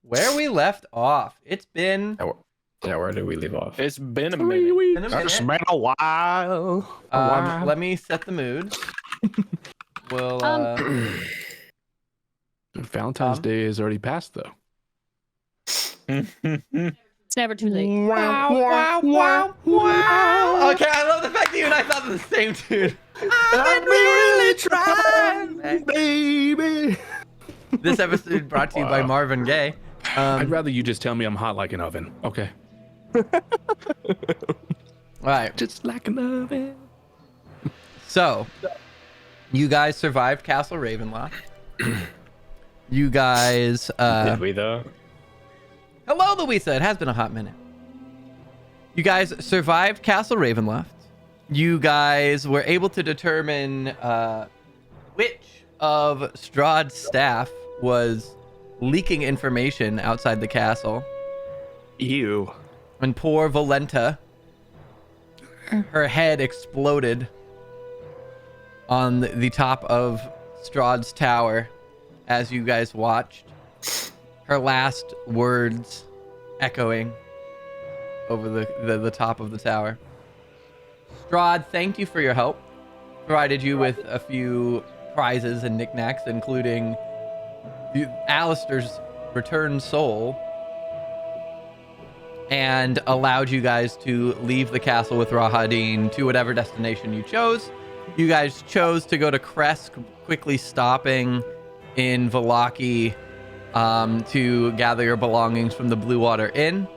where we left off. It's been Yeah, where did we leave off? It's been a minute. It's been a while. Let me set the mood. Well, Valentine's Day is already passed, though. It's never too late. wow. Okay, I love the fact that you and I thought of the same tune. I've been really trying, baby. This episode brought to you by Marvin Gaye. I'd rather you just tell me I'm hot like an oven. Okay. All right. Just like an oven. So, you guys survived Castle Ravenloft. You guys... Did we, though? Hello, Louisa. It has been a hot minute. You guys survived Castle Ravenloft. You guys were able to determine which of Strahd's staff was leaking information outside the castle. Ew. And poor Valenta, her head exploded on the top of Strahd's tower as you guys watched. Her last words echoing over the top of the tower. Strahd, thanked you for your help. Provided you with a few prizes and knickknacks, including Alistair's returned soul, and allowed you guys to leave the castle with Rahadin to whatever destination you chose. You guys chose to go to Krezk, quickly stopping in Vallaki to gather your belongings from the Blue Water Inn.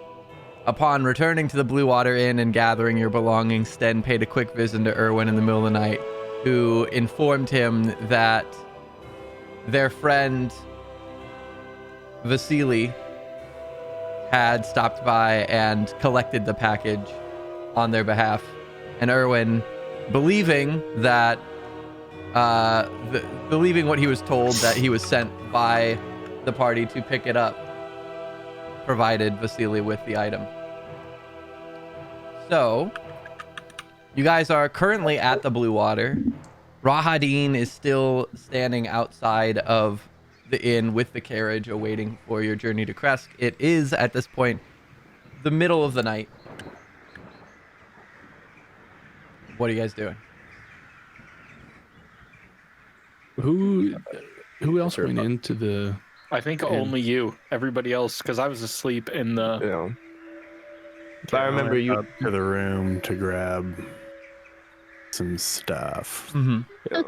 Upon returning to the Blue Water Inn and gathering your belongings, Sten paid a quick visit to Erwin in the middle of the night, who informed him that their friend Vasily had stopped by and collected the package on their behalf. And Erwin, believing that, believing what he was told, that he was sent by the party to pick it up, provided Vasily with the item. So, you guys are currently at the Blue Water. Rahadin is still standing outside of the inn with the carriage, awaiting for your journey to Krezk. It is, at this point, the middle of the night. What are you guys doing? Who else went into the... I think only you. Everybody else, because I was asleep in the... Yeah. I remember you up to the room to grab some stuff. Mm-hmm. Yeah.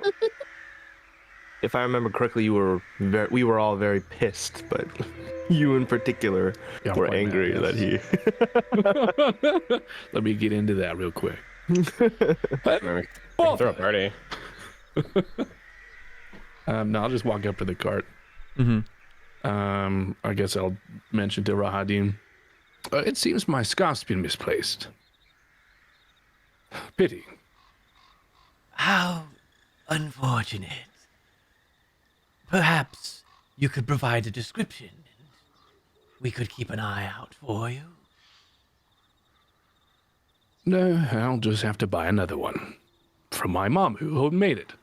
If I remember correctly, we were all very pissed, but you in particular were angry that he... Let me get into that real quick. We can throw a party. No, I'll just walk up to the cart. Mm-hmm. I guess I'll mention to Rahadin. It seems my scarf's been misplaced. Pity. How unfortunate. Perhaps you could provide a description, and we could keep an eye out for you. No, I'll just have to buy another one. From my mom, who homemade it.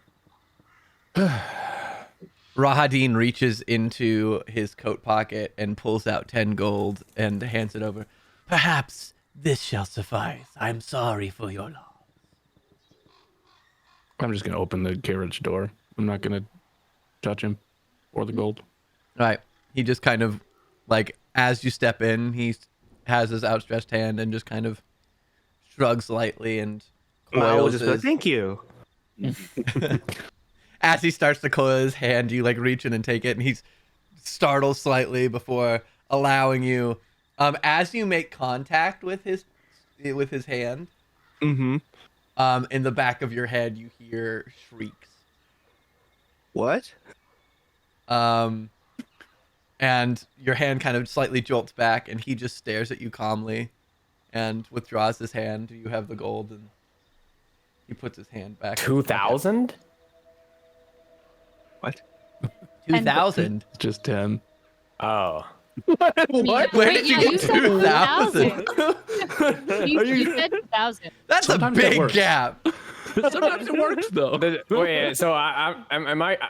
Rahadin reaches into his coat pocket and pulls out 10 gold and hands it over. Perhaps this shall suffice. I'm sorry for your loss. I'm just going to open the carriage door. I'm not going to touch him or the gold. All right. He just kind of, like, as you step in, he has his outstretched hand and just kind of shrugs lightly and coils just go, thank you. As he starts to coil his hand, you like reach in and take it, and he's startled slightly before allowing you. As you make contact with his hand, in the back of your head, you hear shrieks. What? And your hand kind of slightly jolts back, and he just stares at you calmly, and withdraws his hand. You have the gold, and he puts his hand back. 2,000? What? 2,000? Just 10. Oh. What? Where did you get 2,000? You said 2,000. That's Sometimes a that big works. gap. Sometimes it works though. Wait, so I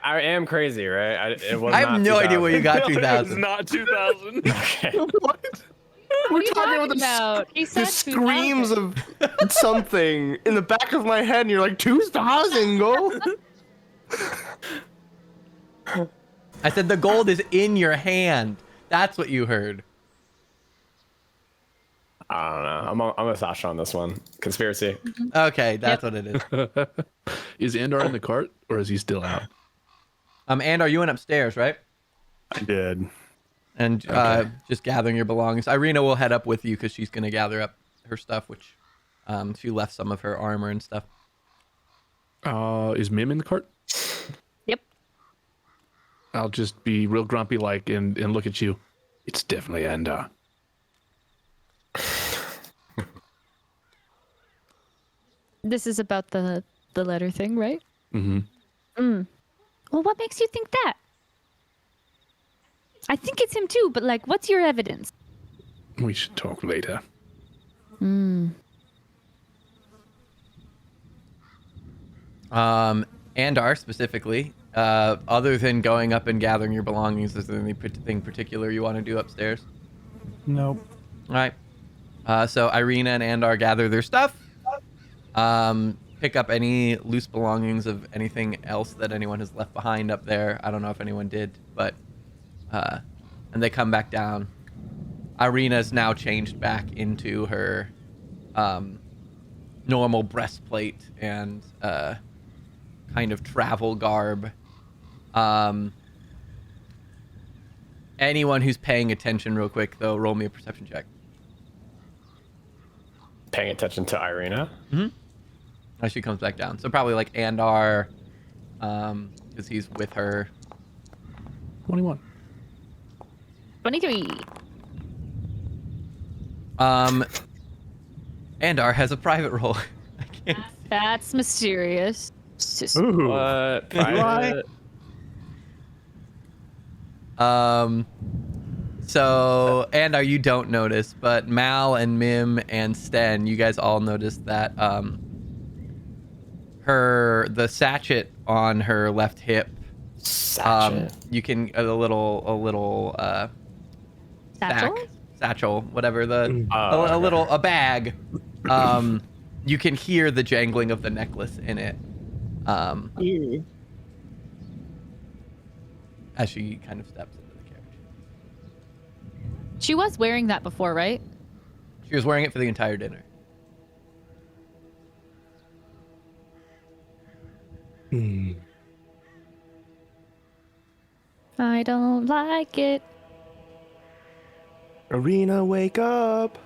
am crazy, right? It was I have not no idea 2000. where you got It's 2000. not 2000. Okay. What? What are you talking about? He said The screams 2000. of something in the back of my head, and you're like, 2,000, go. I said the gold is in your hand. That's what you heard. I don't know. I'm a Sasha on this one. Conspiracy. Okay, that's what it is. Is Andar in the cart or is he still out? And you went upstairs, right? I did. And just gathering your belongings. Irina will head up with you because she's going to gather up her stuff, which she left some of her armor and stuff. Is Mim in the cart? Yep. I'll just be real grumpy and look at you. It's definitely Andar. This is about the letter thing, right? Mm-hmm. Well, what makes you think that? I think it's him too, but like, what's your evidence? We should talk later. Andar specifically, other than going up and gathering your belongings, is there anything particular you want to do upstairs? Nope. All right. So Irina and Andar gather their stuff. Pick up any loose belongings of anything else that anyone has left behind up there. I don't know if anyone did, but and they come back down. Irina's now changed back into her normal breastplate and kind of travel garb. Anyone who's paying attention real quick, though, roll me a perception check. Paying attention to Irina. As she comes back down. So probably like Andar, because he's with her. 21. 23. Andar has a private roll. I can't. That's mysterious. What? Private? So Andar, you don't notice, but Mal and Mim and Sten, you guys all noticed that the sachet on her left hip. Sachet. You can a little Satchel? satchel, whatever okay. a bag. You can hear the jangling of the necklace in it. As she kind of steps into the carriage. She was wearing that before, right? She was wearing it for the entire dinner. I don't like it. Irina, wake up.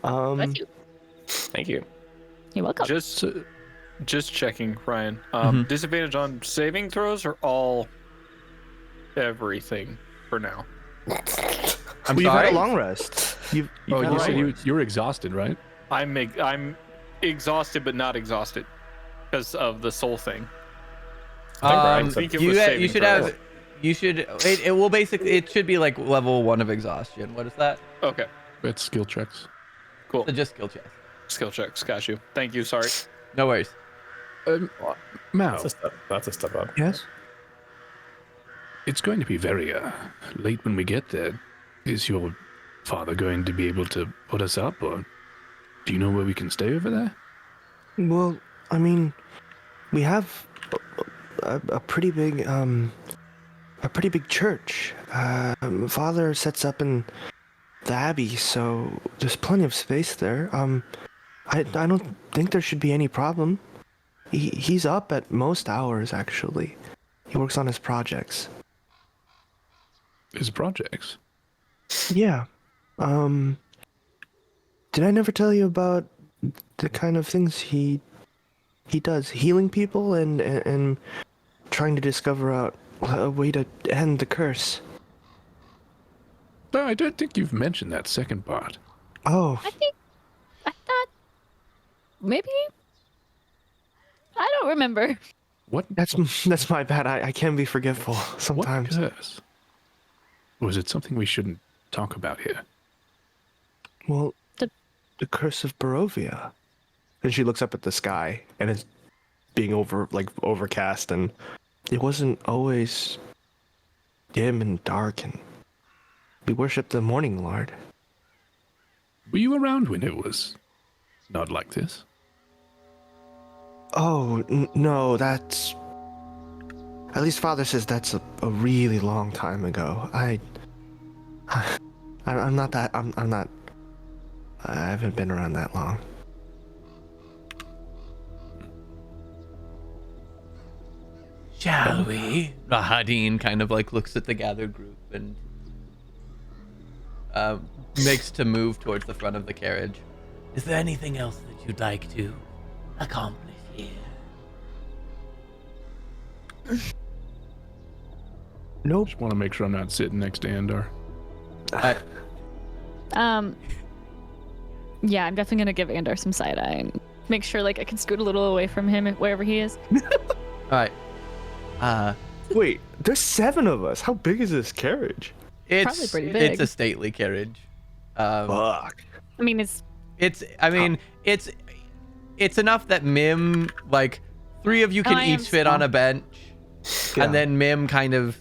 Bless you. Thank you. You're welcome. Just checking, Ryan. Disadvantage on saving throws or everything for now? I'm You've had sorry. a long rest. You've Oh, had a you long said rest. you were exhausted, right? I'm exhausted, but not exhausted because of the soul thing. I Um, think it you was ha- saving you should throws. have. You should. It will basically. It should be like level 1 of exhaustion. What is that? Okay, It's skill checks. cool. So just skill check. Skill checks. Got you. Thank you. Sorry. No worries. Mao, That's a step up. Yes. it's going to be very late when we get there. Is your father going to be able to put us up, or do you know where we can stay over there? Well, I mean, we have a pretty big church. Father sets up in the abbey, so there's plenty of space there. I don't think there should be any problem. He's up at most hours, actually. He works on his projects. His projects. Yeah. Did I never tell you about the kind of things he does? Healing people and trying to discover a way to end the curse. No, I don't think you've mentioned that second part. Oh, I thought maybe. I don't remember. What? that's my bad. I can be forgetful sometimes. What curse? Or is it something we shouldn't talk about here? Well, The- the curse of Barovia. And she looks up at the sky, and it's being overcast, and it wasn't always dim and dark, and we worship the morning lord. Were you around when it was not like this? Oh, no, that's... At least Father says that's a really long time ago. I'm not that... I'm not... I haven't been around that long. Shall we? Rahadin kind of like looks at the gathered group and makes to move towards the front of the carriage. Is there anything else that you'd like to accomplish here? Nope. Just want to make sure I'm not sitting next to Andar. Yeah, I'm definitely gonna give Andar some side eye and make sure like I can scoot a little away from him wherever he is. All right. Wait, there's 7 of us. How big is this carriage? It's Probably pretty big. It's a stately carriage. Fuck. I mean, It's enough that Mim, like, 3 of you can I am each fit small. on a bench, Yeah. and then Mim kind of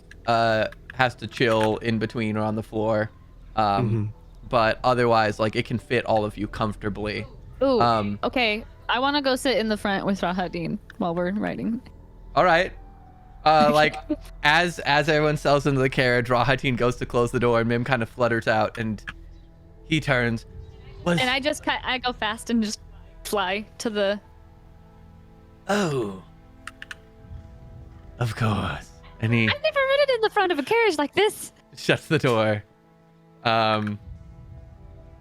has to chill in between or on the floor. But otherwise, like, it can fit all of you comfortably. ooh, Um, okay. I want to go sit in the front with Rahadin while we're riding. All right. Like, as everyone settles into the carriage, Rahadin goes to close the door, and Mim kind of flutters out, and he turns. And I go fast and just fly to the... Oh. Of course. And he I've never ridden in the front of a carriage like this. shuts the door. And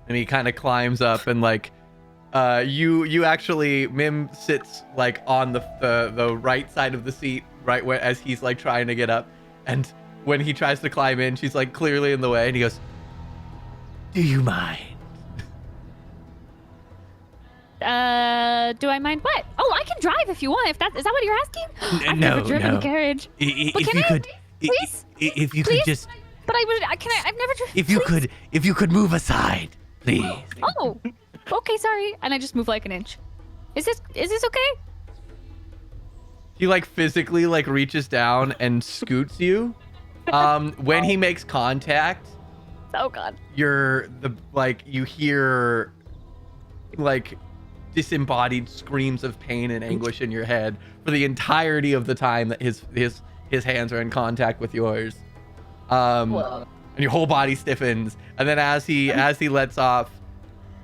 he kind of climbs up and like you actually Mim sits like on the right side of the seat right where as he's like trying to get up, and when he tries to climb in, she's like clearly in the way, and he goes, "Do you mind?" Do I mind what? Oh, I can drive if you want. Is that what you're asking? I've never driven a carriage. But If can you I? could, Please? if you Please? could just, But I've never driven. if you could move aside, please. Oh, okay, sorry. And I just move like an inch. Is this okay? He like physically like reaches down and scoots you. When he makes contact, Oh God. you hear like disembodied screams of pain and anguish in your head for the entirety of the time that his hands are in contact with yours. Whoa. And your whole body stiffens, and then as he lets off,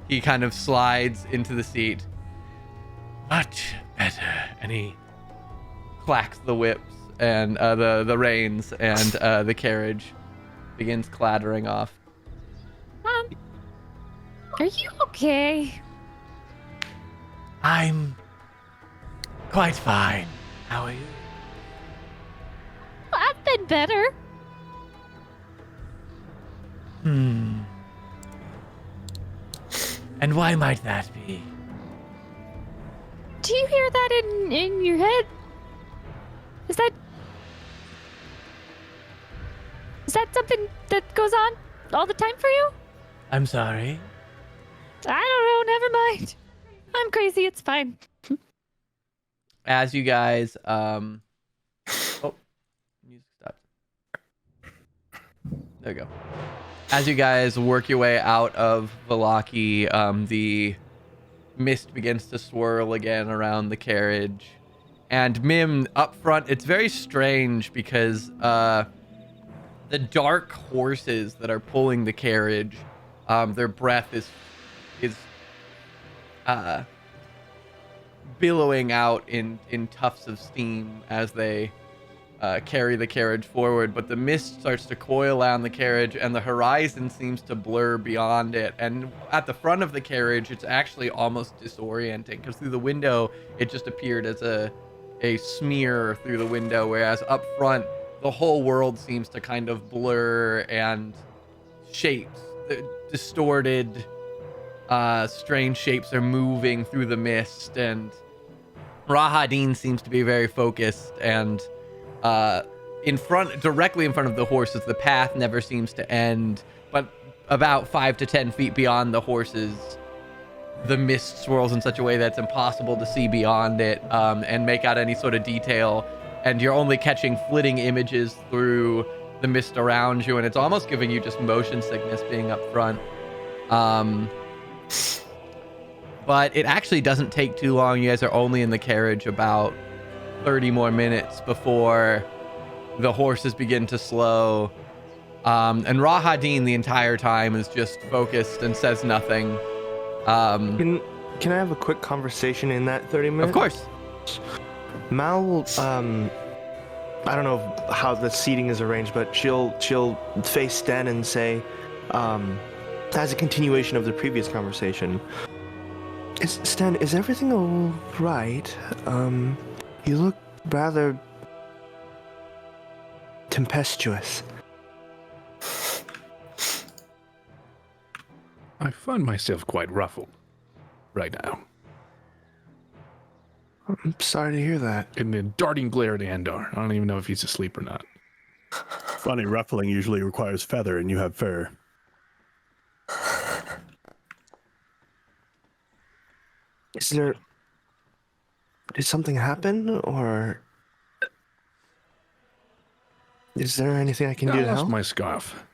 he kind of slides into the seat. Much better. And he clacks the whips and the reins, and the carriage begins clattering off. Are you okay? I'm quite fine. How are you? I've been better. And why might that be? Do you hear that in your head? Is that something that goes on all the time for you? I'm sorry. I don't know. Never mind. I'm crazy. It's fine. As you guys, music stopped. There we go. As you guys work your way out of Valaki, the mist begins to swirl again around the carriage. And Mim, up front, it's very strange because the dark horses that are pulling the carriage, their breath is billowing out in tufts of steam as they carry the carriage forward, but the mist starts to coil around the carriage and the horizon seems to blur beyond it. And at the front of the carriage, it's actually almost disorienting because through the window, it just appeared as a smear through the window, whereas up front, the whole world seems to kind of blur and shapes, distorted, strange shapes are moving through the mist, and Rahadin seems to be very focused, and directly in front of the horses, the path never seems to end, but about 5 to 10 feet beyond the horses, the mist swirls in such a way that it's impossible to see beyond it and make out any sort of detail. And you're only catching flitting images through the mist around you, and it's almost giving you just motion sickness being up front. But it actually doesn't take too long. You guys are only in the carriage about 30 more minutes before the horses begin to slow. And Rahadin the entire time is just focused and says nothing. Can I have a quick conversation in that 30 minutes? Of course. Mal will, I don't know how the seating is arranged, but she'll face Sten and say, as a continuation of the previous conversation, Sten, is everything all right? You look rather tempestuous. I find myself quite ruffled right now. I'm sorry to hear that. In the darting glare at Andar. I don't even know if he's asleep or not. Funny, ruffling usually requires feather, and you have fur. Did something happen, or is there anything I can do I to lost help? my scarf.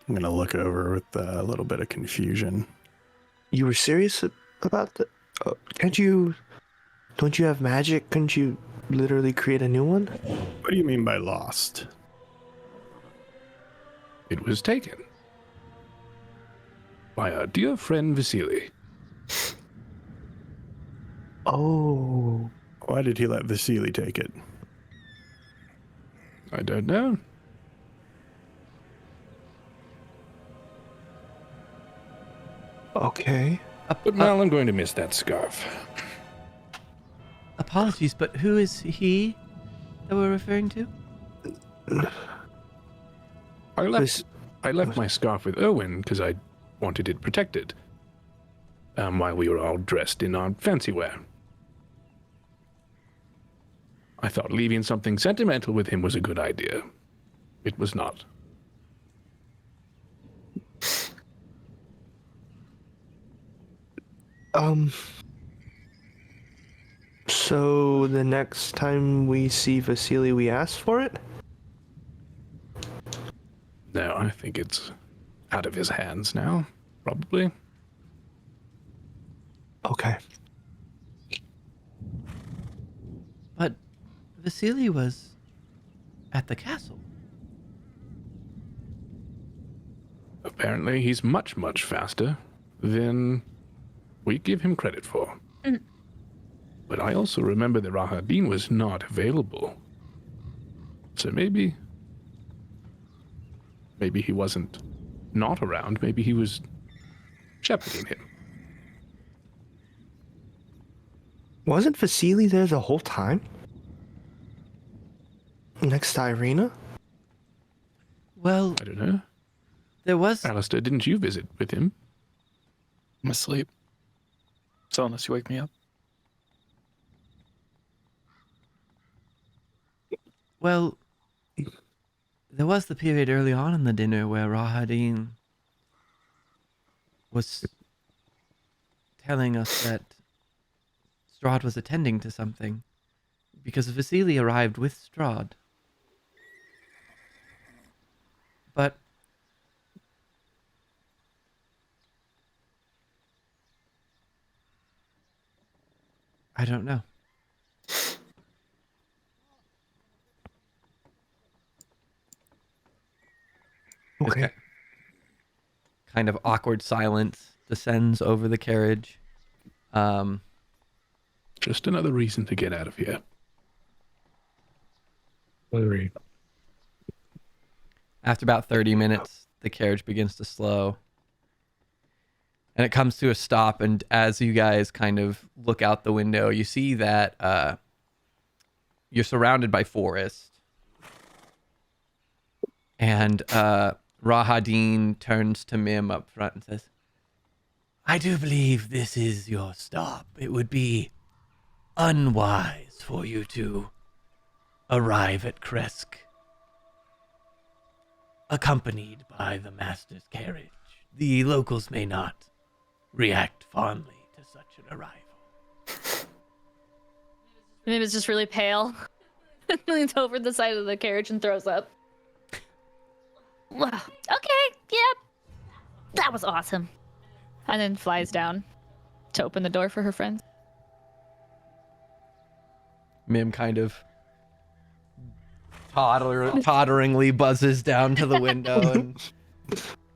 I'm gonna look over with a little bit of confusion. You were serious about that? Don't you have magic? Couldn't you literally create a new one? What do you mean by lost? It was taken by our dear friend Vasily. Oh. Why did he let Vasily take it? I don't know. Okay. But now I'm going to miss that scarf. Apologies, but who is he that we're referring to? I left my scarf with Owen because I wanted it protected. While we were all dressed in our fancy wear. I thought leaving something sentimental with him was a good idea. It was not. So the next time we see Vasily, we ask for it? No, I think it's out of his hands now, probably. Okay. But Vasily was at the castle. Apparently, he's much, much faster than we give him credit for. But I also remember that Rahadin was not available. So maybe he wasn't not around. Maybe he was shepherding him. Wasn't Vasily there the whole time? Next to Irina? Well, I don't know. there was... Alistair, didn't you visit with him? I'm asleep. So unless you wake me up. Well, there was the period early on in the dinner where Rahadin was telling us that Strahd was attending to something because Vasily arrived with Strahd. But I don't know. Okay. Kind of awkward silence descends over the carriage. Just another reason to get out of here. After about 30 minutes, the carriage begins to slow. And it comes to a stop, and as you guys kind of look out the window, you see that you're surrounded by forest. And Rahadin turns to Mim up front and says, I do believe this is your stop. It would be unwise for you to arrive at Krezk accompanied by the master's carriage. the locals may not react fondly to such an arrival. Maybe it's just really pale. Leans over the side of the carriage and throws up. Wow. Okay, yep. That was awesome. And then flies down to open the door for her friends. Mim kind of totteringly buzzes down to the window and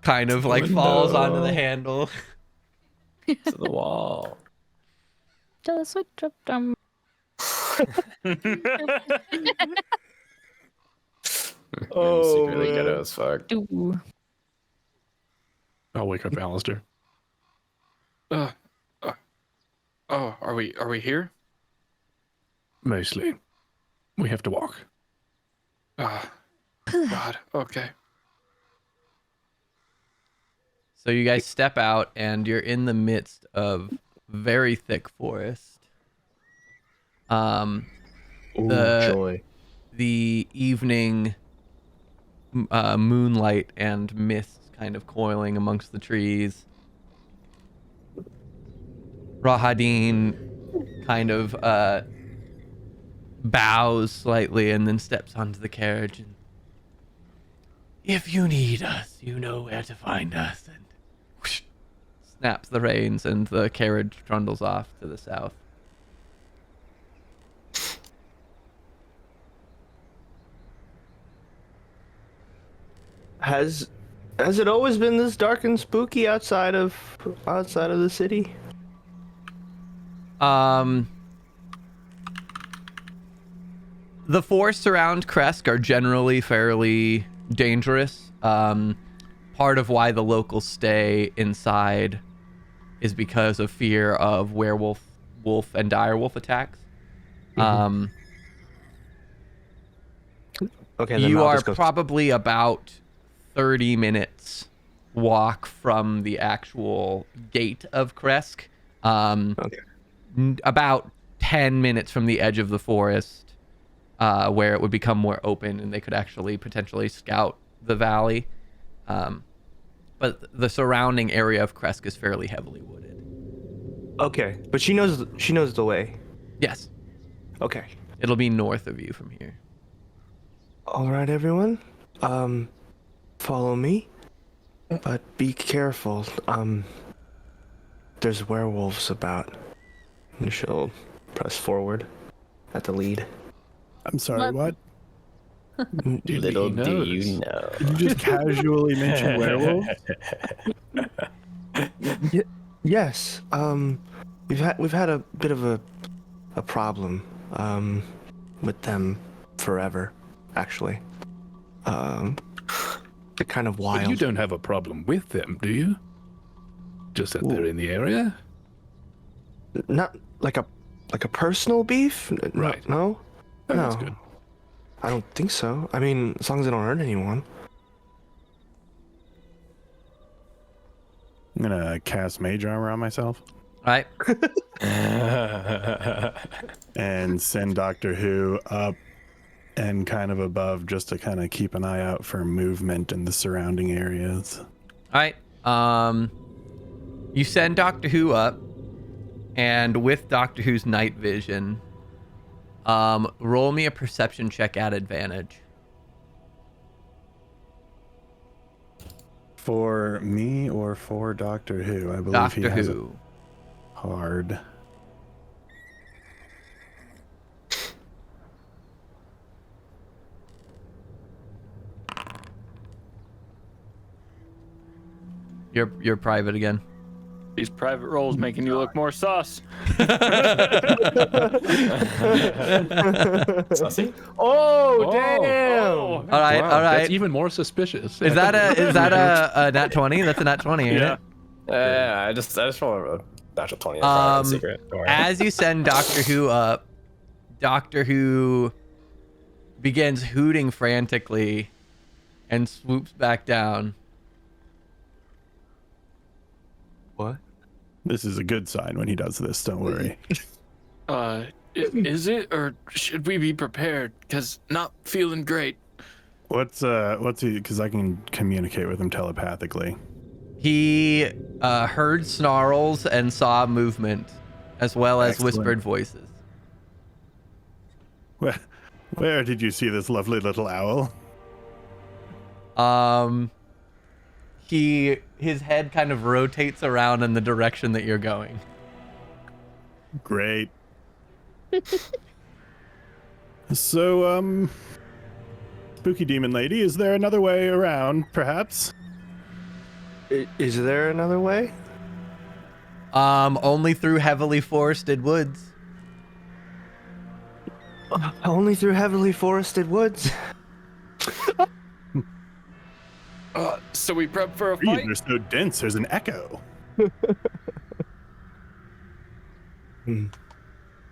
kind of like falls onto the handle. To the wall. Just switch up them. Secretly ghetto as fuck. Ooh. I'll wake up Alistair. Oh, are we here? Mostly. We have to walk. God. Okay. So you guys step out and you're in the midst of very thick forest. Joy. The evening moonlight and mist kind of coiling amongst the trees. Rahadin kind of bows slightly and then steps onto the carriage. And, if you need us, you know where to find us. And whoosh, snaps the reins and the carriage trundles off to the south. Has it always been this dark and spooky outside of the city? The forests around Krezk are generally fairly dangerous. Part of why the locals stay inside is because of fear of werewolf, wolf, and direwolf attacks. Okay, then You I'll are just go- probably about 30 minutes walk from the actual gate of Krezk. Okay. About 10 minutes from the edge of the forest, where it would become more open and they could actually potentially scout the valley. But the surrounding area of Krezk is fairly heavily wooded. Okay, but she knows the way. Yes, Okay. it'll be north of you from here. All right, everyone. Follow me, but be careful. There's werewolves about. And she'll press forward at the lead. I'm sorry, what? Little He do knows. you know. Did you just casually mention werewolves? Yes. We've had a bit of a problem with them forever, actually. They're kind of But wild. you don't have a problem with them, do you? Just that they're in the area? Not like a personal beef. Right. No. Oh, No. that's good. I don't think so. I mean, as long as they don't hurt anyone. I'm gonna cast mage armor on myself All right. and send Doctor Who up and kind of above just to kind of keep an eye out for movement in the surrounding areas. All right. You send Doctor Who up, and with Doctor Who's night vision, roll me a perception check at advantage. For me or for Doctor Who? I believe he Doctor has Who. it hard. You're private again. These private roles making you look more sus. Sussy? Oh, damn! All right, Wow, all right. That's even more suspicious. Is that a nat 20? That's a nat 20, ain't Yeah. it? I just rolled a natural 20. That's probably not a secret. Don't worry. As you send Doctor Who up, Doctor Who begins hooting frantically and swoops back down. What? This is a good sign when he does this, don't worry. Is it, or should we be prepared? Cause not feeling great. What's he, because I can communicate with him telepathically. He heard snarls and saw movement, as well as Excellent. whispered voices. Where did you see this lovely little owl? His head kind of rotates around in the direction that you're going. Great. So, spooky demon lady, is there another way around, perhaps? Is there another way? Only through heavily forested woods. Only through heavily forested woods. So we prep for a Trees fight? are so dense, there's an echo.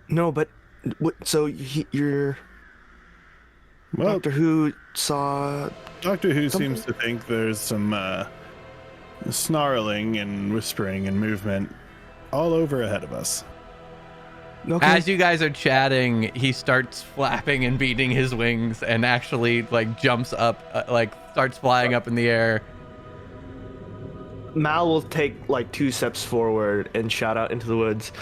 No, but so you're Well, Doctor Who saw. Doctor Who Something- seems to think there's some snarling and whispering and movement all over ahead of us. Okay. As you guys are chatting, he starts flapping and beating his wings and actually like jumps up, starts flying up in the air. Mal will take like 2 steps forward and shout out into the woods.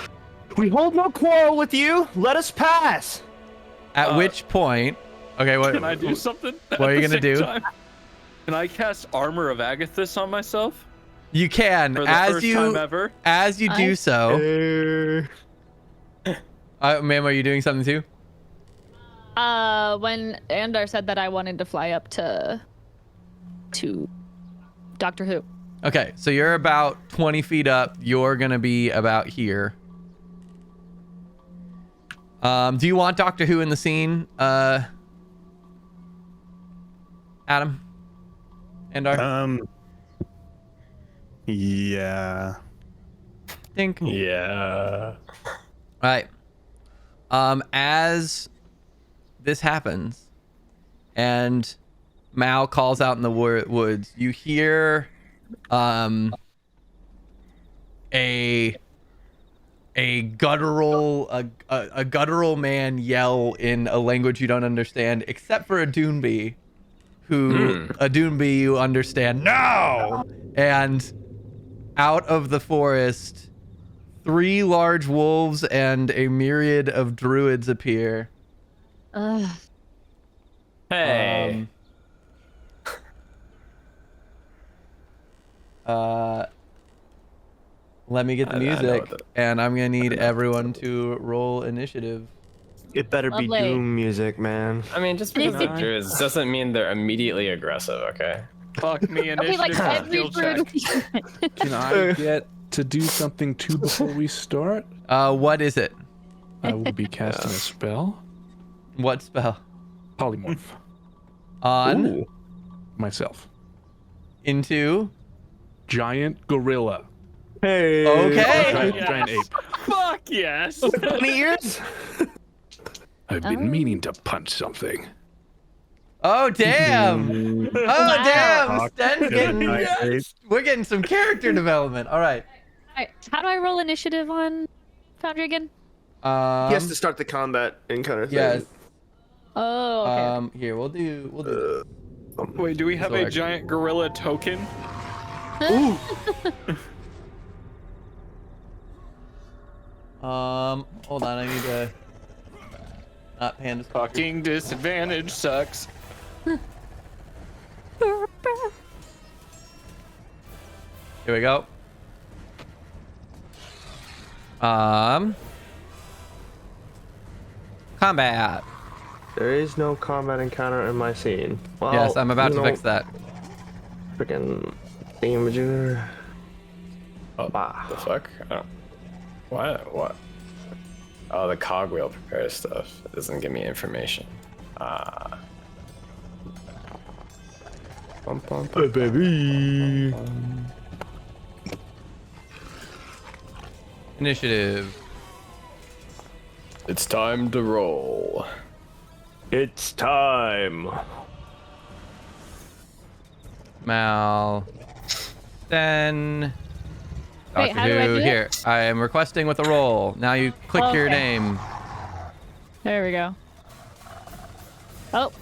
We hold no quarrel with you. Let us pass. At which point, okay, what Can I do something? What are you gonna do? Can I cast Armor of Agathis on myself? You can For the as first you time ever? as you do so. Ma'am, are you doing something too? When Andar said that I wanted to fly up to Doctor Who. Okay, so you're about 20 feet up. You're gonna be about here. Do you want Doctor Who in the scene, Adam? Andar? Yeah. Think. Yeah. Right. As this happens, and Mal calls out in the woods, you hear a guttural man yell in a language you don't understand, except for a Doonbee, a Doonbee you understand. No! And out of the forest, 3 large wolves and a myriad of druids appear. Ugh. Hey. Let me get the I know music, what and I'm gonna need everyone to roll initiative. It better be Lovely. Doom music, man. I mean, just because they're druids doesn't mean they're immediately aggressive, okay? Fuck me, Okay, initiative like every skill check. bird. Can I get to do something too before we start? What is it? I will be casting a spell. What spell? Polymorph. On Myself. into. Giant gorilla. Hey. Okay. Giant ape. Fuck yes. 20 years? I've been meaning to punch something. Oh damn! Oh damn! Sten's getting. Yes. We're getting some character development. All right. Alright, how do I roll initiative on Foundry again? He has to start the combat and kind of thing. Yes. Oh, okay. Here we'll do. Wait, do we have a Sorry. giant gorilla token? Hold on. I need to. Not pandas. Fucking disadvantage sucks. Here we go. Combat. There is no combat encounter in my scene. Well, Yes, I'm about to you fix know, that. Freaking thingamajiger. Oh, Bah. the fuck? Oh. What? Oh, the cogwheel prepares stuff. It doesn't give me information. Bum, bum, bum. Baby. Initiative. It's time to roll. It's time. Mal. Then. Wait, Doctor how do I Who. do it? Here, I am requesting with a roll. Now you click your Okay. name. There we go. Oh,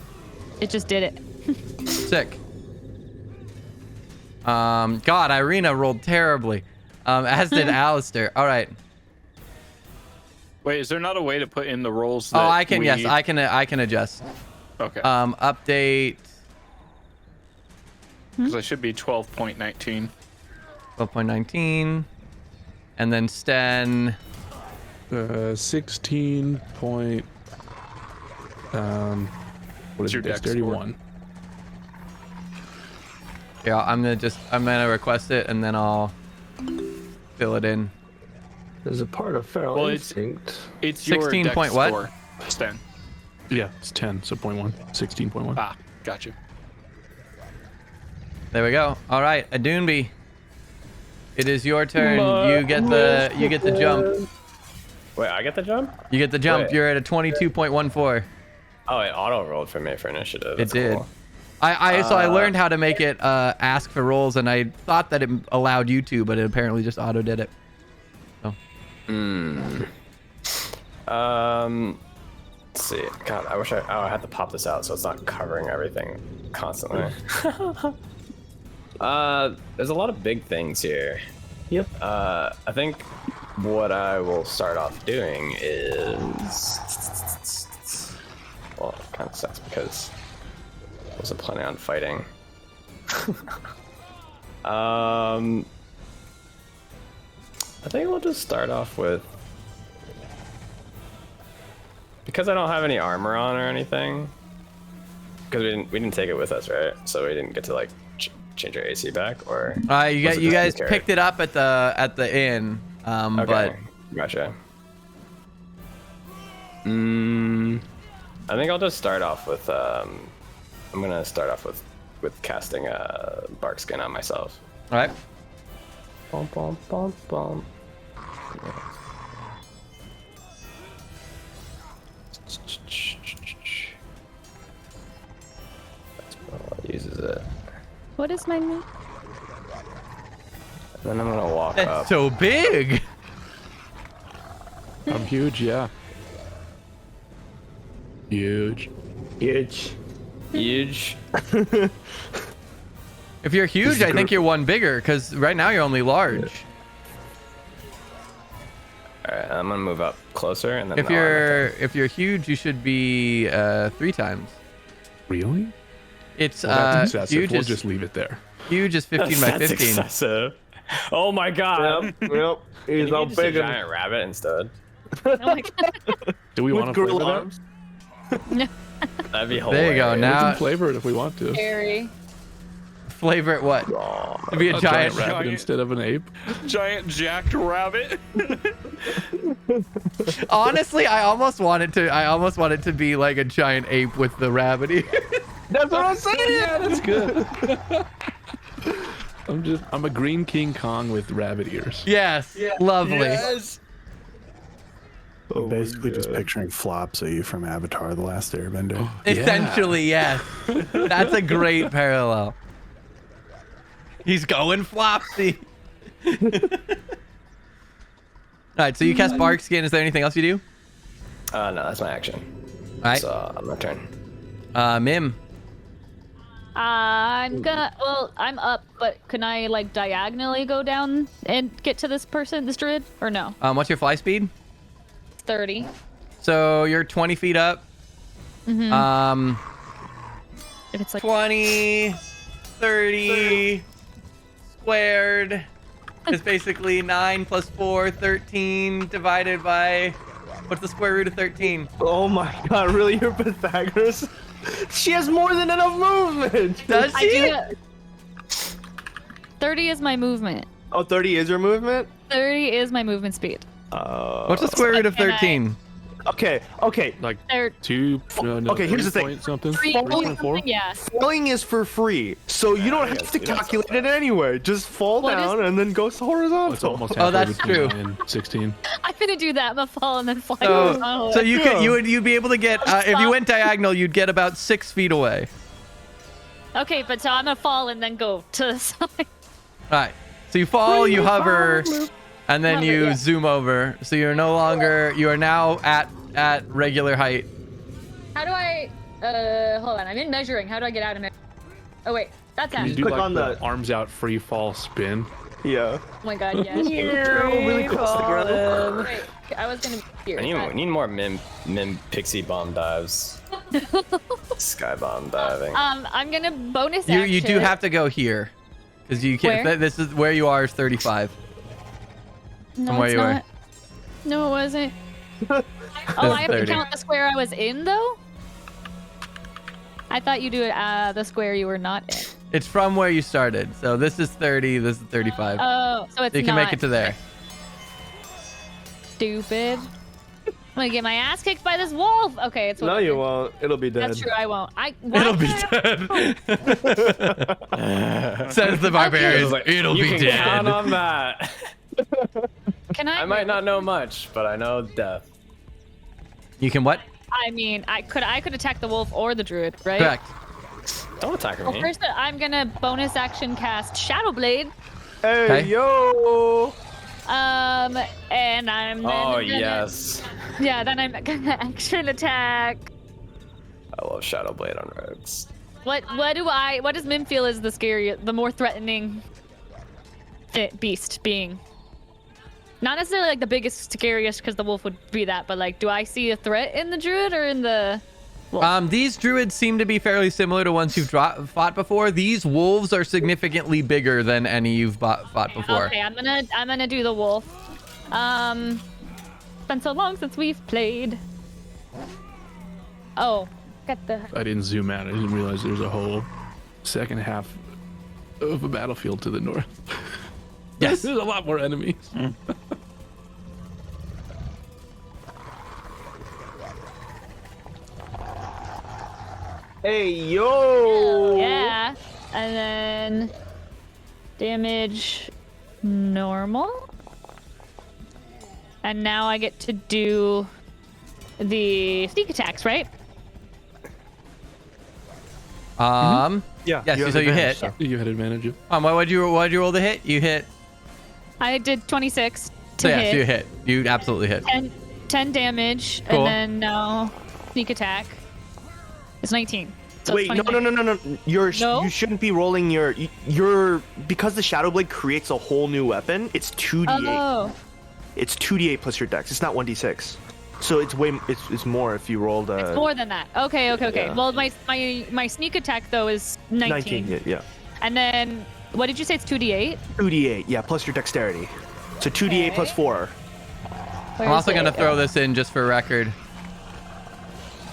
it just did it. Sick. God, Irina rolled terribly. As did Alistair. All right. Wait, is there not a way to put in the rolls? Oh, that I can. Yes, I can adjust. Okay. Update. Because I should be 12.19. 12.19, and then Sten. 16 point. What What's is your it? dex Dexterity score? 1. Yeah, I'm gonna request it, and then I'll fill it in. There's a part of feral Well, it's instinct. your 16 dex point what? score, Sten. Yeah, it's 10, so 0.1. 16.1. Ah, got you. There we go. All right, Adunbi. It is your turn. You get the jump. Wait, I get the jump? You get the jump. Wait. You're at a 22.14. Oh, it auto rolled for me for initiative. That's It did. cool. So I learned how to make it ask for rolls, and I thought that it allowed you to, but it apparently just auto did it. So. Let's see. God, I wish I had to pop this out so it's not covering everything constantly. There's a lot of big things here. Yep. I think what I will start off doing is, well, it kind of sucks because I wasn't planning on fighting. I think we'll just start off with, because I don't have any armor on or anything, because we didn't take it with us, right? So we didn't get to like change our AC back, or You guys picked it up at the inn. okay, But gotcha. I think I'll just start off with I'm gonna start off with casting a bark skin on myself. all right. Bum, bum, bum, bum. That's what uses it. What is my move? Then I'm gonna walk It's up. so big. I'm huge, yeah. Huge. Huge. Huge. If you're huge, I think you're one bigger, because right now you're only large. Alright, I'm gonna move up closer, and then If you're huge, you should be 3 times. Really? It's Well, that's excessive. huge We'll is just leave it there. huge is 15 by That's 15. excessive. Oh my god. Yep. He's Can all you just a big and giant rabbit instead? Oh my god. Do we want to flavor gorilla that? arms. That'd be hilarious. There you go. We Now can flavor it if we want to. Scary. flavor it what? To be a A giant rabbit giant- instead of an ape. Giant jacked rabbit. Honestly, I almost want it to be like a giant ape with the rabbit ear. That's what I'm saying. Yeah, that's good. I'm a green King Kong with rabbit ears. Yes. Lovely. Yes. I'm basically just picturing Flopsy from Avatar: The Last Airbender. Essentially, yes. That's a great parallel. He's going Flopsy. All right, so you cast Bark Skin. Is there anything else you do? No, that's my action. All right. So on my turn. Mim. I'm up, but can I like diagonally go down and get to this druid, or no? What's your fly speed? 30. So you're 20 feet up. If it's like 20, 30 squared is basically 9 plus 4, 13 divided by, what's the square root of 13? Oh my god, really? You're Pythagoras? She has more than enough movement! Does I she? do 30 is my movement. Oh, 30 is your movement? 30 is my movement speed. What's the square root of Can I- 13? Okay. Like There, 2. No, Okay, here's the 3 thing. point something. 3.4? 3.4. Yeah. Falling is for free, so you don't have to calculate it anyway. Just fall What is- down and then go horizontal. It's almost Oh, halfway that's between true. 9 and 16. I'm gonna do that. I'm gonna fall and then fly. So, horizontally. so you'd be able to get, if you went diagonal, you'd get about 6 feet away. Okay, but so I'm gonna fall and then go to the side. All right. So you fall, you hover, and then Hover, you yeah. zoom over. So you are now at regular height. How do I? Hold on. I'm in measuring. How do I get out of measuring? Oh wait. That's Can you actually. do click like on the the- arms out free fall spin? Yeah. Oh my god, yes. Really close to the ground. Wait, I was gonna be here. We need more mim pixie bomb dives. Sky bomb diving. I'm gonna bonus You action. you do have to go here, because you can't. Where? This is where you are is 35. No, from where it's you were. not. No, it wasn't. Oh, I have to 30. count the square I was in, though? I thought you do it the square you were not in. It's from where you started. So this is 30. This is 35. Oh, so it's you can not make it to there. stupid. I'm gonna get my ass kicked by this wolf. Okay, it's No, whatever. you won't. It'll be dead. That's true, I won't. Why It'll be can't dead. Says the barbarian. It'll you be can dead. count on that. Can I? I might not know much, but I know death. You can what? I mean, I could attack the wolf or the druid, right? Correct. Don't attack Well, me. first I'm gonna bonus action cast Shadow Blade. Hey, Okay. yo! And I'm. Then Oh gonna- yes. Yeah, then I'm gonna action attack. I love Shadow Blade on rogues. What does Mim feel is the more threatening beast being? Not necessarily like the biggest, scariest, because the wolf would be that, but like, do I see a threat in the druid or in the wolf? These druids seem to be fairly similar to ones you've fought before. These wolves are significantly bigger than any you've fought before. Okay, I'm gonna do the wolf. Been so long since we've played. Oh, got the. I didn't zoom out. I didn't realize there's a whole second half of a battlefield to the north. Yes. There's a lot more enemies. Hey, yo! Yeah, and then damage normal, and now I get to do the sneak attacks, right? Yeah. Yes, have so you advantage, hit. so. You had advantage. What'd you roll to hit? You hit. I did 26 to So yes, hit. you hit. You absolutely hit. 10 damage, Cool. and then now sneak attack. It's 19. So Wait, it's 29. no. No? You shouldn't be rolling your because the Shadow Blade creates a whole new weapon. It's 2d8. Oh, It's 2d8 plus your dex. It's not 1d6. So it's more if you rolled it's more than that. Okay. yeah. Well, my sneak attack though is 19. Yeah. And then what did you say? It's 2d8. 2d8, yeah, plus your dexterity. So 2d8 plus 4. I'm also gonna throw this in just for record.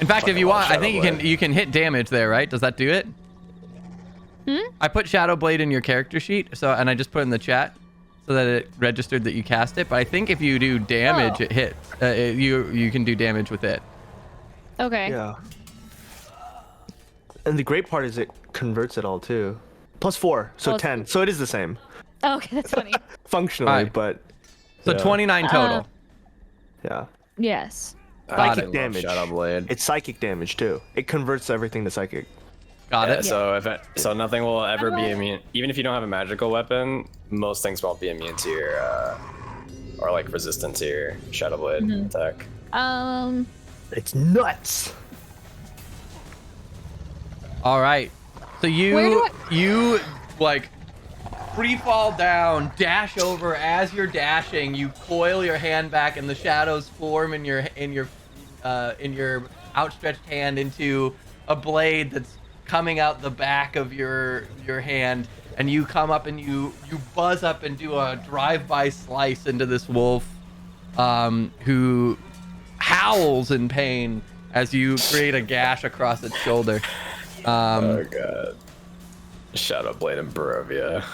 In fact, if you want, I think you can hit damage there, right? Does that do it? I put Shadow Blade in your character sheet, and I just put it in the chat so that it registered that you cast it. But I think if you do damage, Oh. it hits. You can do damage with it. Okay. Yeah. And the great part is it converts it all too. Plus 4, so Well, 10. So it is the same Okay, that's funny. functionally, Alright. but So Yeah. 29 total. yeah. Yes. Psychic love damage. Shadow Blade. It's psychic damage too. It converts everything to psychic. Got Yeah, it. so nothing will ever be immune. Even if you don't have a magical weapon, most things won't be immune to your or like resistant to your Shadow Blade attack. It's nuts. All right. So Where do you like free fall down, dash over. As you're dashing, you coil your hand back, and the shadows form in your outstretched hand into a blade that's coming out the back of your hand. And you come up and you buzz up and do a drive-by slice into this wolf, who howls in pain as you create a gash across its shoulder. Oh god. Shadow Blade and Barovia.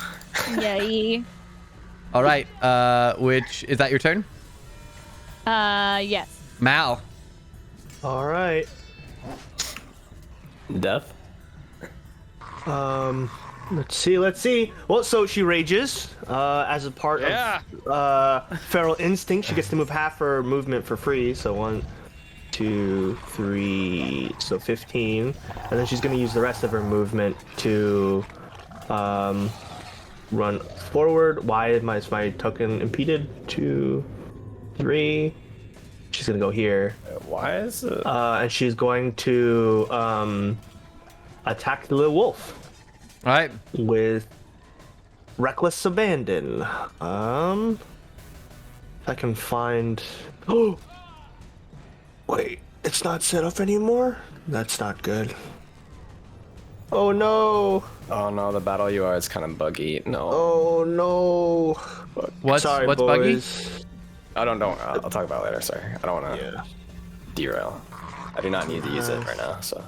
Yay. All right. Which is that your turn? Yes. Mal. All right. Death? Let's see. Well, so she rages as a part of feral instinct. She gets to move half her movement for free. So 1, 2, 3, so 15, and then she's gonna use the rest of her movement to run forward. Why is my token impeded? 2, 3. She's gonna go here. Why is it? And she's going to attack the little wolf. All right. with reckless abandon. If I can find. Oh, wait, it's not set up anymore. That's not good. Oh no! Oh no, the battle UI is kind of buggy. No. Oh no! What's Sorry, buggy? boys. I'll talk about it later. Sorry, I don't want to Yeah. derail. I do not need to use it right now. So.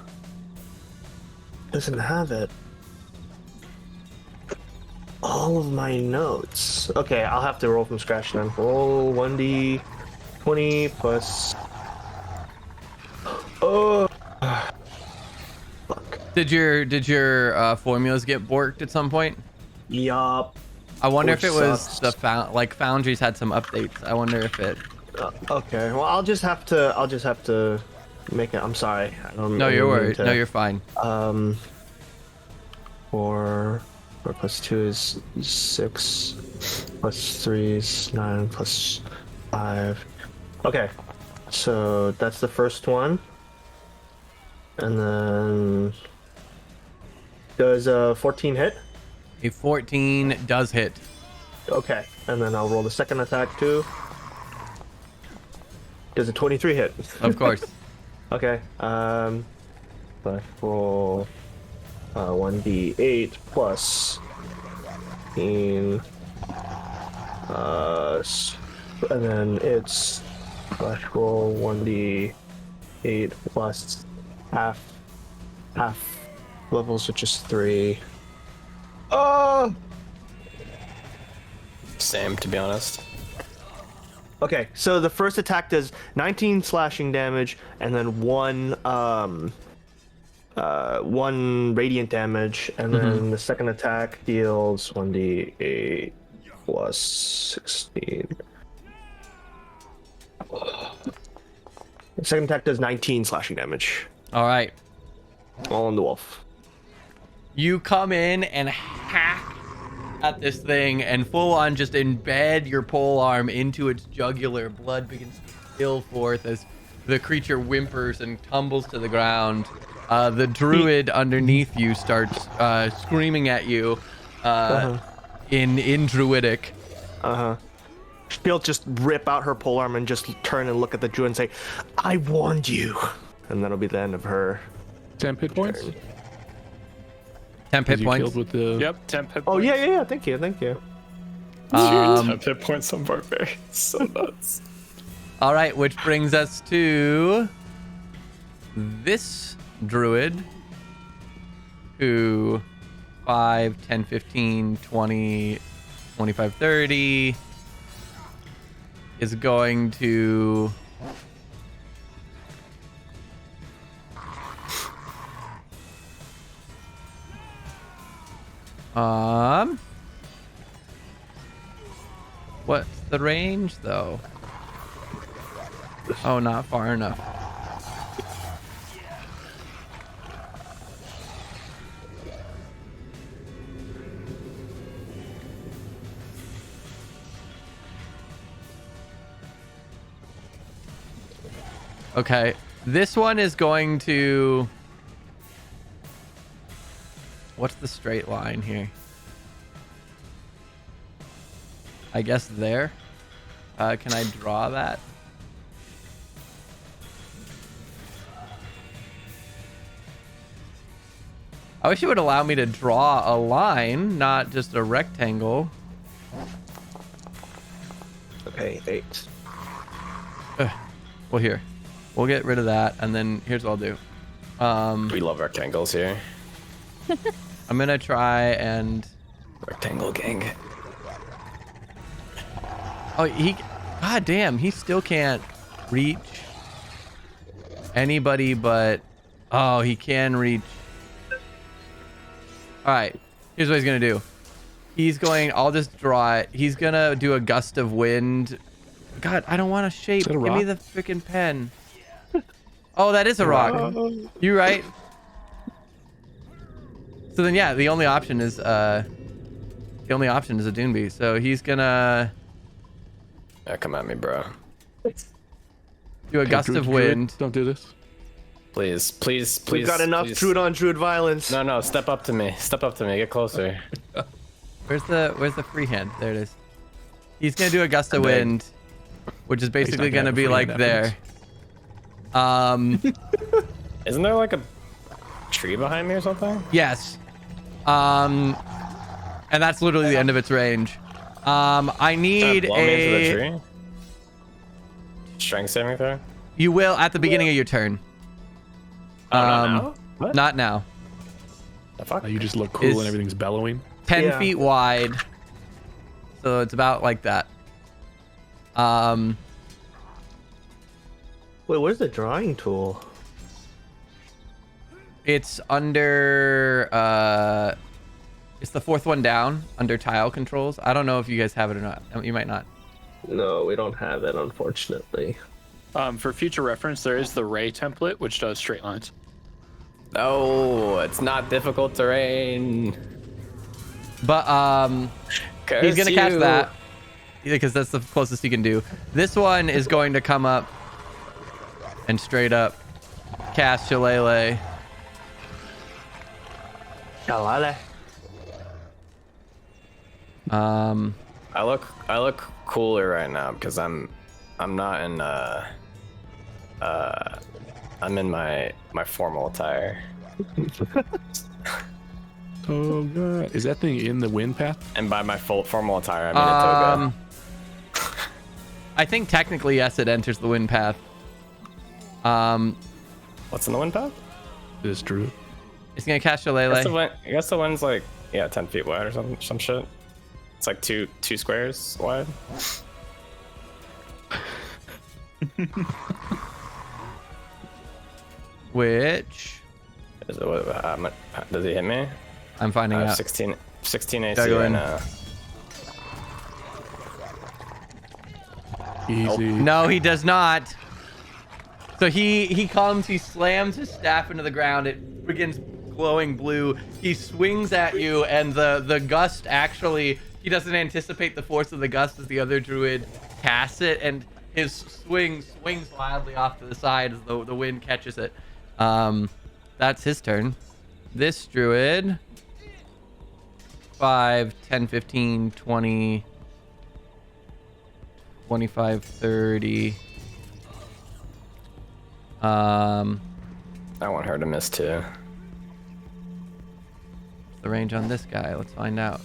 Doesn't have it. All of my notes. Okay, I'll have to roll from scratch then. Roll 1d20 plus. Oh. Fuck. Did your formulas get borked at some point? Yup. I wonder Which if it was sucks. the Foundries had some updates. I wonder if it. Okay. Well, I'll just have to make it. I'm sorry. I don't. No, I you're didn't mean worried. to- No, you're fine. 4 plus 2 is 6. Plus 3 is 9. Plus 5. Okay. So that's the first one. And then does 14 hit? A 14 does hit. Okay. And then I'll roll the second attack too. Does a 23 hit? Of course. Okay. Let's roll 1d8 plus 15. And then it's let's roll 1d8 plus half levels, which is 3. Oh! Same, to be honest. Okay, so the first attack does 19 slashing damage, and then one radiant damage, and then the second attack deals 1d8 plus 16. The second attack does 19 slashing damage, All right. all on the wolf. You come in and hack at this thing and full on just embed your pole arm into its jugular. Blood begins to spill forth as the creature whimpers and tumbles to the ground. The druid underneath you starts screaming at you in druidic. She'll just rip out her polearm and just turn and look at the druid and say, "I warned you," and that'll be the end of her. 10 hit points. 10 hit You points. killed with the. Yep, 10 hit Oh points. yeah. Thank you. 10 hit points on barbarian. So nuts. All right, which brings us to this druid who 5, 10, 15, 20, 25, 30 is going to what's the range though? Oh, not far enough. Okay, this one is going to... What's the straight line here? I guess there. Can I draw that? I wish it would allow me to draw a line, not just a rectangle. Okay, 8. Well, here. We'll get rid of that, and then here's what I'll do. We love rectangles here. I'm gonna try and... Rectangle gang. Oh, he... God damn, he still can't reach anybody but... Oh, he can reach... Alright, here's what he's gonna do. He's going... I'll just draw it. He's gonna do a gust of wind. God, I don't want a shape. that a Give me rock? the freaking pen. Oh, that is a rock. You're right. So then, yeah, the only option is a dune beast. So he's gonna Yeah, come at me, bro. do a gust of wind. Don't do this. Please. We've got enough please. druid on druid violence. No, step up to me. Get closer. Where's the free hand? There it is. He's gonna do a gust of wind, which is basically gonna be like there. Isn't there like a tree behind me or something? Yes. And that's literally the end of its range. I need Blow me into the tree? Strength saving throw? You will at the beginning of your turn. Not now? What? Not now. The fuck? You just look cool and everything's bellowing. 10 feet wide. So it's about like that. Wait, where's the drawing tool? It's under it's the fourth one down under tile controls. I don't know if you guys have it or not. You might not. No, we don't have it, unfortunately. For future reference, there is the Ray template, which does straight lines. No, it's not difficult terrain. But he's gonna catch that because that's the closest he can do. This one is going to come up and straight up cast Shillelagh. Shillelagh. I look cooler right now because I'm not in I'm in my formal attire. Oh god. Is that thing in the wind path? And by my full formal attire, I mean a toga. I think technically yes, it enters the wind path. What's in the wind path? This Drew. It's gonna cast Shillelagh. I guess the wind's like 10 feet wide or some shit. It's like two squares wide. Which is it, does he hit me? I'm finding out. 16 AC right now. Easy. No, he does not. So he comes, he slams his staff into the ground. It begins glowing blue. He swings at you, and the gust actually, he doesn't anticipate the force of the gust as the other druid casts it, and his swings wildly off to the side as the wind catches it. That's his turn. This druid, 5, 10, 15, 20, 25, 30. I want her to miss too. The range on this guy, let's find out.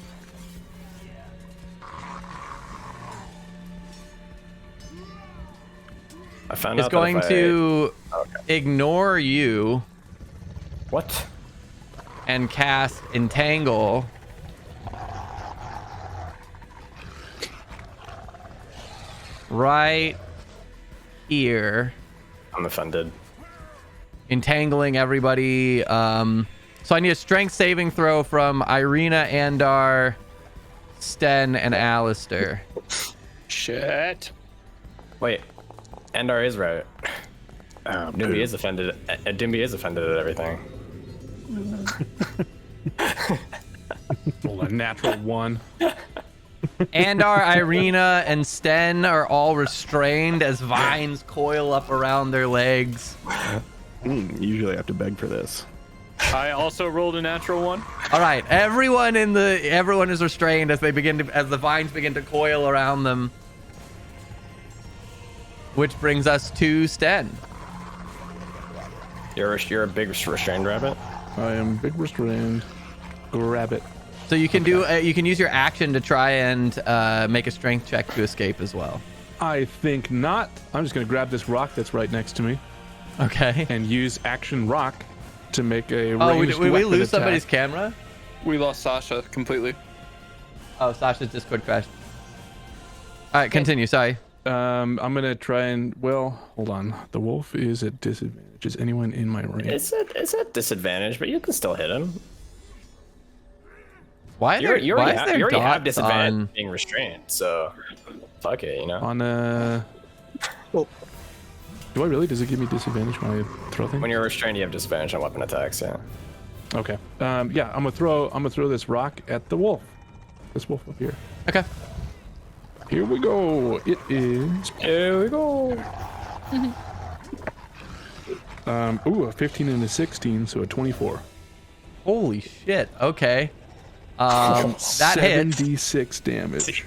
I found It's out going that to ignore you What? and cast Entangle. Right here. I'm offended. Entangling everybody. So I need a strength saving throw from Irina, Andar, Sten, and Alistair. Shit. Wait, Endar is right. Doomby is offended. Doomby is offended at everything. Roll a natural 1. Andar, Irina, and Sten are all restrained as vines coil up around their legs. Usually I have to beg for this. I also rolled a natural 1. All right, everyone is restrained as as the vines begin to coil around them. Which brings us to Sten. You're a big restrained rabbit. I am big restrained. Grab it. So you can you can use your action to try and make a strength check to escape as well. I think not. I'm just gonna grab this rock that's right next to me Okay. and use action rock to make a ranged Oh, did we weapon lose attack. somebody's camera? We lost Sasha completely. Oh, Sasha's Discord crashed. All right, continue. Sorry. I'm gonna try and hold on. The wolf is at disadvantage. Is anyone in my range? It's a disadvantage, but you can still hit him. Why You already have dots disadvantage on- being restrained, so fuck it, you know. On do I really? Does it give me disadvantage when I throw things? When you're restrained, you have disadvantage on weapon attacks. Yeah. Okay. Yeah, I'm gonna throw this rock at the wolf. This wolf up here. Okay. Here we go. It is. Here we go. A 15 and a 16, so a 24. Holy shit. Okay. That hits. 7d6 damage.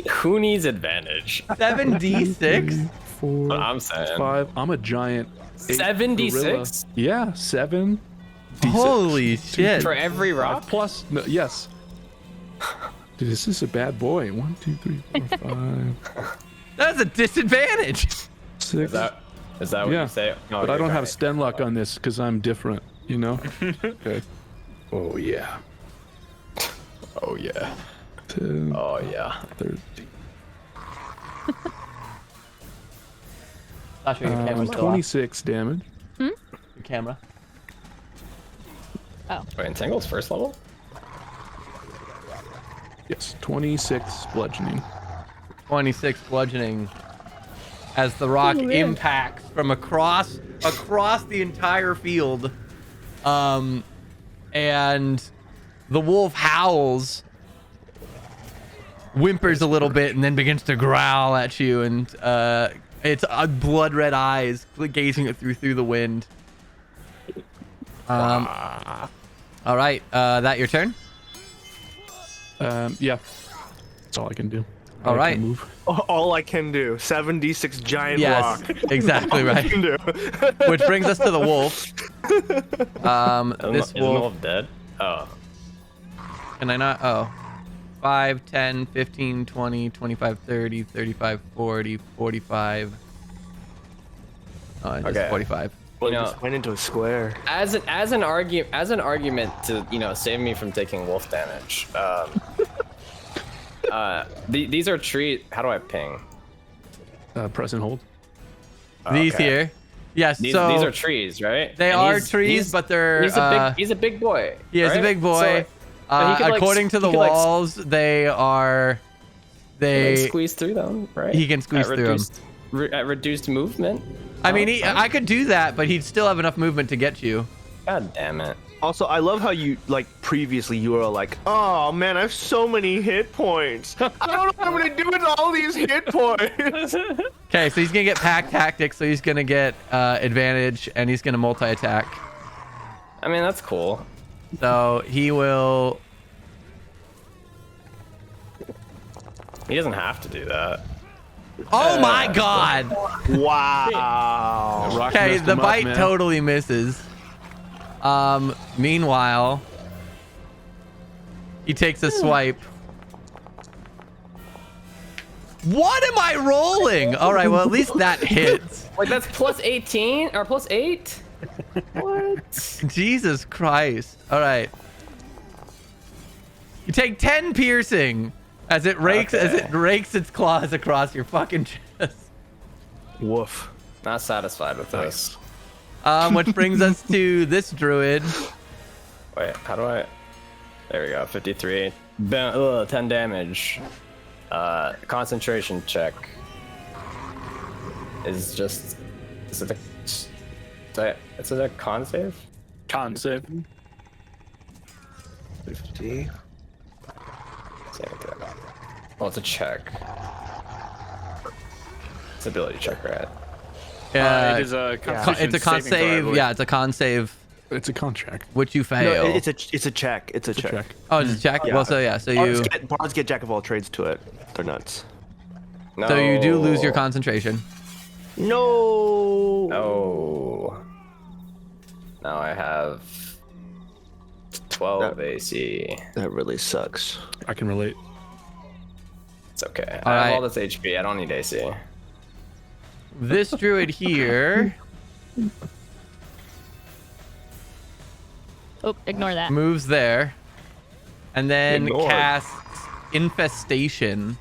Who needs advantage? 7d6. 4, I'm saying. 5. I'm a giant. 7d6 Yeah, 7. Holy shit. for every rock. Plus, no, yes. Dude, this is a bad boy. 1, 2, 3, 4, 5, That's a disadvantage. 6. Is that what Yeah, you say? No, but I you're don't have right. Sten luck on this because I'm different, you know? Okay. Oh, yeah. Oh yeah. 10, Oh yeah. 13. Not sure your camera's still off. 26 damage. Your camera. Wait, Entangled's first level? Yes, 26 bludgeoning. 26 bludgeoning as the rock impacts from across the entire field. And the wolf howls, whimpers a little bit, and then begins to growl at you, and its blood red eyes gazing it through the wind. All right, that your turn? Yeah. That's all I can do. All I right. can't move. All I can do. 7d6 giant Yes, rock. exactly right. Can do. Which brings us to the wolf. This Isn't the wolf. wolf dead? Oh. Can I not? Oh. 5, 10, 15, 20, 25, 30, 35, 40, 45. Oh, it's Okay. 45. You know, Went into a square. as an argument to save me from taking wolf damage. These are trees. How do I ping? Press and hold. These Okay. here. Yes, These so are trees, right? they And are he's- trees, he's- but they're he's a big boy. he is a right? big boy. So he could, like, According to he the could, like, walls, they are like, they squeeze through them, right? he can squeeze At through 'em. At reduced movement. I mean, Oh, I could do that, but he'd still have enough movement to get you. God damn it. Also, I love how you, like, previously you were like, oh man, I have so many hit points. I don't know what I'm gonna do with all these hit points. Okay, so he's gonna get pack tactics, so he's gonna get advantage, and he's gonna multi-attack. I mean, that's cool. So he will. He doesn't have to do that. Oh my god! Wow. Rock Okay, messed the him up, bite man. totally misses. Meanwhile, he takes a swipe. What am I rolling? All right, well at least that hits. Wait, that's plus 18 or plus 8? What? Jesus Christ! All right. You take 10 piercing as it rakes its claws across your fucking chest. Woof. Not satisfied with this. Which brings us to this druid. Wait, how do I? There we go. 53. 10 damage. Concentration check. Is it a con save? Con save. 50. Well, it's a check. It's an ability check, right? It is a It's a con saving throw, I save. believe. Yeah, it's a con save, It's a contract. which you No, fail. it's a check. It's a check. Check. Oh, it's a check. Yeah. Well, so yeah, so you Bards get jack of all trades to it. They're nuts. No. so you do lose your concentration. No. No. Now I have 12 AC. That really sucks. I can relate. It's okay. All I have right. all this HP. I don't need AC. This druid here Oh, ignore that. moves there, and then Ignored. casts infestation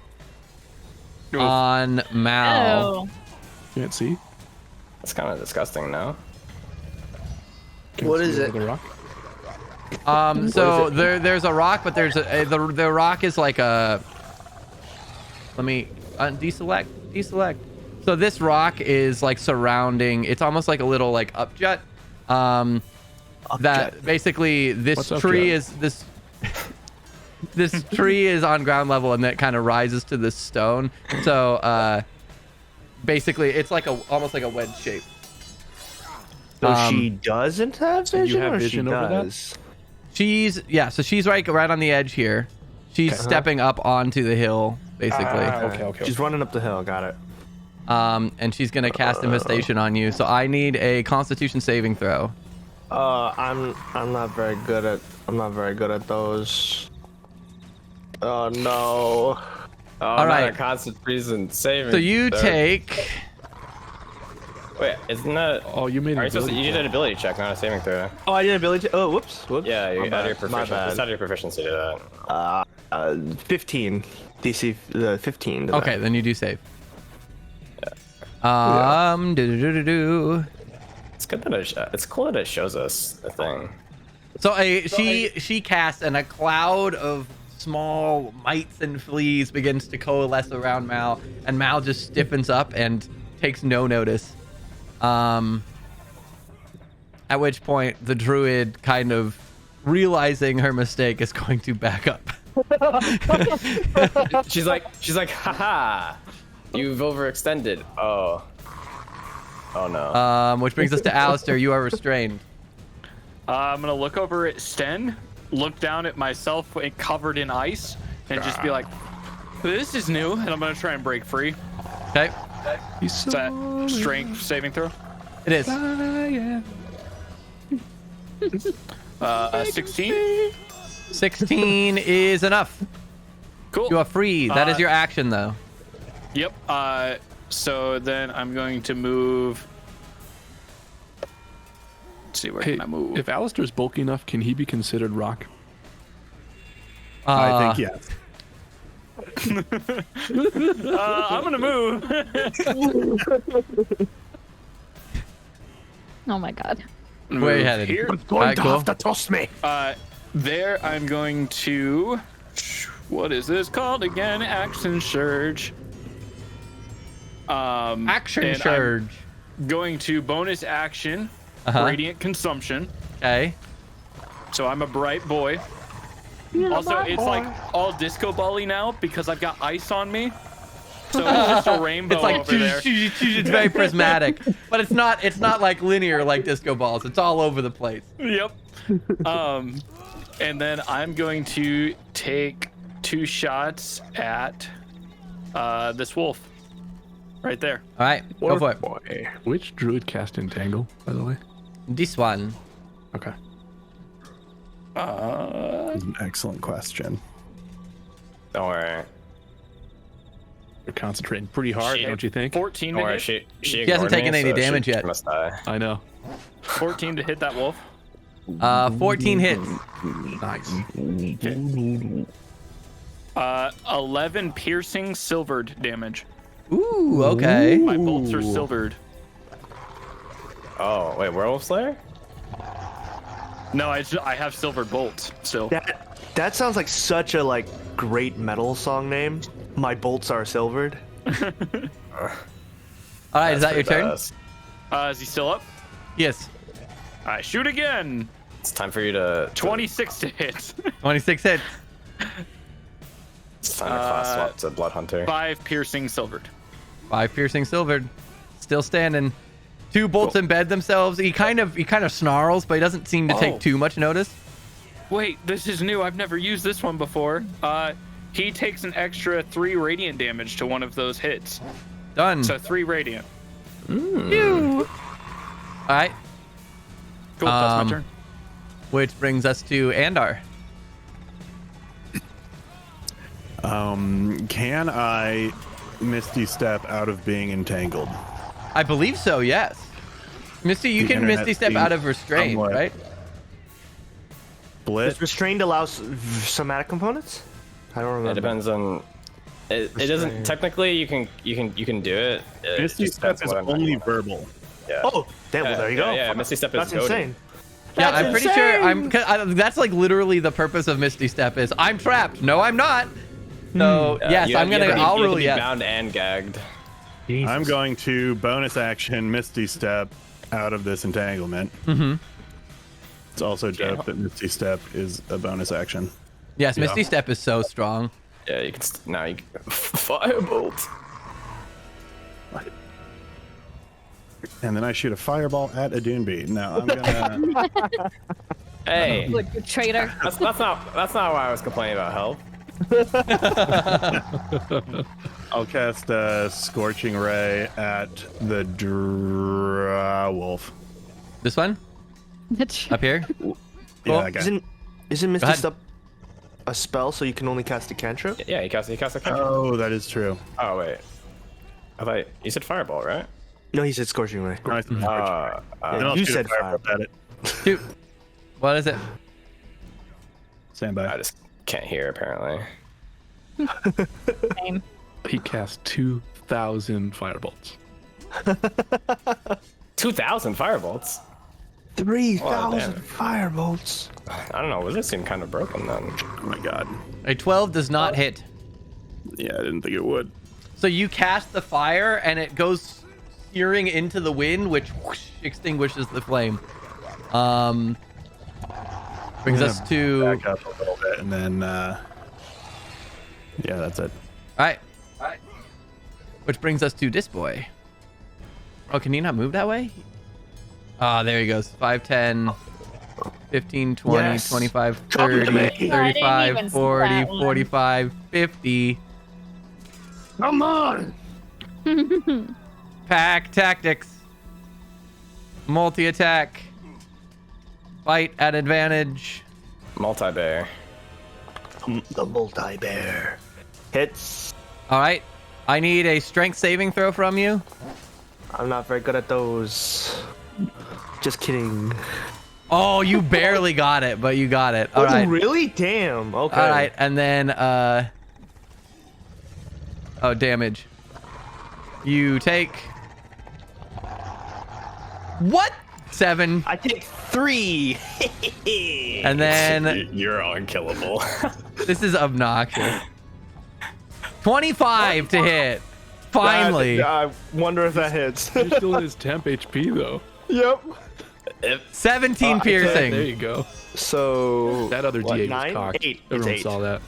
on Mal. Oh. Can't see. That's kind of disgusting now. Can't What see is over it? The rock. So there's a rock, but there's the rock is like a. Let me deselect. So this rock is like surrounding. It's almost like a little like upjut. That basically this What's tree upjut? is this. This tree is on ground level, and that kind of rises to this stone. So basically, it's like almost like a wedge shape. So she doesn't have so you vision, have or vision she over that? does? So she's right on the edge here. She's stepping up onto the hill, basically. Okay. She's running up the hill. Got it. And she's gonna cast Infestation on you. So I need a Constitution saving throw. I'm not very good at those. Oh no. Oh, All right. Not a Constitution saving. So you throw. take. Wait, isn't that? Oh, you made Alright, it. so you did an ability check, not a saving throw. Oh, I did ability. Oh, whoops. Yeah, you My add bad, your my proficiency. bad. Just add your proficiency to that. 15. DC 15. to Okay, that. then you do save. It's good that it's cool that it shows us a thing. So she casts, and a cloud of small mites and fleas begins to coalesce around Mal, and Mal just stiffens up and takes no notice. At which point the druid, kind of realizing her mistake, is going to back up. She's like, haha, you've overextended. Oh no. Which brings us to Alistair. You are restrained. I'm gonna look over at Sten, look down at myself covered in ice, and just be like, "This is new," and I'm gonna try and break free. Okay, Is that strength saving throw? it is. 16. 16 is enough. Cool. You are free. That is your action, though. Yep. So then I'm going to move. Let's see, where Hey, can I move? if Alistair's bulky enough, can he be considered rock? I think yes. I'm gonna move. Oh my god. Where are you headed? Here. Alright, cool. toss me. There I'm going to. What is this called again? Action surge. Action and surge. I'm going to bonus action, radiant consumption. Okay. So I'm a bright boy. Also, it's like all disco bally now because I've got ice on me. So it's just a rainbow It's like over there. it's very prismatic, but it's not like linear like disco balls. It's all over the place. Yep. And then I'm going to take 2 shots at this wolf right there. All right, go for it. Boy. Which druid cast Entangle, by the way? This one. Okay. That's an excellent question. Don't worry. You're concentrating pretty hard, don't you think? 14 Don't to worry. hit. She hasn't ignored taken me, any so damage she yet. Must die. I know. 14 to hit that wolf. 14 hits. Nice. 11 piercing silvered damage. Ooh, okay. My bolts are silvered. Oh wait, Werewolf Slayer? No, I have silvered bolts still. That sounds like such a great metal song name. My bolts are silvered. All right, is that your turn? Is he still up? Yes. I shoot again. It's time for you to. 26 to hit. 26 hits. It's time to class swap to Blood Hunter. 5 piercing silvered. 5 piercing silvered. Still standing. 2 bolts embed themselves. He kind of snarls, but he doesn't seem to take too much notice. Wait, this is new. I've never used this one before. He takes an extra 3 radiant damage to one of those hits. Done. So 3 radiant. All right. Cool, that's my turn. Which brings us to Andar. Can I Misty Step out of being entangled? I believe so, yes. Misty, you The can internet Misty step out of restraint, somewhat right? Blitz? Does restrained allow somatic components? I don't remember. It depends on. It doesn't technically. You can do it. It Misty just Step depends is what I'm only talking about. verbal. Yeah. Oh, damn, well, there you go. Yeah, Misty Step is That's goated. insane. Yeah, That's I'm pretty sure. That's like literally the purpose of Misty Step is I'm trapped. No, I'm not. So Yeah, yes, I'm gonna. I'll you have to rule be yes. bound and gagged. I'm going to bonus action Misty Step out of this entanglement. Mm-hmm. It's also dope that Misty Step is a bonus action. Yes, Misty Step is so strong. Yeah, you can now you can firebolt. and then I shoot a fireball at a dune bee. Now I'm gonna. Hey, Good, you traitor. that's not why I was complaining about health. I'll cast a scorching ray at the wolf. This one up here. Yeah, that guy. Isn't Misty ahead. Step a spell, so you can only cast a cantrip? Yeah, he cast a cantrip. Oh, that is true. Oh wait, I thought you said fireball, right? No, he said scorching ray. Nice. Then I'll you shoot a said fireball at it. Shoot. What is it? Stand by. I just can't hear apparently. Same. He cast 2,000 firebolts. 2,000 firebolts. 3,000 damn. firebolts. I don't know. Wizard seemed kind of broken then. Oh my god. A 12 does not hit. Yeah, I didn't think it would. So you cast the fire and it goes searing into the wind, which whoosh, extinguishes the flame. Brings us to. Back up a little bit, and then. Yeah, that's it. All right. Which brings us to this boy. Oh, can he not move that way? Ah, there he goes. 5, 10, 15, 20, Yes. 25, Come to 30, me. I didn't 35, even see 40, that one. 45, 50. Come on! Pack tactics. Multi-attack. Fight at advantage. Multi-bear. The multi-bear. Hits. All right. I need a strength saving throw from you. I'm not very good at those. Just kidding. Oh, you barely got it, but you got it. All right. Really? Damn. Okay. All right. And then, oh, damage. You take. What? 7. I take 3. And then You're unkillable. this is obnoxious. 25 to hit. Finally. I wonder if that hits. You're still in his temp HP though. Yep. 17 There piercing. you go. So That other what, D8 9? was cocked. 8. It's Everyone 8. saw that.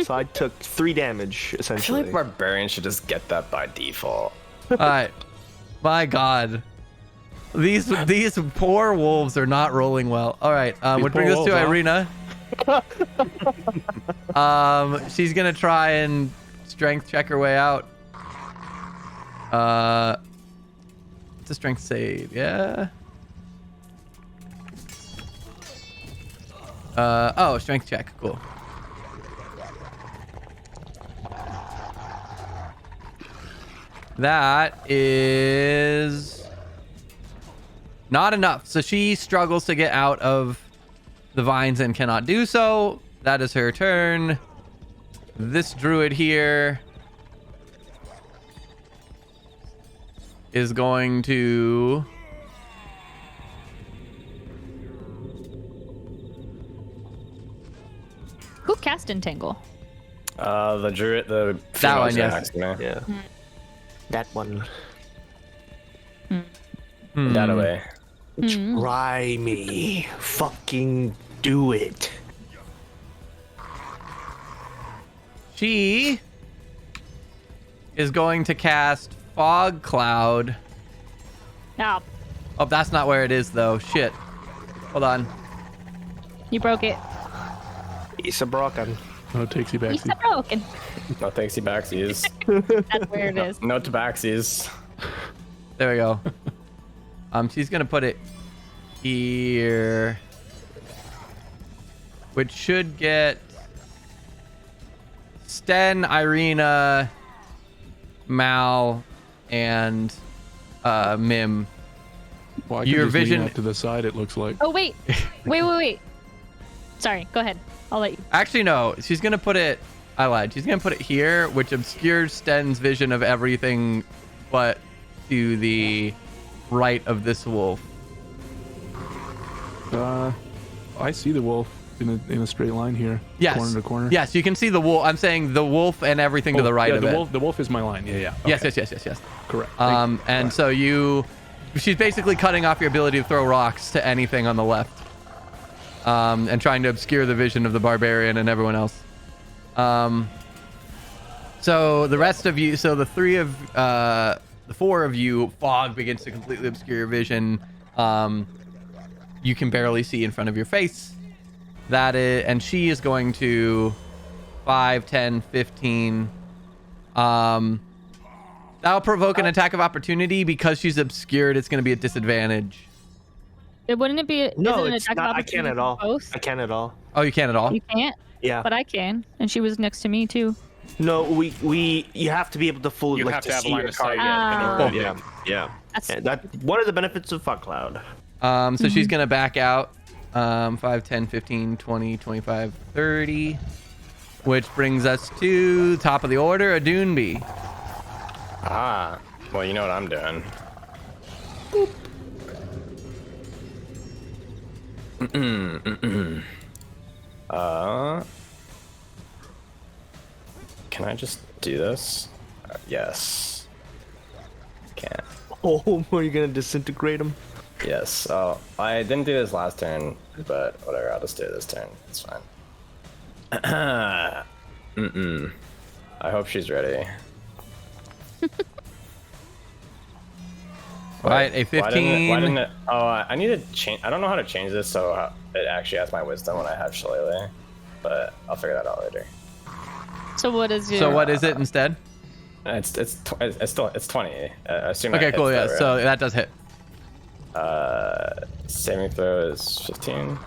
So I took 3 damage I feel essentially. like barbarians should just get that by default. All right. My God. These poor wolves are not rolling well. All right. Which brings us poor to wolves, huh? Irina. She's gonna try and strength check her way out. It's a strength save, yeah. Oh, strength check. Cool. That is not enough. So she struggles to get out of the vines and cannot do so. That is her turn. This druid here is going to Who cast Entangle? The druid, the That one, females yes. next to me. Yeah. That one. That away. Try me. Fucking do it. She is going to cast Fog Cloud. No, Oh, that's not where it is, though. Shit. Hold on. you broke it. It's a broken. Oh, takes you back. You said broken. No thanksy backsies. That's where it is. No tabaxies. There we go. She's gonna put it here, which should get Sten, Irina, Mal, and Mim. Well, I can Your just lean vision- out to the side. It looks like. Oh wait, wait. Sorry, go ahead. I'll let you. Actually, no. She's gonna put it. I lied. She's gonna put it here, which obscures Sten's vision of everything, but to the right of this wolf. I see the wolf in a straight line here. Yes. Corner to corner. Yes, you can see the wolf. I'm saying the wolf and everything to the right yeah, of the it. wolf. The wolf is my line. Yeah. Yes, Okay. yes. Correct. And so she's basically cutting off your ability to throw rocks to anything on the left, and trying to obscure the vision of the barbarian and everyone else. So the rest of you, so the 3 of the four of you, fog begins to completely obscure your vision. You can barely see in front of your face. That is, and she is going to 5, 10, 15. That'll provoke an attack of opportunity. Because she's obscured, it's going to be a disadvantage. Wouldn't it be? No, is it an it's attack not. of I can't opportunity at all. for both? I can't at all. Oh, you can't at all? You can't, Yeah. but I can, and she was next to me too. No, you have to be able to fully You like have to to have see line your of sight. target. Oh. Yeah. That's And that one of the benefits of fog cloud. So she's going to back out 5, 10, 15, 20, 25, 30. Which brings us to top of the order, Adunbi. Ah, well, you know what I'm doing. Can I just do this? Yes. Can't. Oh, are you gonna disintegrate him? Yes. Oh, I didn't do this last turn, but whatever. I'll just do it this turn. It's fine. I hope she's ready. Right, a 15. Why didn't it? Oh, I need to change. I don't know how to change this so it actually has my wisdom when I have Shillelagh, but I'll figure that out later. So what is your? So what is it instead? It's 20. I assume. Okay, that cool. hits Yeah, though, right? so that does hit. Saving throw is 15.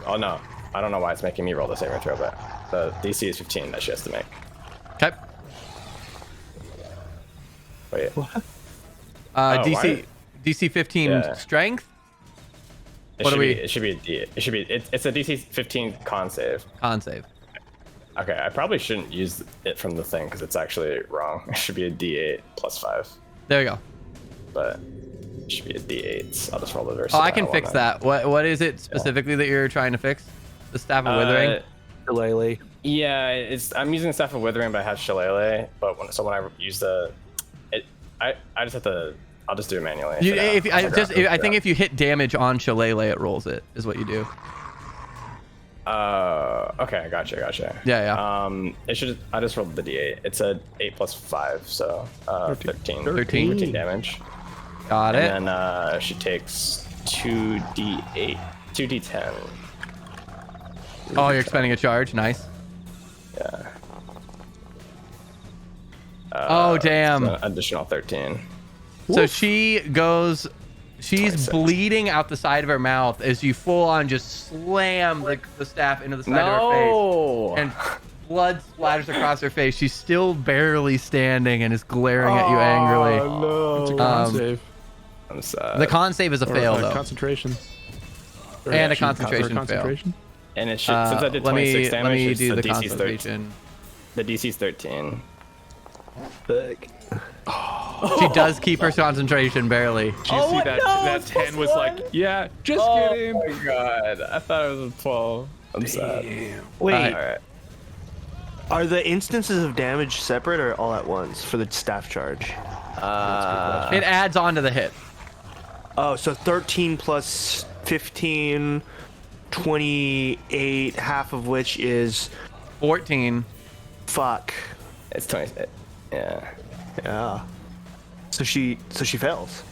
Oh no, I don't know why it's making me roll the saving throw, but the DC is 15 that she has to make. Okay. Wait. DC 15 Yeah. strength. It What should do we- be. It should be a D. It should be. It's a DC 15 con save. Con save. Okay, I probably shouldn't use it from the thing because it's actually wrong. It should be a D8 plus 5, There you go. but it should be a D8. I'll just roll the verse. Oh, I can fix that. What is it specifically that you're trying to fix? The Staff of Withering? Shillelagh. Yeah, I'm using the Staff of Withering, but I have Shillelagh. But when I use I just have to. I'll just do it manually. for now. I think if you hit damage on Shillelagh, it rolls it. Is what you do. Okay, gotcha. Yeah. It should. I just rolled the D8. It's a 8 plus 5, so 13 damage. Got it. And then she takes 2d8, 2d10. Oh, you're expending a charge. Nice. Yeah. Oh, damn. So additional 13. So she's 26. bleeding out the side of her mouth as you full on just slam the staff into the side of her face. And blood splatters across her face. She's still barely standing and is glaring at you angrily. It's a con save. I'm sad. The con save is a fail, though. Concentration. And a concentration fail. And it should, since I did 26 let damage, me it's do the DC's 13. concentration. The DC's 13. She does keep her concentration barely. Do you see that 10 was like, yeah, just kidding. Oh my god, I thought it was a 12. I'm sad. Wait, Alright. are the instances of damage separate or all at once for the staff charge? It adds on to the hit. Oh, so 13 plus 15, 28, half of which is 14. fuck. It's 20. Yeah. Yeah. So she fails.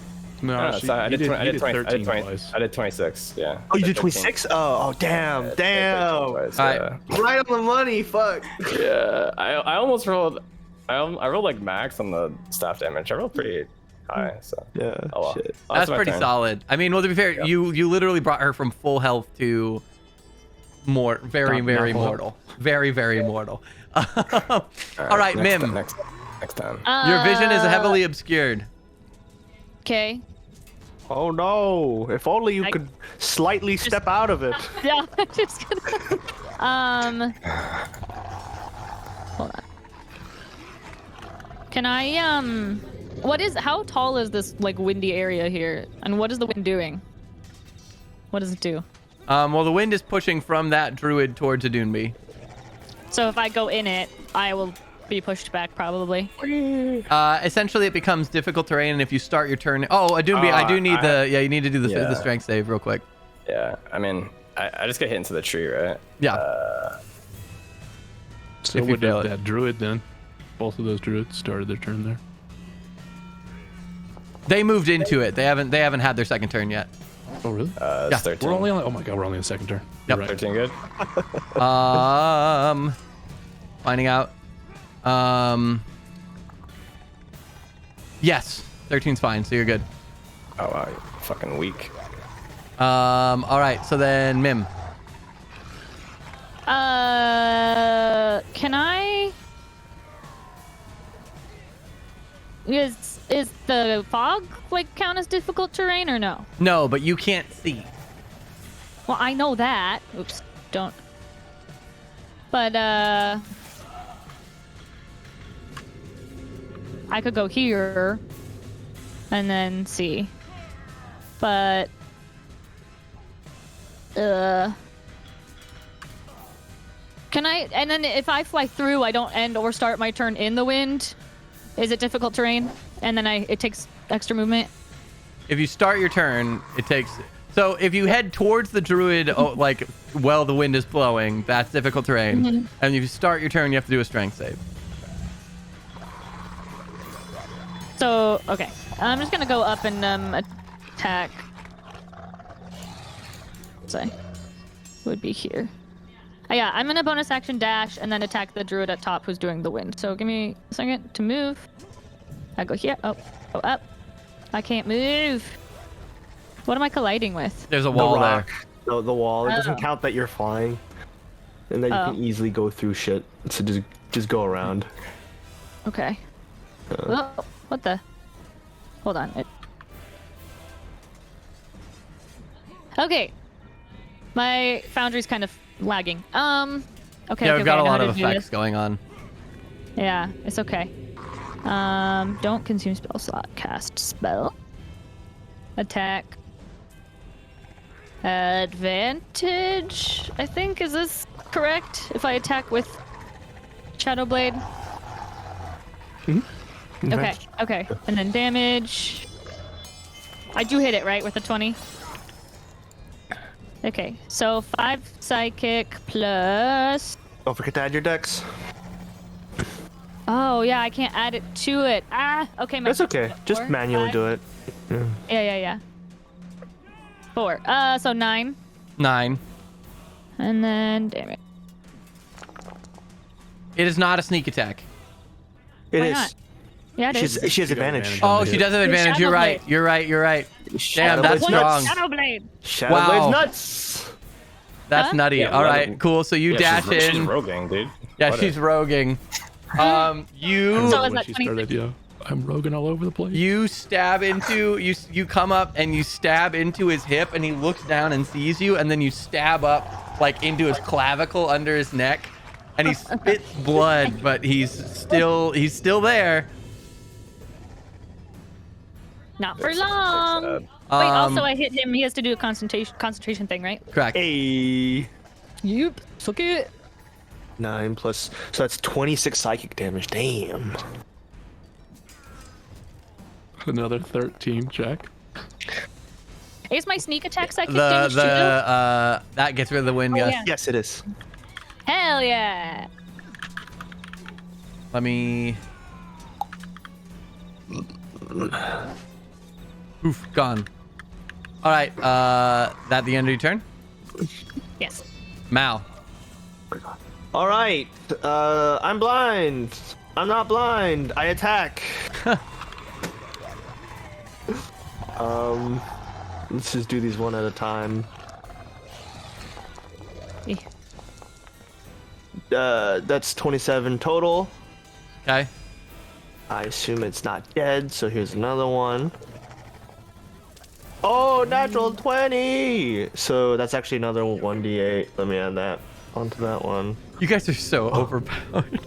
No, I did 13 twice. I did 26. Yeah. Oh, you did 13. 26? Oh, damn. Yeah, Damn. 13 twice, Alright. yeah. Right on the money, fuck. Yeah, I almost rolled. I rolled like max on the staff damage. I rolled pretty high, so. Yeah. Oh well. Shit. Oh, That's my pretty turn. solid. I mean, well, to be fair, you literally brought her from full health to very mortal. Very mortal. All right, next Mim. Next time. Your vision is heavily obscured. Okay. Oh no! If only you could slightly step out of it. Yeah, I'm just gonna. Hold on. Can I how tall is this like windy area here, and what is the wind doing? What does it do? Well, the wind is pushing from that druid towards Adunbi. So if I go in it, I will be pushed back probably. Essentially, it becomes difficult terrain, and if you start your turn, Adunbi, I do need you need to do the strength save real quick. Yeah, I mean, I just get hit into the tree, right? Yeah. So if you would fail it. that druid then? Both of those druids started their turn there. They moved into it. They haven't had their second turn yet. Oh, really? It's 13. We're only on. Oh my god, we're only on the second turn. Yep. You're right. 13 good? Finding out. Yes, 13's fine, so you're good. Oh wow, you're fucking weak. All right, so then Mim. Can I? Is the fog like count as difficult terrain or no? No, but you can't see. Well, I know that. Oops, don't. But I could go here and then see. But can I? And then if I fly through, I don't end or start my turn in the wind. Is it difficult terrain? And then it takes extra movement. If you start your turn, it takes. So if you head towards the druid, the wind is blowing, that's difficult terrain. Mm-hmm. And if you start your turn, you have to do a strength save. So okay, I'm just gonna go up and attack. Say, would be here. Oh, yeah, I'm gonna bonus action dash and then attack the druid at top who's doing the wind. So give me a second to move. I go here. Oh, go up. I can't move. What am I colliding with? There's a wall there. The wall. It doesn't Oh. count that you're flying, and then you can easily go through shit. So just go around. Okay. Oh, what the? Hold on. Okay. My foundry's kind of lagging. Okay. Yeah, okay, we've got I a know how lot to of do effects this. going on. Yeah, it's okay. Don't consume spell slot. Cast spell. Attack. Advantage, I think. Is this correct? If I attack with Shadow Blade? Okay, okay. And then damage. I do hit it, right? With a 20? Okay, so 5 psychic plus... Don't forget to add your dex. Oh, yeah, I can't add it to it. Ah, okay. That's okay. Just manually do it. Yeah. 4. So 9. 9. And then, damn it. It is not a sneak attack. It Why is. not? Yeah, it is. She has advantage. Oh, she does have advantage. You're right. Shadow You're right. You're right. Damn, that's Blade strong. Shadow Blade. Shadow Wow. Blade's nuts. That's Huh? nutty. Yeah, All right, roguing. cool. So you dash she's in. roguing, dude. Yeah, What she's roguing. You So is When that she 26? started, yeah, I'm roguing all over the place. you stab into you come up and you stab into his hip and he looks down and sees you and then you stab up like into his clavicle under his neck and he spits blood but he's still there. Not for long. sad. Wait, also I hit him. He has to do a concentration thing, right? Correct. Hey. Yep. Suck it. 9 plus. So that's 26 psychic damage. Damn. Another 13 check. Is my sneak attack psychic The damage too? that gets rid of the wind. Oh, Yes. yeah. Yes, it is. Hell yeah. Let me. Oof, gone. All right. That the end of your turn. Yes. Mal. All right. I'm blind. I'm not blind. I attack. Let's just do these one at a time. Eh. That's 27 total. Okay. I assume it's not dead, so here's another one. Oh, natural 20! So that's actually another 1d8. Let me add that onto that one. You guys are so overpowered.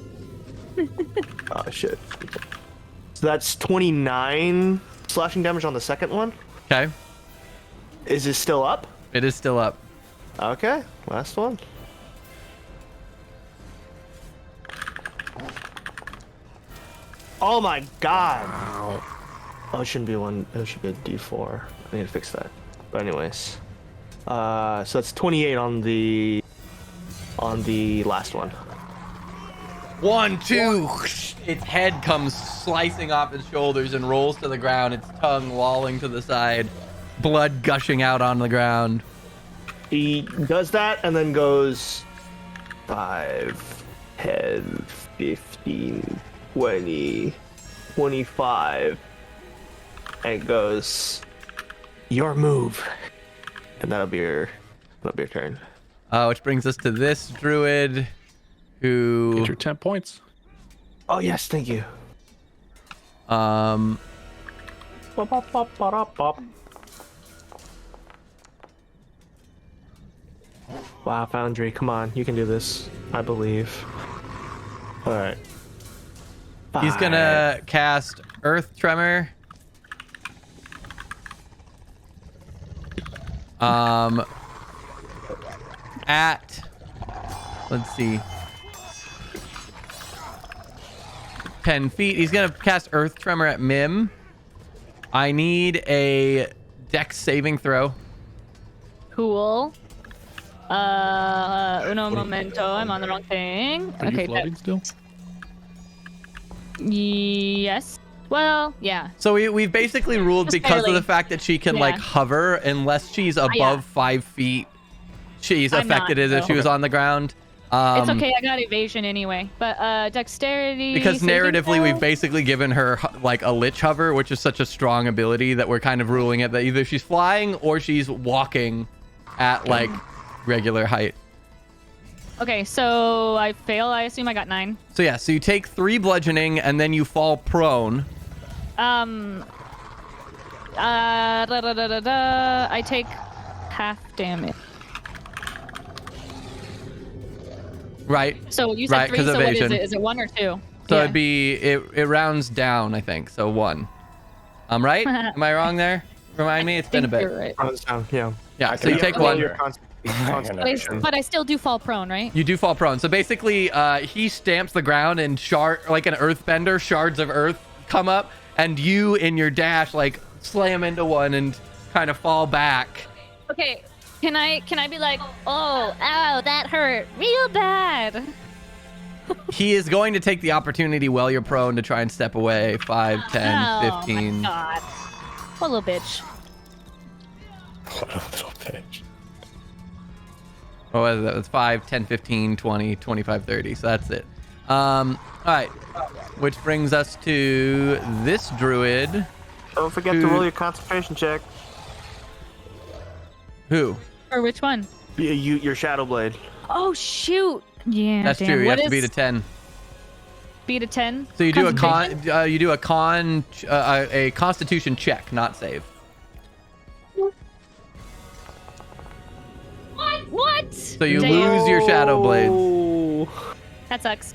Oh, shit. So that's 29 slashing damage on the second one. Okay. Is this still up? It is still up. Okay, last one. Oh my god! Oh, it shouldn't be one. It should be a D4. I need to fix that. But anyways, so that's 28 on the last one. 1, 2. Its head comes slicing off its shoulders and rolls to the ground, its tongue lolling to the side, blood gushing out on the ground. He does that and then goes 5, 10, 15, 20, 25, and goes, your move. And that'll be your turn. Which brings us to this druid who... Get your 10 points. Oh, yes, thank you. Um... Wow, Foundry, come on, you can do this. I believe. All right. He's gonna cast Earth Tremor. At, let's see, 10 feet. He's gonna cast Earth Tremor at Mim. I need a Dex saving throw. Cool. Uno momento. I'm on the wrong thing. Are Okay. you floating still? Yes. Well, yeah. So we've basically ruled Just because of barely. the fact that she can like Yeah. hover unless she's above yeah. 5 feet. She's I'm not, affected as if so- she was on the ground. It's okay. I got evasion anyway. But dexterity. Because saving narratively, throw? we've basically given her like a lich hover, which is such a strong ability that we're kind of ruling it that either she's flying or she's walking at like regular height. Okay, so I fail. I assume I got 9. So yeah, so you take 3 bludgeoning and then you fall prone. I take half damage. Right. So you said Right, 3. 'cause So what is evasion. it? Is it 1 or 2? So Yeah. it'd be it rounds down, I think. So 1. Right? Am I wrong there? Remind me. It's been a Think bit. you're right. Runs down, yeah. Yeah. So you take Roll 1. your But I still do fall prone, right? You do fall prone. So basically, he stamps the ground and like an earthbender, shards of earth come up, and you in your dash like slam into one and kind of fall back. Okay. Can I be like, oh, ow, that hurt real bad? He is going to take the opportunity while you're prone to try and step away. 5, 10, Oh 15. my god. What a little bitch. What a little bitch. What was that? It's 5, 10, 15, 20, 25, 30. So that's it. All right. Which brings us to this druid. Don't forget to roll your concentration check. Who? Or which one? Your Shadow Blade. Oh shoot. Yeah. That's damn. true. You What have to beat a is- 10. Beat a 10. So you do a Concentration? a Constitution check, not save. What? So you Damn. lose your Shadow Blades. Oh. That sucks.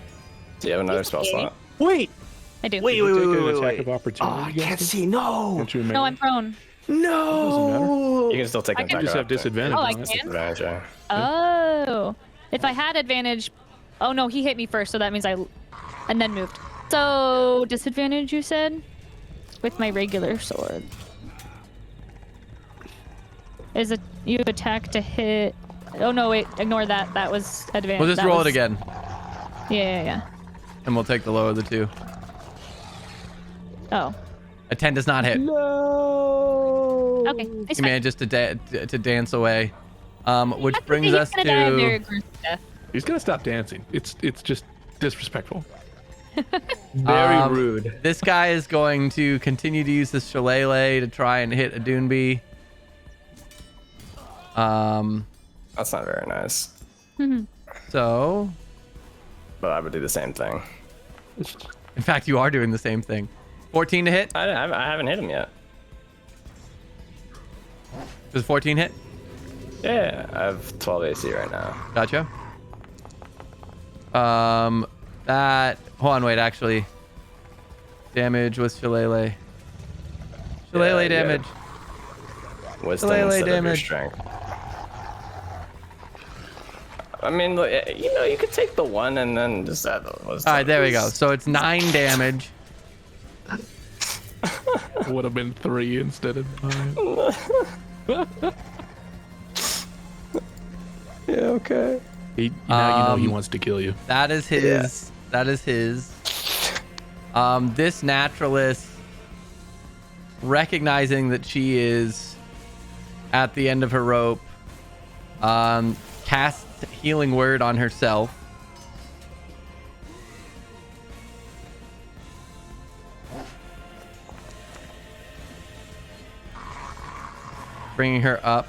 Do you have another spell slot? Wait. I do. Wait. Take an attack of Oh, opportunity. I against can't him? see. No. Aren't you a No, melee? I'm prone. No. You can still take I an can attack. You just have of opportunity. disadvantage Oh, I on it. can? Advantage, yeah. Oh. If I had advantage. Oh no, he hit me first, so that means and then moved. So disadvantage, you said, with my regular sword. Is it you attack to hit? Oh no, wait, ignore that. That was advantage. We'll just that roll was- it again, Yeah. and we'll take the lower of the two. Oh. A 10 does not hit. No. Okay. It's He fine. manages to dance away. Which That's brings okay, us he's gonna die a very to gruesome death. He's gonna stop dancing. It's just disrespectful. Very rude. this guy is going to continue to use this shillelagh to try and hit a Doonby. That's not very nice. So But I would do the same thing. in fact, you are doing the same thing. 14 to hit. I haven't hit him yet. Does 14 hit? Yeah, I have 12 AC right now. Gotcha. Hold on, wait, actually. Damage with shillelagh. Shillelagh Yeah, damage. Wisdom Shillelagh instead of your damage. strength. I mean, look, you could take the 1 and then just add the wisdom. All right, there we go. So it's 9 damage. Would have been 3 instead of 9. Yeah, okay. Now you know he wants to kill you. That is his That is his. This naturalist, recognizing that she is at the end of her rope, casts Healing Word on herself. Bringing her up.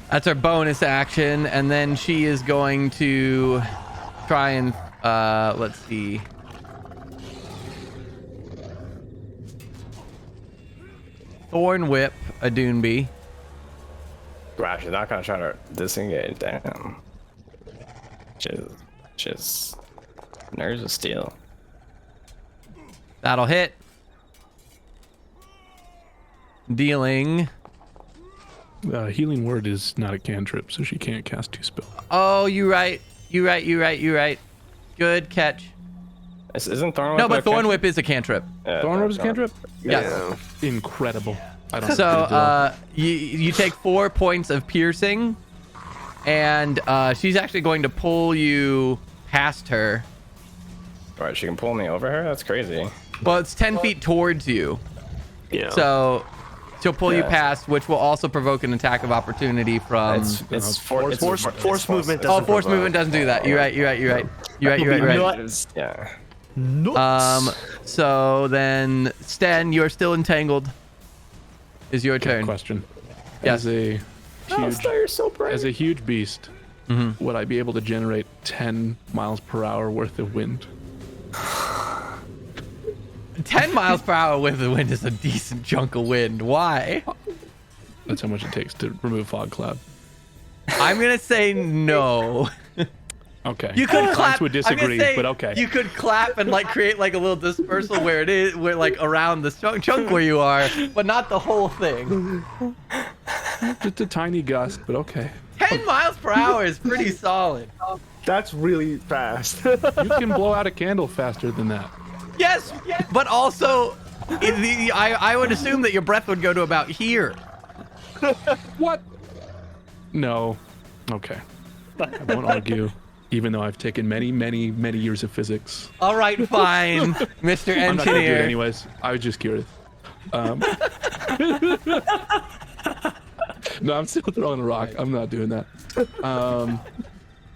That's her bonus action, and then she is going to try and let's see. Thorn Whip a Doonby. Wow, she's not gonna try to disengage. Damn. She's nerves of steel. That'll hit. Dealing. Healing Word is not a cantrip, so she can't cast 2 spells. Oh, you're right. You're right. Good catch. Isn't Thorn Whip? No, but a Thorn cantrip? Whip is a cantrip. Yeah, Thorn Whip is a cantrip? Yes. Incredible. I don't So you take 4 points of piercing, and she's actually going to pull you past her. Right, she can pull me over her? That's crazy. Well, it's 10 feet towards you. Yeah. So she'll pull you Yeah. past, which will also provoke an attack of opportunity from. It's Force movement Oh, doesn't force provoke. movement doesn't do that. You're right. Yeah. So then, Sten, you're still entangled. Is your turn? Question. Yes. As a huge, you're so bright. as a huge beast, would I be able to generate 10 miles per hour worth of wind? 10 miles per hour with the wind is a decent chunk of wind. Why? That's how much it takes to remove fog cloud. I'm gonna say no. Okay. You could clap. Would I'm gonna disagree, say but okay. You could clap and like create like a little dispersal where it is, where like around the chunk where you are, but not the whole thing. Just a tiny gust, but okay. 10 miles per hour is pretty solid. That's really fast. You can blow out a candle faster than that. Yes, but also, I would assume that your breath would go to about here. What? No. Okay. I won't argue, even though I've taken many, many, many years of physics. All right, fine, Mr. I'm not gonna do it Engineer. anyways. I was just curious. No, I'm still throwing a rock. I'm not doing that.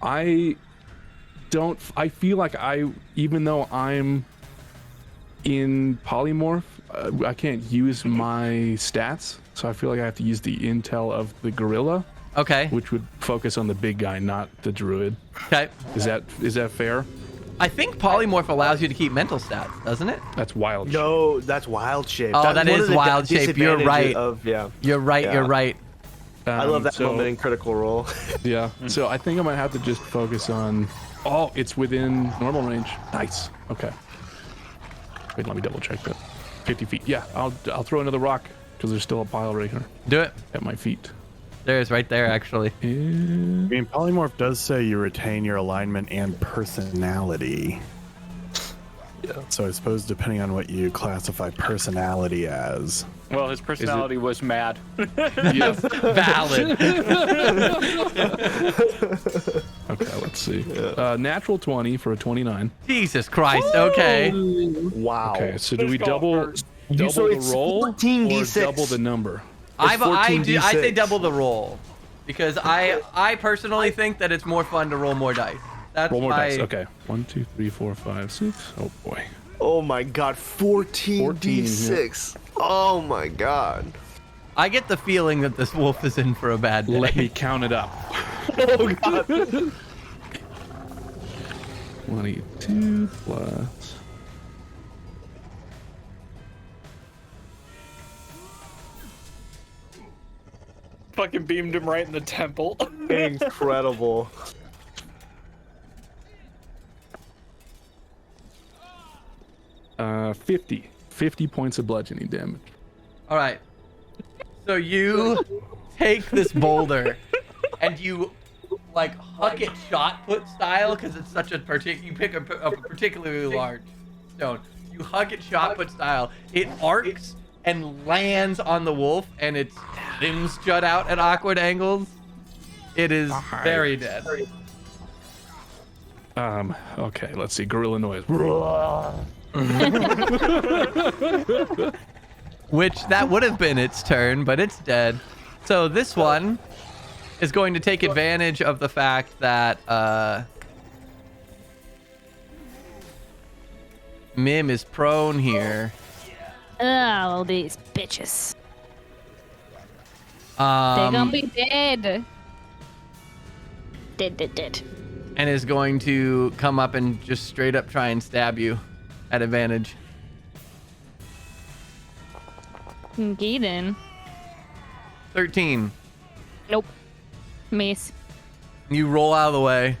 I feel like even though I'm in polymorph, I can't use my stats, so I feel like I have to use the intel of the gorilla, Okay. which would focus on the big guy, not the druid. Okay. Is that fair? I think polymorph allows you to keep mental stats, doesn't it? That's wild. No, that's wild shape. Oh, That's that one is of the wild shape. You're disadvantages right. Of, yeah. You're right. Yeah. You're right. I love that so- moment in Critical Role. Yeah. So I think I might have to just focus on. Oh, it's within normal range. Nice. Okay. Wait, let me double check that. 50 feet. Yeah, I'll throw another rock because there's still a pile right here Do it. at my feet. There's right there, actually. And I mean, polymorph does say you retain your alignment and personality. Yeah. So I suppose depending on what you classify personality as. Well, his personality was mad. yeah. Valid. Okay, let's see. Natural 20 for a 29. Jesus Christ. Okay. Wow. Okay, so do we Let's go double first. So the it's roll 14d6. or double the number? I say 14d6. double the roll because I personally think that it's more fun to roll more dice. That's Roll more my dice. Okay. 1, 2, 3, 4, 5, 6. Oh boy. Oh my god, 14d6. Oh my god. I get the feeling that this wolf is in for a bad day. Let me count it up. Oh god. 22 plus. Fucking beamed him right in the temple. Incredible. Uh, 50 points of bludgeoning damage. All right. So you take this boulder and you like huck it shot put style because it's such a particular. You pick up a particularly large stone. You huck it shot put style. It arcs and lands on the wolf, and its limbs jut out at awkward angles. It is very dead. Okay, let's see. Gorilla noise. Which that would have been its turn, but it's dead. So this one is going to take advantage of the fact that Mim is prone here. Oh, these bitches. They're gonna be dead. Dead. And is going to come up and just straight up try and stab you at advantage. Get in. 13. Nope. Miss. You roll out of the way.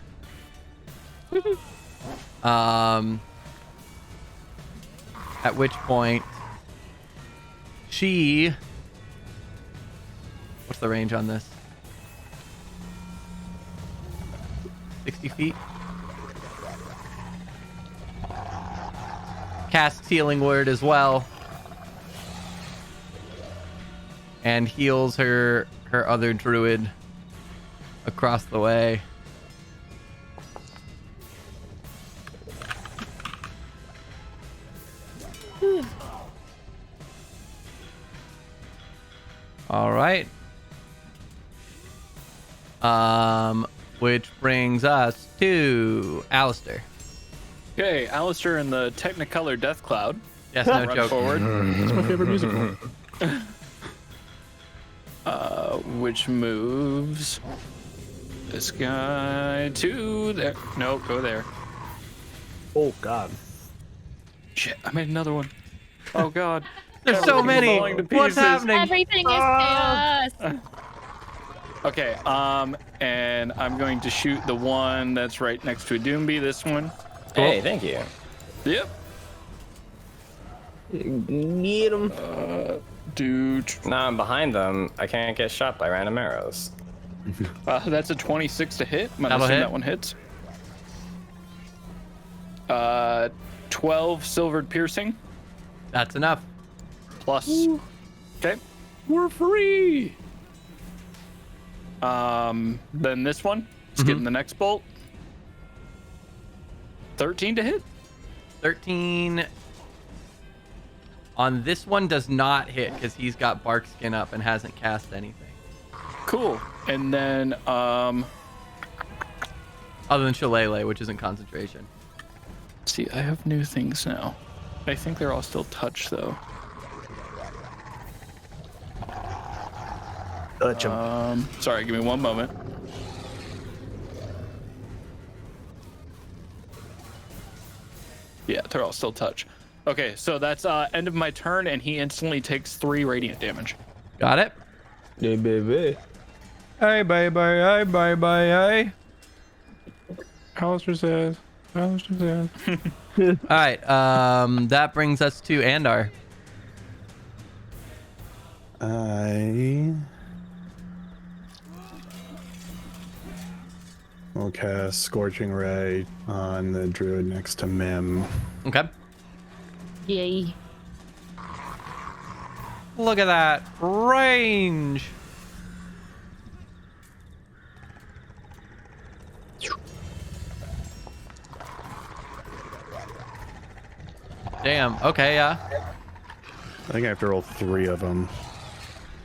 At which point she... What's the range on this? 60 feet? Casts Healing Word as well. And heals her other druid across the way. All right. Which brings us to Alistair. Okay, Alistair in the Technicolor Death Cloud. Yes, no Run joke. forward. That's my favorite musical. Which moves this guy to there. No, go there. Oh God. Shit, I made another one. Oh God. There's so Everything's many. falling to What's pieces. happening? Everything is chaos. Okay, and I'm going to shoot the one that's right next to a Doomby, this one. Hey, thank you. Yep. Get him. Dude. Now I'm behind them. I can't get shot by random arrows. That's a 26 to hit. I'm gonna That'll assume hit. that one hits. 12 silvered piercing That's enough. plus. Okay. We're free. Then this one. Let's get in the next bolt. 13 to hit. 13 on this one does not hit because he's got bark skin up and hasn't cast anything. Cool. And then Other than Shillelagh, which isn't concentration. see, I have new things now. I think they're all still touch though. Touch him. Sorry, give me one moment. Yeah, they're all still touch. Okay, so that's end of my turn, and he instantly takes 3 radiant damage. Got it? Yeah, baby. Hey, bye. Alistair says. All right. That brings us to Andar. I will cast Scorching Ray on the druid next to Mim. Okay. Yay. Look at that range. Damn. Okay, yeah. I think I have to roll 3 of them.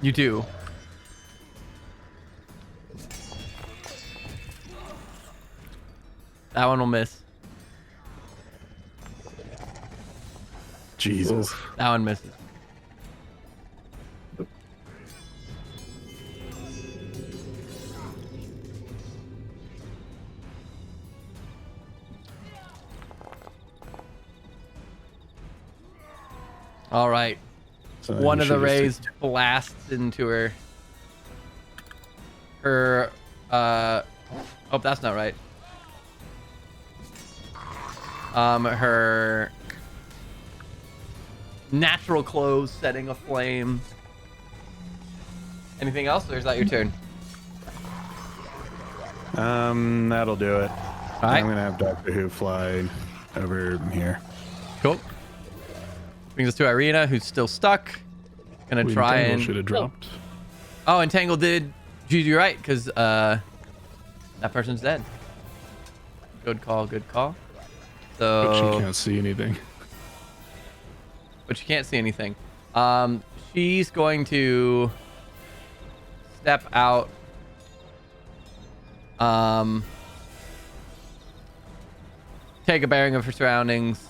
You do. That one will miss. Jesus. That one misses. All right. So One you of the should just rays blasts into her. Oh, that's not right. Her natural clothes setting aflame. Anything else, or is that your turn? That'll do it. All right. I'm gonna have Doctor Who fly over here. Cool. Brings us to Irina, who's still stuck. Gonna try and should have dropped. Oh, Entangle did you right, because that person's dead. Good call, good call. So But she can't see anything. But you can't see anything. She's going to step out. Take a bearing of her surroundings.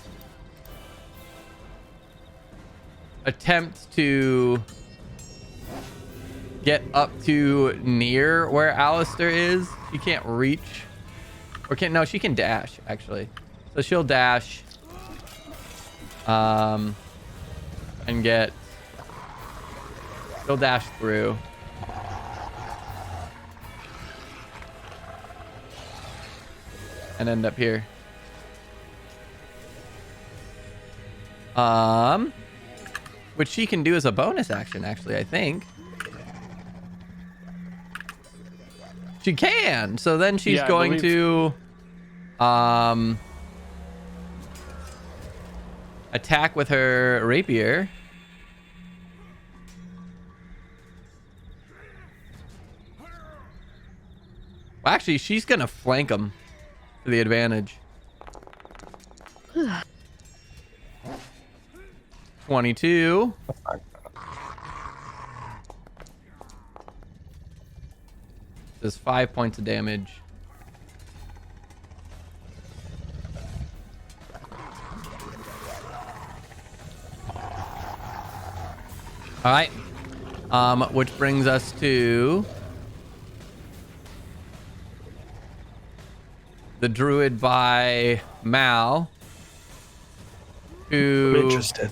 Attempt to get up to near where Alistair is. She can't reach. Or can't, no, she can dash, actually. So she'll dash. And get... She'll dash through. And end up here. Which she can do as a bonus action, actually, I think. She can! So then she's going to... attack with her rapier. Well, actually, she's gonna flank him for the advantage. 22. Does 5 points of damage. All right. Which brings us to the druid by Mal. Who... I'm interested.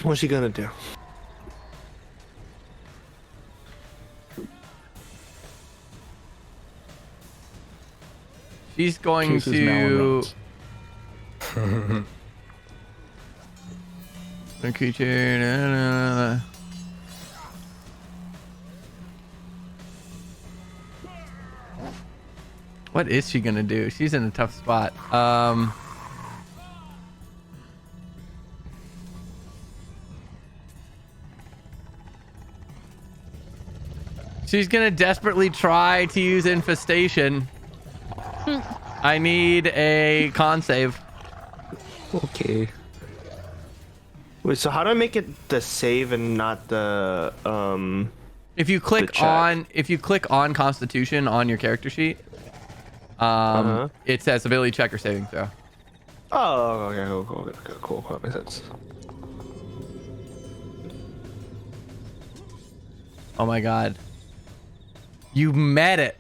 What's he gonna do? She's going Chooses to... Malrods. The creature... What is she gonna do? She's in a tough spot. She's gonna desperately try to use infestation. I need a con save. Okay. Wait, so how do I make it the save and not the If you click check. on Constitution on your character sheet, it says ability check or saving throw. Oh, okay, cool. That makes sense. Oh my god. You met it.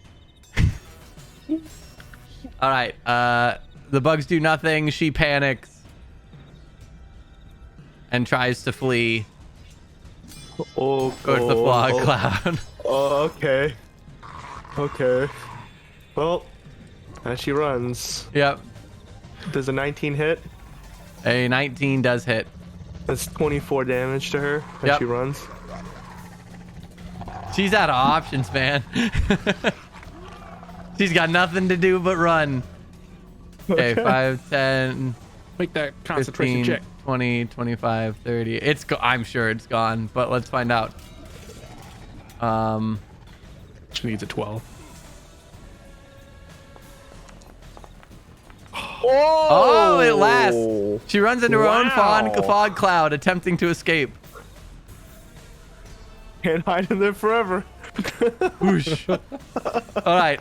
All right. The bugs do nothing. She panics and tries to flee. Oh, Towards the fog cloud. Oh, okay. Okay. Well, as she runs, Yep. does a 19 hit? A 19 does hit. That's 24 damage to her as Yep. she runs. She's out of options, man. She's got nothing to do but run. Okay, 5, 10, Make that concentration 15, check. 20, 25, 30. I'm sure it's gone, but let's find out. She needs a 12. Oh, it lasts. She runs into her own Wow. fog cloud, attempting to escape. Can't hide in there forever. Whoosh. All right.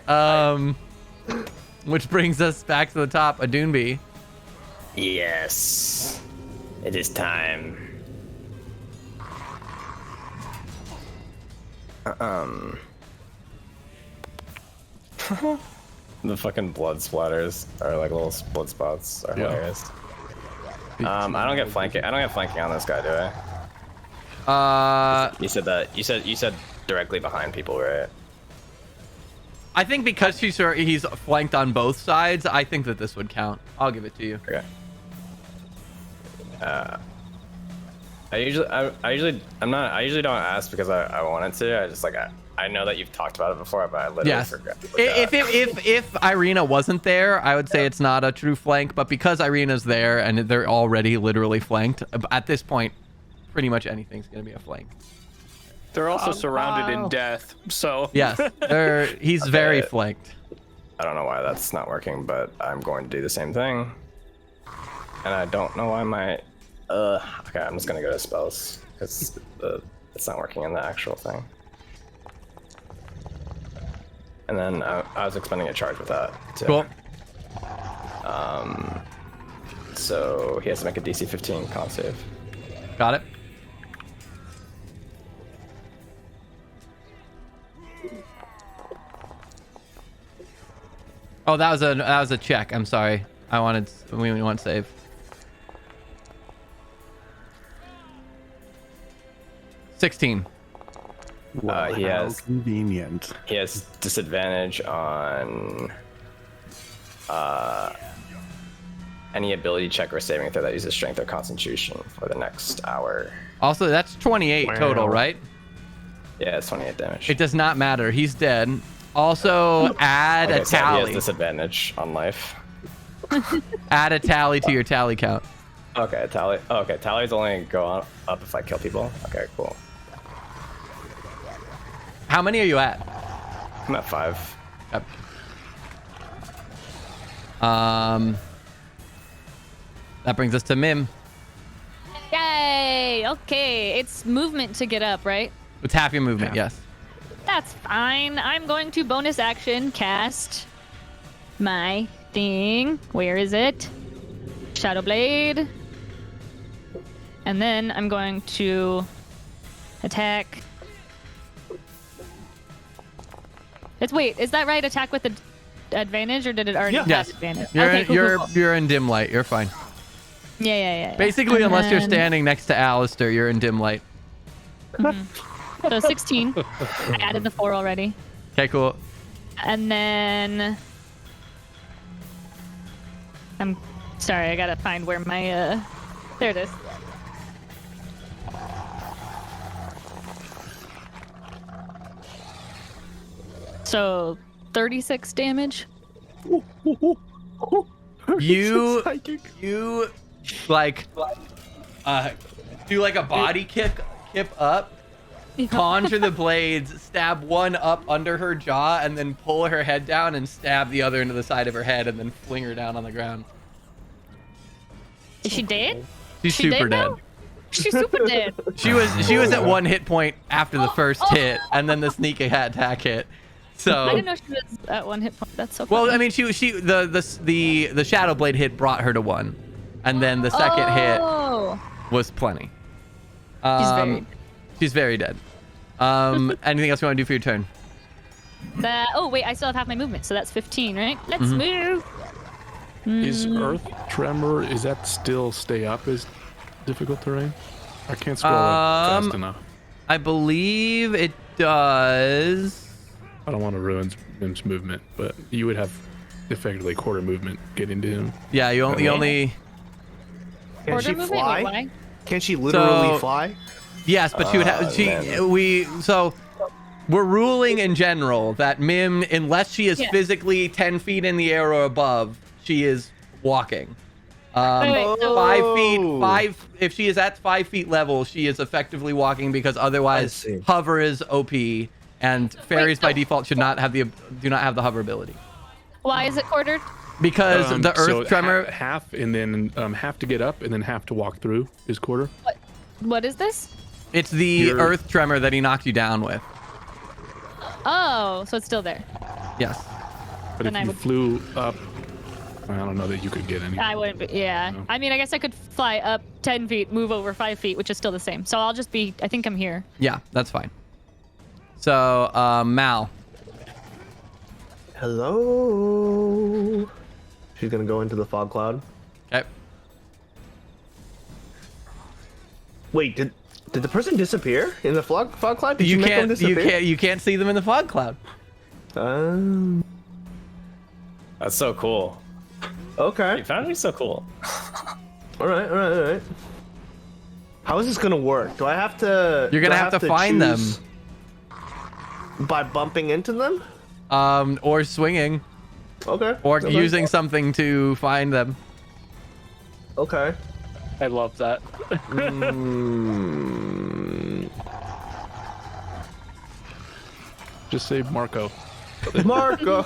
Which brings us back to the top. Adunbi. Yes. It is time. The fucking blood splatters are like little blood spots are hilarious. I don't get flanking. I don't get flanking on this guy, do I? You said that. You said directly behind people, right? I think because he's flanked on both sides, I think that this would count. I'll give it to you. Okay. I usually don't ask because I wanted to. I just like I know that you've talked about it before, but I literally Yes. forgot. If Irina wasn't there, I would say it's not a true flank. But because Irina's there and they're already literally flanked, at this point, pretty much anything's gonna be a flank. They're also surrounded in death, so Yes, he's very flanked. I don't know why that's not working, but I'm going to do the same thing. And I don't know why my okay, I'm just gonna go to spells because it's not working in the actual thing. And then I was expending a charge with that too. Cool. So he has to make a DC 15 con save. Got it. Oh, that was a check. I'm sorry. We want save. $16. Wow, he has convenient. He has disadvantage on any ability check or saving throw that uses strength or constitution for the next hour. Also, that's 28 total, right? Yeah, it's 28 damage. It does not matter. He's dead. Also, add a So he tally. has disadvantage on life. Add a tally to your tally count. Okay, tally. Oh, okay, tallies only go up if I kill people. Okay, cool. How many are you at? I'm at 5. Yep. That brings us to Mim. Yay! Okay, it's movement to get up, right? It's half your movement, yes. That's fine. I'm going to bonus action cast my thing. Where is it? Shadow Blade. And then I'm going to attack. Wait, is that right? Attack with the advantage, or did it already have Yes. advantage? You're Okay, cool. you're in dim light. You're fine. Yeah. Basically, And unless you're then- standing next to Alistair, you're in dim light. So 16. I added the 4 already. Okay, cool. And then I'm sorry, I gotta find where my there it is. So 36 damage. You like do like a body kick up, conjure the blades, stab one up under her jaw, and then pull her head down and stab the other into the side of her head, and then fling her down on the ground. Is she dead? She's She super dead now? dead. She's super dead. She was at 1 hit point after the first hit, and then the sneak attack hit. I So didn't know she was at 1 hit point. That's so well, funny. I mean, the shadow blade hit brought her to 1, and then the second hit was plenty. She's very dead. Anything else you want to do for your turn? Oh wait, I still have half my movement, so that's 15, right? Let's Mm-hmm. move. Is Earth Tremor, is that still stay up as difficult terrain? I can't scroll fast enough. I believe it does. I don't want to ruin him's movement, but you would have effectively quarter movement get into him. Yeah, you only. Can Order she movement? Wait, fly? why? Can she literally So- fly? Yes, but she would have. So we're ruling in general that Mim, unless she is Yeah. physically 10 feet in the air or above, she is walking. Wait, so- 5 feet. If she is at 5 feet level, she is effectively walking because otherwise see. hover is OP, and fairies by so- default should not have do not have the hover ability Why is it quartered? because the earth so tremor. half and then half to get up and then half to walk through is quarter. What is this? It's the You're- earth tremor that he knocked you down with. Oh, so it's still there. Yes. But Then if I you would- flew up, I don't know that you could get any. I wouldn't be, yeah. No. I mean, I guess I could fly up 10 feet, move over 5 feet, which is still the same. So I'll just be, I think I'm here. Yeah, that's fine. So, Mal. Hello. She's gonna go into the fog cloud. Okay. Wait, did the person disappear in the fog cloud? Did you make them disappear? You can't see them in the fog cloud. That's so cool. Okay. That would be so cool. All right. How is this gonna work? Do I have to? You're gonna do I have to find them. choose by bumping into them. Or swinging, Okay. or Okay. using something to find them. Okay. I love that. Just say Marco. Marco.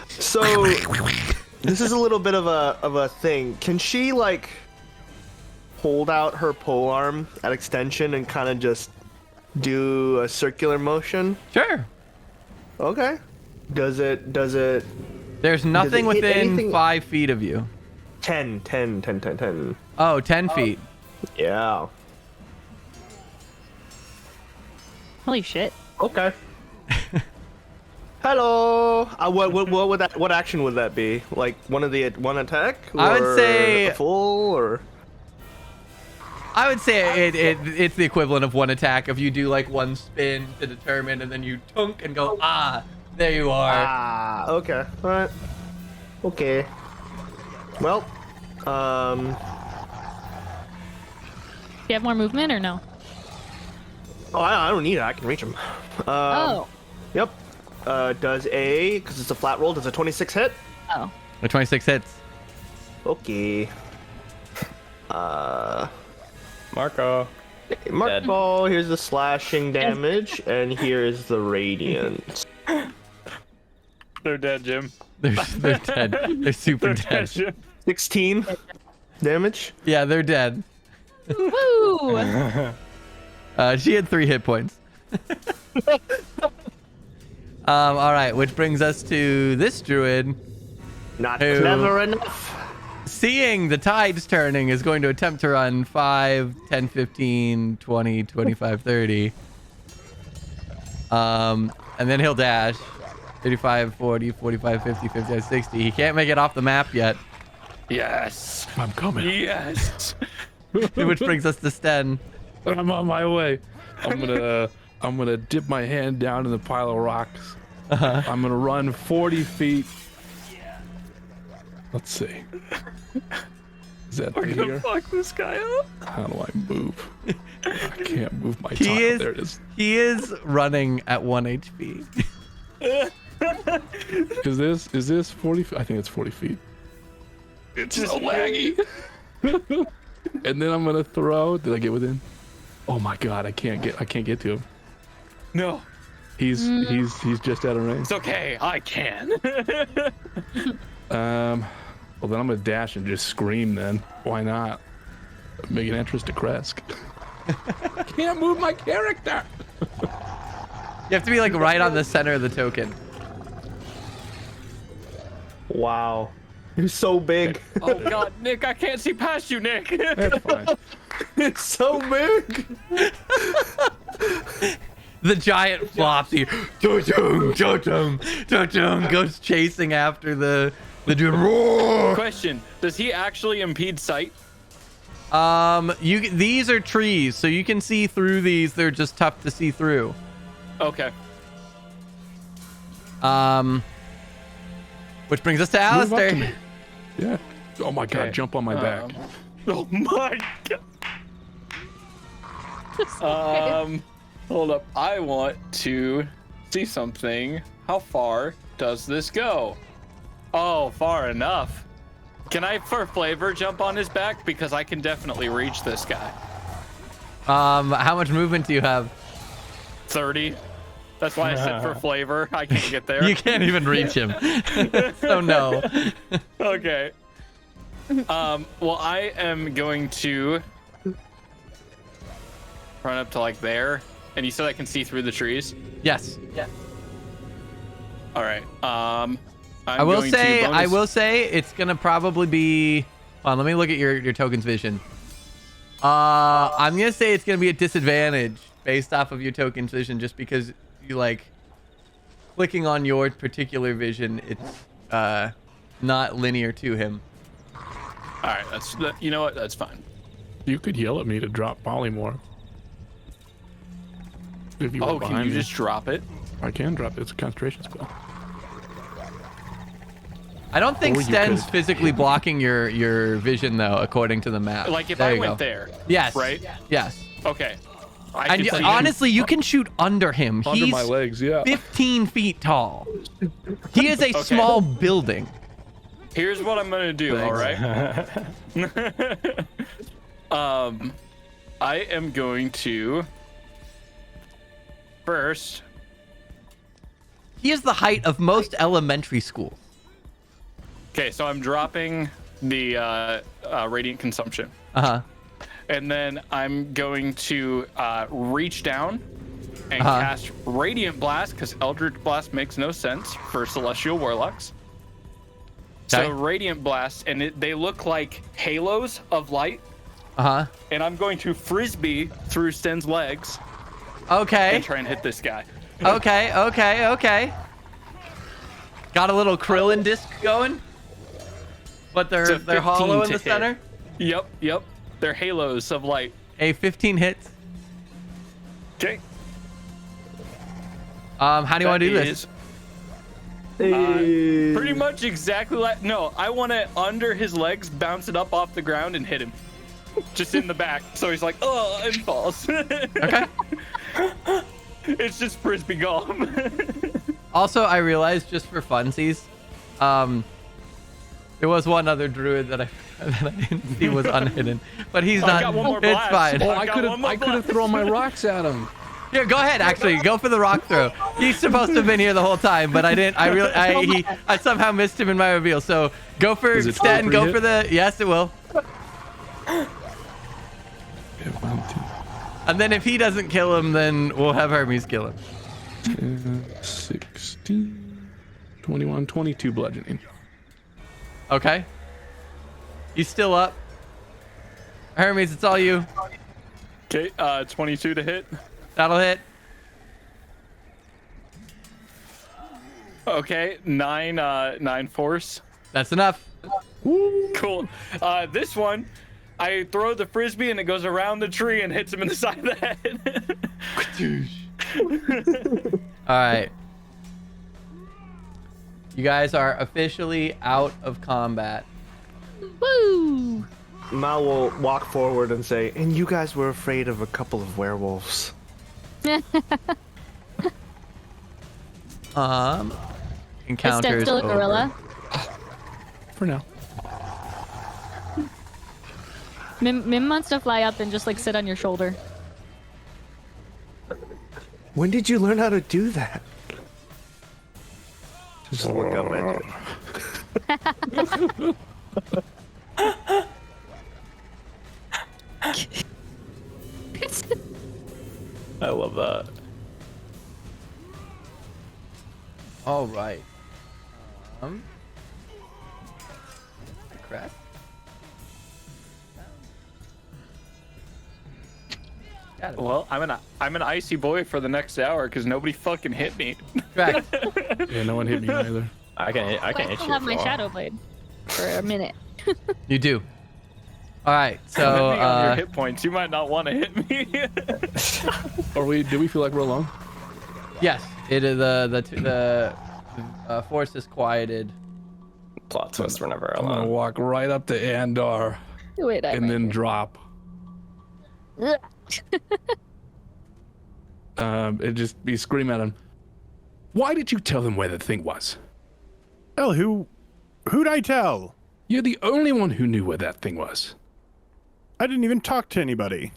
So this is a little bit of a thing. Can she like hold out her pole arm at extension and kind of just do a circular motion? Sure. Okay. Does it? There's nothing hit within anything? 5 feet of you. 10. Oh, 10 feet. Yeah. Holy shit. Okay. Hello. What action would that be? Like one attack? I would Or say- a full or. I would say it's the equivalent of one attack if you do like one spin to determine and then you tunk and go, there you are. Ah, okay. Alright. Okay. Well, Do you have more movement or no? oh, I don't need it. I can reach him. Oh. Yep. Because it's a flat roll, does a 26 hit? Oh. The 26 hits. Okay. Marco. Marco, here's the slashing damage, and here's the radiant. They're dead, Jim. They're dead. They're super They're dead. dead, Jim. 16 damage. Yeah, they're dead. Woo! She had 3 hit points. All right, which brings us to this druid. Not Who- clever enough. Seeing the tides turning is going to attempt to run 5, 10, 15, 20, 25, 30. And then he'll dash 35, 40, 45, 50, 55, 60. He can't make it off the map yet, Yes. I'm coming. Yes. which brings us to Sten. I'm on my way. I'm gonna dip my hand down in the pile of rocks. I'm gonna run 40 feet. Let's see. Is that We're gonna here? fuck this guy up. How do I move? I can't move my He tile. is There it is. he is running at 1 HP. Is this 40 feet? I think it's 40 feet. It's so laggy. And then I'm gonna throw. Did I get within? Oh my god, I can't get to him. No, He's just out of range. it's okay. I can. Well then I'm gonna dash and just scream then. Why not? Make an entrance to Krezk. Can't move my character. You have to be like right on the center of the token. Wow. You're so big. Oh God, Nick, I can't see past you, Nick. That's fine. It's so big. The giant flopsy goes chasing after the dude. Roar! Question: does he actually impede sight? These are trees, so you can see through these. They're just tough to see through. Okay. Which brings us to Move up to Alistair. me. Yeah. Oh my god, Okay. jump on my back. Oh my God. Hold up. I want to see something. How far does this go? Oh, far enough. Can I, for flavor, jump on his back? Because I can definitely reach this guy. How much movement do you have? 30. That's why I said for flavor. I can't get there. You can't even reach him. So no. Okay. Well, I am going to run up to like there. And you said I can see through the trees? Yes. All right. I will say it's gonna probably be. Hold on, let me look at your token's vision. I'm gonna say it's gonna be a disadvantage based off of your token's vision, just because you like clicking on your particular vision. It's not linear to him. All right. You know what? That's fine. You could yell at me to drop polymorph. If you were Oh, can behind you me. just drop it? I can drop it. It's a concentration spell. I don't think Or you Sten's could- physically blocking your vision though, according to the map. Like if There I you went go. there. Yes. Right? Yes. Okay. And honestly, you can shoot under him. Under He's my legs, yeah. 15 feet tall. He is a small building. Here's what I'm gonna do. All right. I am going to first. He is the height of most elementary schools. Okay, so I'm dropping the radiant consumption. And then I'm going to reach down and cast Radiant Blast, because Eldritch Blast makes no sense for Celestial Warlocks. Okay. So Radiant Blast, and they look like halos of light. And I'm going to Frisbee through Sten's legs. Okay. And try and hit this guy. Okay. Got a little Krillin disc going, but they're hollow in the center. Yep. They're halos of light. 15 hits. Okay. How do you want to do this? Pretty much exactly like. No, I want to under his legs, bounce it up off the ground, and hit him. Just in the back, so he's like, oh, and falls. Okay. It's just Frisbee golf. Also, I realized just for funsies, there was one other druid that I didn't see was unhidden, but he's not. Got one more it's blast. fine. Oh, I could have thrown my rocks at him. Here, go ahead. Actually, go for the rock throw. He's supposed to have been here the whole time, but I didn't. I somehow missed him in my reveal. So go for Sten. Go for the. Yes, it will. And then if he doesn't kill him, then we'll have Hermes kill him. 16, 21, 22 bludgeoning. Okay. He's still up. Hermes, it's all you. Okay, 22 to hit. That'll hit. Okay, 9 force. That's enough. Cool. This one, I throw the Frisbee and it goes around the tree and hits him in the side of the head. All right. You guys are officially out of combat. Woo! Mal will walk forward and say, and you guys were afraid of a couple of werewolves. Encounters Is Sten still a over. gorilla? For now. Mim wants to fly up and just like sit on your shoulder. When did you learn how to do that? Just look up at you. I love that. All right. Crap. Well, I'm an icy boy for the next hour because nobody fucking hit me. Correct. Yeah, no one hit me either. I can hit I still you. have my if you want. shadow blade for a minute. You do. All right. So Depending on your hit points, you might not want to hit me. Do we feel like we're alone? yes, it is the force is quieted. Plot twist, we're never I'm gonna alone. walk right up to Andar Wait, and then drop. Ugh. It'd just be scream at him. Why did you tell them where the thing was? Hell, who'd I tell? You're the only one who knew where that thing was. I didn't even talk to anybody.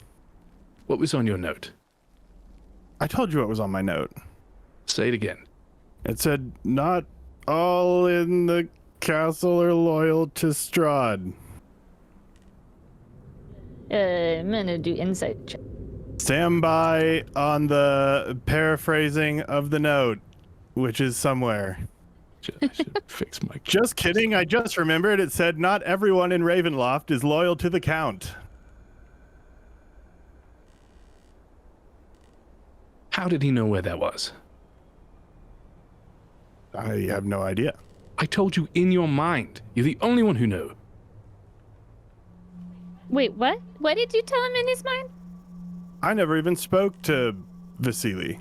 What was on your note? I told you what was on my note. Say it again. It said, not all in the castle are loyal to Strahd. I'm gonna do insight check. Stand by on the paraphrasing of the note, which is somewhere. I should fix my... Just kidding, I just remembered it said not everyone in Ravenloft is loyal to the Count. How did he know where that was? I have no idea. I told you in your mind. You're the only one who knew. Wait, what? What did you tell him in his mind? I never even spoke to Vasily.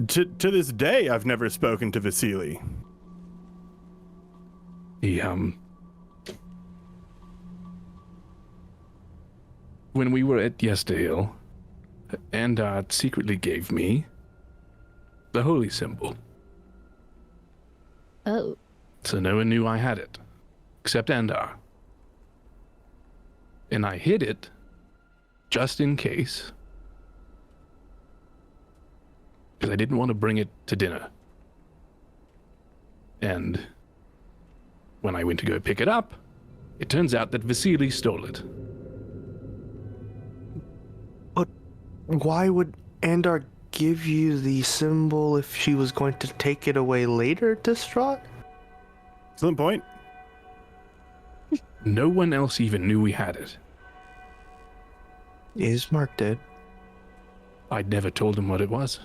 To this day, I've never spoken to Vasily. He, when we were at Yesterhill, Andar secretly gave me the holy symbol. Oh. So no one knew I had it, except Andar. And I hid it just in case. Because I didn't want to bring it to dinner. And when I went to go pick it up, it turns out that Vasily stole it. But why would Andar give you the symbol if she was going to take it away later to Strahd? Excellent point. No one else even knew we had it. Ismark did. I'd never told him what it was.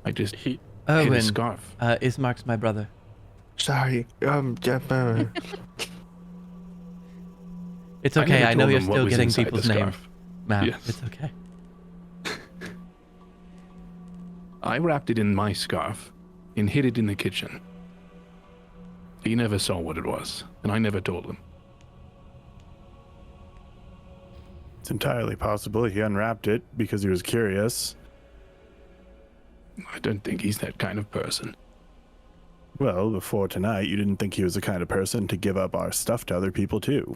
I just hid Owen, his scarf. Ismark's my brother. Sorry. It's okay. never I know told you're him what still was getting inside people's the names. scarf. Matt, Yes. it's okay. I wrapped it in my scarf and hid it in the kitchen. He never saw what it was, and I never told him. It's entirely possible he unwrapped it because he was curious. I don't think he's that kind of person. Well, before tonight, you didn't think he was the kind of person to give up our stuff to other people, too.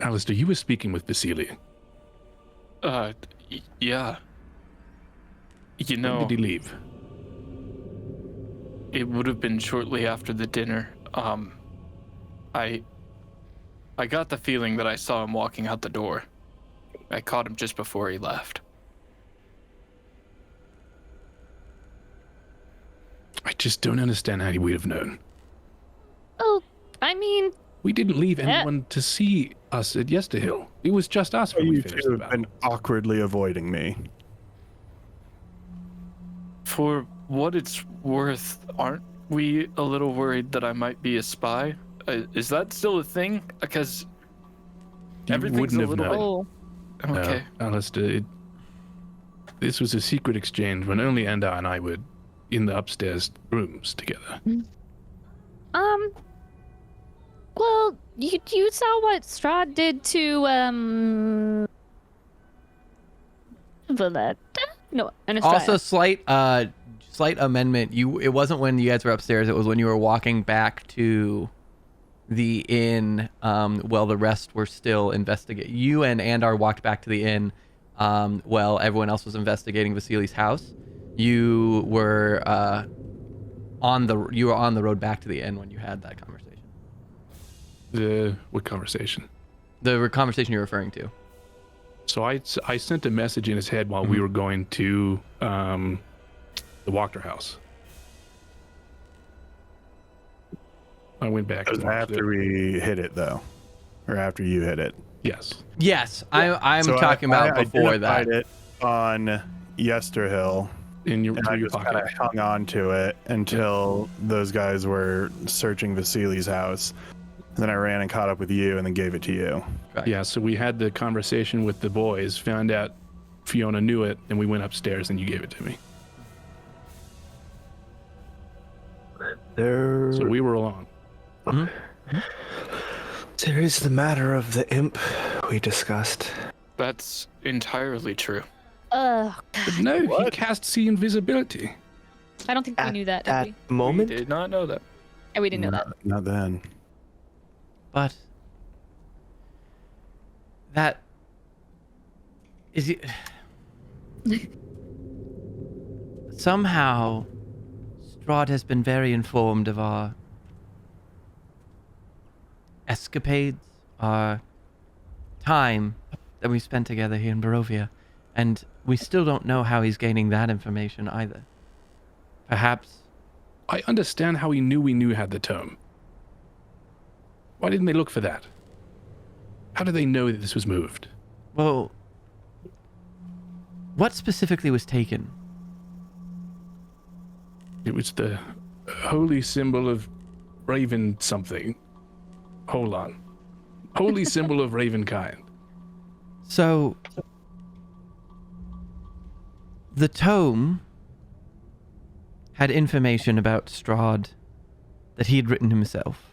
Alistair, you were speaking with Vasily. Yeah. You When know, did he leave? it would have been shortly after the dinner. I got the feeling that I saw him walking out the door. I caught him just before he left. I just don't understand how he would have known. Oh, I mean, We didn't leave anyone to see us at Yesterhill. It was just us when we You finished two the have battle. been awkwardly avoiding me. For what it's worth, aren't we a little worried that I might be a spy? Is that still a thing? Because You everything's wouldn't a have little. known. Okay. Alistair, this was a secret exchange when only Enda and I were in the upstairs rooms together. well, you saw what Strahd did to, Valetta? No, Anastasia. Also, slight amendment. It wasn't when you guys were upstairs. It was when you were walking back to the inn. While the rest were still investigating. You and Andar walked back to the inn. While everyone else was investigating Vasily's house. You were on the road back to the inn when you had that conversation. What conversation? The conversation you're referring to. So I sent a message in his head while we were going to the Wachter house. I went back. It was and watched after we hit it, though. Or after you hit it. Yes. Yes, I'm So talking about before that. identified it on Yesterhill, In your, and to I your just pocket. kind of hung on to it until those guys were searching Vasily's house. And then I ran and caught up with you and then gave it to you. Yeah, so we had the conversation with the boys, found out Fiona knew it, and we went upstairs and you gave it to me. There, So we were alone. there is the matter of the imp we discussed. That's entirely true. Oh, But no, he cast see invisibility. I don't think we knew that, did At we? moment, We did not know that. Yeah, we didn't know that. Not then. But that is it. Somehow, Strahd has been very informed of our escapades, our time that we spent together here in Barovia, and we still don't know how he's gaining that information either. Perhaps. I understand how he knew we had the tome. Why didn't they look for that? How do they know that this was moved? Well, what specifically was taken? It was the holy symbol of Raven something. Hold on. Holy symbol of Ravenkind. So, the tome had information about Strahd that he had written himself.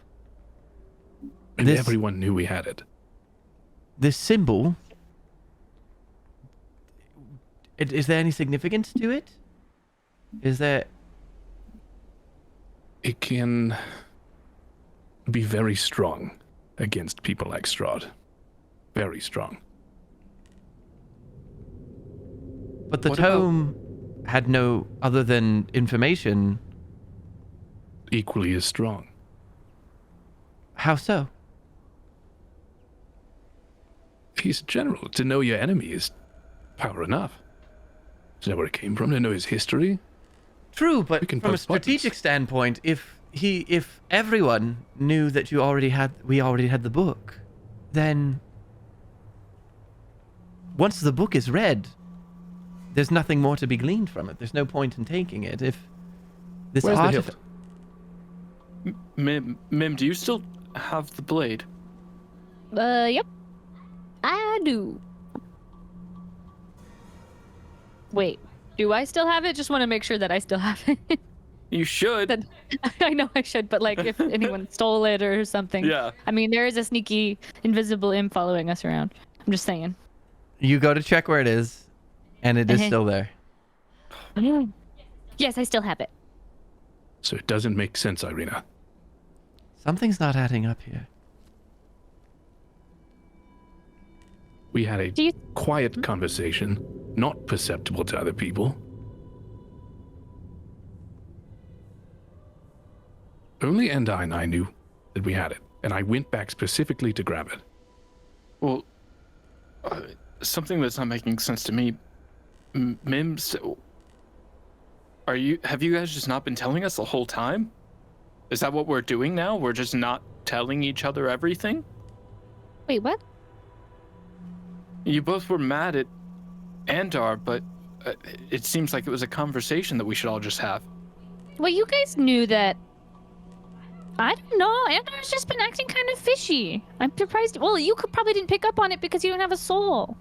And This- everyone knew we had it. This symbol, is there any significance to it? Is there... it can be very strong against people like Strahd. Very strong. But the What tome had no other than information. Equally as strong. How so? He's a general. To know your enemy is power enough. To know where it came from, to know his history. True, but We can from a push strategic buttons. standpoint, if everyone knew that we already had the book, then once the book is read, there's nothing more to be gleaned from it. There's no point in taking it. If this Where's the artifact, hilt? Mim, do you still have the blade? Yep. I do. Wait, do I still have it? Just want to make sure that I still have it. You should. That- I know I should, but like if anyone stole it or something. Yeah. I mean, there is a sneaky invisible imp following us around. I'm just saying. you go to check where it is, and it is still there. Yes, I still have it. So it doesn't make sense, Irina. Something's not adding up here. We had a Do you- quiet conversation, not perceptible to other people. Only Enda and I knew that we had it, and I went back specifically to grab it. Well, something that's not making sense to me. Mims, have you guys just not been telling us the whole time? Is that what we're doing now? We're just not telling each other everything? Wait, what? You both were mad at Andar, but it seems like it was a conversation that we should all just have. Well, you guys knew that. I don't know. Andar's just been acting kind of fishy. I'm surprised. Well, you probably didn't pick up on it because you don't have a soul.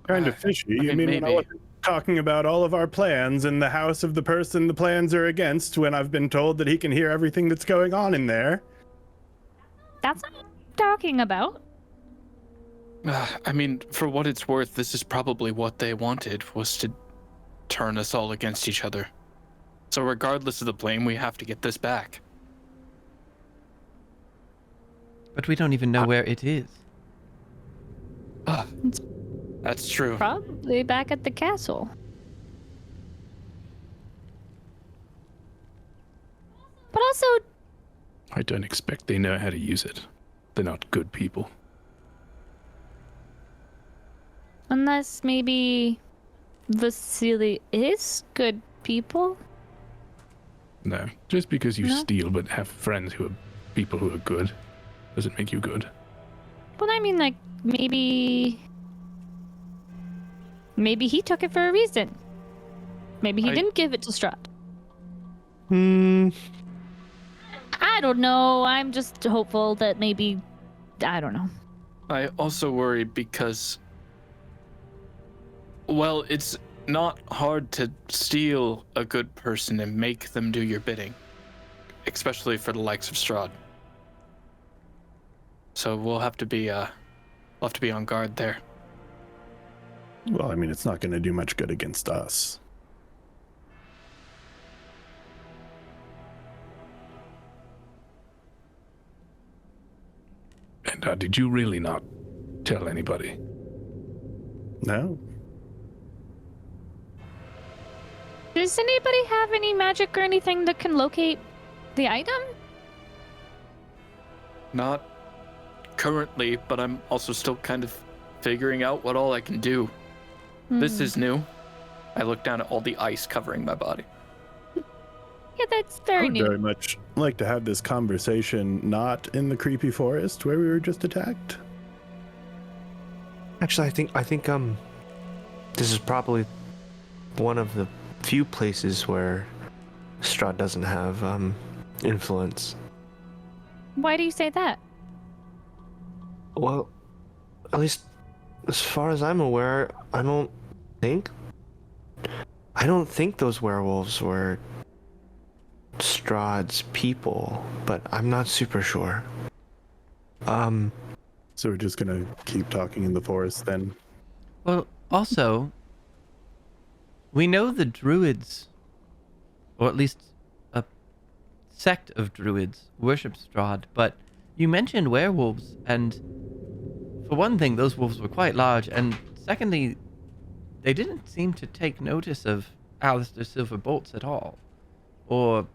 Kind of fishy. You mean, mean when I maybe. was talking about all of our plans in the house of the person the plans are against when I've been told that he can hear everything that's going on in there? That's not what I'm talking about. I mean, for what it's worth, this is probably what they wanted, was to turn us all against each other. So regardless of the blame, we have to get this back. But we don't even know where it is. That's true. Probably back at the castle. But also, I don't expect they know how to use it. They're not good people. unless maybe Vasily is good people. No, just because you No? steal but have friends who are people who are good doesn't make you good. But I mean, like, maybe he took it for a reason. Maybe he didn't give it to Strahd. I don't know. I'm just hopeful that maybe, I don't know. I also worry because, well, it's not hard to steal a good person and make them do your bidding, especially for the likes of Strahd. So we'll have to be on guard there. Well, I mean, it's not going to do much good against us. And did you really not tell anybody? No. Does anybody have any magic or anything that can locate the item? Not currently, but I'm also still kind of figuring out what all I can do. This is new. I look down at all the ice covering my body. Yeah, that's I very would new. very much like to have this conversation not in the creepy forest where we were just attacked. Actually, I think this is probably one of the few places where Strahd doesn't have influence. Why do you say that? Well, at least as far as I'm aware, I don't think those werewolves were Strahd's people, but I'm not super sure. So we're just gonna keep talking in the forest then. Well, also, we know the druids, or at least a sect of druids worship Strahd, but you mentioned werewolves, and for one thing, those wolves were quite large, and secondly, they didn't seem to take notice of Alistair Silverbolts at all, or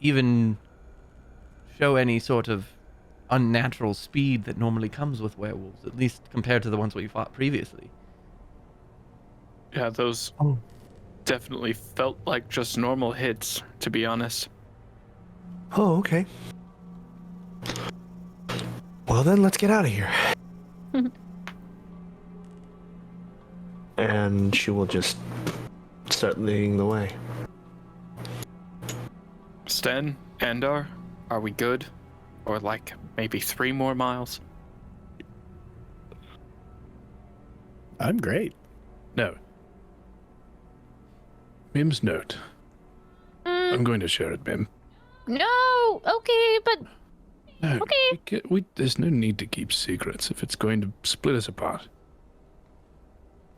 even show any sort of unnatural speed that normally comes with werewolves, at least compared to the ones we fought previously. Yeah, those definitely felt like just normal hits, to be honest. Oh, okay. Well then, let's get out of here. And she will just start leading the way. Sten, Andar, are we good? Or like maybe 3 more miles? I'm great. No. Mim's note. I'm going to share it, Mim. No, okay, but No, okay. there's no need to keep secrets if it's going to split us apart.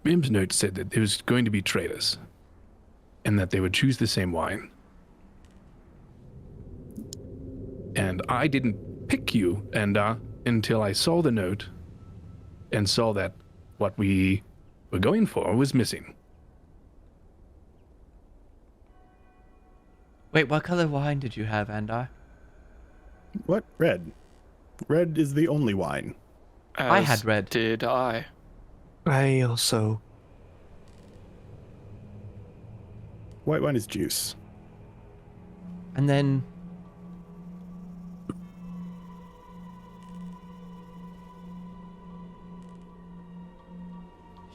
Mim's note said that there was going to be traitors, and that they would choose the same wine. And I didn't pick you, until I saw the note, and saw that what we were going for was missing. Wait, what color wine did you have, Andar? What? Red. Red is the only wine. I had red. Did I? I also... White wine is juice. And then...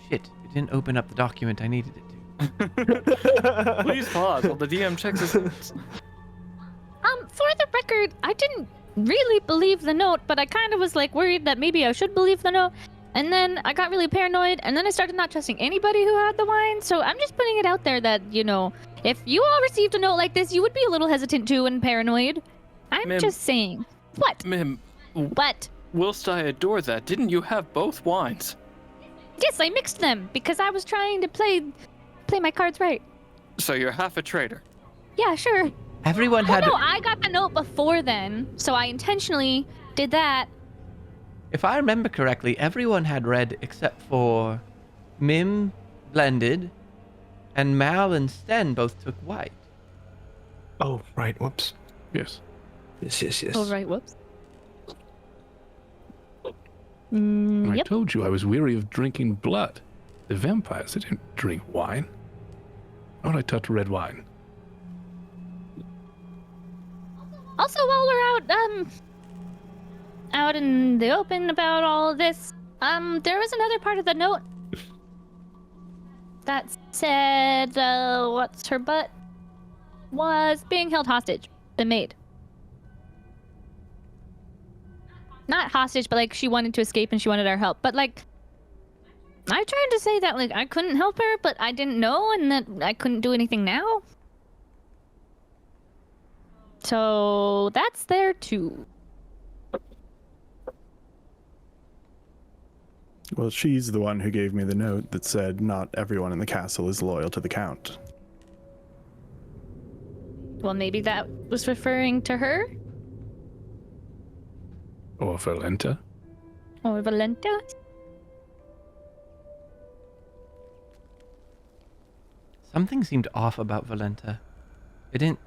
Shit, it didn't open up the document I needed it to. Please pause while the DM checks his notes. For the record, I didn't really believe the note, but I kind of was like worried that maybe I should believe the note. And then I got really paranoid, and then I started not trusting anybody who had the wine. So I'm just putting it out there that, you know, if you all received a note like this, you would be a little hesitant too and paranoid. I'm Ma'am. just saying. What? Mim, What? whilst I adore that, didn't you have both wines? Yes, I mixed them because I was trying to play my cards right. So you're half a traitor. Yeah, sure. Everyone Well, had... no, I got the note before then, so I intentionally did that. If I remember correctly, everyone had red except for Mim blended, and Mal and Sten both took white. Oh, right, whoops. Yes. Yes. Oh, right, whoops. I Yep. told you I was weary of drinking blood. The vampires, they didn't drink wine. Why would I touch red wine? Also, while we're out in the open about all of this, there was another part of the note that said, what's her butt was being held hostage. The maid. Not hostage, but like she wanted to escape and she wanted our help. But like, I tried to say that like I couldn't help her, but I didn't know, and that I couldn't do anything now. So that's there too. Well, she's the one who gave me the note that said not everyone in the castle is loyal to the Count. Well, maybe that was referring to her Or Valenta? or Valenta. Something seemed off about Valenta. It didn't...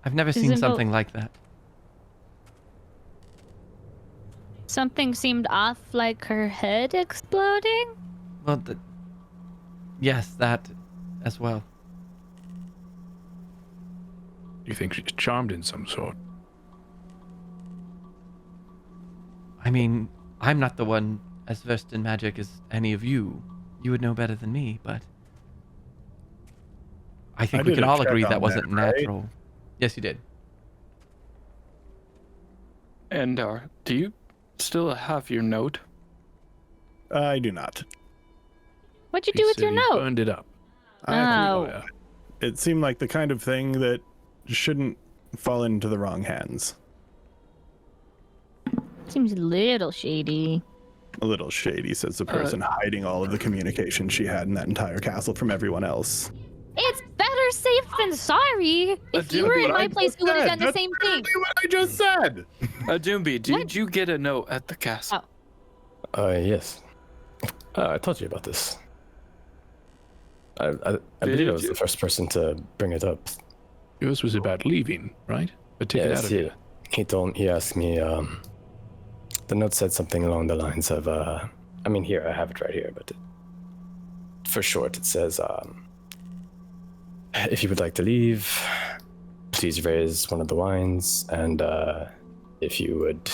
I've never seen Isn't something like that. Something seemed off, like her head exploding. Well, yes, that as well. You think she's charmed in some sort? I mean, I'm not the one as versed in magic as any of you. You would know better than me, but I think we did can a all check agree on that wasn't that, right? natural. Yes, you did. And do you still have your note? I do not. What'd you He do with said your he note? Burned it up. Oh. It seemed like the kind of thing that shouldn't fall into the wrong hands. Seems a little shady. A little shady, says the person hiding all of the communication she had in that entire castle from everyone else. It's better safe than sorry. If you were in my place, you would have done the same thing. What I just said. Doomby, did you get a note at the castle? Yes. I told you about this. I believe I was the first person to bring it up. Yours was about leaving, right? A ticket out of here. He asked me, the note said something along the lines of, I mean, here, I have it right here, but for short, it says, if you would like to leave, please raise one of the wines, and if you would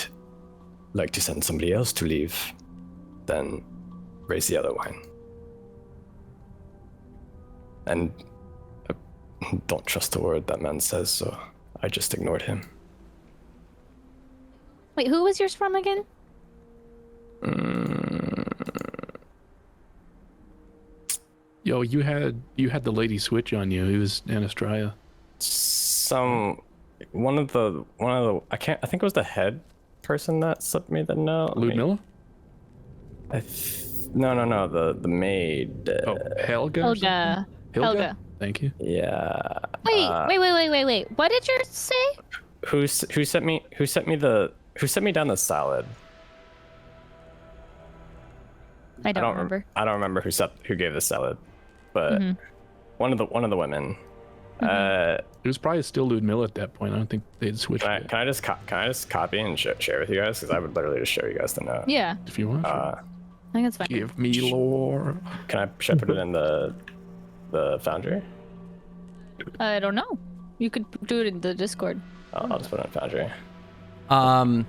like to send somebody else to leave, then raise the other wine. And I don't trust a word that man says, so I just ignored him. Wait, who was yours from again? Yo, you had the lady switch on you. It was Anastasia. One of the I think it was the head person that slipped me the note. Ludmilla? No, the maid. Helga. Helga. Thank you. Yeah. Wait. What did yours say? Who sent me down the salad? I don't remember. I don't remember who gave the salad, but one of the women. It was probably still Ludmilla at that point. I don't think they'd switched. Can I just copy and share with you guys? Because I would literally just show you guys the note. Yeah. If you want. I think that's fine. Give me lore. Can I put it in the Foundry? I don't know. You could do it in the Discord. I'll just put it in Foundry. Huh?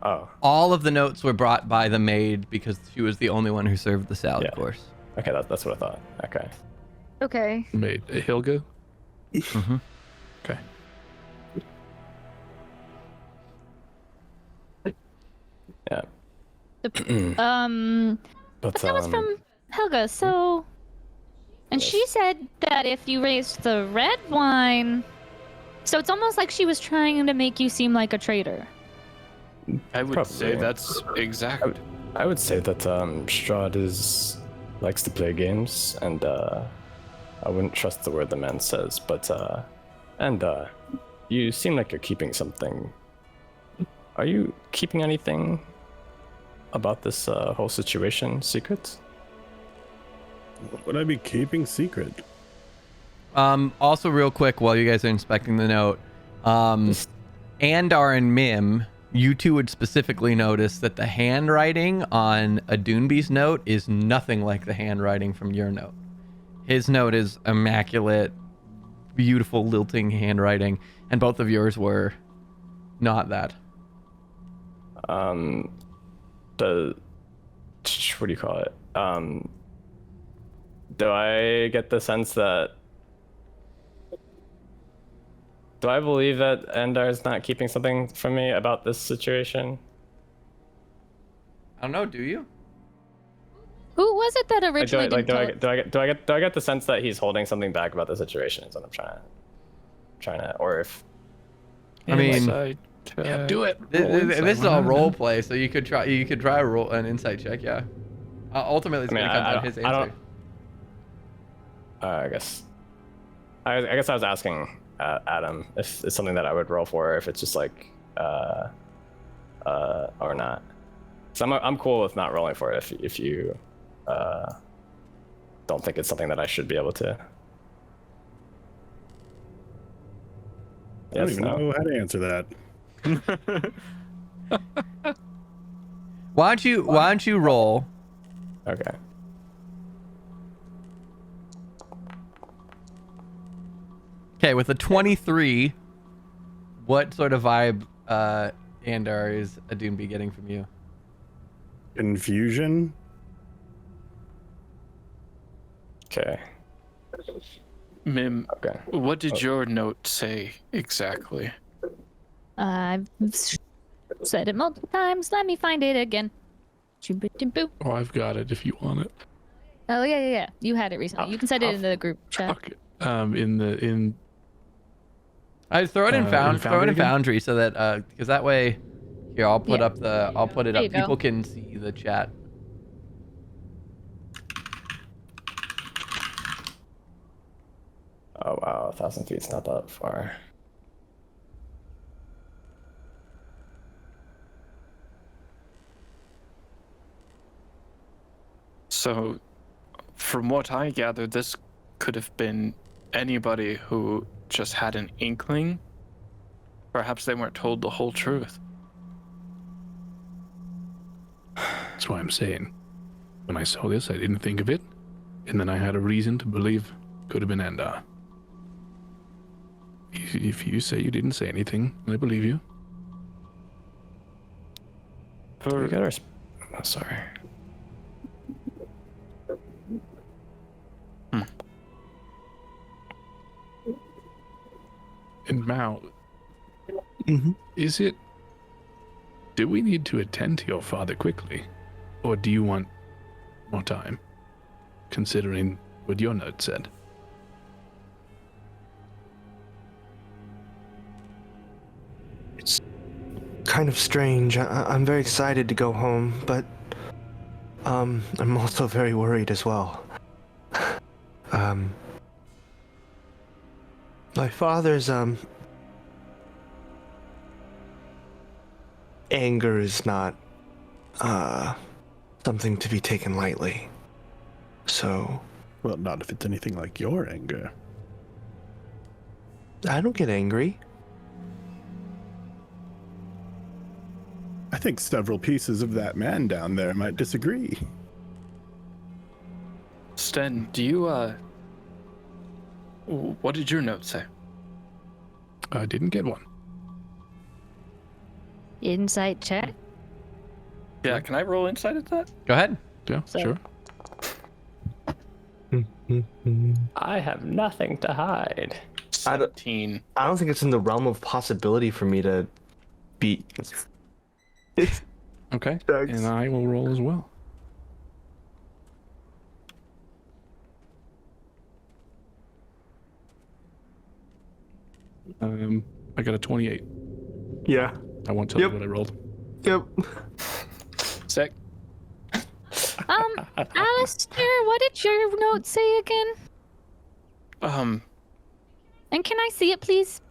Oh. All of the notes were brought by the maid because she was the only one who served the salad course. Okay, that's what I thought. Okay. Okay. Maid Helga. Mm-hmm. Okay. Yeah. But that was from Helga. So, and she said that if you raised the red wine, so it's almost like she was trying to make you seem like a traitor. I would say that's exact. I would say that Strahd likes to play games, and I wouldn't trust the word the man says, but you seem like you're keeping something. Are you keeping anything about this whole situation secret? What would I be keeping secret? Also, real quick, while you guys are inspecting the note, Andar and Mim, you two would specifically notice that the handwriting on Adunbi's note is nothing like the handwriting from your note. His note is immaculate, beautiful, lilting handwriting, and both of yours were not that. What do you call it? Do I get the sense that... Do I believe that Endar's not keeping something from me about this situation? I don't know, do you? Who was it that originally do I get the sense that he's holding something back about the situation? Is what I'm trying to, or if... I mean, yeah, do it. This is all role play, so you could try to roll an insight check. Yeah. Ultimately, it's going to come down to his answer. I guess I was asking Adam if it's something that I would roll for, or if it's just like or not. So I'm cool with not rolling for it if you don't think it's something that I should be able to. I don't even know how to answer that. Why don't you roll? Okay. Okay, with a 23, what sort of vibe Andar is Adunbi getting from you? Confusion. Okay. Mim, okay. What did your note say exactly? I've said it multiple times. Let me find it again. Oh, I've got it if you want it. Oh yeah. You had it recently. You can send it in the group chat. Okay. In I throw it in Foundry so that because that way you Here, I'll put Yeah. up the. I'll put it There up. you go. People can see the chat. Oh wow, 1,000 feet's not that far. So, from what I gather, this could have been anybody who just had an inkling. Perhaps they weren't told the whole truth. That's why I'm saying, when I saw this, I didn't think of it, and then I had a reason to believe could have been Endar. If you say you didn't say anything, I believe you. We got our. Oh, sorry. And Mao, Mhm. is it... Do we need to attend to your father quickly? Or do you want more time? Considering what your note said. It's kind of strange. I'm very excited to go home, but I'm also very worried as well. My father's anger is not something to be taken lightly. So Well, not if it's anything like your anger. I don't get angry. I think several pieces of that man down there might disagree. Sten, do you, what did your note say? I didn't get one. Insight check. Yeah, can I roll insight at that? Go ahead. Yeah, So- sure. I have nothing to hide. 17. I don't think it's in the realm of possibility for me to beat. Okay, Thanks. and I will roll as well. I got a 28. Yeah. I won't tell Yep. you what I rolled. Yep. Sick. Alistair, what did your note say again? And can I see it, please?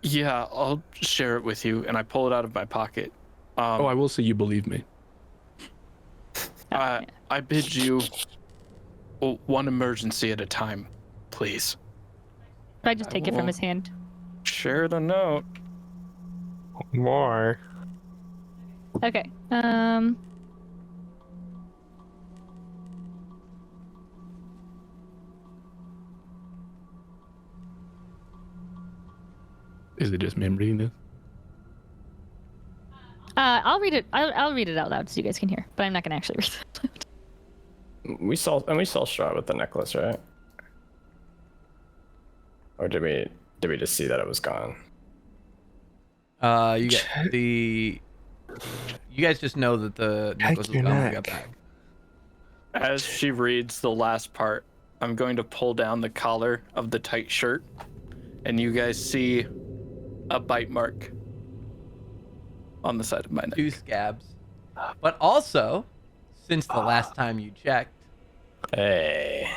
Yeah, I'll share it with you, and I pull it out of my pocket. Oh, I will say you believe me. I bid you one emergency at a time, please. I just take it from his hand. Share the note. More. Okay. Is it just me reading this? I'll read it. I'll read it out loud so you guys can hear, but I'm not gonna actually read it out loud. We saw Strahd with the necklace, right? Or did we just see that it was gone? You get the. You guys just know that the necklace was your gone when we neck. got back. As she reads the last part, I'm going to pull down the collar of the tight shirt, and you guys see a bite mark on the side of my neck. 2 scabs. But also, since the last time you checked, Hey.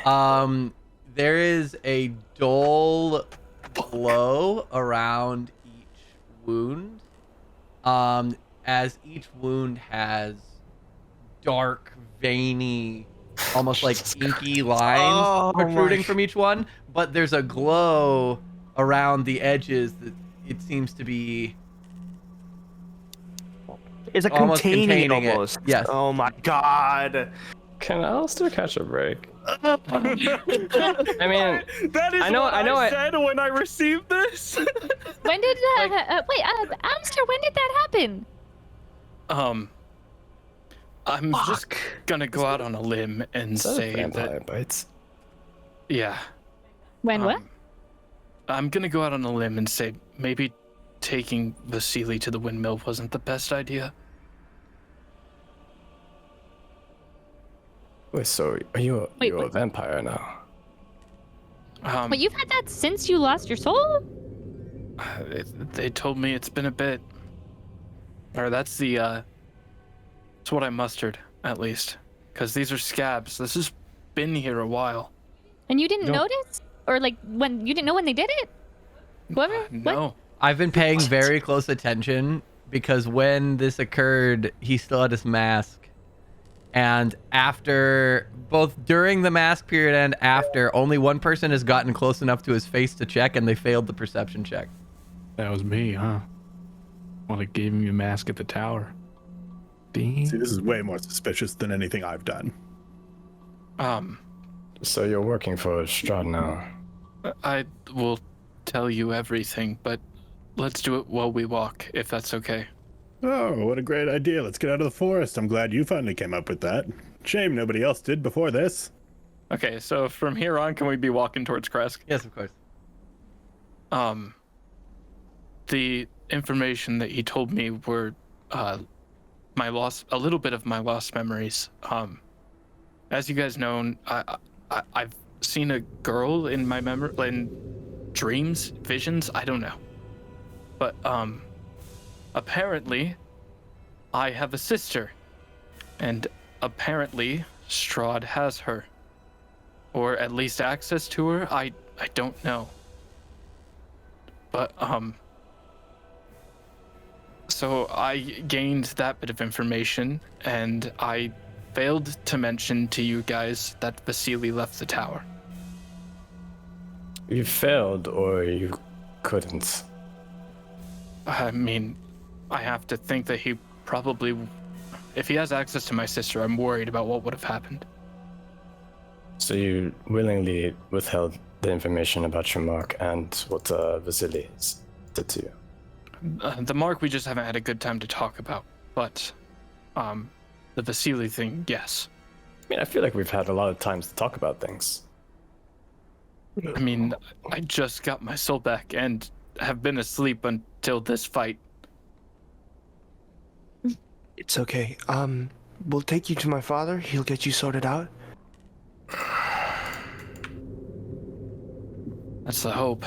there is a dull glow around each wound. As each wound has dark, veiny, almost like inky lines protruding from each one, but there's a glow around the edges that it seems to be It's a almost containing containing it. almost. Yes. Oh my god. Can Alistair catch a break? I mean, That is I know- what I know I I- said when I received this. When did that? Wait, Alistair, when did that happen? I'm just gonna go out on a limb and is that a say vampire that, bites? yeah. When what? I'm gonna go out on a limb and say maybe taking Vasily to the windmill wasn't the best idea. Wait, so are you Wait, a what? vampire now? But you've had that since you lost your soul? They told me it's been a bit. Or that's the, that's what I mustered, at least. Because these are scabs. This has been here a while. And you didn't notice? Or like, when you didn't know when they did it? Whoever? No. What? I've been paying very close attention because when this occurred, he still had his mask. And after, both during the mask period and after, only one person has gotten close enough to his face to check, and they failed the perception check. That was me, huh? Well, I gave him your mask at the tower. See, this is way more suspicious than anything I've done. So you're working for Strahd now? I will tell you everything, but let's do it while we walk, if that's okay. Oh, what a great idea. Let's get out of the forest. I'm glad you finally came up with that. Shame nobody else did before this. Okay, so from here on, can we be walking towards Krezk? Yes, of course. The information that he told me were, my a little bit of my lost memories. As you guys know, I've seen a girl in my in dreams, visions, I don't know. But, apparently, I have a sister, and apparently Strahd has her, or at least access to her. I don't know. But so I gained that bit of information, and I failed to mention to you guys that Vasily left the tower. You failed, or you couldn't? I mean, I have to think that he probably, if he has access to my sister, I'm worried about what would have happened. So you willingly withheld the information about your mark and what Vasily did to you? The mark we just haven't had a good time to talk about, but the Vasily thing, yes. I mean, I feel like we've had a lot of times to talk about things. I mean, I just got my soul back and have been asleep until this fight. It's okay. We'll take you to my father. He'll get you sorted out. That's the hope.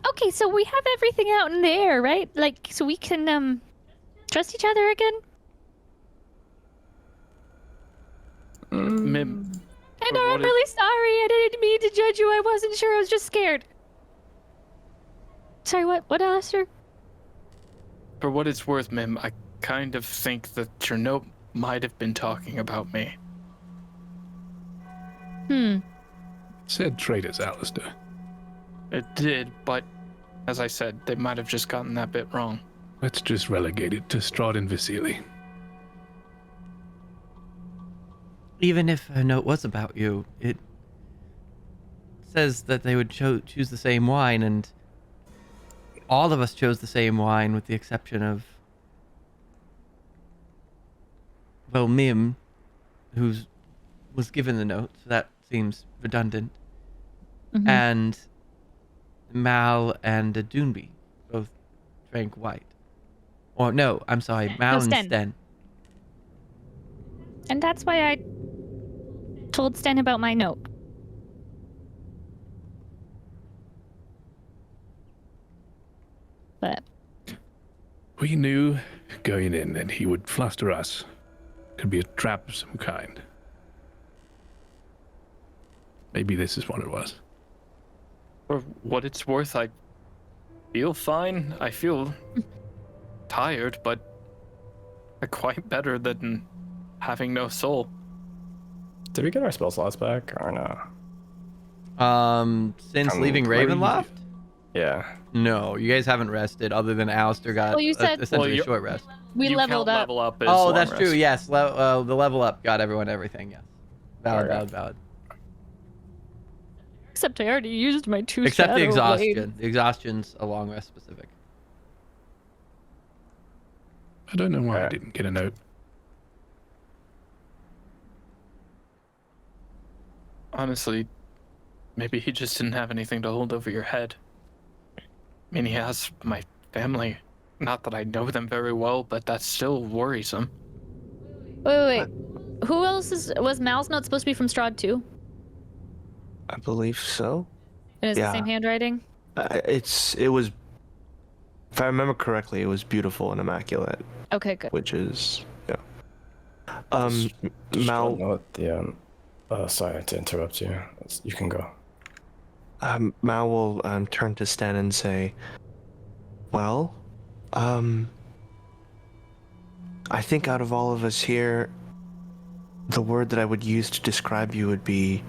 Okay, so we have everything out in the air, right? Like, so we can, trust each other again? Mim. And I'm really sorry. I didn't mean to judge you. I wasn't sure. I was just scared. Sorry, what? What, Alistair? For what it's worth, Mim, I kind of think that your note might have been talking about me. Said traitors, Alistair. It did, but as I said, they might have just gotten that bit wrong. Let's just relegate it to Strahd and Vasily. Even if a note was about you, it says that they would choose the same wine, and all of us chose the same wine with the exception of, well, Mim, who was given the note, so that seems redundant, and Mal and Dunby both drank white. Or no, I'm sorry, Mal and Sten. And that's why I told Sten about my note. But We knew going in that he would fluster us. Could be a trap of some kind. Maybe this is what it was. For what it's worth, I feel fine. I feel tired, but quite better than having no soul. Did we get our spell slots back or no? Since leaving Ravenloft? Yeah. No, you guys haven't rested other than Alistair got Well, you said- essentially Well, a short rest. we You leveled count up. level up as Oh, long that's rest. true. Yes, the level up got everyone everything. Yes, valid. Except I already used my 2 Except the shadow exhaustion. blades. The exhaustion's a long rest specific. I don't know why I Alright. didn't get a note. Honestly, maybe he just didn't have anything to hold over your head. I mean, he has my family. Not that I know them very well, but that's still worrisome. Wait. Who else was Mal's note supposed to be from Strahd too? I believe so. And it's Yeah. the same handwriting? It was If I remember correctly, it was beautiful and immaculate, Okay, good. which is yeah. Just Mal, know what the sorry to interrupt you. You can go. Mal will turn to Sten and say, "Well, I think out of all of us here, the word that I would use to describe you would be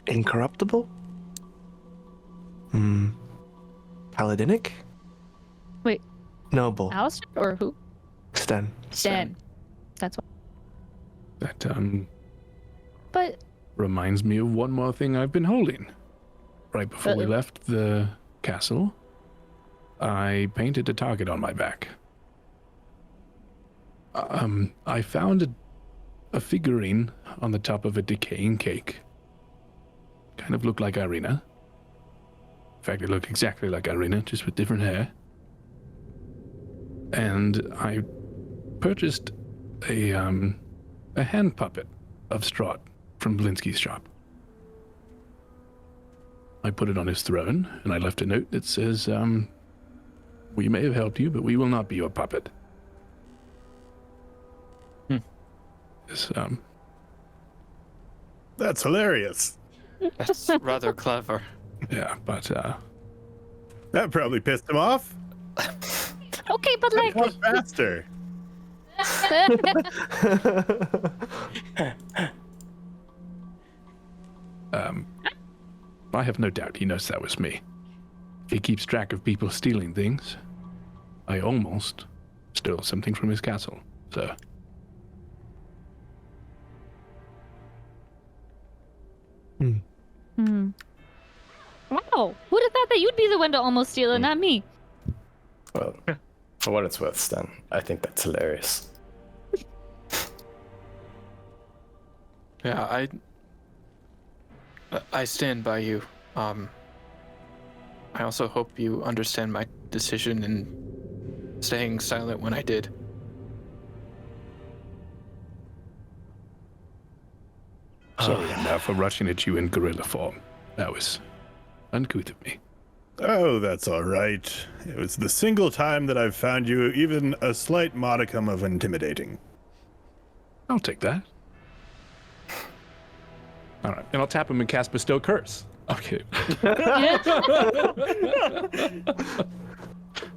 incorruptible? Paladinic? Wait, Noble. Alistair or who? Sten. Sten. That's what. That But reminds me of one more thing I've been holding. Right before we left the castle, I painted a target on my back. I found a figurine on the top of a decaying cake. Kind of looked like Irina. In fact, it looked exactly like Irina, just with different hair. And I purchased a hand puppet of Strahd from Blinsky's shop. I put it on his throne, and I left a note that says, "We may have helped you, but we will not be your puppet." It's, That's hilarious. That's rather clever. yeah, but That probably pissed him off. okay, but like. Talk faster. I have no doubt he knows that was me. If he keeps track of people stealing things, I almost stole something from his castle, so... Wow, who'd have thought that you'd be the one to almost steal it, not me? Well, for what it's worth, Stan, I think that's hilarious. Yeah, I stand by you. I also hope you understand my decision in staying silent when I did. Sorry now for rushing at you in gorilla form. That was uncouth of me. Oh, that's all right. It was the single time that I've found you even a slight modicum of intimidating. I'll take that. All right, and I'll tap him and cast Bestow Curse. Okay.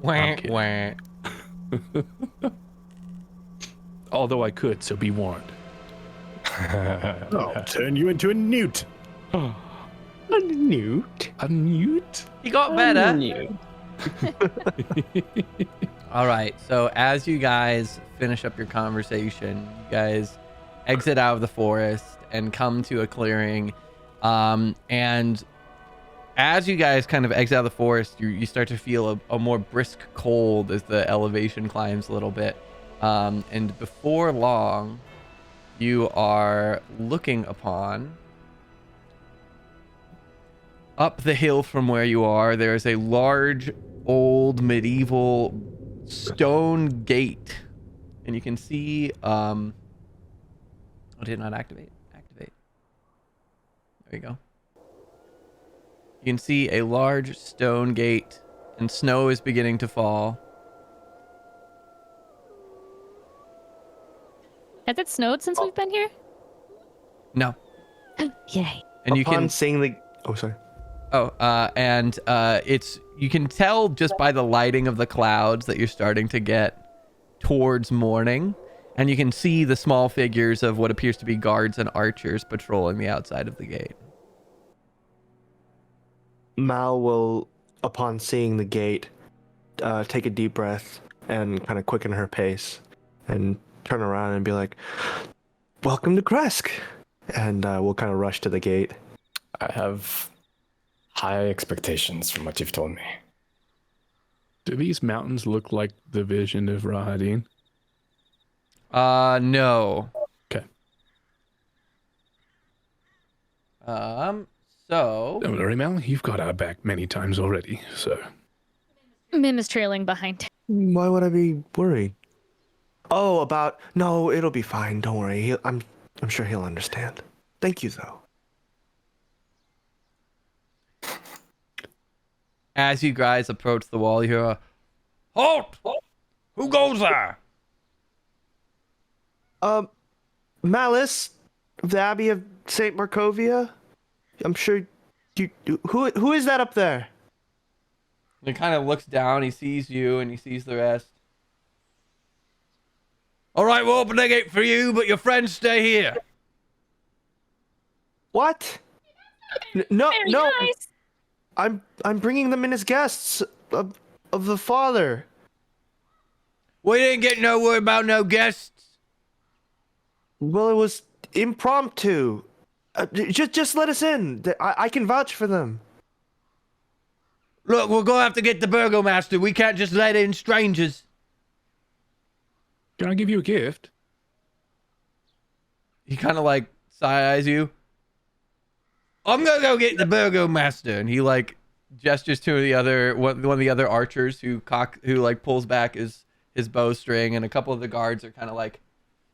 Wah, wah. Although I could, so be warned. I'll turn you into a newt. A newt? A newt? He got better. Newt. All right. So as you guys finish up your conversation, you guys exit out of the forest and come to a clearing. And as you guys kind of exit out of the forest, you start to feel a more brisk cold as the elevation climbs a little bit. And before long, you are looking upon, up the hill from where you are, there is a large, old, medieval stone gate. And you can see, oh, did it not activate? Activate. There you go. You can see a large stone gate, and snow is beginning to fall. Has it snowed since we've been here? No. Yay. And you Upon can seeing the... Oh, sorry. it's, you can tell just by the lighting of the clouds that you're starting to get towards morning, and you can see the small figures of what appears to be guards and archers patrolling the outside of the gate. Mal will, upon seeing the gate, take a deep breath and kind of quicken her pace and turn around and be like, "Welcome to Krezk." And we'll kind of rush to the gate. I have high expectations from what you've told me. Do these mountains look like the vision of Rahadin? No. Okay. So... Don't worry, Mel. You've got our back many times already, so... Mim is trailing behind. Why would I be worried? Oh, about... No, it'll be fine. Don't worry. I'm sure he'll understand. Thank you, though. As you guys approach the wall, you hear a, "Halt! Who goes there?" Malice, of the Abbey of Saint Markovia. I'm sure you. Who is that up there? He kind of looks down. He sees you, and he sees the rest. "All right, we'll open the gate for you, but your friends stay here." What? No. Very nice. I'm bringing them in as guests of the father. We didn't get no word about no guests. Well, it was impromptu. Just let us in. I can vouch for them. Look, we're gonna have to get the Burgomaster. We can't just let in strangers. Can I give you a gift? He kind of like side-eyes you. "I'm gonna go get the Burgomaster," and he like gestures to one of the other archers who like pulls back his bowstring, and a couple of the guards are kind of like,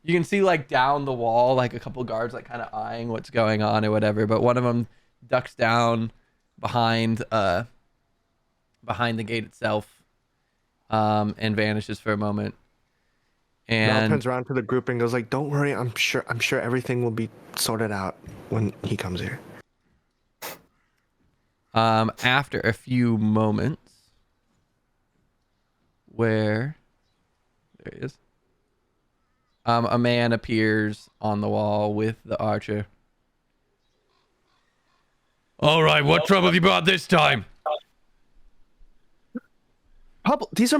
you can see like down the wall, like a couple of guards like kind of eyeing what's going on or whatever, but one of them ducks down behind the gate itself, and vanishes for a moment. Mal And turns around to the group and goes like, "Don't worry, I'm sure everything will be sorted out when he comes here." after a few moments, there he is. A man appears on the wall with the archer. "All right, what trouble have you brought this time?" These are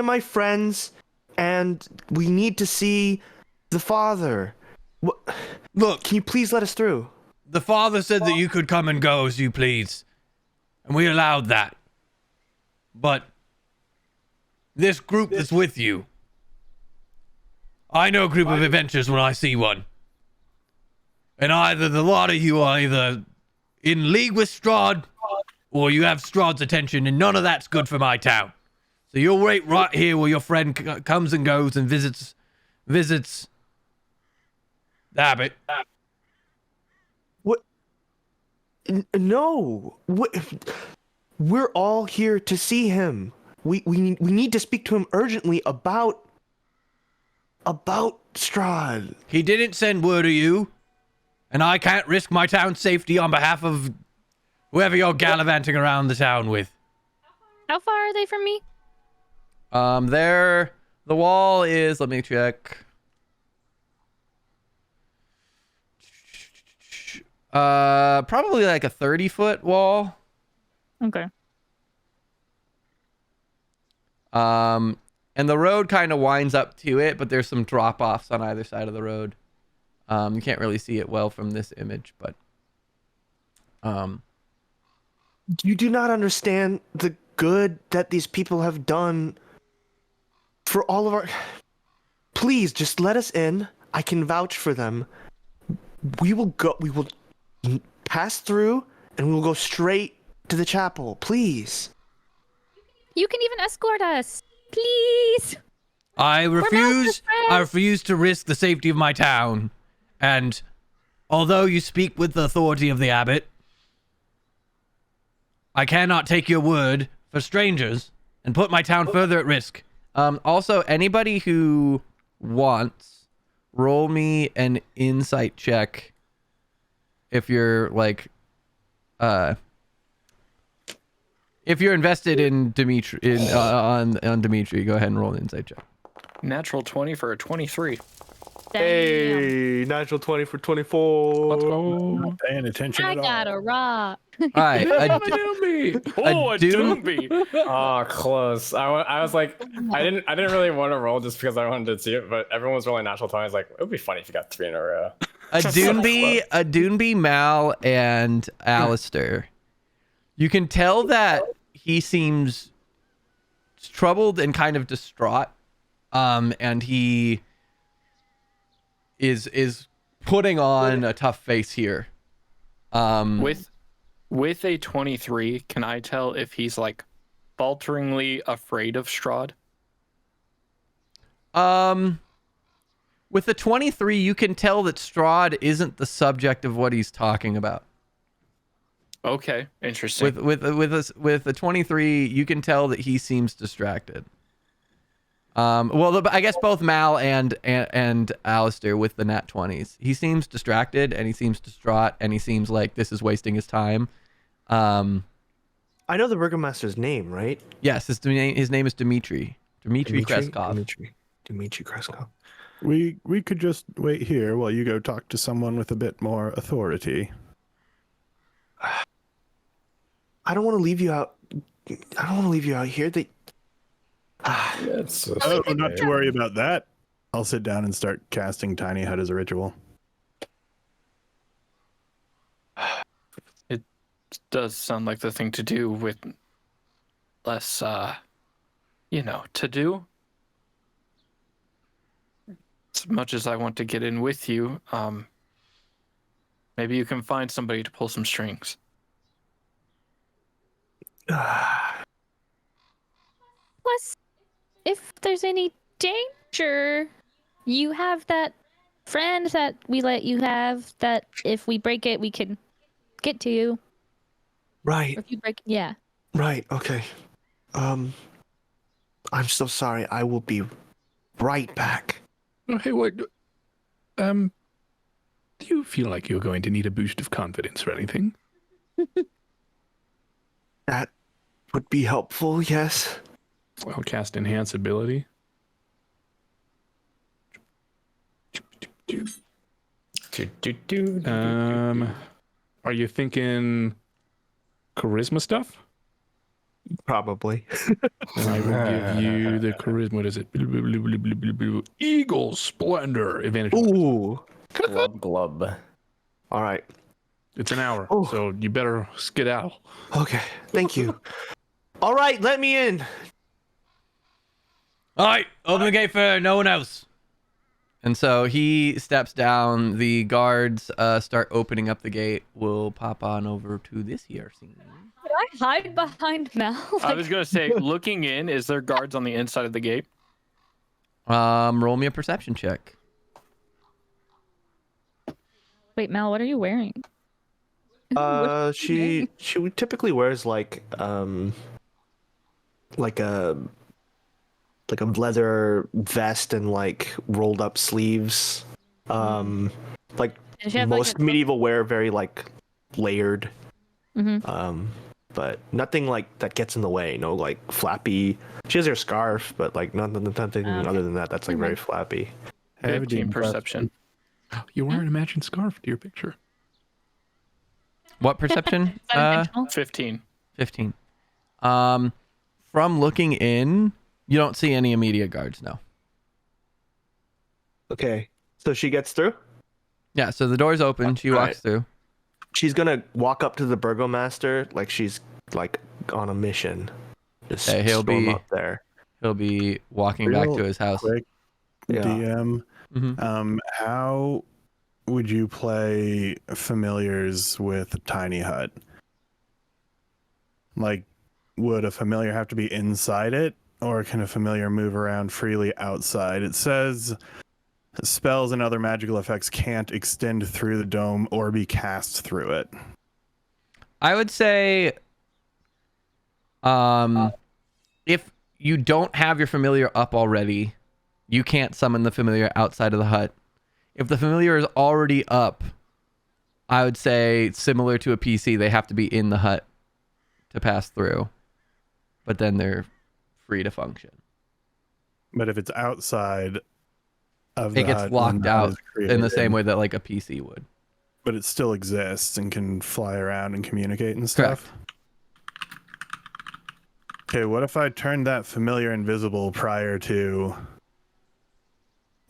my friends, and we need to see the father. Look, Can you please let us through? the father said that you could come and go as you please, and we allowed that. But this group that's with you, I know a group of adventurers when I see one. And either the lot of you are either in league with Strahd, or you have Strahd's attention, and none of that's good for my town. So you'll wait right here where your friend comes and goes and visits the abbot. What? No. We're all here to see him. We need to speak to him urgently about Strahd. He didn't send word to you, and I can't risk my town's safety on behalf of whoever you're gallivanting around the town with. How far are they from me? The wall is, let me check. Probably like a 30-foot wall. Okay. And the road kind of winds up to it, but there's some drop-offs on either side of the road. You can't really see it well from this image, but You do not understand the good that these people have done for all of our... Please, just let us in. I can vouch for them. We will pass through, and we will go straight to the chapel. Please. You can even escort us. Please. I refuse to risk the safety of my town. And although you speak with the authority of the abbot, I cannot take your word for strangers and put my town further at risk. Also, anybody who wants, roll me an insight check if you're like, if you're invested in Dimitri, on Dimitri. Go ahead and roll an insight check. Natural 20 for a 23. Damn. Hey, natural 20 for 24. Let's go. Not paying attention I at all. got a rock. All right. Oh, a doom- doomby. Oh, close. I was like, I didn't really want to roll just because I wanted to see it, but everyone was rolling natural 20. I was like, it would be funny if you got 3 in a row. A Doonby, Mal, and Alistair. You can tell that he seems troubled and kind of distraught. And he is putting on a tough face here. With a 23, can I tell if he's like falteringly afraid of Strahd? With the 23, you can tell that Strahd isn't the subject of what he's talking about. Okay, interesting. With a 23, you can tell that he seems distracted. Well, I guess both Mal and Alistair with the nat 20s. He seems distracted and he seems distraught and he seems like this is wasting his time. I know the Burgomaster's name, right? Yes, his name is Dmitry. Dmitry Krezkov. Dmitry Krezkov. We could just wait here while you go talk to someone with a bit more authority. I don't want to leave you out. I don't want to leave you out here. Not to worry about that. I'll sit down and start casting Tiny Hut as a ritual. It does sound like the thing to do with less, to do. As much as I want to get in with you, maybe you can find somebody to pull some strings. Plus, if there's any danger, you have that friend that we let you have that if we break it, we can get to you. Right. Or if you break yeah. Right, okay. I'm so sorry. I will be right back. Oh, hey, what? Do you feel like you're going to need a boost of confidence or anything? That would be helpful, yes. I'll cast Enhance Ability. Are you thinking charisma stuff? Probably. Then I will give you the charisma. What is it? Eagle Splendor. Advantage. Ooh. Glub. All right. It's an hour, Oh. so you better skedaddle. Okay. Thank you. All right, let me in. All right, open the gate for no one else. And so he steps down. The guards start opening up the gate. We'll pop on over to this here scene. Could I hide behind Mal? I was gonna say, looking in, is there guards on the inside of the gate? Roll me a perception check. Wait, Mal, what are you wearing? She typically wears like a leather vest and like rolled up sleeves. Like Does she have, most medieval wear, very like layered. Mm-hmm. But nothing like that gets in the way. No like flappy. She has her scarf, but like nothing other than that. That's like very flappy. I have a 15 perception. You're wearing a matching scarf to your picture. What perception? Is that intentional? 15. 15. From looking in, you don't see any immediate guards, no. Okay, so she gets through. Yeah, so the door's open. She walks through. She's gonna walk up to the Burgomaster like she's like on a mission. Just he'll storm be up there. He'll be walking back to his house. Quick, Yeah. DM. Mhm. How would you play familiars with Tiny Hut? Like, would a familiar have to be inside it, or can a familiar move around freely outside? It says spells and other magical effects can't extend through the dome or be cast through it. I would say if you don't have your familiar up already, you can't summon the familiar outside of the hut. If the familiar is already up, I would say similar to a PC, they have to be in the hut to pass through. But then they're free to function. But if it's outside of the It gets hut, locked then that is out in the created, same way that like a PC would. but it still exists and can fly around and communicate and stuff. Correct. Okay, what if I turned that familiar invisible prior to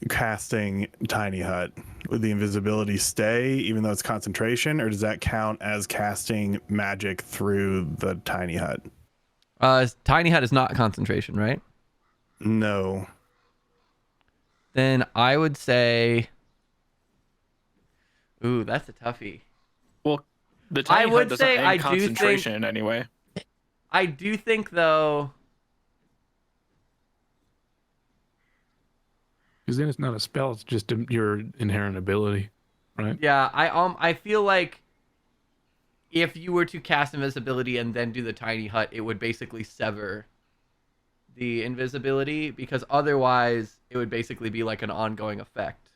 casting Tiny Hut? Would the invisibility stay even though it's concentration, or does that count as casting magic through the Tiny Hut? Tiny Hut is not concentration, right? No. Then I would say, ooh, that's a toughie. Well, the tiny would hut doesn't say end I do concentration anyway. I do think though, Because then it's not a spell; it's just your inherent ability, right? yeah, I feel like if you were to cast invisibility and then do the tiny hut, it would basically sever the invisibility, because otherwise it would basically be like an ongoing effect.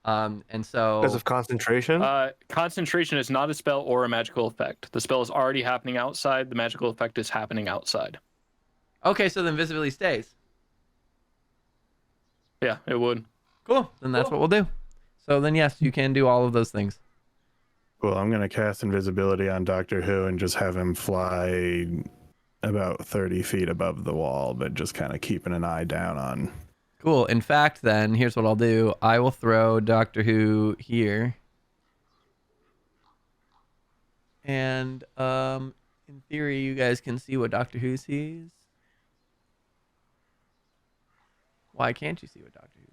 And so Because of concentration? Concentration is not a spell or a magical effect. The spell is already happening outside. The magical effect is happening outside. Okay, so the invisibility stays. Yeah, it would. Cool. Then that's what we'll do. So then, yes, you can do all of those things. Well, I'm gonna cast invisibility on Doctor Who and just have him fly about 30 feet above the wall, but just kind of keeping an eye down on. Cool. In fact, then here's what I'll do. I will throw Doctor Who here, and in theory, you guys can see what Doctor Who sees. Why can't you see what Doctor Who sees?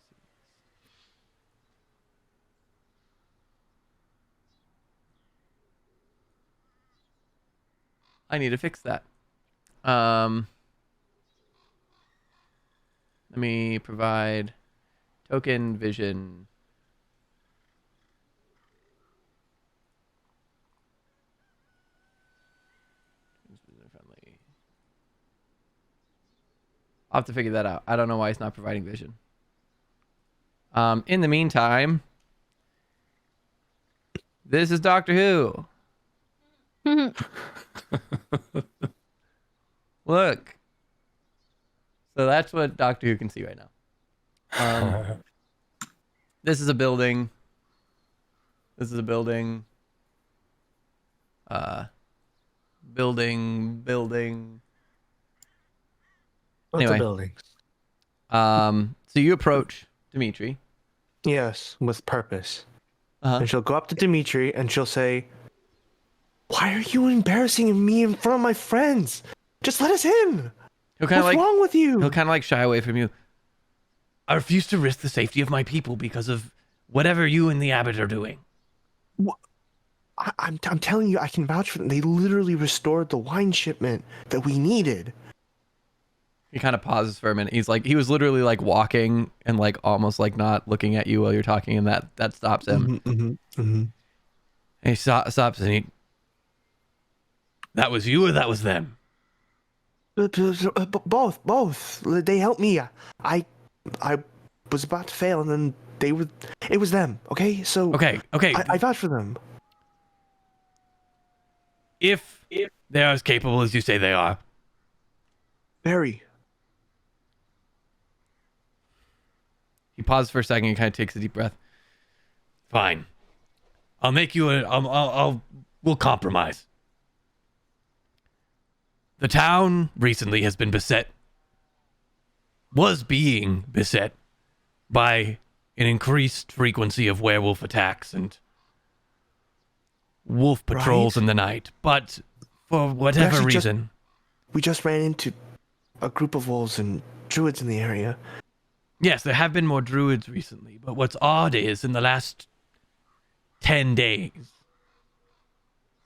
I need to fix that. Let me provide token vision. I'll have to figure that out. I don't know why it's not providing vision. In the meantime, this is Doctor Who. Look. So that's what Doctor Who can see right now. This is a building. This is a building. Building. What's Anyway. a building? So you approach Dimitri. Yes, with purpose. Uh-huh. And she'll go up to Dimitri and she'll say, "Why are you embarrassing me in front of my friends? Just let us in. He'll kind of What's like wrong with you?" he'll kind of like shy away from you. I refuse to risk the safety of my people because of whatever you and the abbot are doing. I'm telling you, I can vouch for them. They literally restored the wine shipment that we needed. He kind of pauses for a minute. He was literally like walking and like almost like not looking at you while you're talking, and that stops him. And he stops and that was you or that was them? Both. They helped me. I was about to fail, and then it was them. Okay, so Okay. I vouch for them. If they're as capable as you say they are, Very. he pauses for a second and kind of takes a deep breath. Fine. I'll make you we'll compromise. The town recently has been was being beset by an increased frequency of werewolf attacks and wolf patrols in the night. But for whatever reason... We just ran into a group of wolves and druids in the area. Yes, there have been more druids recently, but what's odd is in the last 10 days,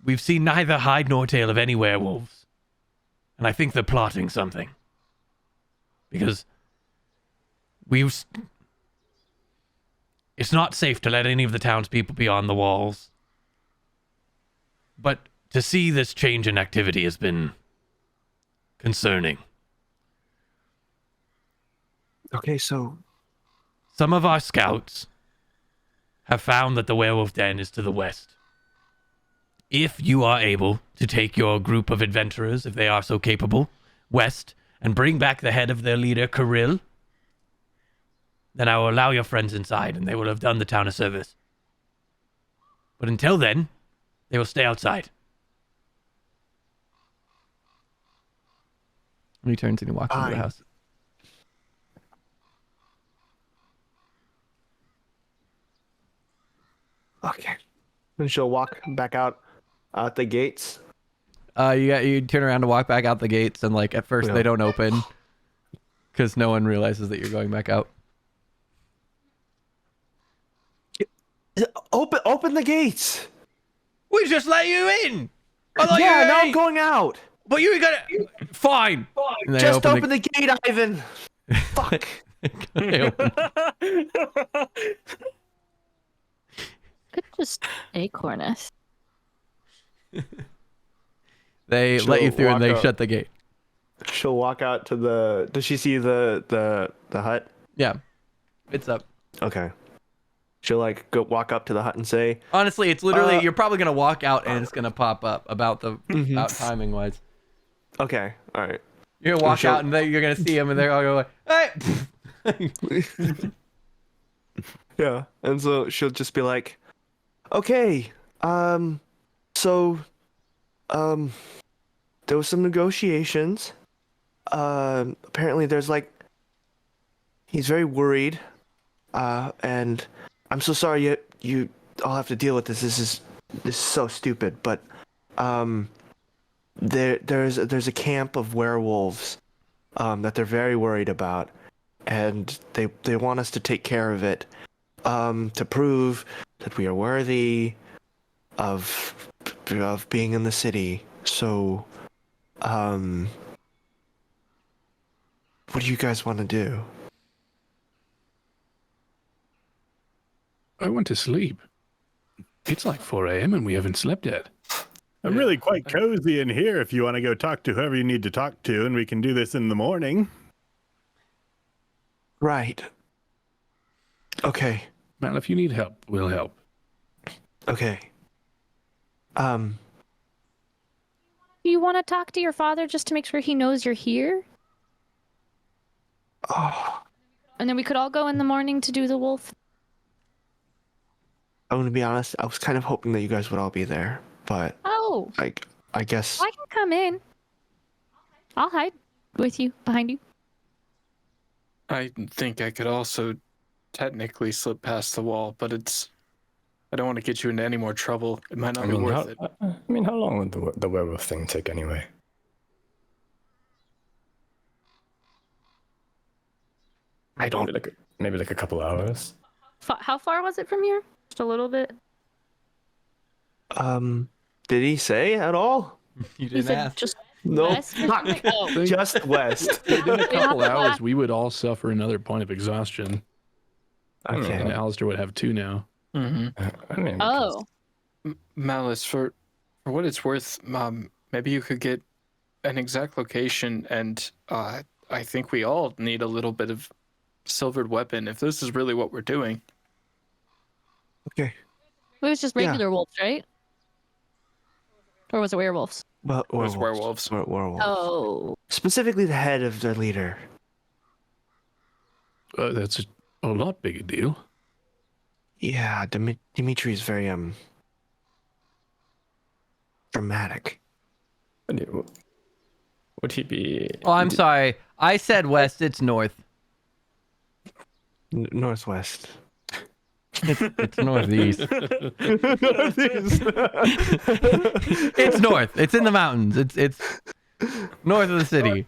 we've seen neither hide nor tail of any werewolves. And I think they're plotting something. Because it's not safe to let any of the townspeople beyond the walls. But to see this change in activity has been concerning. Okay, so Some of our scouts have found that the werewolf den is to the west. If you are able to take your group of adventurers, if they are so capable, west, and bring back the head of their leader, Kirill, then I will allow your friends inside, and they will have done the town a service. But until then, they will stay outside. And he turns and he walks into the house. Okay. And she'll walk back out the gates. You turn around to walk back out the gates, and like at first Yeah. they don't open because no one realizes that you're going back out. Open the gates. We just let you in. Yeah, now I'm going out. But you gotta. Fine. And they Just open the gate, Ivan. Fuck. They open. Could just acorn us. They let you through and they shut the gate. She'll walk out to the. Does she see the hut? Yeah, it's up. Okay. She'll like go walk up to the hut and say, Honestly, it's literally you're probably gonna walk out and it's gonna pop up about timing wise. "Okay, all right." You're gonna walk out and then you're gonna see them and they're all going like, "Hey!" Yeah, and so she'll just be like, "Okay, so, there was some negotiations. Apparently there's like, he's very worried, and I'm so sorry you all have to deal with this. This is so stupid, but, there's a camp of werewolves, that they're very worried about, and they want us to take care of it, to prove that we are worthy of being in the city. So, what do you guys want to do?" I want to sleep. It's like 4 a.m. and we haven't slept yet. I'm really quite cozy in here if you want to go talk to whoever you need to talk to, and we can do this in the morning. Right. Okay. Well, if you need help, we'll help. Okay. Do you want to talk to your father just to make sure he knows you're here? Oh, And then we could all go in the morning to do the wolf. I'm gonna be honest. I was kind of hoping that you guys would all be there, but Oh, I guess. I can come in. I'll hide with you, behind you. I think I could also technically slip past the wall, but I don't want to get you into any more trouble. It might not be worth it. I mean, how long would the werewolf thing take anyway? I don't. Maybe like a couple hours. How far was it from here? Just a little bit. Did he say at all? You He didn't said ask. just No, west. Oh. just west. In a couple hours, we would all suffer another point of exhaustion. And Okay. Alistair would have 2 now. Mm-hmm. I mean, Oh. Malice, for what it's worth, maybe you could get an exact location, and I think we all need a little bit of silvered weapon if this is really what we're doing. Okay. It was just regular wolves, right? Or was it werewolves? Well, It was werewolves. Werewolves. Oh. Specifically, the head of their leader. That's a lot bigger deal. Yeah, Dimitri is very dramatic. would he be? Oh, I'm sorry. I said west. It's north. Northwest. It's northeast. It's north. It's in the mountains. It's north of the city.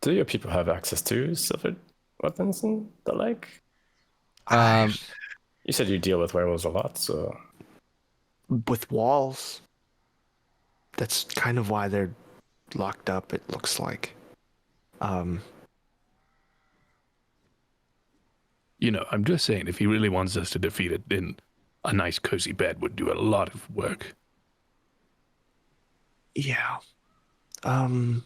Do your people have access to silvered weapons and the like? You said you deal with werewolves a lot, so. With walls. That's kind of why they're locked up, it looks like. You know, I'm just saying, if he really wants us to defeat it, then a nice cozy bed would do a lot of work. Yeah. You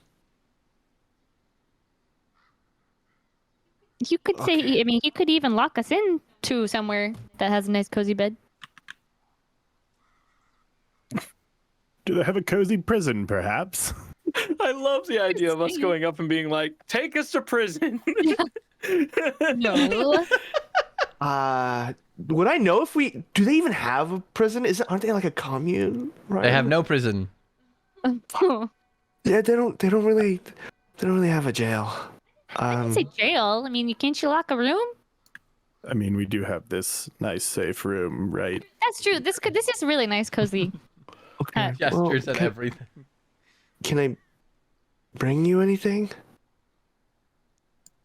could say, Okay. I mean, you could even lock us into somewhere that has a nice cozy bed. Do they have a cozy prison, perhaps? I love the idea of us going up and being like, "Take us to prison." No. Would I know if we do they even have a prison? Aren't they like a commune? Right. They have no prison. Yeah, they don't really have a jail. I didn't say jail. I mean, can't you lock a room? I mean, we do have this nice safe room, right? That's true. This is really nice, cozy. Okay. Gestures and everything. Can I bring you anything?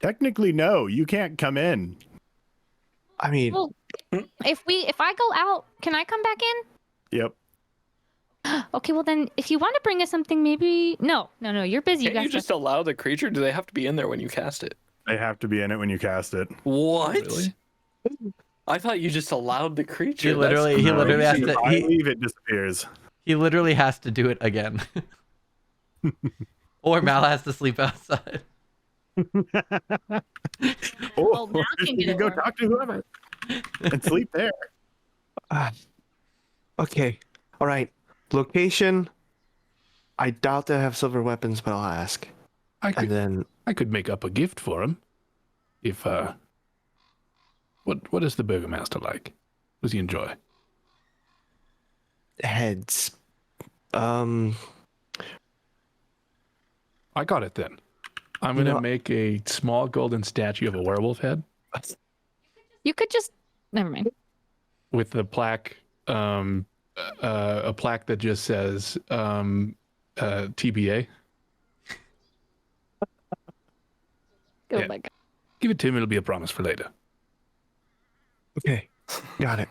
Technically, no. You can't come in. I mean, Well, if I go out, can I come back in? Yep. Okay, well then, if you want to bring us something, maybe no, you're busy. Can't got you just allow the creature? Do they have to be in there when you cast it? They have to be in it when you cast it. What? Really? I thought you just allowed the creature. He literally has If to. I leave, it disappears. He literally has to do it again. Or Mal has to sleep outside. Well, now can you get can go it talk to whoever and sleep there. Okay. All right. Location. I doubt they have silver weapons, but I'll ask. I And could make up a gift for him. If what is the Burgomaster like? What does he enjoy? heads. I got it then. I'm gonna make a small golden statue of a werewolf head You could just. Never mind. with the plaque, a plaque that just says TBA. Oh Yeah. my god. Give it to him. It'll be a promise for later. Okay. Got it.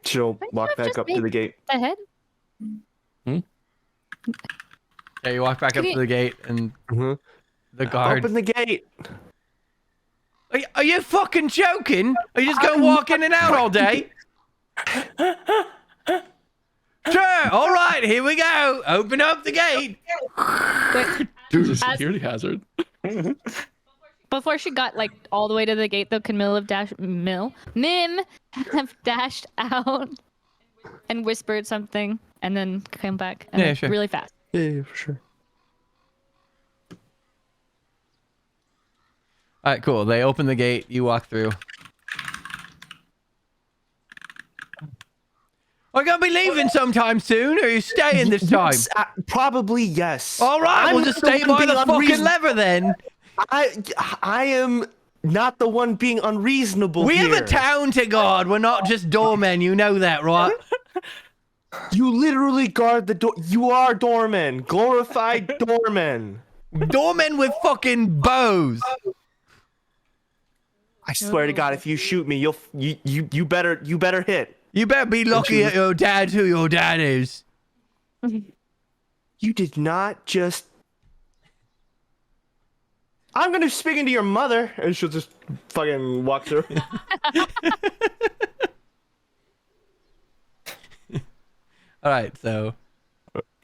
She'll Why walk not back just up to the gate. The head? Yeah, you walk back up to the gate and the guard. Open the gate. Are you fucking joking? Are you just gonna walk in and out all day? Sure. All right. Here we go. Open up the gate. It's a security hazard. Before she got like all the way to the gate, though, can Mim have dashed out and whispered something and then come back and Yeah, sure. really fast. Yeah, for sure. All right, cool. They open the gate. You walk through. We're gonna be leaving sometime soon. Or are you staying this time? Yes, probably yes. All right, we'll I'm just not stay one by being the fucking unreasonable. lever then. I am not the one being unreasonable We here. have a town to guard. We're not just doormen. You know that, right? You literally guard the door. You are doormen. Glorified doormen. Doormen with fucking bows. I swear to God, if you shoot me, you better hit. You better be lucky at your dad who your dad is. You did not just. I'm gonna speak into your mother, and she'll just fucking walk through. All right, so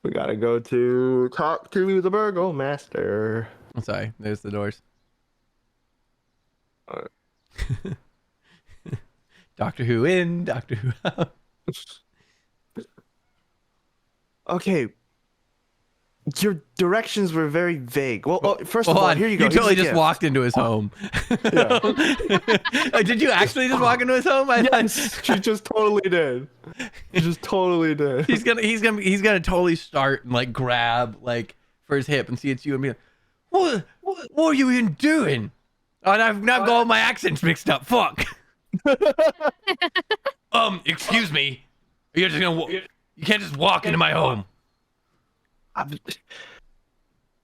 We gotta go to talk to the Burgomaster. I'm sorry. There's the doors. Doctor Who in, Doctor Who out. Okay. Your directions were very vague. Well, first of Hold all, on. here you go. You Here's totally a just gift. walked into his home. Did you actually just walk into his home? Yes, she just totally did. She just totally did. He's gonna totally start and like grab like for his hip and see it's you and be like, what are you even doing? Oh, and I've now got all my accents mixed up. Fuck. Excuse me. You're just gonna you can't just walk into my home.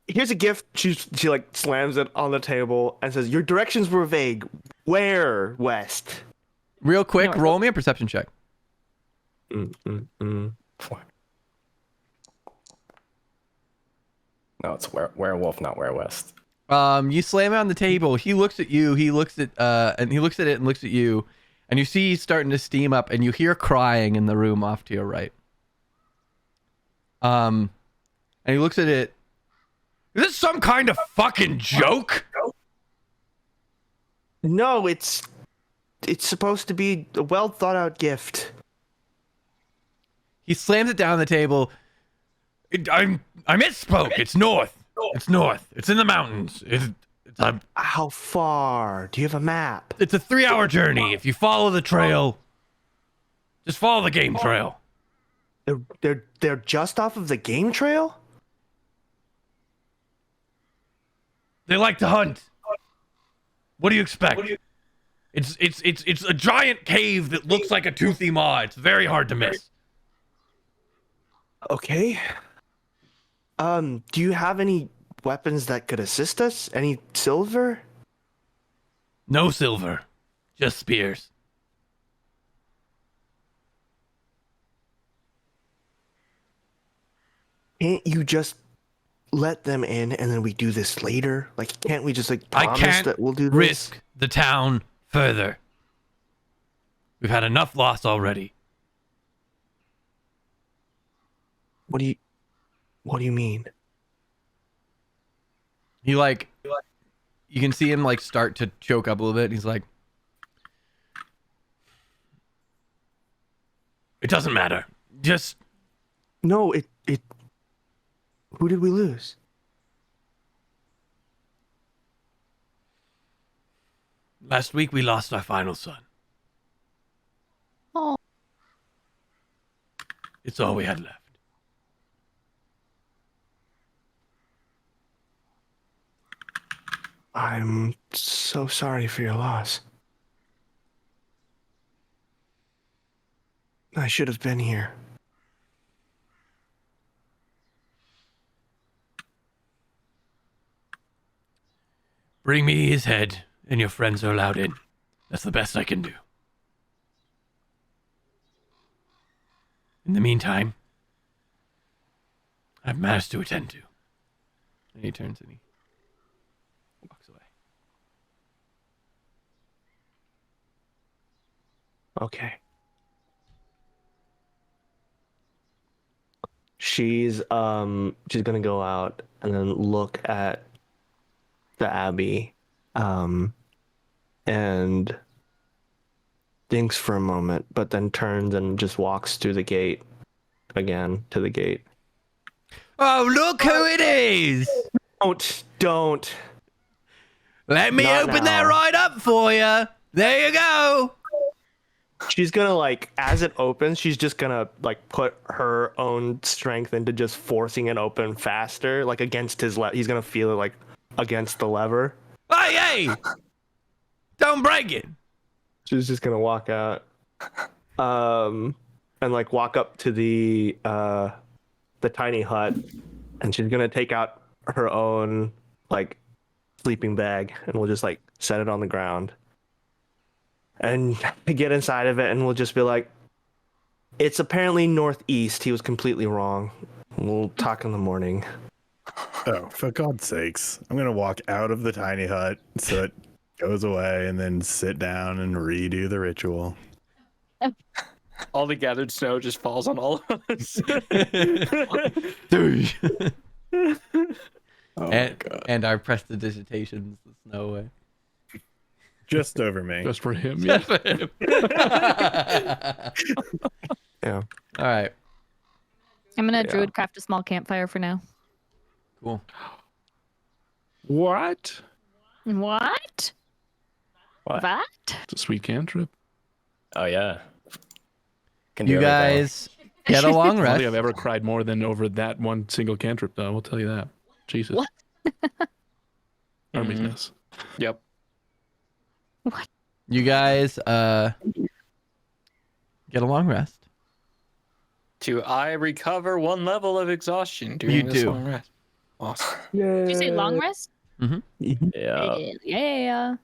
Here's a gift. She like slams it on the table and says, "Your directions were vague. Where west?" Real quick, roll me a perception check. No, it's werewolf, not werewest. You slam it on the table. He looks at you. He looks at and he looks at it and looks at you, and you see he's starting to steam up, and you hear crying in the room off to your right. And he looks at it. Is this some kind of fucking joke? No, it's supposed to be a well thought out gift. He slams it down on the table. I misspoke. It's north. It's north. It's in the mountains. How far? Do you have a map? It's a 3-hour journey. If you follow the trail, just follow the game trail. They're just off of the game trail? They like to hunt. What do you expect? It's a giant cave that looks like a toothy maw. It's very hard to miss. Okay. Do you have any weapons that could assist us? Any silver? No silver, just spears. Can't you just let them in and then we do this later? Like, can't we just like I promise can't that we'll do this? risk the town further. We've had enough loss already. What do you mean? He like, you can see him like start to choke up a little bit. He's like, it doesn't matter. Just No, it. Who did we lose? last week we lost our final son. Oh. It's all we had left. I'm so sorry for your loss. I should have been here. Bring me his head, and your friends are allowed in. That's the best I can do. In the meantime, I have matters to attend to. And he turns and he walks away. Okay. She's gonna go out and then look at the Abbey, and thinks for a moment, but then turns and just walks through the gate again to the gate. Oh, look who it is! Don't. Let me Not open that now. right up for you. There you go. She's gonna like, as it opens, she's just gonna like put her own strength into just forcing it open faster, like against his he's gonna feel it like against the lever. Hey! Don't break it. She's just gonna walk out, and like walk up to the tiny hut, and she's gonna take out her own like sleeping bag, and we'll just like set it on the ground, and get inside of it, and we'll just be like, it's apparently northeast. He was completely wrong. We'll talk in the morning. Oh, for God's sakes. I'm going to walk out of the tiny hut so it goes away and then sit down and redo the ritual. All the gathered snow just falls on all of us. And our prestidigitations the snow away. Just over me. Just for him, yeah. Yeah. All right. I'm gonna druid craft a small campfire for now. Cool. What? What? What? What? It's a sweet cantrip. Oh yeah. Can do You everything. guys get a long I don't rest. think I've ever cried more than over that one single cantrip, though. I will tell you that. Jesus. What? Arminess. Yep. You guys get a long rest. Do I recover 1 level of exhaustion during You this do. long rest? Awesome. Did you say long rest? Yeah. Yeah.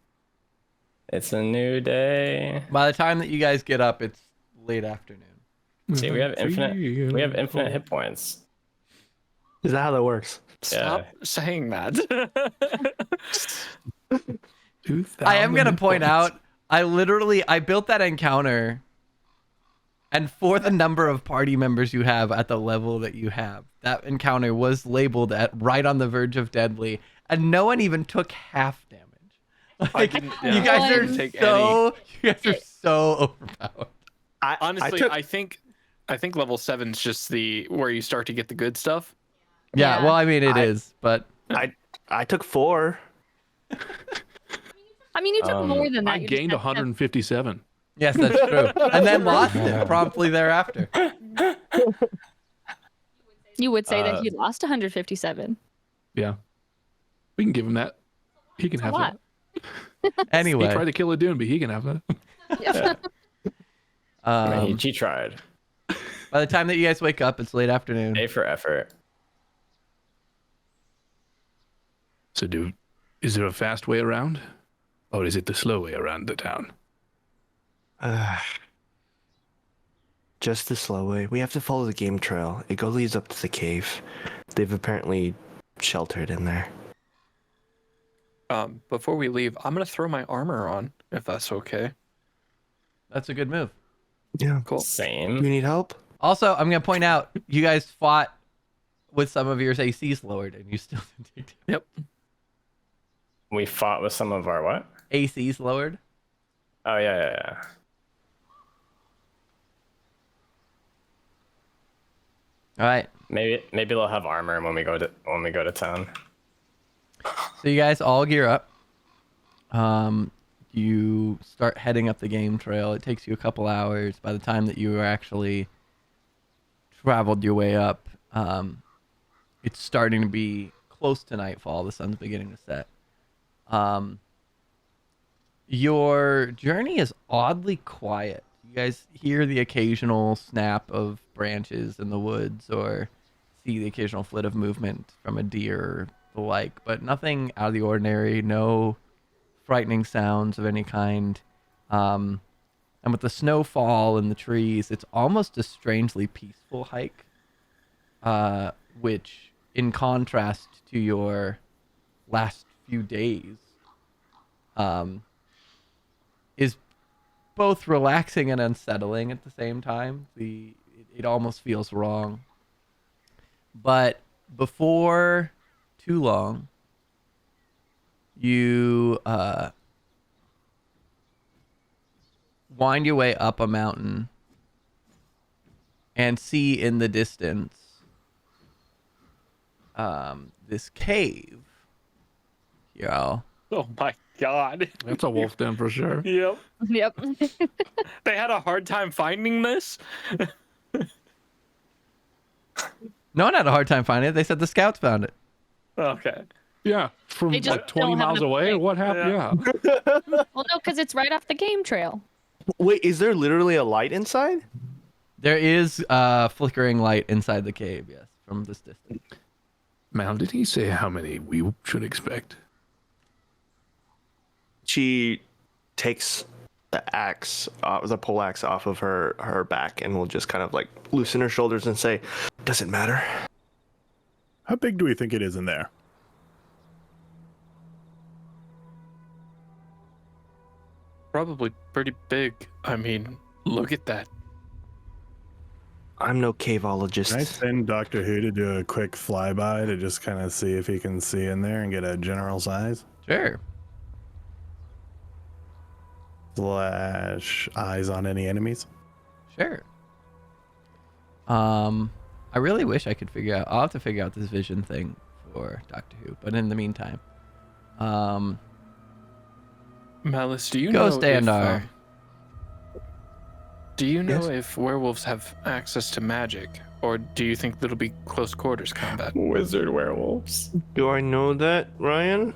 It's a new day. By the time that you guys get up, it's late afternoon. See, we have infinite hit points. Is that how that works? Stop saying that. I am gonna point out, I built that encounter, and for the number of party members you have at the level that you have, that encounter was labeled at right on the verge of deadly, and no one even took half damage. Like, you guys are so overpowered. Honestly, I think level 7's just where you start to get the good stuff. Yeah, Yeah. well, I mean, it is, but I took 4. I mean, you took more than that. I You just gained had to- 157. yes, that's true. And then lost it promptly thereafter. You would say that he lost 157. Yeah. We can give him that. He can A have lot. that. He Anyway, tried to kill a dune, but he can have that. I mean, he tried. by the time that you guys wake up, it's late afternoon. A for effort. So, is there a fast way around? Or is it the slow way around the town? Just the slow way. We have to follow the game trail. It leads up to the cave. They've apparently sheltered in there. Before we leave, I'm gonna throw my armor on, if that's okay. That's a good move. Yeah. Cool. Do Same. you need help? Also, I'm gonna point out you guys fought with some of your ACs lowered, and you still didn't take damage. Yep. We fought with some of our what? ACs lowered. Oh yeah. All right. Maybe they'll have armor when we go to town. So you guys all gear up. You start heading up the game trail. It takes you a couple hours. By the time that you are actually traveled your way up, it's starting to be close to nightfall. The sun's beginning to set. Your journey is oddly quiet. You guys hear the occasional snap of branches in the woods or see the occasional flit of movement from a deer or the like, but nothing out of the ordinary, no frightening sounds of any kind. And with the snowfall and the trees, it's almost a strangely peaceful hike, which, in contrast to your last few days, is both relaxing and unsettling at the same time. It almost feels wrong. But before too long, you wind your way up a mountain and see in the distance this cave. Yo. Oh my god. That's a wolf den for sure. Yep. Yep. They had a hard time finding this. No one had a hard time finding it. They said the scouts found it. Okay. Yeah, from They just like 20 don't have miles enough away. place. What happened? Yeah. Yeah. Well, no, because it's right off the game trail. Wait, is there literally a light inside? There is flickering light inside the cave, yes, from this distance. Mal, did he say how many we should expect? She takes the axe, the pole axe off of her back, and will just kind of like loosen her shoulders and say, "Does it matter?" How big do we think it is in there? Probably pretty big. I mean, look at that. I'm no Can I caveologist. send Doctor Who to do a quick flyby to just kind of see if he can see in there and get a general size? Sure. / eyes on any enemies? Sure. I really wish I could figure out. I'll have to figure out this vision thing for Doctor Who. But in the meantime, Malice, do you go know Standar. do you know Yes? if werewolves have access to magic, or do you think that'll be close quarters combat? Wizard werewolves. Do I know that, Ryan?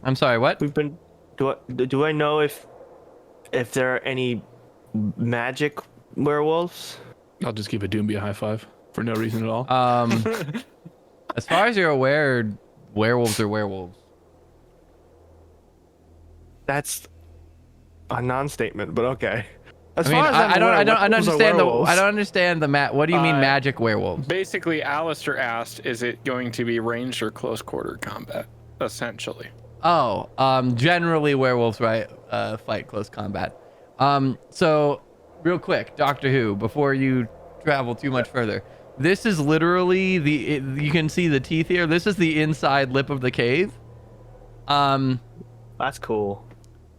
I'm sorry. What? We've been. Do I know if there are any magic werewolves? I'll just give a Doomby a high five for no reason at all. As far as you're aware, werewolves are werewolves. That's a non-statement, but okay. As I mean, far as I'm aware, I don't werewolves are understand werewolves. I don't understand the what do you mean magic werewolves? Basically, Alistair asked, is it going to be ranged or close quarter combat? Essentially. Oh, generally werewolves fight close combat. So real quick, Doctor Who, before you travel too much further, this is literally you can see the teeth here. This is the inside lip of the cave. That's cool.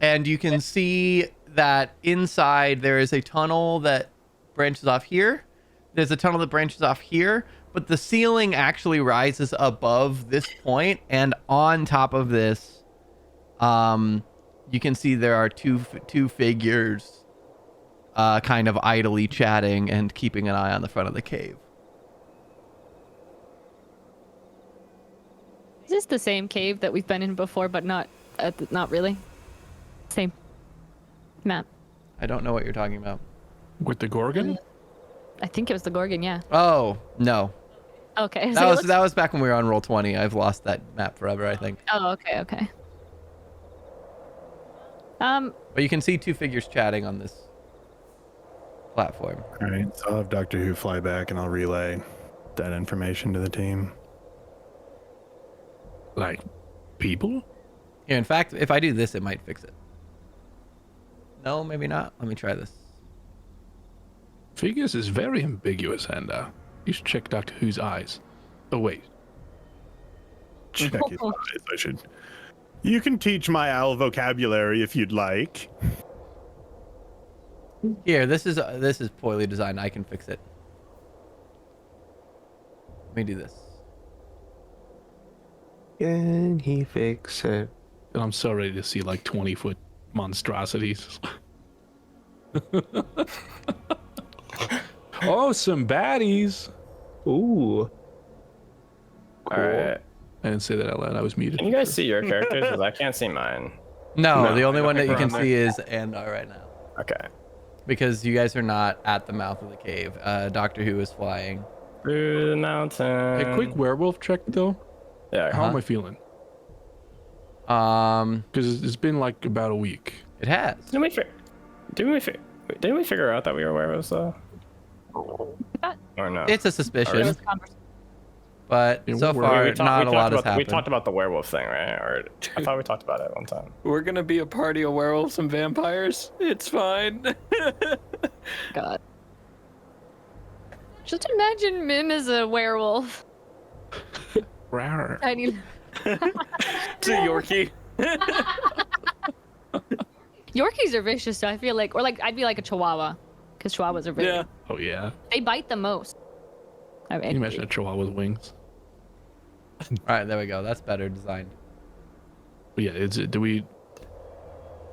And you can see that inside there is a tunnel that branches off here. There's a tunnel that branches off here, but the ceiling actually rises above this point, and on top of this, you can see there are two figures kind of idly chatting and keeping an eye on the front of the cave. Is this the same cave that we've been in before, but not really? Same map. I don't know what you're talking about. With the Gorgon? I think it was the Gorgon, yeah. Oh, no. Okay. That was back when we were on Roll20. I've lost that map forever, I think. Oh, okay. But you can see two figures chatting on this platform. All right, so I'll have Doctor Who fly back and I'll relay that information to the team. Like, people? Here, in fact, if I do this, it might fix it. No, maybe not. Let me try this. Figures is very ambiguous, and you should check Doctor Who's eyes. Oh, wait. Check his eyes, I should. You can teach my owl vocabulary if you'd like. Here, this is poorly designed. I can fix it. Let me do this. Can he fix it? And I'm so ready to see like 20-foot monstrosities. Oh, some baddies. Ooh. All right. I didn't say that out loud. I was muted. Can you guys see your characters? Because I can't see mine. No, the only one that you can see is Andar right now. Okay. Because you guys are not at the mouth of the cave. Doctor Who is flying. Through the mountain. A quick werewolf check, though. Yeah. How am I feeling? Because it's been like about a week. It has. Didn't we figure out that we were werewolves though? Or no? It's a suspicion, It was conversation. but Yeah, so we're- far we talked- not we a talked lot has about- happened. We talked about the werewolf thing, right? Or I thought we talked about it one time. We're gonna be a party of werewolves and vampires. It's fine. God. Just imagine Mim as a werewolf. Rawr. Tiny. It's a Yorkie. Yorkies are vicious, so I feel like, or like I'd be like a Chihuahua, because Chihuahuas are very. Yeah. Oh, yeah. They bite the most. I Can you imagine a chihuahua with wings? All right, there we go. That's better designed. But yeah, do we...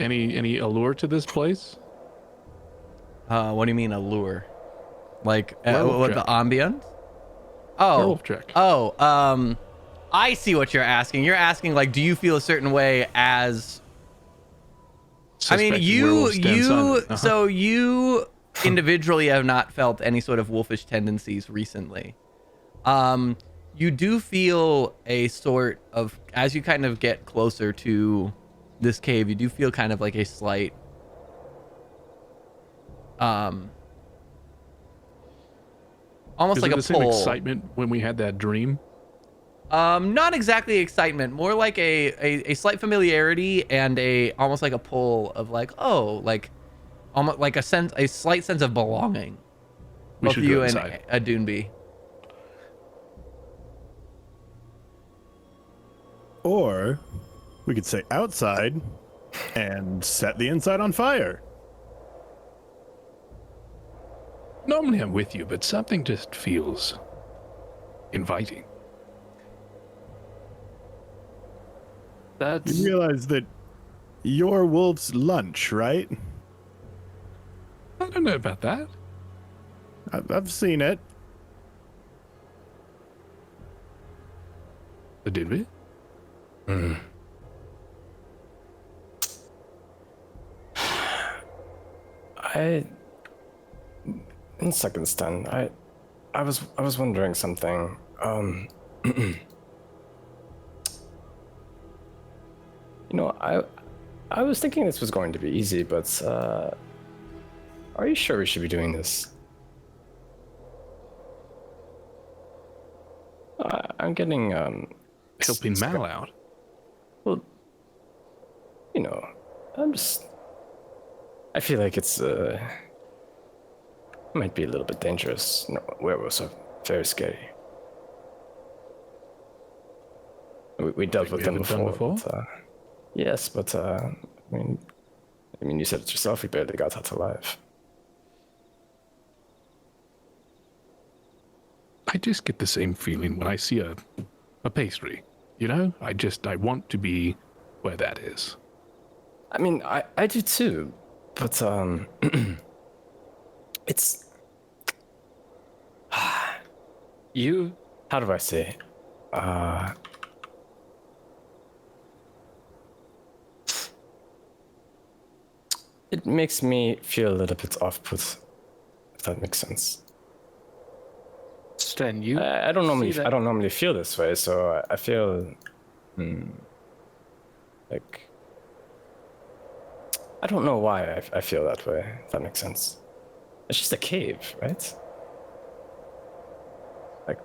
Any allure to this place? What do you mean allure? Like Werewolf what check. the ambience? Oh. Werewolf check. Oh, I see what you're asking. You're asking like, do you feel a certain way as? I mean, Suspect you werewolf stands on it. Uh-huh. so you individually have not felt any sort of wolfish tendencies recently. You do feel a sort of, as you kind of get closer to this cave, you do feel kind of like a slight almost Is like it a the same pull. excitement when we had that dream? Not exactly excitement, more like a slight familiarity and almost like a pull of like, oh, like almost like a slight sense of belonging. We Both should you go and inside. Adunbi. Or we could say outside and set the inside on fire. Normally I'm with you, but something just feels inviting. That's You realize that you're Wolf's lunch, right? I don't know about that. I've seen it. Did we? In second stand, I was wondering something. You know, I was thinking this was going to be easy, but are you sure we should be doing this? I'm getting Helping Mal out. Well, you know, I feel like it's might be a little bit dangerous. No, werewolves are very scary. We dealt with them haven't done before. before? But, yes, but I mean, you said it yourself. We barely got out alive. I just get the same feeling when I see a pastry. You know? I want to be where that is. I mean, I do too, but it's you. How do I say? It makes me feel a little bit off-put, if that makes sense. Sten, you. I don't normally see that- I don't normally feel this way, so I feel like I don't know why I feel that way, if that makes sense. It's just a cave, right? Like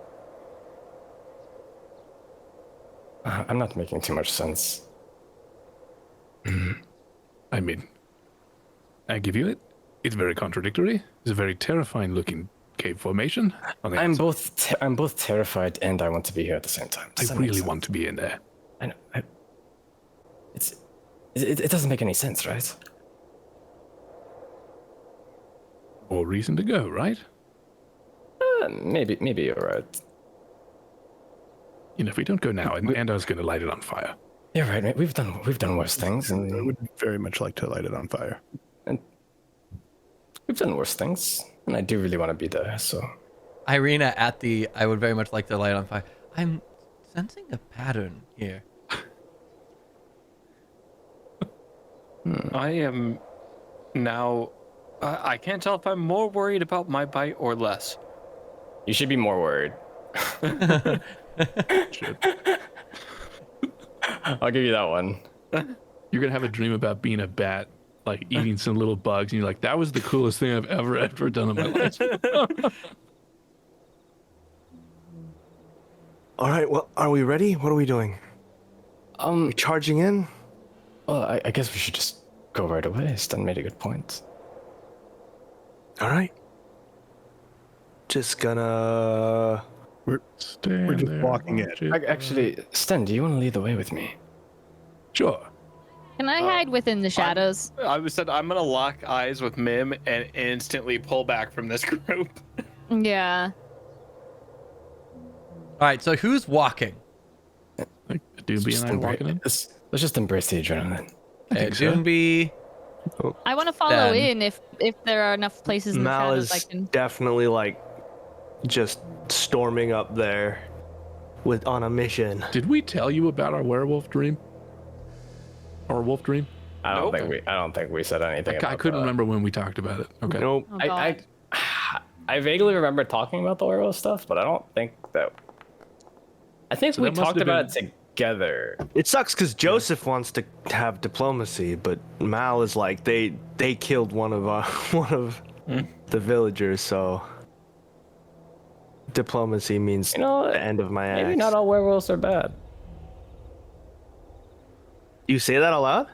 I'm not making too much sense. I mean, I give you it. It's very contradictory. It's a very terrifying looking cave formation. I'm both terrified and I want to be here at the same time. I really want to be in there. I know. It doesn't make any sense, right? More reason to go, right? Maybe you're right. If we don't go now, Andar's going to light it on fire. You're right, mate. We've done worse things, I and would very much like to light it on fire. we've done worse things, and I do really want to be there. So, Irina I would very much like to light on fire. I'm sensing a pattern here. I am now. I can't tell if I'm more worried about my bite or less. you should be more worried. I'll give you that one. You're going to have a dream about being a bat, like eating some little bugs, and you're like, that was the coolest thing I've ever done in my life. All right, well, are we ready? What are we doing? We charging in? Well, I guess we should just go right away. Stan made a good point. All right. Just gonna... We're just walking in. Actually, Sten, do you want to lead the way with me? Sure. Can I hide within the shadows? I said I'm gonna lock eyes with Mim and instantly pull back from this group. Yeah. All right, so who's walking? Like Doobie and I walking in. Let's just embrace the adrenaline. Okay, Doonby. I want to follow Then- in if there are enough places in the Mal shadows I is can. definitely like just storming up there on a mission. Did we tell you about our werewolf dream? Our wolf dream? I don't think we said anything. I couldn't remember when we talked about it. Okay. Nope. Oh, God. I vaguely remember talking about the werewolf stuff, but I don't think that. I think So we that must talked have about been- it together. It sucks because Joseph wants to have diplomacy, but Mal is like they killed one of the villagers, so diplomacy means You know, the end of my axe. maybe not all werewolves are bad. You say that out loud?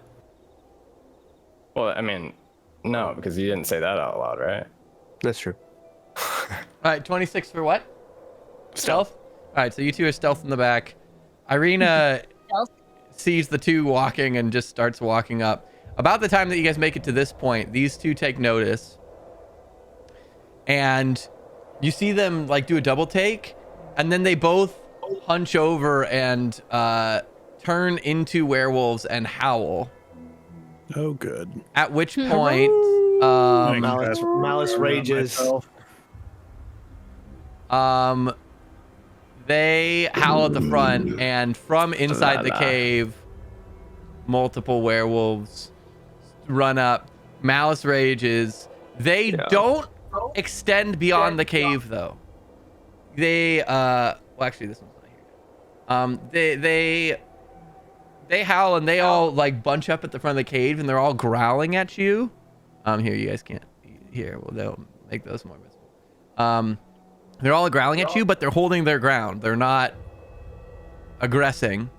Well, I mean, no, because you didn't say that out loud, right? That's true. All right, 26 for what? Stealth? All right, so you two are stealth in the back. Irina Stealth? sees the two walking and just starts walking up. About the time that you guys make it to this point, these two take notice. And you see them like do a double take, and then they both hunch over and turn into werewolves and howl. Oh, good. At which point, Malice rages. they howl at the front, and from inside the cave, multiple werewolves run up. Malice rages. They don't extend beyond the cave, though. They well, actually, this one's not here. They howl, and they all like bunch up at the front of the cave, and they're all growling at you. Here, you guys can't hear. Well, they'll make those more visible. They're all growling at you, but they're holding their ground. They're not aggressing.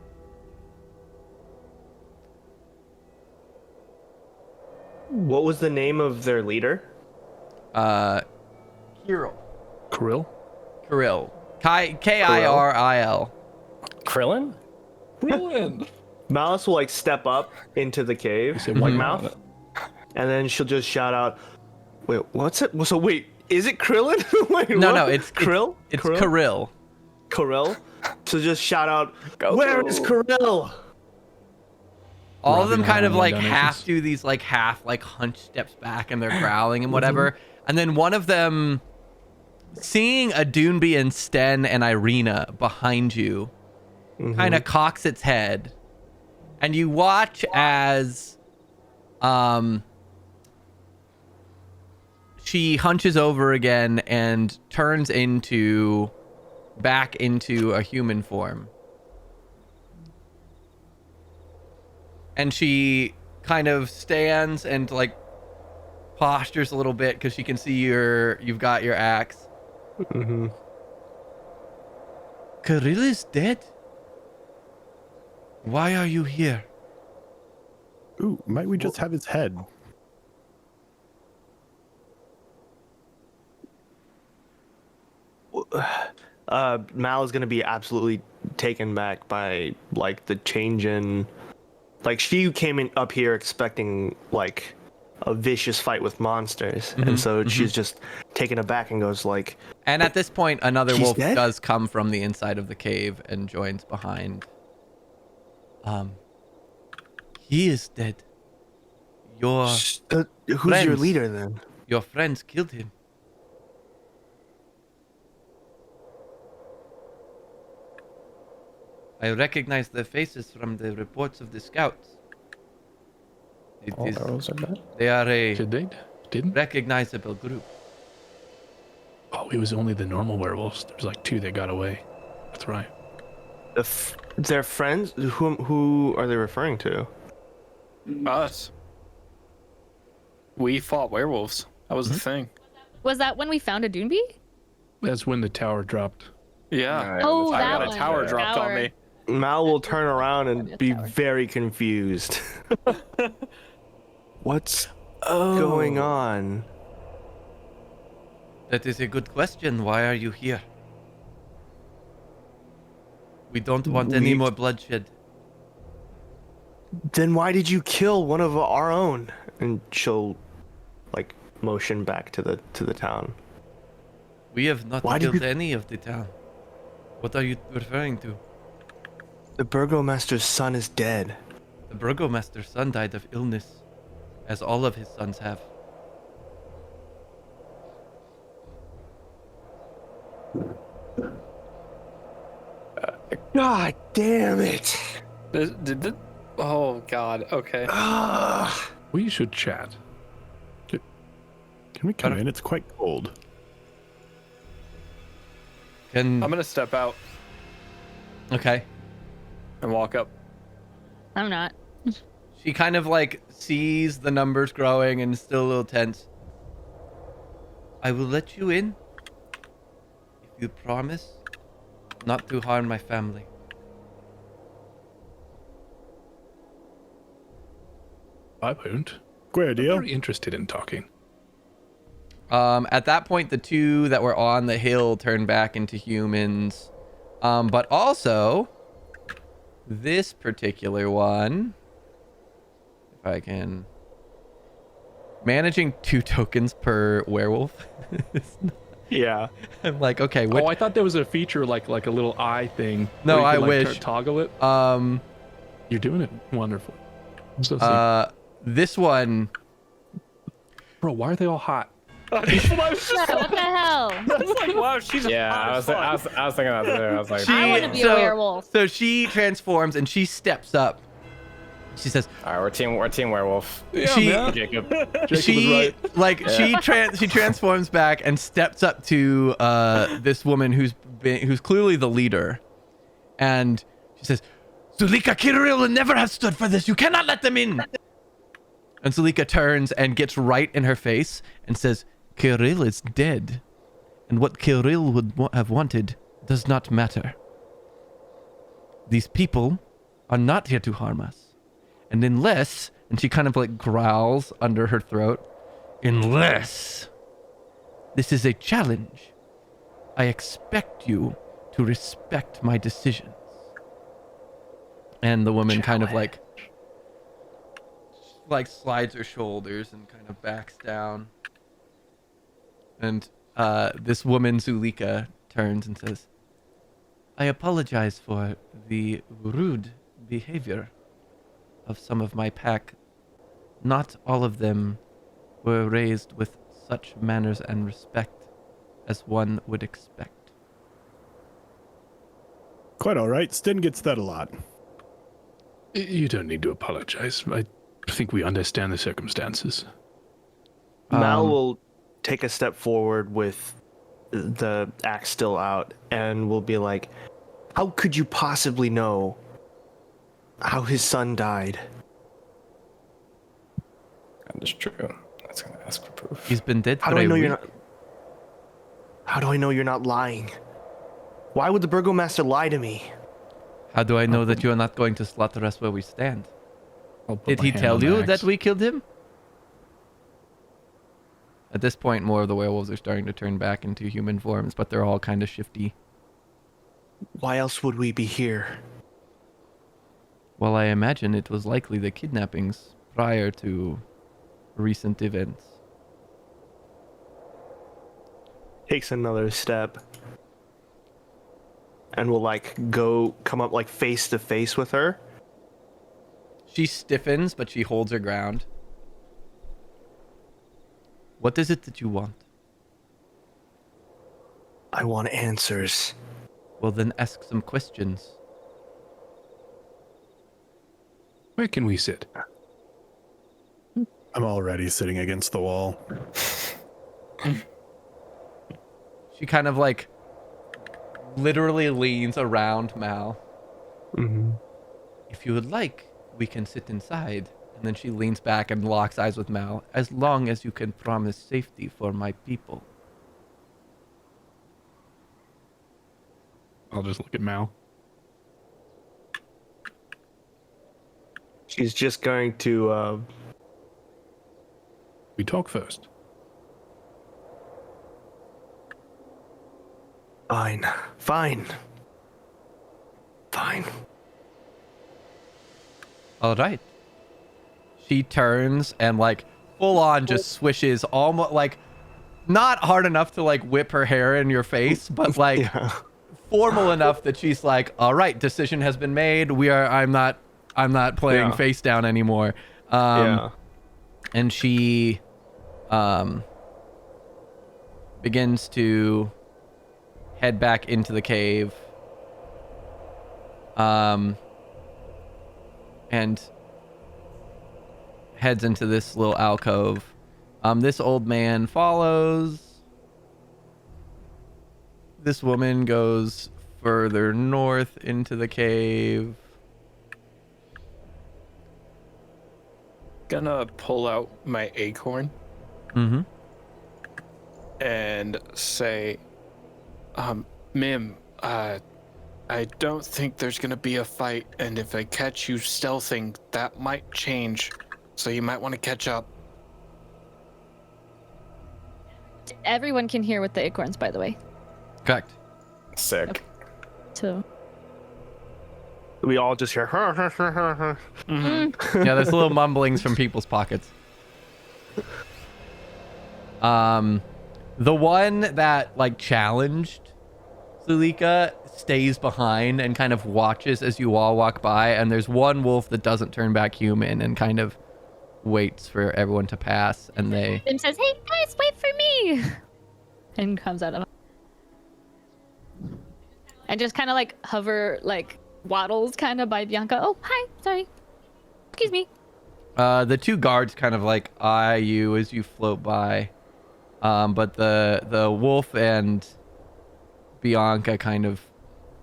What was the name of their leader? Kirill. Krill? Kirill. Kiril. Krillin? Krillin! Malice will like step up into the cave, said like what? mouth, and then she'll just shout out, "Wait, what's it? So wait, is it Krillin? Wait, No, what? no, it's Krill. It's Kirill. Kirill. So just shout out, Go. "Where is Kirill?" All of them Robbing kind of all like donations. half do these like half like hunch steps back, and they're growling and whatever. And then one of them, seeing a Doonby and Sten and Irina behind you, kind of cocks its head, and you watch as she hunches over again and turns back into a human form. And she kind of stands and like postures a little bit because she can see you've got your axe. Kirill is dead? Why are you here? Ooh, might we just have his head? Mal is gonna be absolutely taken back by like the change in, like she came in up here expecting like a vicious fight with monsters, and so she's just taken aback and goes like. And at this point, another He's wolf dead? does come from the inside of the cave and joins behind. He is dead. Your Who's your friends. leader then? Your friends killed him. I recognize their faces from the reports of the scouts. It All is, werewolves are bad. they are a Did they? Didn't? recognizable group. Oh, it was only the normal werewolves. There's like 2 that got away. That's right. Their friends? Who are they referring to? Us. We fought werewolves. That was the thing. Was that when we found a Doonbee? That's when the tower dropped. Yeah. Oh, I that got one. a tower dropped on me. Mal will turn around and Probably a be tower. very confused. What's going on? That is a good question. Why are you here? We don't want any more bloodshed. Then why did you kill one of our own? And she'll like motion back to the town. We have not Why did killed you- any of the town. What are you referring to? The Burgomaster's son is dead. The Burgomaster's son died of illness, as all of his sons have. God damn it! Oh God. Okay. We should chat. Can we come in? It's quite cold. Can I'm gonna step out okay. and walk up. I'm not. She kind of like sees the numbers growing and is still a little tense. I will let you in if you promise not to harm my family. I won't. Square I'm deal. very interested in talking. At that point, the 2 that were on the hill turned back into humans. But also, this particular one, if I can, managing 2 tokens per werewolf. Yeah. I'm like, okay, Oh, I thought there was a feature like a little eye thing. No, where you I could, like, wish. toggle it. You're doing it wonderful. I'm so sick. This one, Bro, why are they all hot? What the hell? I was like, wow, she's Yeah, hot I as was fuck. thinking that too. I was like, I want to be a werewolf. So she transforms and she steps up. She says, all right, we're team werewolf. she, Jacob. she she transforms back and steps up to this woman who's clearly the leader, and she says, Zulika Kirill would never have stood for this. You cannot let them in. And Zulika turns and gets right in her face and says, Kirill is dead, and what Kirill would have wanted does not matter. These people are not here to harm us. And unless, and she kind of like growls under her throat, unless this is a challenge, I expect you to respect my decisions. And the woman kind of like slides her shoulders and kind of backs down. And this woman, Zulika, turns and says, I apologize for the rude behavior of some of my pack. Not all of them were raised with such manners and respect as one would expect. Quite all right. Sten gets that a lot. You don't need to apologize. I think we understand the circumstances. Mal will take a step forward with the axe still out and will be like, how could you possibly know how his son died? That is true. That's gonna ask for proof. He's been dead How for do I a know week. you're not? How do I know you're not lying? Why would the Burgomaster lie to me? How do I know that you're not going to slaughter us where we stand? I'll put Did my he hand tell on the you axe. that we killed him? At this point, more of the werewolves are starting to turn back into human forms, but they're all kind of shifty. Why else would we be here? Well, I imagine it was likely the kidnappings prior to recent events. Takes another step. And will come up face to face with her. She stiffens, but she holds her ground. What is it that you want? I want answers. Well, then ask some questions. Where can we sit? I'm already sitting against the wall. She kind of literally leans around Mal. Mm-hmm. If you would like, we can sit inside. And then she leans back and locks eyes with Mal. As long as you can promise safety for my people. I'll just look at Mal. She's just going to, We talk first. Fine. Fine. All right. She turns and full on just swishes almost not hard enough to whip her hair in your face, but Yeah. formal enough that she's all right, decision has been made. I'm not playing face down anymore. Yeah. And she begins to head back into the cave. And heads into this little alcove. This old man follows. This woman goes further north into the cave. Gonna pull out my acorn Mm-hmm. and say, Mim, I don't think there's gonna be a fight, and if I catch you stealthing, that might change. So you might want to catch up. Everyone can hear with the acorns, by the way. Correct. Sick. Okay. So We all just hear her. Yeah, there's little mumblings from people's pockets. The one that challenged Zulika stays behind and kind of watches as you all walk by, and there's one wolf that doesn't turn back human and kind of waits for everyone to pass, and they Tim says, "Hey guys, wait for me," and comes out of and just kind of hover, waddles kind of by Bianca. Oh, hi, sorry, excuse me. the two guards kind of eye you as you float by, but the wolf and Bianca kind of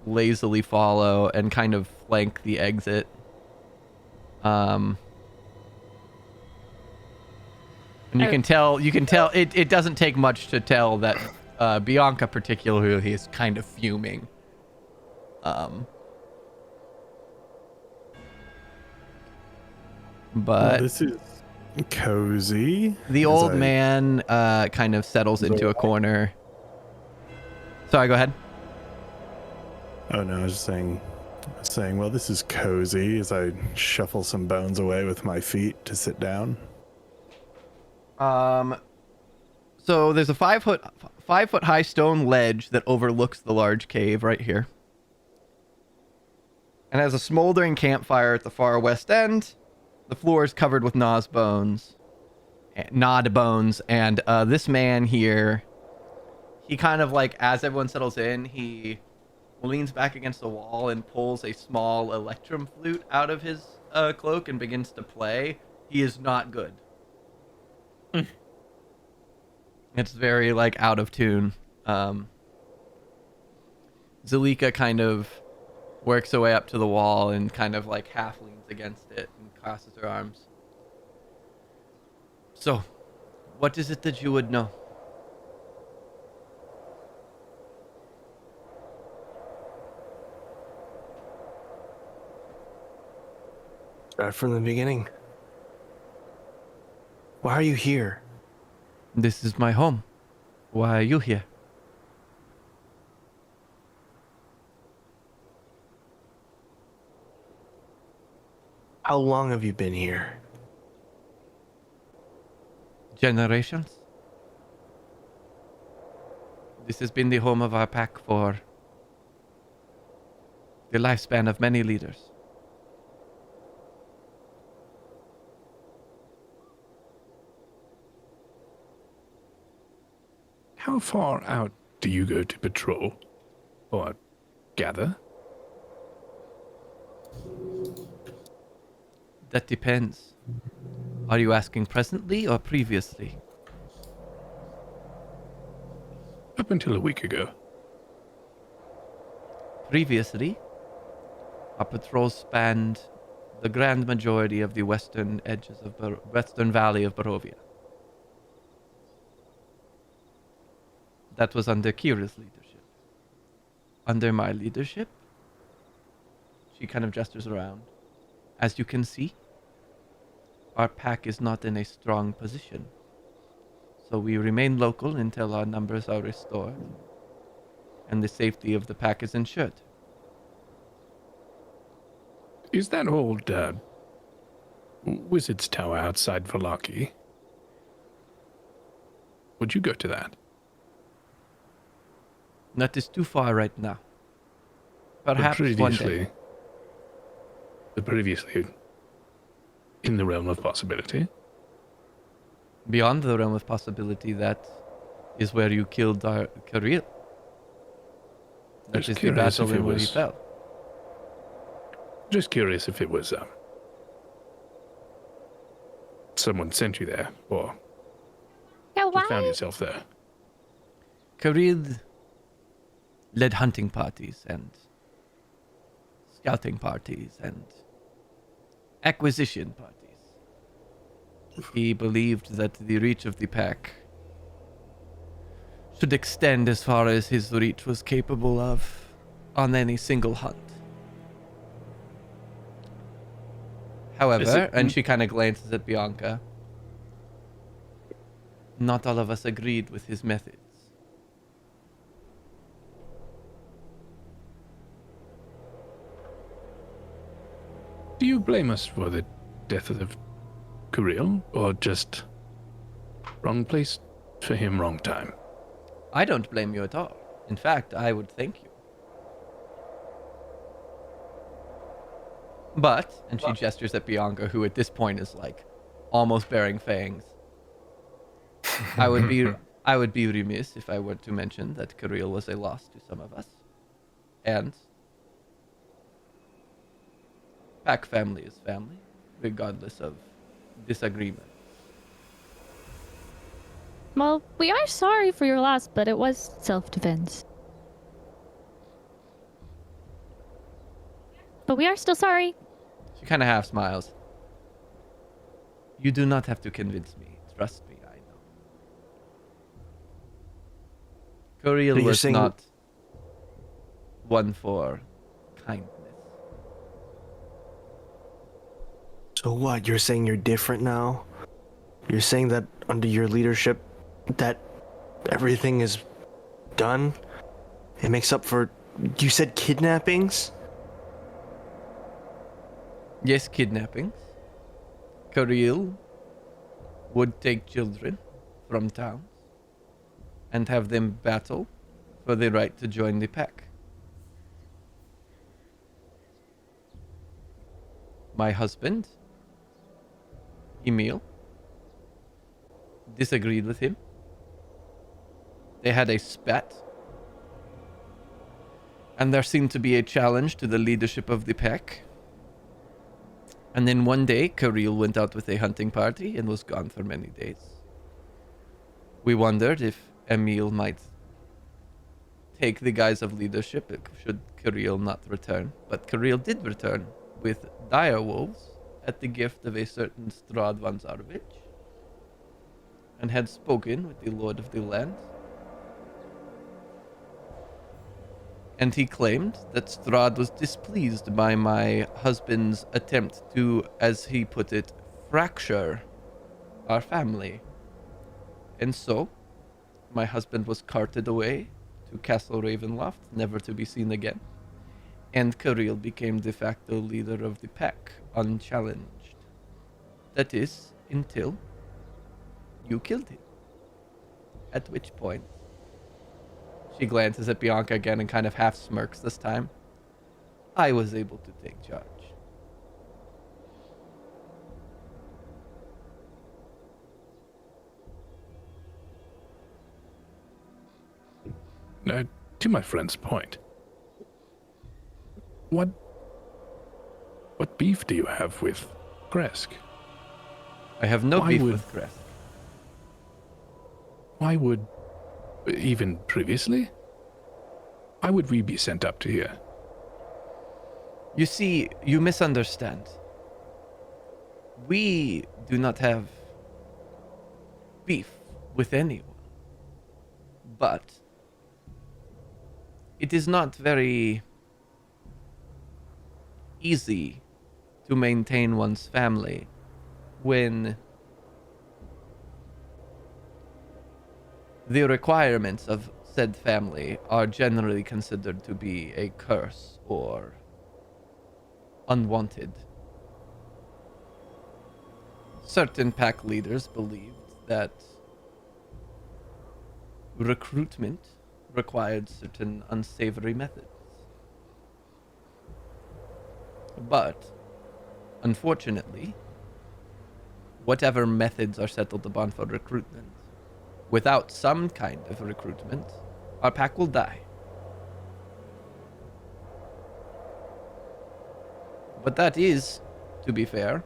lazily follow and kind of flank the exit. And you can tell it doesn't take much to tell that Bianca particularly is kind of fuming. But This is cozy. the old man kind of settles into a corner. Sorry, go ahead. Oh no, I was just saying, well, this is cozy as I shuffle some bones away with my feet to sit down. So there's a 5 foot high stone ledge that overlooks the large cave right here, and has a smoldering campfire at the far west end. The floor is covered with nod bones, and this man here, he kind of as everyone settles in, he leans back against the wall and pulls a small electrum flute out of his cloak and begins to play. He is not good. It's very out of tune. Zulika kind of works her way up to the wall and kind of half leans against it and crosses her arms. So, what is it that you would know? Start from the beginning. Why are you here? This is my home. Why are you here? How long have you been here? Generations. This has been the home of our pack for the lifespan of many leaders. How far out do you go to patrol? Or gather? That depends. Are you asking presently or previously? Up until a week ago. Previously, our patrols spanned the grand majority of the western edges of western valley of Barovia. That was under Kira's leadership. Under my leadership, she kind of gestures around. As you can see, our pack is not in a strong position. So we remain local until our numbers are restored and the safety of the pack is ensured. Is that old, Wizard's Tower outside Valaki? Would you go to that? That is too far right now. Perhaps one day. But previously, in the realm of possibility? Beyond the realm of possibility, that is where you killed our Kirill. That is the battle in where he fell. Just curious if it was, someone sent you there, or Yeah, you found yourself there. Kirill led hunting parties and scouting parties and acquisition parties. He believed that the reach of the pack should extend as far as his reach was capable of on any single hunt. However, and she kind of glances at Bianca, not all of us agreed with his methods. Do you blame us for the death of Kirill, or just wrong place for him, wrong time? I don't blame you at all. In fact, I would thank you. But, and she gestures at Bianca, who at this point is like almost bearing fangs. I would be remiss if I were to mention that Kirill was a loss to some of us. And pack family is family, regardless of disagreement. Well, we are sorry for your loss, but it was self-defense. But we are still sorry. She kind of half smiles. You do not have to convince me. Trust me, I know. Kirill was not one for kindness. So what? You're saying you're different now? You're saying that under your leadership, that everything is done? It makes up for, you said kidnappings? Yes, kidnappings. Kirill would take children from towns and have them battle for the right to join the pack. My husband, Emil, disagreed with him. They had a spat. And there seemed to be a challenge to the leadership of the pack. And then one day, Kirill went out with a hunting party and was gone for many days. We wondered if Emil might take the guise of leadership should Kirill not return. But Kirill did return with dire wolves at the gift of a certain Strahd von Zarovich, and had spoken with the Lord of the Land. And he claimed that Strahd was displeased by my husband's attempt to, as he put it, fracture our family. And so, my husband was carted away to Castle Ravenloft, never to be seen again. And Kirill became de facto leader of the pack, unchallenged. That is, until you killed him. At which point, she glances at Bianca again and kind of half smirks this time. I was able to take charge. To my friend's point, what beef do you have with Krezk? I have no beef with Krezk. Why would, even previously, why would we be sent up to here? You see, you misunderstand. We do not have beef with anyone. But it is not very easy to maintain one's family when the requirements of said family are generally considered to be a curse or unwanted. Certain pack leaders believed that recruitment required certain unsavory methods. But, unfortunately, whatever methods are settled upon for recruitment, without some kind of recruitment, our pack will die. But that is, to be fair,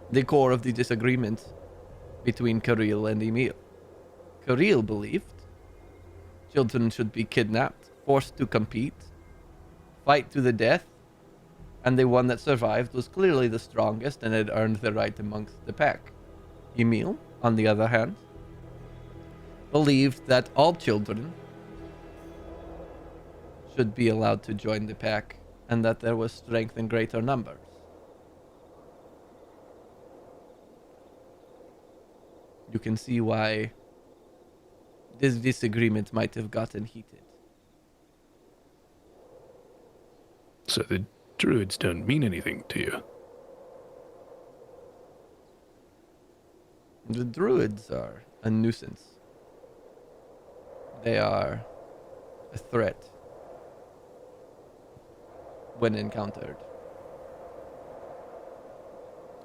the core of the disagreement between Kirill and Emil. Kirill believed children should be kidnapped, forced to compete, fight to the death, and the one that survived was clearly the strongest and had earned the right amongst the pack. Emil, on the other hand, believed that all children should be allowed to join the pack and that there was strength in greater numbers. You can see why this disagreement might have gotten heated. So the druids don't mean anything to you? The druids are a nuisance. They are a threat when encountered.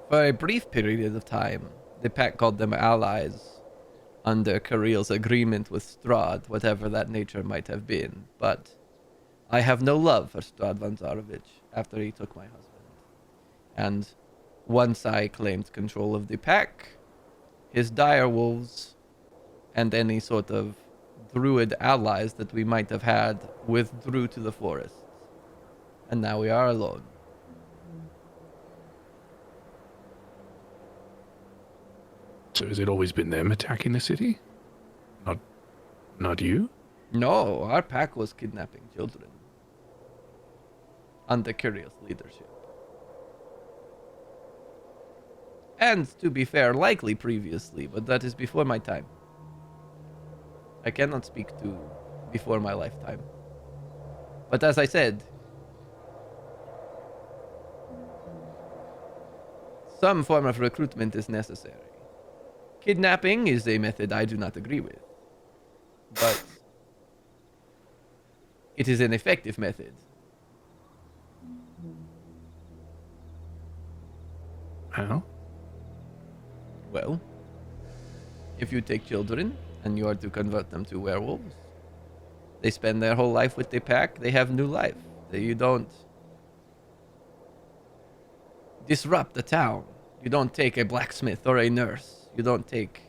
For a brief period of time, the pack called them allies under Kirill's agreement with Strahd, whatever that nature might have been. But I have no love for Strahd Vanzarovich after he took my husband. And once I claimed control of the pack, his direwolves and any sort of druid allies that we might have had withdrew to the forests. And now we are alone. So has it always been them attacking the city? Not you? No, our pack was kidnapping children. Under Kirill's leadership. And, to be fair, likely previously, but that is before my time. I cannot speak to before my lifetime. But as I said, some form of recruitment is necessary. Kidnapping is a method I do not agree with. But it is an effective method. How? Well, if you take children and you are to convert them to werewolves, they spend their whole life with the pack, they have new life. You don't disrupt the town. You don't take a blacksmith or a nurse. You don't take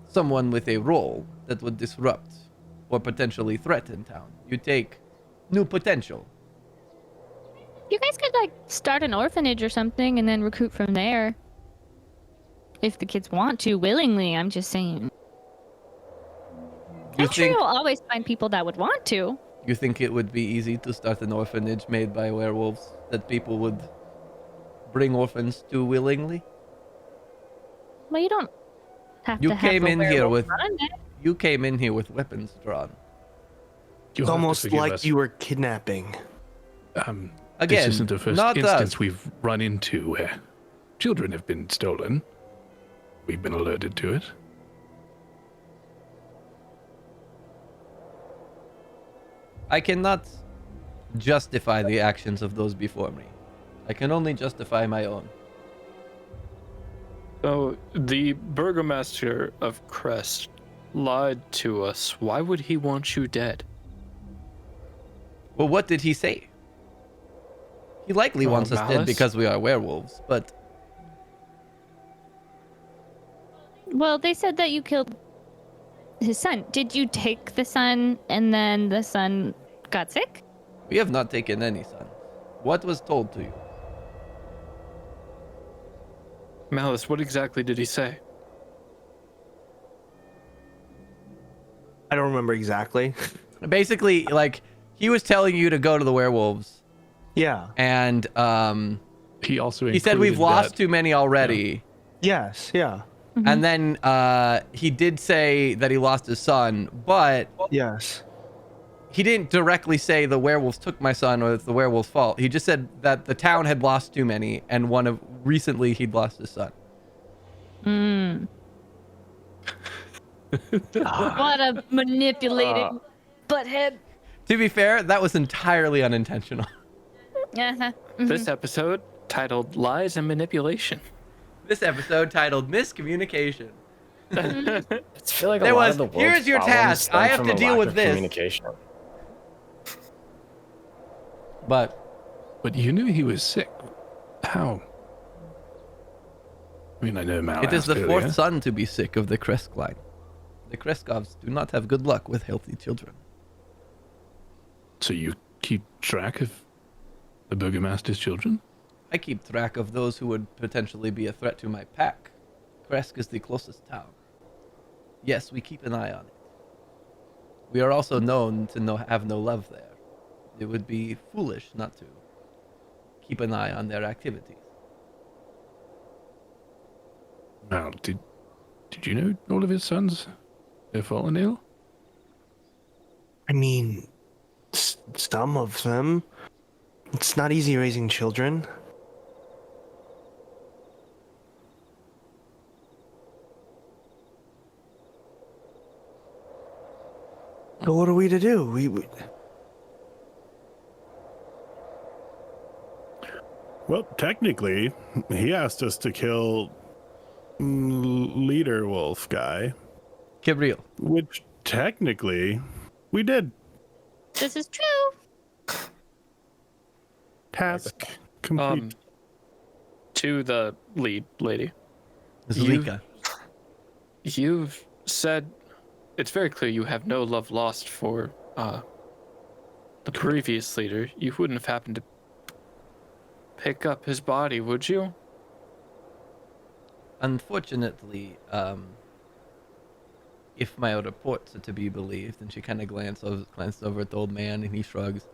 someone with a role that would disrupt or potentially threaten town. You take new potential. You guys could, like, start an orphanage or something and then recruit from there. If the kids want to, willingly, I'm just saying. I'm sure you'll always find people that would want to. You think it would be easy to start an orphanage made by werewolves that people would bring orphans to willingly? Well, you don't Have You to have came a in here werewolf with run it. you came in here with weapons drawn. It's almost like you were kidnapping. Again, this isn't the first not instance us. we've run into where children have been stolen. We've been alerted to it. I cannot justify the actions of those before me. I can only justify my own. So the Burgomaster of Krezk lied to us. Why would he want you dead? Well, what did he say? He likely wants us dead malice? because we are werewolves, but Well, they said that you killed his son. Did you take the son and then the son got sick? we have not taken any sons. What was told to you? Malice, what exactly did he say? I don't remember exactly. Basically, like, he was telling you to go to the werewolves, Yeah. and He also he said we've included lost that- too many already. Yes. Yeah. And then he did say that he lost his son, but Yes. he didn't directly say the werewolves took my son or it's the werewolves' fault. He just said that the town had lost too many, and recently he'd lost his son. What a manipulating butthead. To be fair, that was entirely unintentional. Uh-huh. This episode titled Lies and Manipulation. This episode titled Miscommunication. I feel like There a lot was, of the world's "Here's your problems task. stem I have from to a deal lack with of this." Communication. But you knew he was sick. How? I mean, I know Mal It is the asked fourth earlier. son to be sick of the Krezk line. The Krezkovs do not have good luck with healthy children. So you keep track of the Burgomaster's children? I keep track of those who would potentially be a threat to my pack. Krezk is the closest town. Yes, we keep an eye on it. We are also known to have no love there. It would be foolish not to keep an eye on their activities. Mal, did you know all of his sons have fallen ill? I mean, some of them. It's not easy raising children. So what are we to do? Well, technically, he asked us to kill leader wolf guy, Kibriel. which technically we did. This is true. Task complete. To the lead lady. Zlika. You've said it's very clear you have no love lost for the previous leader. You wouldn't have happened to pick up his body, would you? Unfortunately, if my reports are to be believed, and she kind of glanced over at the old man, and he shrugs.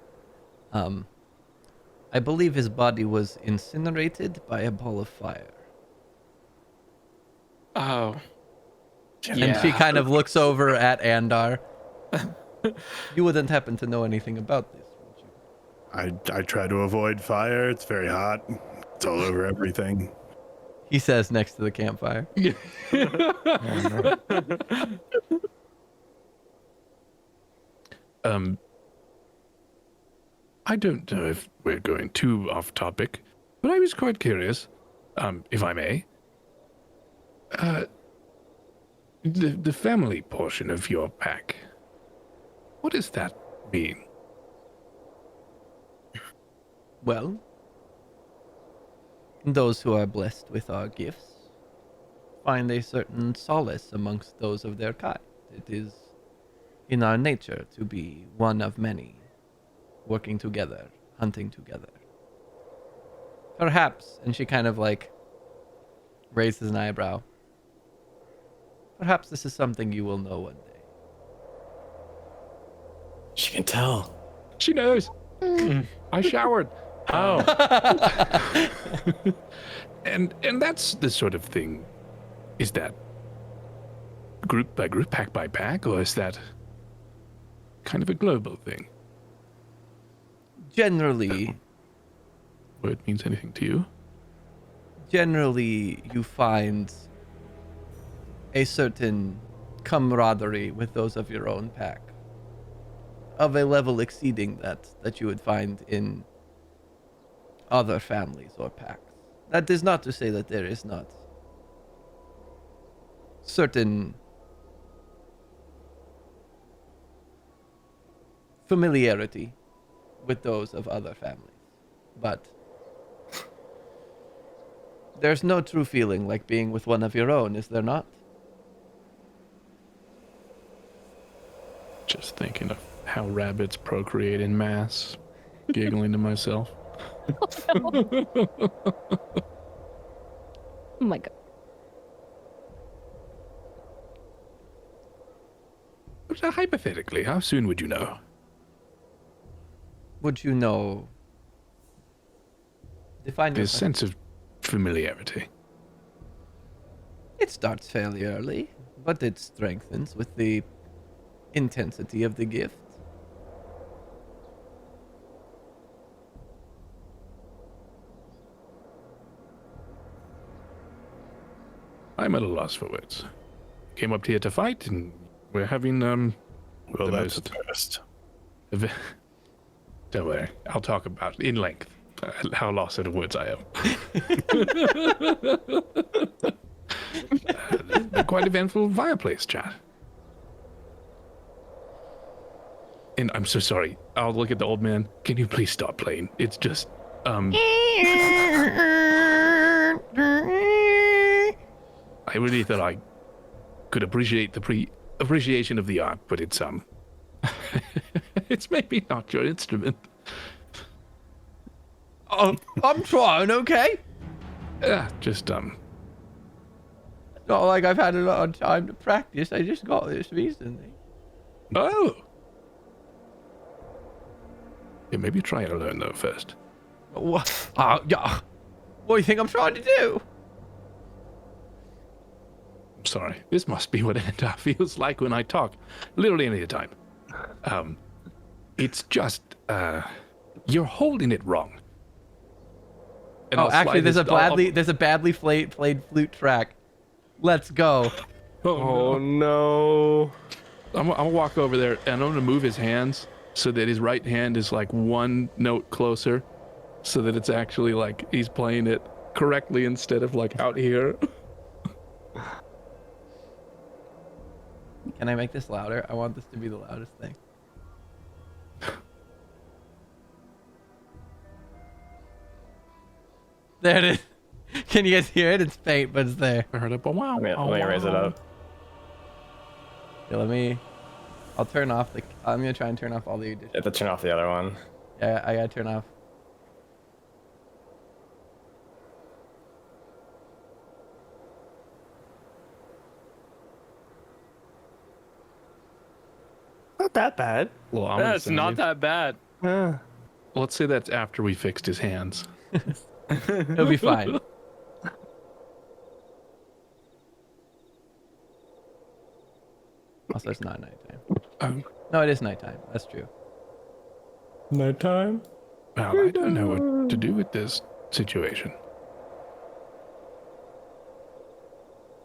I believe his body was incinerated by a ball of fire. Oh. And she kind of looks over at Andar. You wouldn't happen to know anything about this, would you? I try to avoid fire. It's very hot. It's all over everything. He says next to the campfire. I don't know if we're going too off topic, but I was quite curious, if I may. The family portion of your pack. What does that mean? Well, those who are blessed with our gifts find a certain solace amongst those of their kind. It is in our nature to be one of many, working together, hunting together. Perhaps, and she kind of like raises an eyebrow, perhaps this is something you will know one day. She can tell. She knows. I showered. Oh. And that's the sort of thing. Is that group by group, pack by pack, or is that kind of a global thing? Generally, Or it means anything to you? generally, you find a certain camaraderie with those of your own pack, of a level exceeding that you would find in other families or packs. That is not to say that there is not certain familiarity with those of other families, but there's no true feeling like being with one of your own, is there not? Just thinking of how rabbits procreate in mass, giggling to myself. Oh my god. So hypothetically, how soon would you know? Would you know? Define your This sense of familiarity. It starts fairly early, but it strengthens with the intensity of the gift. I'm at a loss for words. Came up here to fight, and we're having Well, the that's most- a first. Don't worry, I'll talk about in length how lost in words I am. Quite eventful fireplace chat. And I'm so sorry. I'll look at the old man. Can you please stop playing? It's just I really thought I could appreciate the appreciation of the art, but it's it's maybe not your instrument. Oh, I'm trying, okay? Just It's not like I've had a lot of time to practice. I just got this recently. Oh. Yeah, maybe try to learn though first. What? Yeah. What do you think I'm trying to do? I'm sorry. This must be what Andar feels like when I talk. Literally any time. It's just you're holding it wrong. And Oh, I'll actually, slide there's a badly played flute track. Let's go. Oh no. I'm gonna walk over there and I'm gonna move his hands so that his right hand is like one note closer, so that it's actually like he's playing it correctly instead of like out here. Can I make this louder? I want this to be the loudest thing. There it is. Can you guys hear it? It's faint, but it's there. I heard it, but wow. Let me raise it up. Okay, I'll turn off I'm gonna try and turn off all the additions. You have to turn off the other one. Yeah, I gotta turn off. Not that bad. Well, I'm gonna That's send not you- that bad. Let's say that's after we fixed his hands. It'll be fine. Also, it's not nighttime. No, it is nighttime. That's true. Nighttime. Well, I don't know what to do with this situation.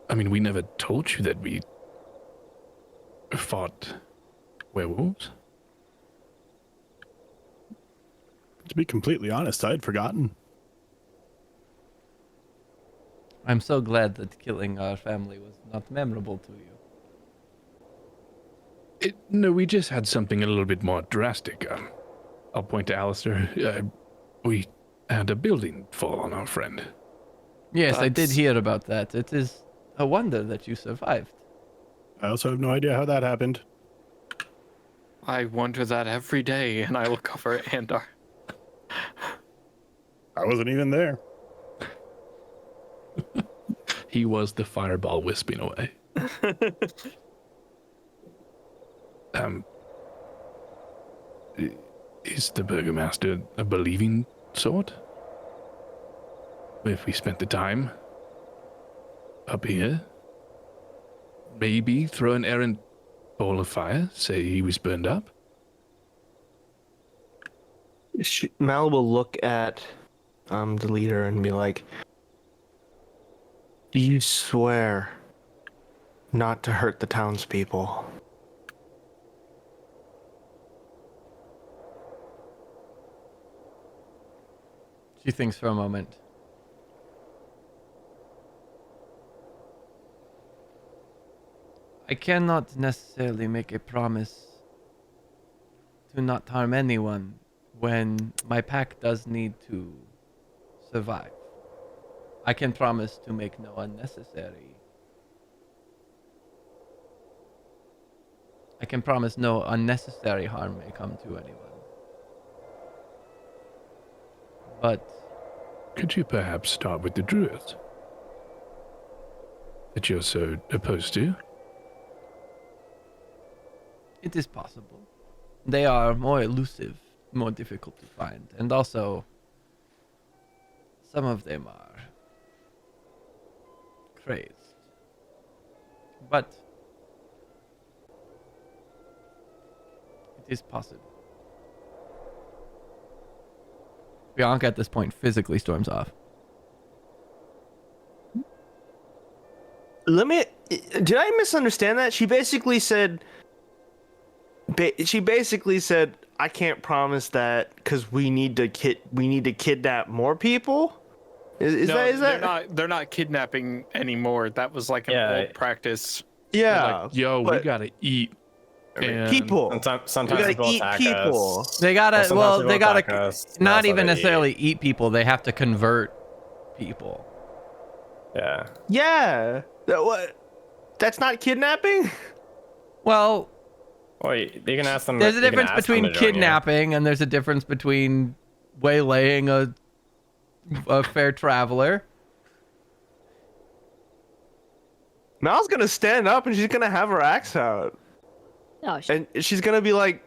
I mean, we never told you that we fought werewolves. To be completely honest, I had forgotten. I'm so glad that killing our family was not memorable to you. No, we just had something a little bit more drastic. I'll point to Alistair. We had a building fall on our friend. Yes, I did That's- hear about that. It is a wonder that you survived. I also have no idea how that happened. I wonder that every day, and I look over at Andar. I wasn't even there. He was the fireball wisping away. Is the Burgomaster a believing sort? If we spent the time up here? maybe throw an errant ball of fire, say he was burned up. Mal will look at the leader and be like, "Do you swear not to hurt the townspeople?" She thinks for a moment. I cannot necessarily make a promise to not harm anyone when my pack does need to survive. I can promise to make no unnecessary. I can promise no unnecessary harm may come to anyone. But could you perhaps start with the druids that you're so opposed to? it is possible. They are more elusive, more difficult to find, and also some of them are crazed. But it is possible. Bianca at this point physically storms off. Did I misunderstand that? She basically said, I can't promise that because we need to kidnap more people. Is that? They're not kidnapping anymore. That was like an old practice. Yeah. Like, yo, we gotta eat. And People. Sometimes we gotta eat people. They gotta. Well, They gotta. Not even they necessarily eat people. They have to convert people. Yeah. Yeah. That's not kidnapping? Well, you can ask them. there's a difference between kidnapping and there's a difference between waylaying a fair traveler. Mal's gonna stand up and she's gonna have her axe out. Oh, shit. And she's gonna be like,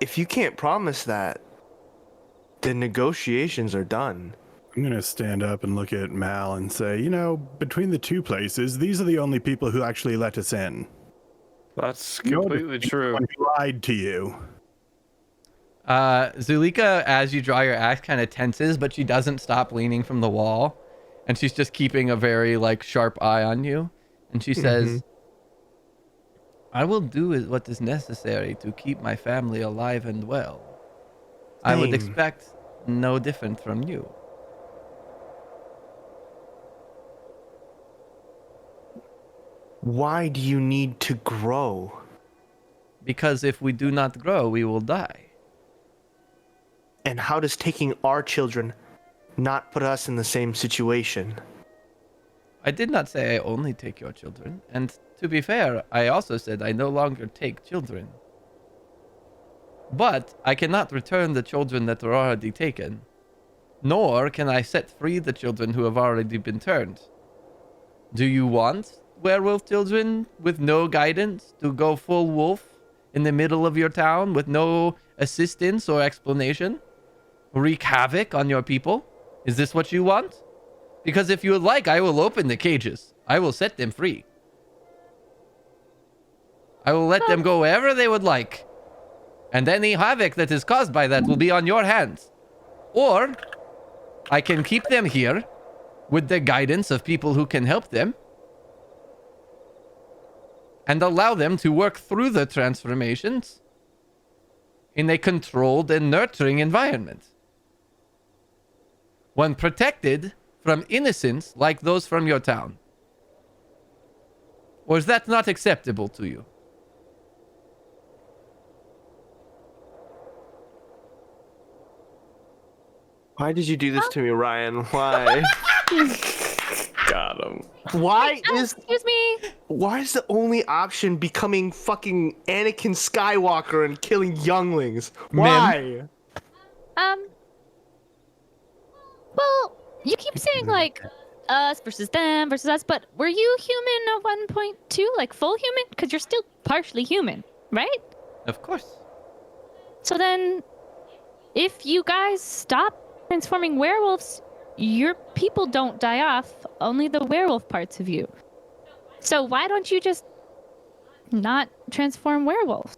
if you can't promise that, then negotiations are done. I'm going to stand up and look at Mal and say, between the two places, these are the only people who actually let us in. That's completely true. Who lied to you. Zulika, as you draw your axe, kind of tenses, but she doesn't stop leaning from the wall. And she's just keeping a very, sharp eye on you. And she says, I will do what is necessary to keep my family alive and well. I would expect no different from you. Why do you need to grow? Because if we do not grow, we will die. And how does taking our children not put us in the same situation? I did not say I only take your children. And to be fair, I also said I no longer take children. But I cannot return the children that are already taken. Nor can I set free the children who have already been turned. Do you want werewolf children with no guidance to go full wolf in the middle of your town with no assistance or explanation? Wreak havoc on your people? Is this what you want? Because if you would like, I will open the cages. I will set them free. I will let them go wherever they would like. And any havoc that is caused by that will be on your hands. Or I can keep them here with the guidance of people who can help them and allow them to work through the transformations in a controlled and nurturing environment. One protected from innocents like those from your town. Or is that not acceptable to you? Why did you do this to me, Ryan? Why? Got him. Excuse me. Why is the only option becoming fucking Anakin Skywalker and killing younglings? Why? Well, you keep saying us versus them versus us, but were you human at one point too? Like full human? Because you're still partially human, right? Of course. So then, if you guys stop transforming werewolves, your people don't die off, only the werewolf parts of you. So why don't you just not transform werewolves?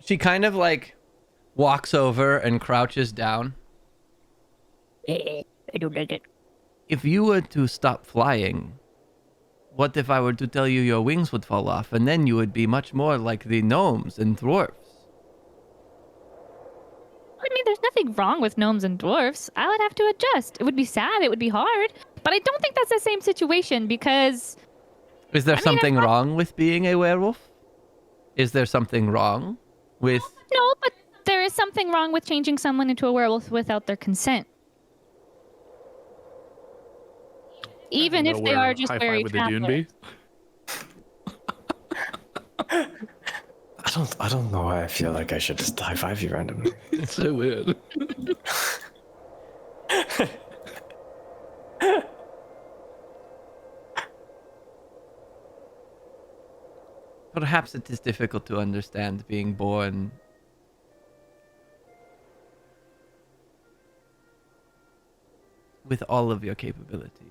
She kind of like walks over and crouches down. I don't like it. If you were to stop flying, what if I were to tell you your wings would fall off, and then you would be much more like the gnomes and dwarves? I mean, there's nothing wrong with gnomes and dwarfs. I would have to adjust. It would be sad. It would be hard. But I don't think that's the same situation because... Is there something wrong with being a werewolf? Is there something wrong with... No, but there is something wrong with changing someone into a werewolf without their consent. Even if they are just very travelers. I don't know why I feel like I should just high five you randomly. It's so weird. Perhaps it is difficult to understand being born with all of your capabilities.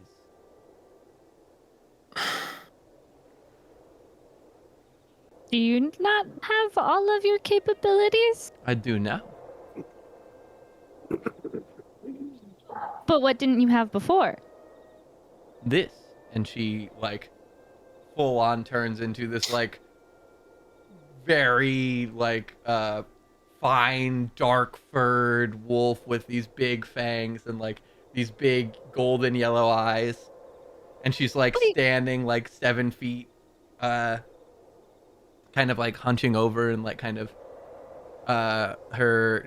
Do you not have all of your capabilities? I do now. But what didn't you have before? This. And she, like, full on turns into this, like, very, like, fine, dark furred wolf with these big fangs and, like, these big golden yellow eyes. And she's, like, standing, like, 7 feet, kind of like hunching over and like kind of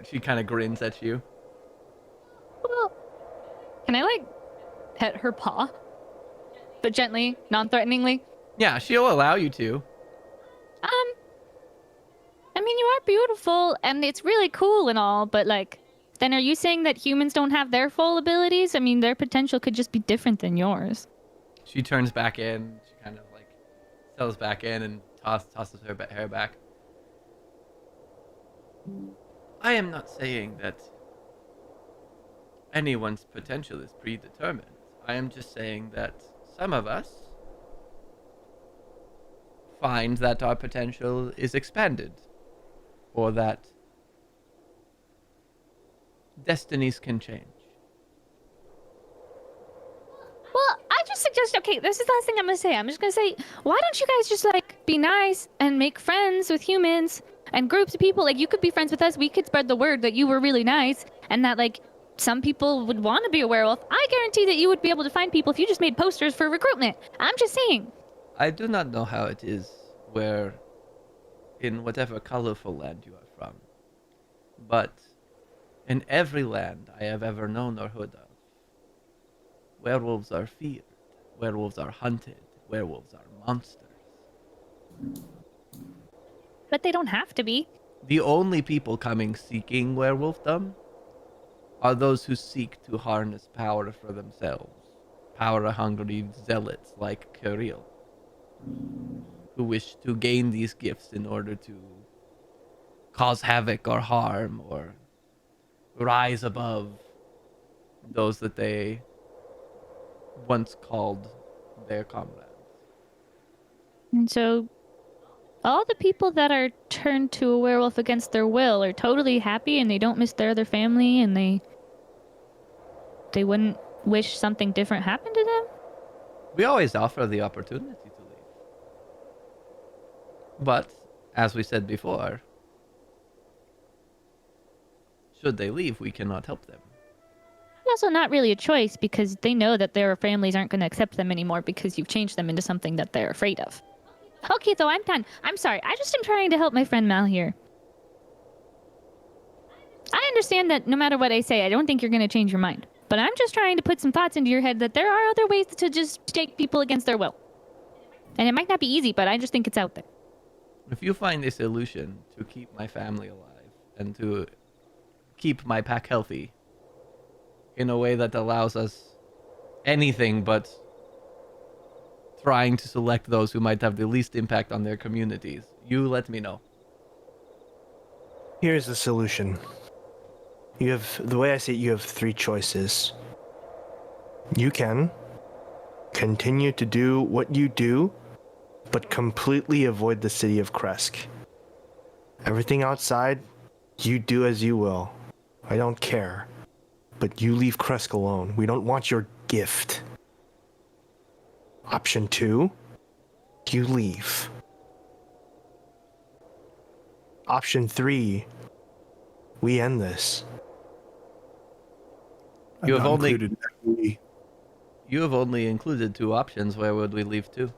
she kind of grins at you. Well, can I like pet her paw? But gently, non-threateningly? Yeah, she'll allow you to. I mean, you are beautiful and it's really cool and all, but like, then are you saying that humans don't have their full abilities? I mean, their potential could just be different than yours. She turns back in. She kind of like settles back in and tosses her hair back. I am not saying that anyone's potential is predetermined. I am just saying that some of us find that our potential is expanded, or that destinies can change. Well, I just suggest, okay, this is the last thing I'm gonna say. I'm just gonna say, why don't you guys just like be nice and make friends with humans and groups of people? Like, you could be friends with us. We could spread the word that you were really nice and that like some people would want to be a werewolf. I guarantee that you would be able to find people if you just made posters for recruitment. I'm just saying. I do not know how it is where, in whatever colorful land you are from, but in every land I have ever known or heard of, werewolves are feared, werewolves are hunted, werewolves are monsters. But they don't have to be. The only people coming seeking werewolfdom are those who seek to harness power for themselves, power-hungry zealots like Carriage, who wish to gain these gifts in order to cause havoc or harm or rise above those that they once called their comrades. And so all the people that are turned to a werewolf against their will are totally happy and they don't miss their other family and they wouldn't wish something different happened to them? We always offer the opportunity to leave. But, as we said before, should they leave, we cannot help them. Also not really a choice because they know that their families aren't going to accept them anymore because you've changed them into something that they're afraid of. Okay, though, I'm done. I'm sorry. I just am trying to help my friend Mal here. I understand that no matter what I say, I don't think you're going to change your mind. But I'm just trying to put some thoughts into your head that there are other ways to just take people against their will. And it might not be easy, but I just think it's out there. If you find a solution to keep my family alive and to keep my pack healthy in a way that allows us anything but trying to select those who might have the least impact on their communities, you let me know. Here's the solution. The way I see it, you have 3 choices. You can continue to do what you do but completely avoid the city of Krezk. Everything outside, you do as you will. I don't care. But you leave Krezk alone. We don't want your gift. Option 2, you leave. Option 3, we end this. You have only included equity. you have only included 2 options. Where would we leave to?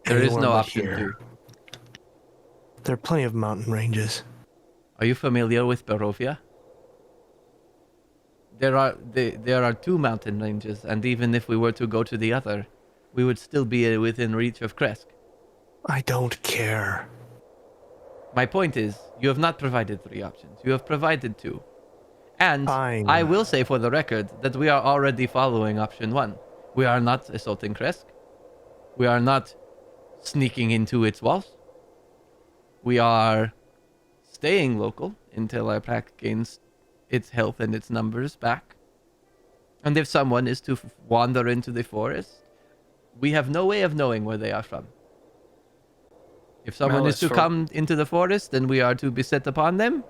There is Anywhere no but option here. 2. There are plenty of mountain ranges. Are you familiar with Barovia? There are 2 mountain ranges, and even if we were to go to the other, we would still be within reach of Krezk. I don't care. My point is, you have not provided 3 options. You have provided 2. And Fine. I will say for the record that we are already following option 1. We are not assaulting Krezk. We are not sneaking into its walls. We are staying local until our pack gains its health and its numbers back. And if someone is to wander into the forest, we have no way of knowing where they are from. If someone is to come into the forest, then we are to be set upon them.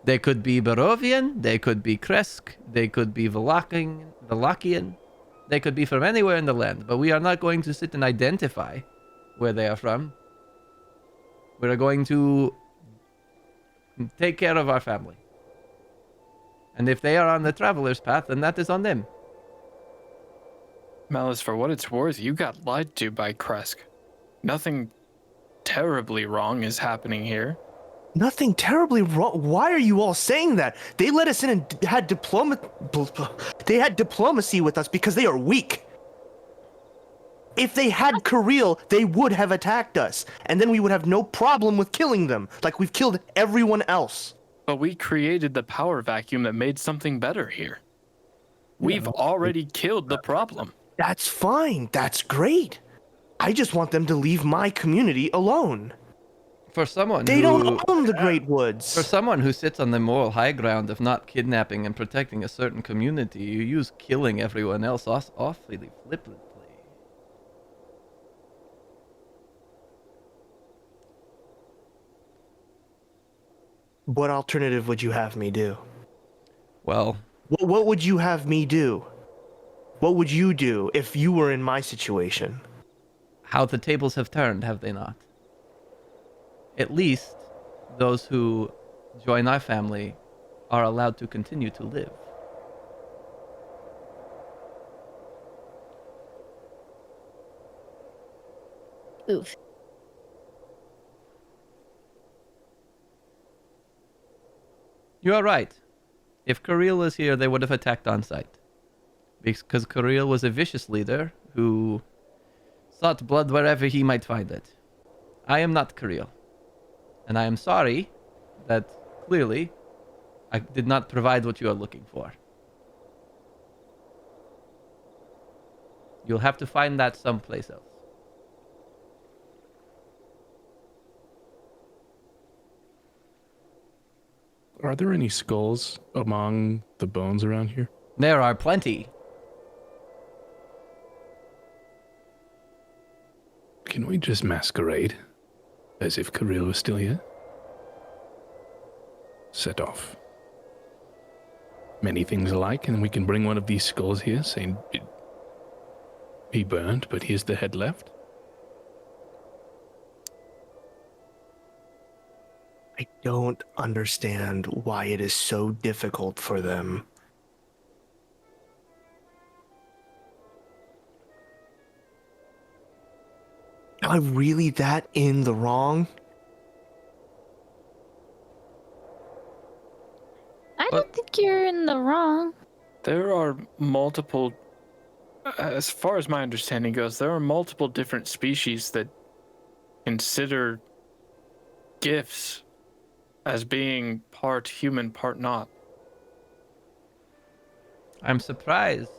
They could be Barovian, they could be Krezk, they could be Valakian, they could be from anywhere in the land, but we are not going to sit and identify where they are from. We are going to take care of our family. And if they are on the traveler's path, then that is on them. Malice, for what it's worth, you got lied to by Krezk. Nothing terribly wrong is happening here. Nothing terribly wrong. Why are you all saying that? They let us in and had diplomacy with us because they are weak. If they had Kirill, they would have attacked us, and then we would have no problem with killing them, like we've killed everyone else. But we created the power vacuum that made something better here. We've already killed the problem. That's fine. That's great. I just want them to leave my community alone. For someone They don't own the Great Woods. For someone who sits on the moral high ground of not kidnapping and protecting a certain community, you use killing everyone else awfully flippantly. What alternative would you have me do? Well, What would you have me do? What would you do if you were in my situation? how the tables have turned, have they not? At least those who join our family are allowed to continue to live. Oof. You are right. If Kirill was here, they would have attacked on sight. Because Kirill was a vicious leader who sought blood wherever he might find it. I am not Kirill. And I am sorry that clearly I did not provide what you are looking for. You'll have to find that someplace else. Are there any skulls among the bones around here? There are plenty. Can we just masquerade as if Kirill was still here? Set off many things alike, and we can bring one of these skulls here, saying he burned, but here's the head left. I don't understand why it is so difficult for them. Am I really that in the wrong? I don't think you're in the wrong. There are multiple, as far as my understanding goes, there are multiple different species that consider gifts as being part human, part not. I'm surprised,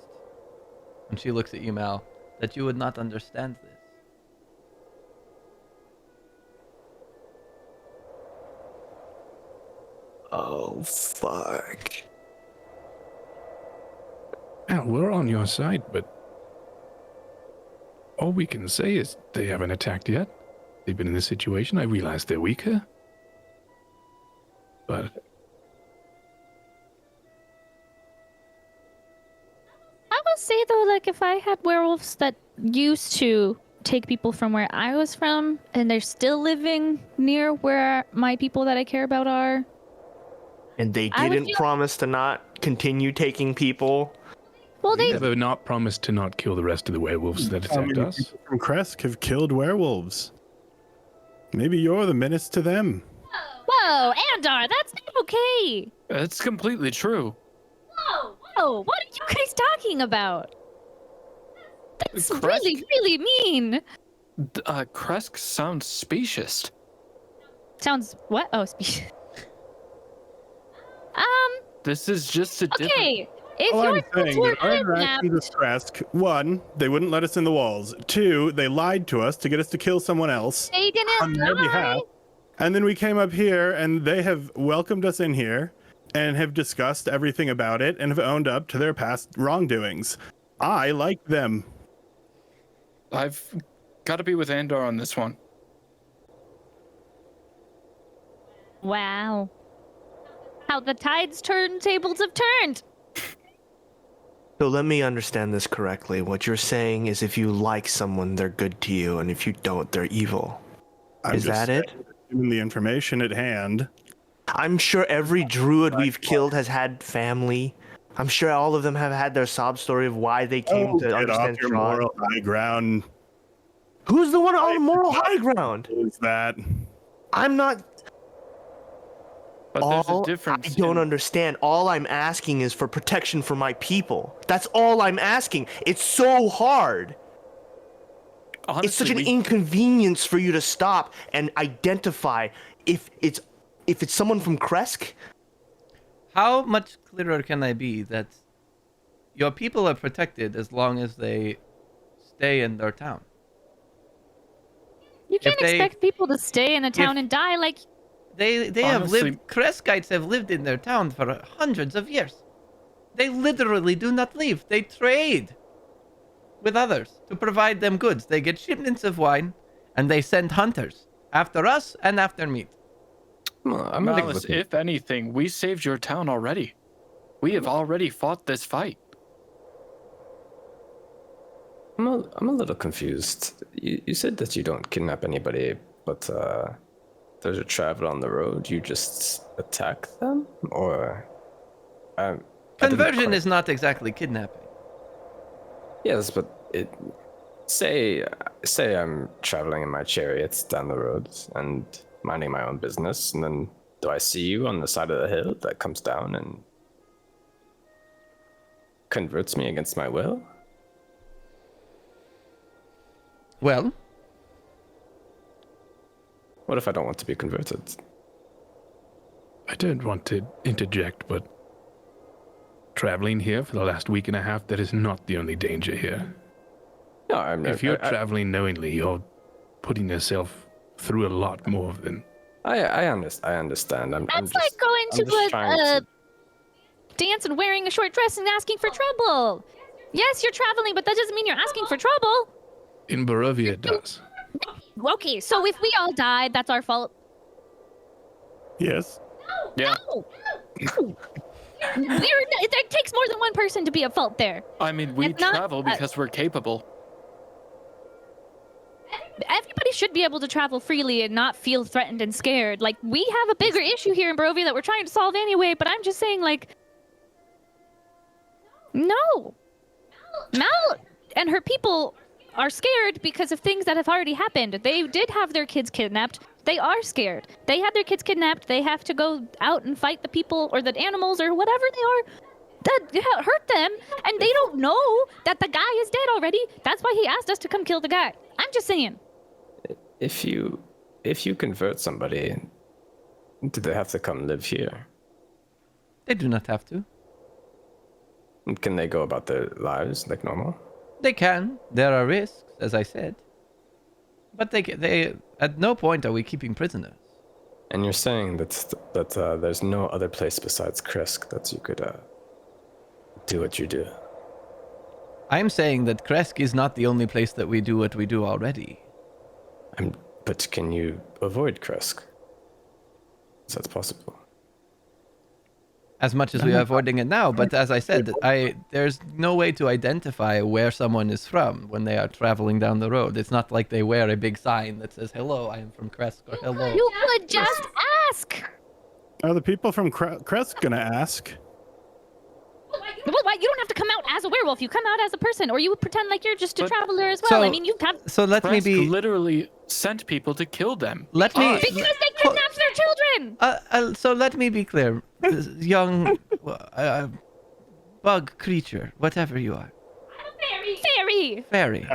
when she looks at you, Mal, that you would not understand this. Oh, fuck. Yeah, we're on your side, but All we can say is they haven't attacked yet. They've been in this situation. I realize they're weaker. But I will say though, like if I had werewolves that used to take people from where I was from, and they're still living near where my people that I care about are, And they I would didn't feel- promise to not continue taking people. well, we they never not promised to not kill the rest of the werewolves that How attacked many us. people from Krezk have killed werewolves? Maybe you're the menace to them. Whoa, Andar, that's not okay. It's completely true. Whoa, what are you guys talking about? That's Krezk- really, really mean. Krezk sounds spacious. Sounds what? Oh, speech. This is just a different... Okay. If All your I'm kids saying were is our interactions with kidnapped, Krezk, 1, they wouldn't let us in the walls. 2, they lied to us to get us to kill someone else they didn't on their lie. behalf. And then we came up here and they have welcomed us in here and have discussed everything about it and have owned up to their past wrongdoings. I like them. I've got to be with Andar on this one. Wow. How the tides turn, tables have turned. So let me understand this correctly. What you're saying is if you like someone, they're good to you, and if you don't, they're evil. I'm Is just that it? given the information at hand. I'm sure every druid we've killed has had family. I'm sure all of them have had their sob story of why they came to Get understand off your Strahd. moral high ground. Who's the one on the moral high ground? Is that? I'm not. But there's a All I difference. don't in- understand. All I'm asking is for protection for my people. That's all I'm asking. It's so hard. Honestly, It's such an we- inconvenience for you to stop and identify if it's someone from Krezk. How much clearer can I be that your people are protected as long as they stay in their town? You can't they- expect people to stay in a town and die like. They have Honestly- lived. Krezkites have lived in their town for hundreds of years. They literally do not leave. They trade with others to provide them goods. They get shipments of wine, and they send hunters after us and after meat. Well, I'm Malice, if anything, we saved your town already. We have already fought this fight. I'm a little confused. You said that you don't kidnap anybody, but those who travel on the road, you just attack them? Or... I didn't Conversion quite- is not exactly kidnapping. Yes, but say I'm traveling in my chariots down the road and minding my own business, and then do I see you on the side of the hill that comes down and converts me against my will? Well, What if I don't want to be converted? I don't want to interject, but traveling here for the last week and a half, that is not the only danger here. No, I'm. If you're traveling knowingly, you're putting yourself through a lot more than... I understand. I'm That's just, like going I'm to just trying a to- dance and wearing a short dress and asking for trouble. Yes, you're traveling, but that doesn't mean you're asking for trouble. In Barovia, it does. Okay, so if we all died, that's our fault. Yes. Yeah. No. It takes more than one person to be at fault there. I mean, we If not, travel because we're capable. Everybody should be able to travel freely and not feel threatened and scared. Like, we have a bigger issue here in Barovia that we're trying to solve anyway, but I'm just saying, like... No! Mal and her people are scared because of things that have already happened. They did have their kids kidnapped. They are scared. They had their kids kidnapped. They have to go out and fight the people or the animals or whatever they are that hurt them, and they don't know that the guy is dead already. That's why he asked us to come kill the guy. I'm just saying. If you convert somebody, do they have to come live here? they do not have to. Can they go about their lives like normal? They can. There are risks, as I said. But they at no point are we keeping prisoners. And you're saying that there's no other place besides Krezk that you could do what you do. I'm saying that Krezk is not the only place that we do what we do already. But can you avoid Krezk? Is that possible? As much as we are avoiding it now, but as I said, there's no way to identify where someone is from when they are traveling down the road. It's not like they wear a big sign that says, "Hello, I am from Krezk," or "Hello." You could just ask. Are the people from Krezk gonna ask? Well, why? You don't have to come out as a werewolf. You come out as a person, or you would pretend like you're just a traveler as well. I mean, you have. So let me Krezk be. literally sent people to kill them. Let me. Because they kidnapped their children. So let me be clear, this young bug creature, whatever you are. Fairy.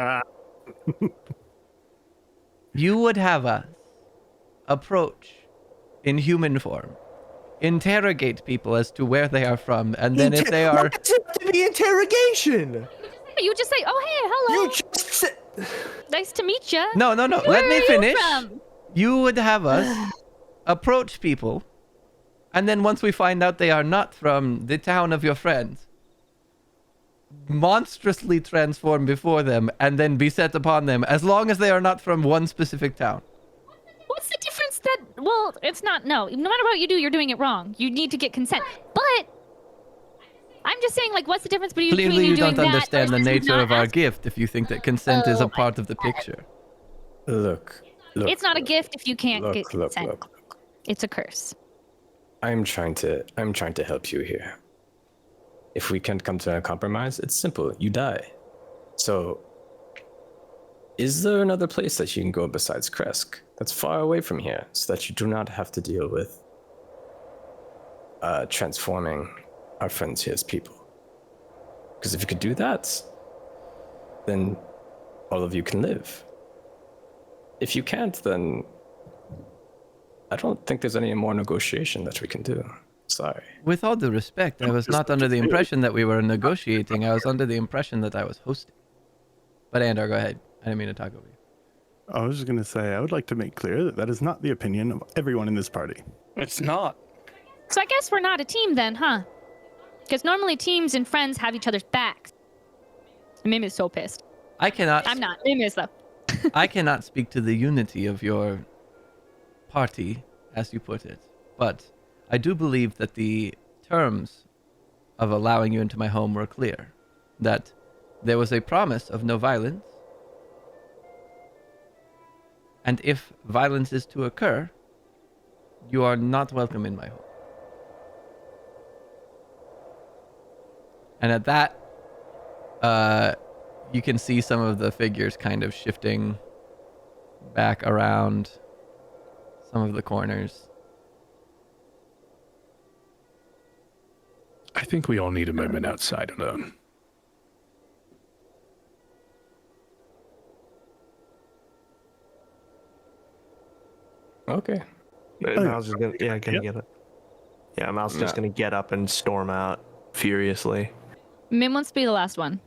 You would have us approach in human form, interrogate people as to where they are from, and then if they are... Not to be interrogation! You just say, "Oh, hey, hello. You just say... Nice to meet you." No. Where Let me are you finish. from? You would have us approach people, and then once we find out they are not from the town of your friends, monstrously transform before them and then be set upon them, as long as they are not from one specific town. What's the difference that... Well, it's not... No matter what you do, you're doing it wrong. You need to get consent. But... I'm just saying, like, what's the difference between Clearly you you doing don't that understand the versus nature not of our asking? gift if you think that consent is a part of the picture. Look. It's not a gift if you can't get Look. consent. It's a curse. I'm trying to help you here. If we can't come to a compromise, it's simple. You die. So, is there another place that you can go besides Krezk that's far away from here, so that you do not have to deal with transforming our friends here as people? Because if you could do that, then all of you can live. If you can't, then I don't think there's any more negotiation that we can do. Sorry. With all due respect, I was not under the impression that we were negotiating. I was under the impression that I was hosting. But Andar, go ahead. I didn't mean to talk over you. I was just gonna say, I would like to make clear that that is not the opinion of everyone in this party. It's not. So I guess we're not a team then, huh? Because normally teams and friends have each other's backs. Mim is so pissed. I cannot. I'm not. Mim is though. I cannot speak to the unity of your party, as you put it, but I do believe that the terms of allowing you into my home were clear. That there was a promise of no violence, and if violence is to occur, you are not welcome in my home. And at that, you can see some of the figures kind of shifting back around some of the corners. I think we all need a moment outside alone. Okay. Mal's just gonna, get it. Yeah, Mal's just gonna get up and storm out furiously. Mim wants to be the last one.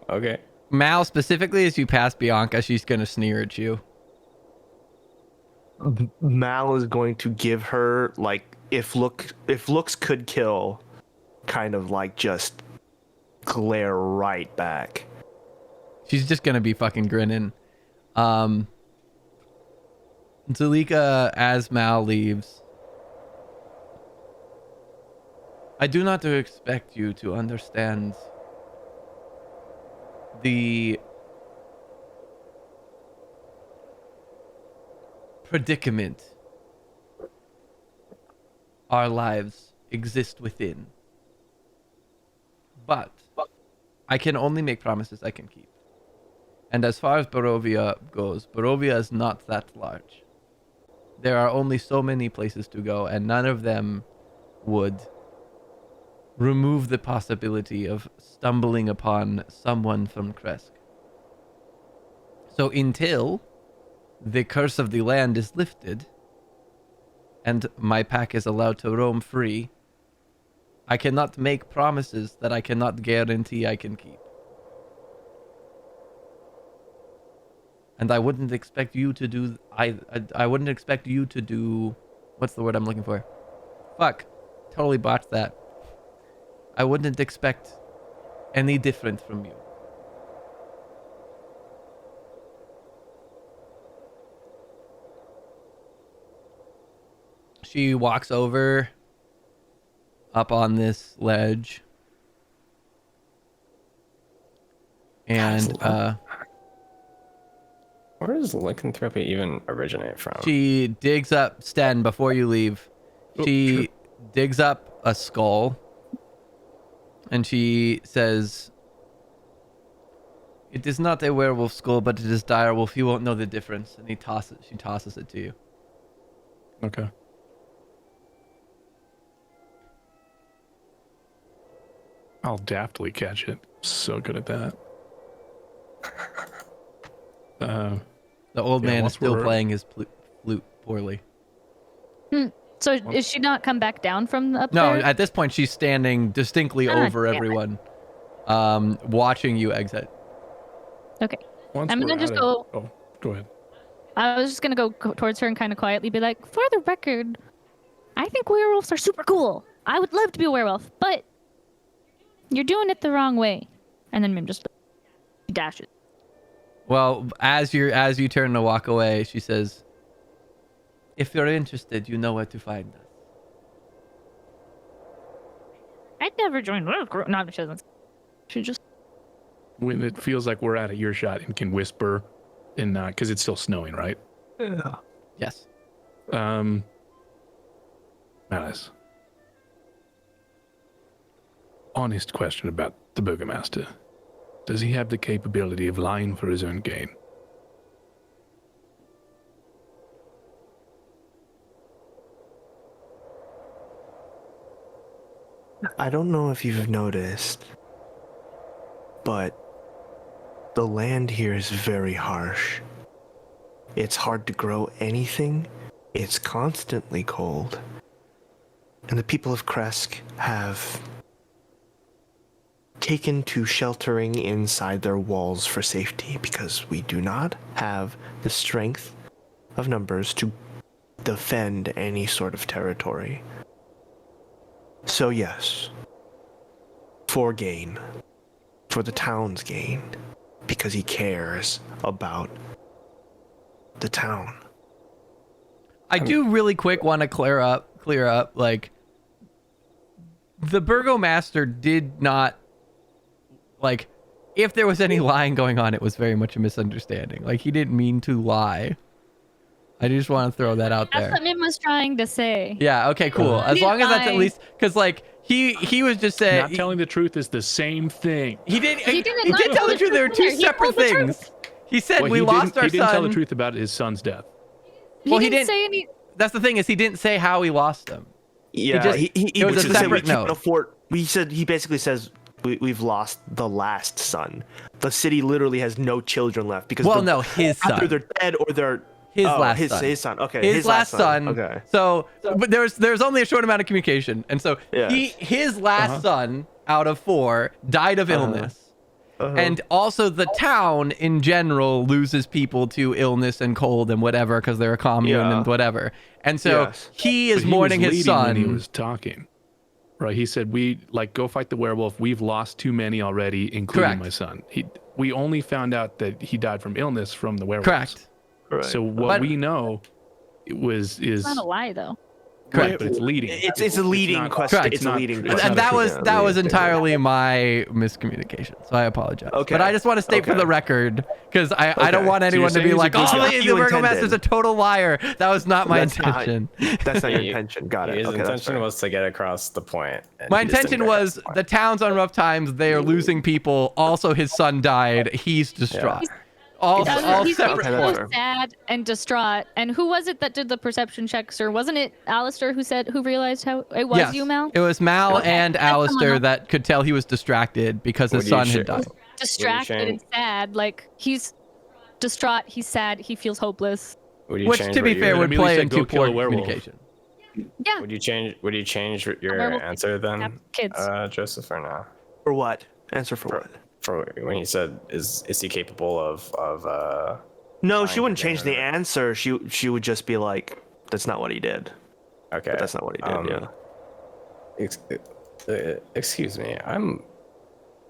Okay. Mal, specifically as you pass Bianca, she's going to sneer at you. Mal is going to give her, like, if looks could kill, kind of like just glare right back. She's just going to be fucking grinning. Zulika, as Mal leaves, I do not expect you to understand the predicament our lives exist within. But I can only make promises I can keep. And as far as Barovia goes, Barovia is not that large. There are only so many places to go, and none of them would remove the possibility of stumbling upon someone from Krezk. So until the curse of the land is lifted and my pack is allowed to roam free, I cannot make promises that I cannot guarantee I can keep. And I wouldn't expect you to do... I wouldn't expect you to do... What's the word I'm looking for? Fuck. Totally botched that. I wouldn't expect any different from you. She walks over up on this ledge and where does lycanthropy even originate from? she digs up, Sten, before you leave, she digs up a skull and she says, "It is not a werewolf skull, but it is direwolf. You won't know the difference." And she tosses it to you. Okay. I'll daftly catch it. So good at that. The old man is still playing his flute poorly. So is she not come back down from up No, there? at this point she's standing distinctly over damn it. everyone, watching you exit. Okay. Once I'm we're gonna just out go. Oh, go ahead. I was just gonna go towards her and kind of quietly be like, for the record, I think werewolves are super cool. I would love to be a werewolf, but you're doing it the wrong way. And then Mim just dashes. Well, as you turn to walk away, she says, "If you're interested, you know where to find us." I'd never join werewolf group. No, she doesn't. She just. When it feels like we're out of earshot and can whisper, and not because it's still snowing, right? Yeah. Yes. Menace. Honest question about the Burgomaster. Does he have the capability of lying for his own gain? I don't know if you've noticed, but the land here is very harsh. It's hard to grow anything. It's constantly cold. And the people of Krezk have taken to sheltering inside their walls for safety because we do not have the strength of numbers to defend any sort of territory. So yes, for gain, for the town's gain, because he cares about the town. I do really quick want to clear up, like, the Burgomaster did not, like, if there was any lying going on, it was very much a misunderstanding. Like, he didn't mean to lie. I just want to throw that out there. That's what Mim was trying to say. Yeah, okay, cool. As long as that's at least, because, like, he was just saying... Not telling the truth is the same thing. He did didn't tell the truth. There were two He separate told the things. truth. He said Well, we lost our son. He didn't tell the truth about his son's death. Well, he didn't say any. That's the thing, is he didn't say how he lost them. Yeah, it was a said separate we can't note. afford. He basically says we've lost the last son. The city literally has no children left because his son. either they're dead or they're his last son. His son. Okay, his last son. Okay. So, but there's only a short amount of communication, and so Yes. his last son out of 4 died of illness. And also the town in general loses people to illness and cold and whatever because they're a commune and whatever. And so he is mourning his son. When he was talking, right? He said, "We go fight the werewolf. We've lost too many already, including my son." We only found out that he died from illness from the werewolves. Correct. Right. So what we know is It's not a lie though. Correct. But it's leading. It's a leading question. Correct. It's a leading It's question. And that was leading. entirely my miscommunication. So I apologize. Okay. But I just want to state for the record, because I don't want anyone to be saying like, he's a "Oh, good the guy." Burgomaster's a total liar." That was not my That's not- intention. That's not your intention. Got it. His Okay, that's intention fair. was to get across the point. and My he just didn't intention get was across the the point. town's on rough times. They are losing people. Also, his son died. He's distraught. All He's separate Okay, so that's points. fair. sad and distraught. And who was it that did the perception checks, or wasn't it Alistair who realized how it was Yes, you, Mal? it was Mal Okay, and that's someone Alistair else. that could tell he was distracted because his Would you son had share- died. Distracted and change- sad. Like he's distraught. He's sad. He feels hopeless. Would you Which, change to be what fair, you- would immediately play said, into "Go kill poor a werewolf." communication. Yeah. Would you change your werewolf answer then, have kids. Joseph, or no? For what? Answer for what? For when he said, "Is he capable of?" No, she wouldn't Fine, change the answer. She would just be like, "That's not what he did." Okay, But that's not what he did. Yeah. Excuse me,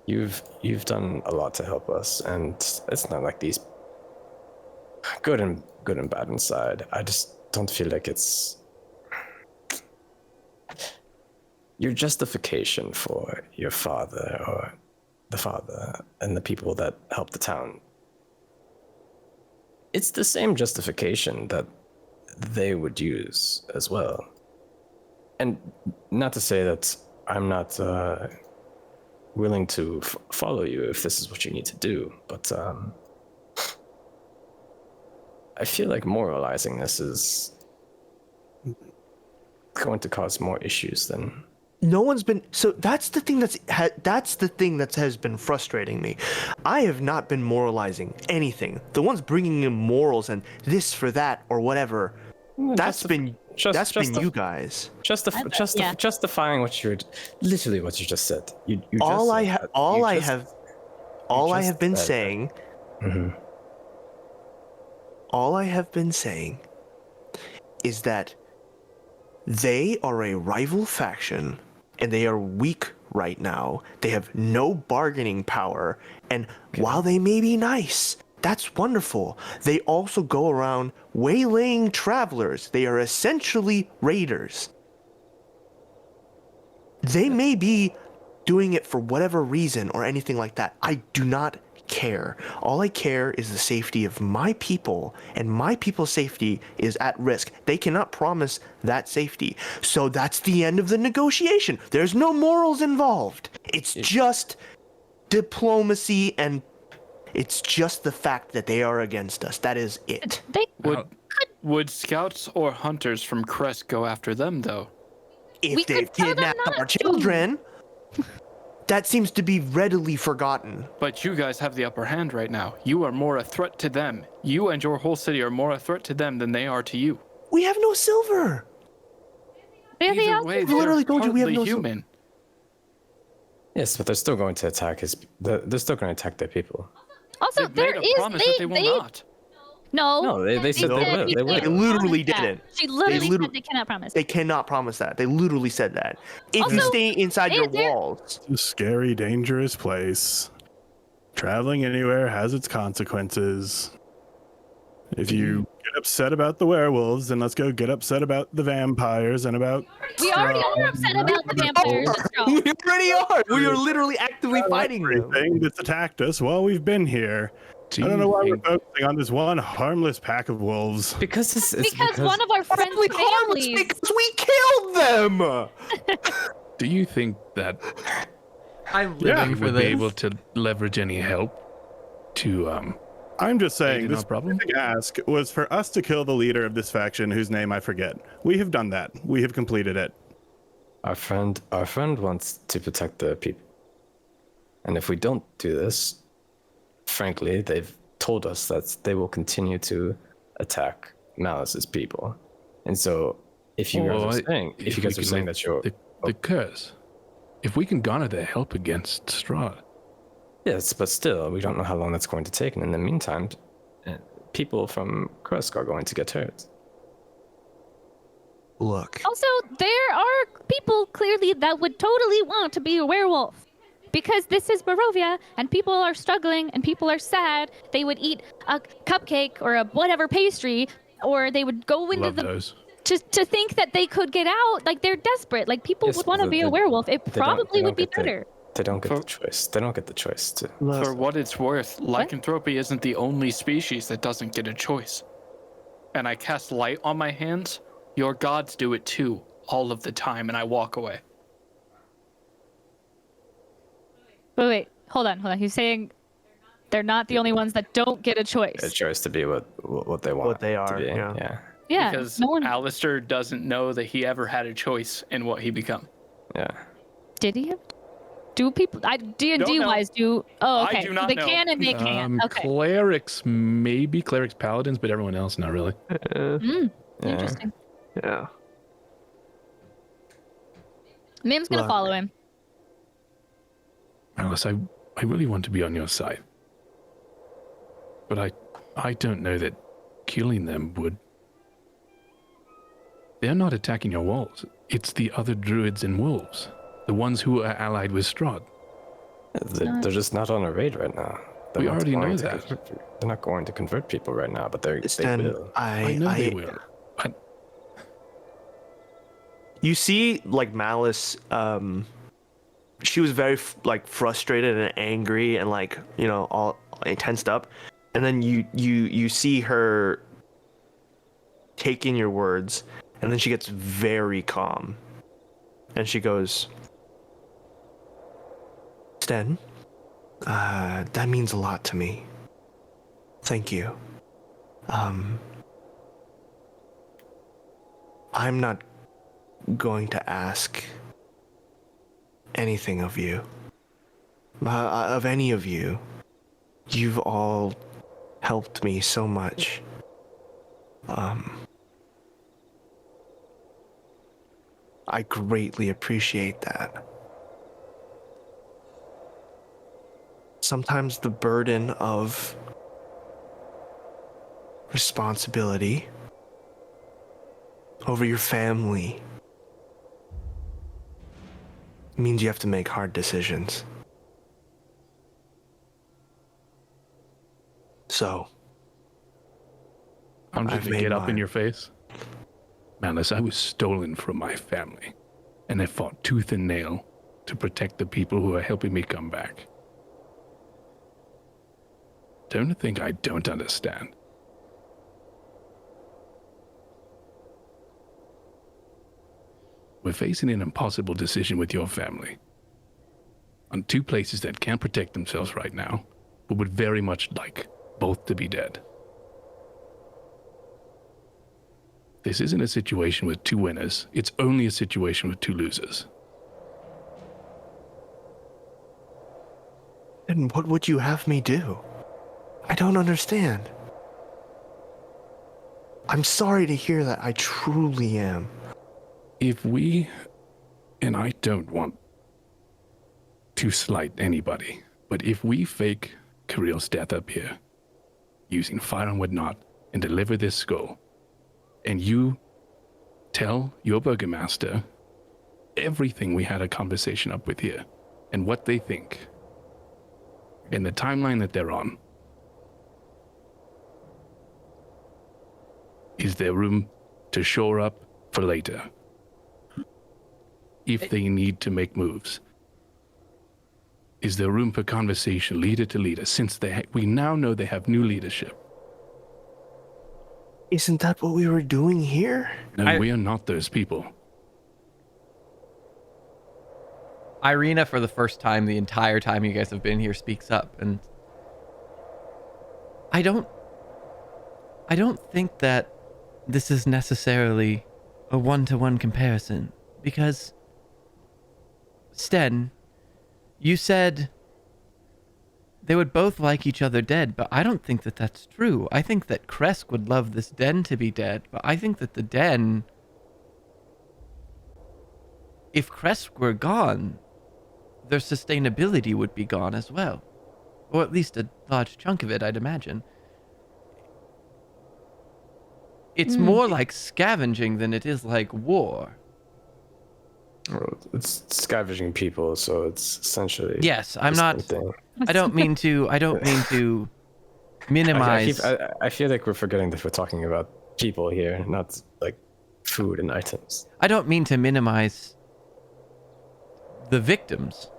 you've done a lot to help us, and it's not like these good and bad inside. I just don't feel like it's your justification for your father or the father and the people that helped the town. It's the same justification that they would use as well. And not to say that I'm not willing to follow you if this is what you need to do, but I feel like moralizing this is going to cause more issues than... No one's been. So that's the thing that has been frustrating me. I have not been moralizing anything. The ones bringing in morals and this for that or whatever. That's been you guys. Justifying what you're literally what you just said. All I have been saying is that they are a rival faction and they are weak right now. They have no bargaining power, and while they may be nice, that's wonderful, they also go around waylaying travelers. They are essentially raiders. They may be doing it for whatever reason or anything like that. I do not care. All I care is the safety of my people, and my people's safety is at risk. They cannot promise that safety. So that's the end of the negotiation. There's no morals involved. It's just diplomacy, and it's just the fact that they are against us. That is it. Would scouts or hunters from Krezk go after them, though? If they've kidnapped our children, that seems to be readily forgotten. But you guys have the upper hand right now. You are more a threat to them. You and your whole city are more a threat to them than they are to you. We have no silver. Either way, we literally told you we have no human. silver. Yes, but they're still going to attack they're still going to attack their people. Also, They've made a promise that they will not. No, they said they will. They will. They literally didn't. She literally said they cannot promise. They cannot promise that. They literally said that. If you stay inside your walls. It's a scary, dangerous place. Traveling anywhere has its consequences. If you get upset about the werewolves, then let's go get upset about the vampires and about... We already are upset about the vampires. We already are. We are literally actively fighting them. Everything that's attacked us while we've been here. I don't know why we're focusing on this one harmless pack of wolves. Because one of our friends' families. Because we killed them. Do you think that I'm we living for would this. be able to leverage any help to I'm just saying, this problem? specific ask was for us to kill the leader of this faction, whose name I forget. We have done that. We have completed it. Our friend wants to protect the people. And if we don't do this, frankly, they've told us that they will continue to attack Malice's people. And so, if you guys are saying that you're... The curse. If we can garner their help against Strahd. Yes, but still, we don't know how long that's going to take. And in the meantime, people from Krezk are going to get hurt. Look. Also, there are people clearly that would totally want to be a werewolf. Because this is Barovia, and people are struggling, and people are sad. They would eat a cupcake or a whatever pastry, or they would go into to think that they could get out. Like, they're desperate. Like, people would want to be a werewolf. It probably would be better. They don't get the choice. They don't get the choice to. For what it's worth, lycanthropy isn't the only species that doesn't get a choice. And I cast light on my hands. Your gods do it too, all of the time, and I walk away. Wait, hold on. He's saying they're not the only ones that don't get a choice. A choice to be what they want. What they are, to be. yeah. Yeah, Because no one... Alistair doesn't know that he ever had a choice in what he become. Yeah. Did he? Do people... D&D wise do... Oh, okay. I do not they know. can and they can't. Okay. Clerics, maybe. Clerics, paladins, but everyone else, not really. Interesting. Yeah. Mim's gonna follow him. Alice, I really want to be on your side. But I don't know that killing them would... They're not attacking your walls. It's the other druids and wolves. The ones who are allied with Strahd. They're just not on a raid right now. We already know that. They're not going to convert people right now, but they will. I know they will. You see, like, Malice, she was very, frustrated and angry and, all tensed up. And then you see her take in your words, and then she gets very calm. And she goes, Sten, that means a lot to me. Thank you. I'm not going to ask anything of you. Of any of you. You've all helped me so much. I greatly appreciate that. Sometimes the burden of responsibility over your family means you have to make hard decisions. So, I'm just gonna get up in your face. Malice, I was stolen from my family, and I fought tooth and nail to protect the people who are helping me come back. Don't think I don't understand. We're facing an impossible decision with your family. On two places that can't protect themselves right now, but would very much like both to be dead. This isn't a situation with two winners. It's only a situation with two losers. Then what would you have me do? I don't understand. I'm sorry to hear that. I truly am. If we, and I don't want to slight anybody, but if we fake Kirill's death up here, using fire and whatnot, and deliver this skull, and you tell your Burgomaster everything we had a conversation up with here, and what they think, and the timeline that they're on, is there room to shore up for later? If they need to make moves. Is there room for conversation, leader to leader, since we now know they have new leadership? Isn't that what we were doing here? No, we are not those people. Irina, for the first time, the entire time you guys have been here, speaks up, and I don't think that this is necessarily a one-to-one comparison, because Sten, you said they would both like each other dead, but I don't think that that's true. I think that Krezk would love this den to be dead, but I think that the den, if Krezk were gone, their sustainability would be gone as well. Or at least a large chunk of it, I'd imagine. It's more like scavenging than it is like war. Well, it's scavenging people, so it's essentially. Yes, I'm not. I don't mean to minimize. I feel like we're forgetting that we're talking about people here, not like food and items. I don't mean to minimize the victims,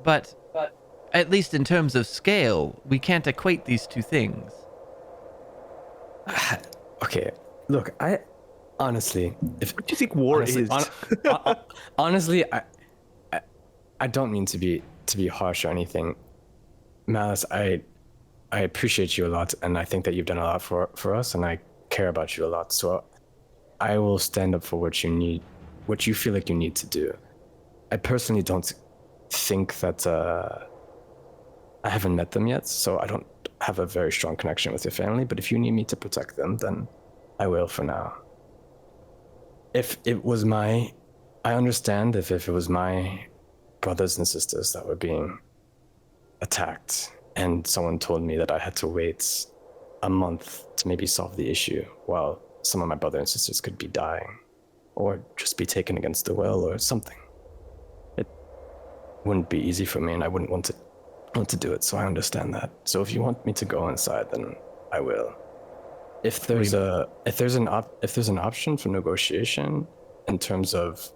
but at least in terms of scale, we can't equate these two things. Okay, look, I honestly, what do you think war is? Honestly, I don't mean to be harsh or anything. Malice, I appreciate you a lot, and I think that you've done a lot for us, and I care about you a lot. So I will stand up for what you need, what you feel like you need to do. I personally don't think that I haven't met them yet, so I don't have a very strong connection with your family. But if you need me to protect them, then I will for now. If it was I understand if it was my brothers and sisters that were being attacked and someone told me that I had to wait a month to maybe solve the issue while some of my brothers and sisters could be dying or just be taken against the will or something. It wouldn't be easy for me, and I wouldn't want to want to do it, so I understand that. So if you want me to go inside, then I will. If there's an option for negotiation in terms of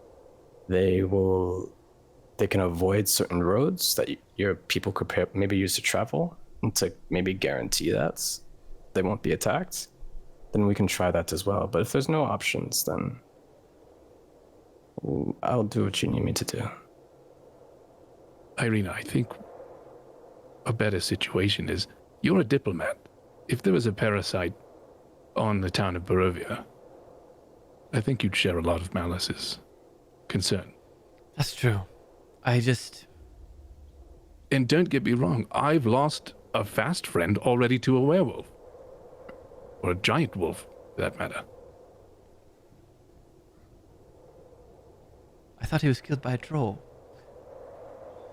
they can avoid certain roads that your people could maybe use to travel, and to maybe guarantee that they won't be attacked, then we can try that as well. But if there's no options, then I'll do what you need me to do. Irina, I think a better situation is you're a diplomat. If there was a parasite on the town of Barovia, I think you'd share a lot of Malice's concern. That's true. And don't get me wrong, I've lost a fast friend already to a werewolf. Or a giant wolf, for that matter. I thought he was killed by a troll.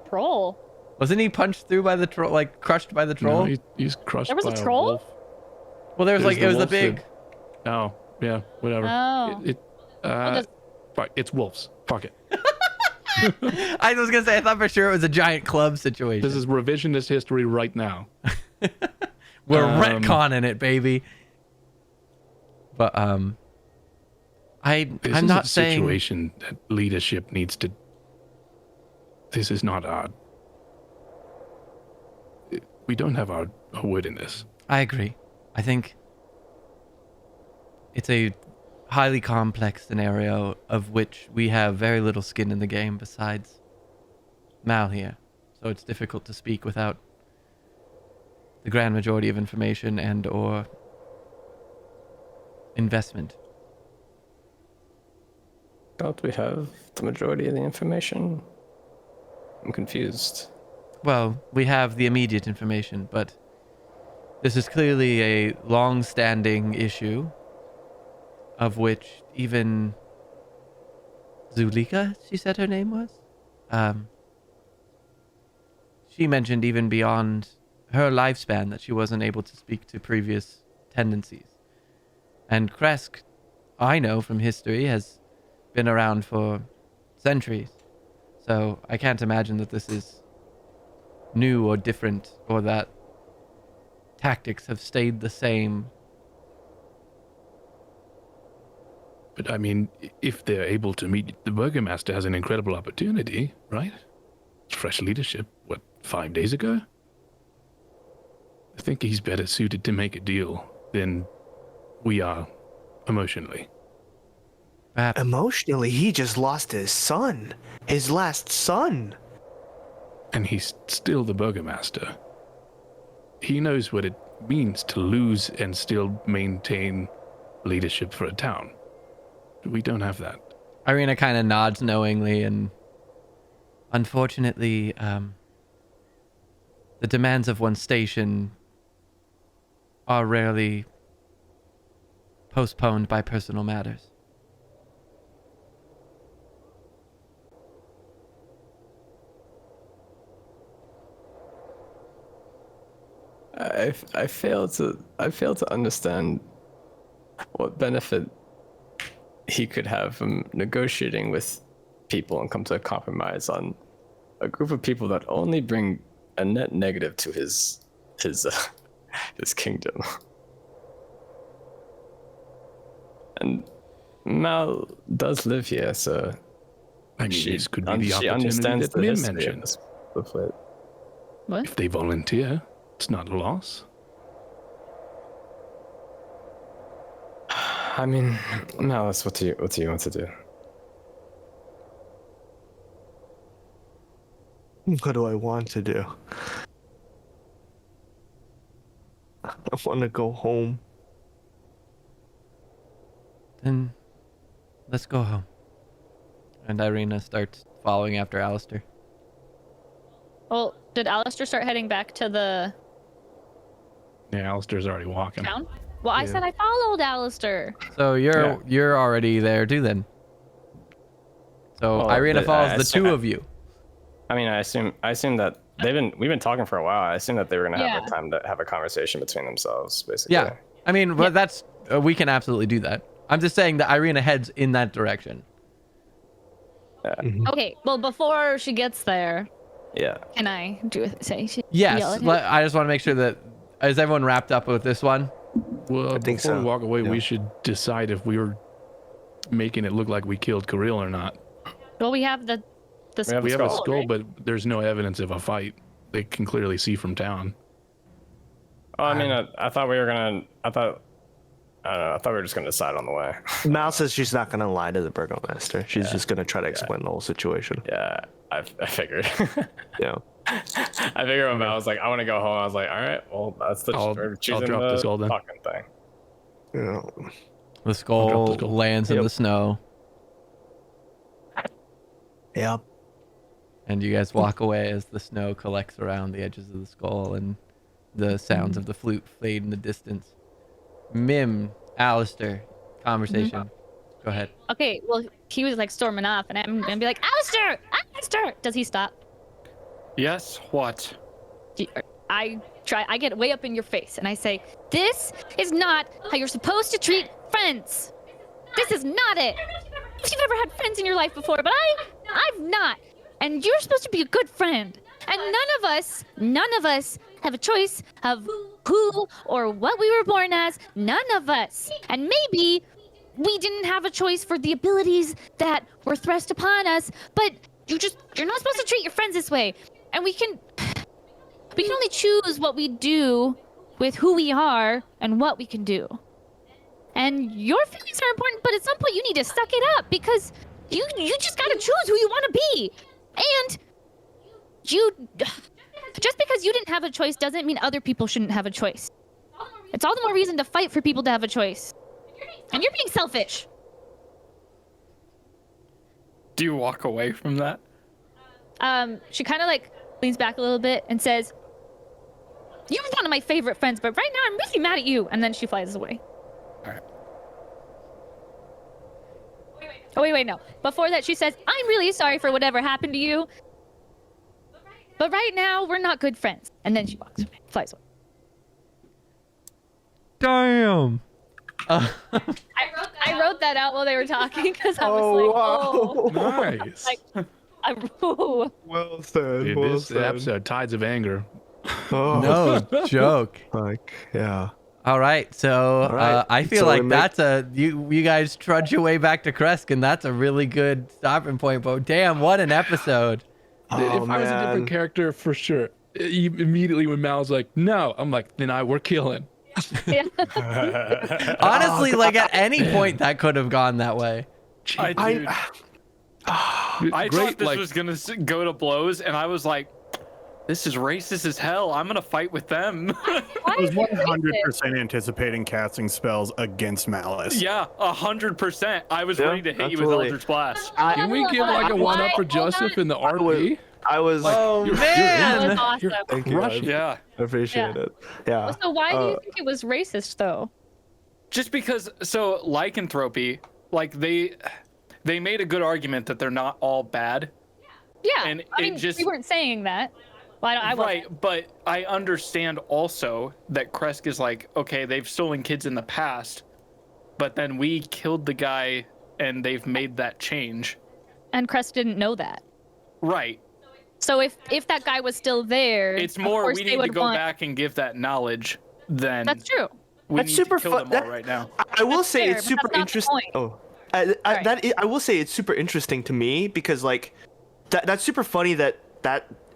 Troll? Wasn't he punched through by the troll, like crushed by the troll? No, he's crushed There was by a troll? wolf. Well, there was There's like, it was a wolf big... Oh, yeah, whatever. Oh. Fuck, it's wolves. Fuck it. I was going to say, I thought for sure it was a giant club situation. This is revisionist history right now. We're retconning it, baby. But, I'm not saying... situation that leadership needs to... This is not our... We don't have our word in this. I agree. I think it's a highly complex scenario of which we have very little skin in the game besides Mal here. So it's difficult to speak without the grand majority of information and or investment. Don't we have the majority of the information? I'm confused. Well, we have the immediate information, but this is clearly a long-standing issue of which even Zulika, she said her name was? She mentioned even beyond her lifespan that she wasn't able to speak to previous tendencies. And Krezk, I know from history, has been around for centuries. So I can't imagine that this is new or different, or that tactics have stayed the same. But I mean, if they're able to meet, the Burgomaster has an incredible opportunity, right? Fresh leadership, 5 days ago? I think he's better suited to make a deal than we are emotionally. Perhaps. Emotionally, he just lost his son. His last son. And he's still the Burgomaster. He knows what it means to lose and still maintain leadership for a town. We don't have that. Irina kind of nods knowingly, and unfortunately, the demands of one's station are rarely postponed by personal matters. I fail to understand what benefit he could have from negotiating with people and come to a compromise on a group of people that only bring a net negative to his kingdom. And Mal does live here, so I mean, this could be the she opportunity understands that the Mim history of mentioned. this booklet. What? If they volunteer, it's not a loss. I mean, Malice, what do you want to do? What do I want to do? I want to go home. Then let's go home. And Irina starts following after Alistair. Well, did Alistair start heading back to the Yeah, Alistair's already walking. town? Well, I said I followed Alistair. So you're already there too then. So Well, Irina but follows I the assume- two of you. I mean, I assume that we've been talking for a while. I assume that they were gonna have Yeah. the time to have a conversation between themselves, basically. Yeah. I mean, but that's we can absolutely do that. I'm just saying that Irina heads in that direction. Okay, well, before she gets there, Yeah. Can I yell Yes. at him? I just want to make sure that is everyone wrapped up with this one? Well, I think before we so. walk away, Yeah. we should decide if we were making it look like we killed Kirill or not. Well, we have the We have a skull, skull, right? but there's no evidence of a fight. They can clearly see from town. Oh, I mean, I thought we were gonna. I don't know. I thought we were just gonna decide on the way. Mal says she's not gonna lie to the Burgomaster. She's just gonna try to explain the whole situation. Yeah, I figured. Yeah. I figured when I was like, I want to go home. I was like, all right, well, that's the I'll choosing drop the the skull then. talking thing. Yeah. The skull, the skull. lands in Yep. the snow, Yep. and you guys walk away as the snow collects around the edges of the skull, and the sounds of the flute fade in the distance. Mim, Alistair, conversation. Go ahead. Okay, well, he was like storming off, and I'm gonna be like, Alistair! Alistair! Does he stop? Yes. What? I get way up in your face, and I say, this is not how you're supposed to treat friends. This is not it. You've never had friends in your life before, but I've not. And you're supposed to be a good friend. And none of us have a choice of who or what we were born as. None of us. And maybe we didn't have a choice for the abilities that were thrust upon us, but you're not supposed to treat your friends this way. And we can only choose what we do with who we are and what we can do. And your feelings are important, but at some point you need to suck it up, because you just gotta choose who you want to be. And just because you didn't have a choice doesn't mean other people shouldn't have a choice. It's all the more reason to fight for people to have a choice. And you're being selfish. Do you walk away from that? She kind of like leans back a little bit and says, "You're one of my favorite friends, but right now I'm really mad at you." And then she flies away. All right. Oh, wait, no. Before that, she says, "I'm really sorry for whatever happened to you. But right now, we're not good friends." And then she walks away, flies away. Damn. I wrote that out while they were talking, because I was Nice. Like, oh. Well said. Dude, well this said. episode, Tides of Anger. Oh, No joke. like, yeah. All right, so All right, I feel so like we make- that's you guys trudge your way back to Krezk, and that's a really good stopping point. But damn, what an episode! Oh, If I was a man. different character, for sure. Immediately when Mal's like, no, I'm like, then we're killing. Yeah. Honestly, like at any point that could have gone that way. I Great, thought this like, was gonna go to blows, and I was like, "This is racist as hell. I'm gonna fight with them." I was 100% anticipating casting spells against Malice. Yeah, 100%. I was Yeah, ready to hit you with absolutely. Eldritch Blast. can we give like a one-up for Joseph in the RP? I was. Oh you're That man! was awesome. Thank you. crushing. Yeah, I appreciate Yeah. it. Yeah. So why do you think it was racist, though? just because. So lycanthropy, like they made a good argument that they're not all bad. Yeah, And I it mean, just- we weren't saying that. Well, I wasn't. Right, but I understand also that Krezk is like, okay, they've stolen kids in the past, but then we killed the guy and they've made that change. And Krezk didn't know that. Right. So if that guy was still there, It's of more course we they need to would go want... back and give that knowledge than That's true. we That's need super to kill fun- them all that- right now. I will That's say fair, it's but super that's not the interesting. point. Oh, Right. I will say it's super interesting to me because like that's super funny that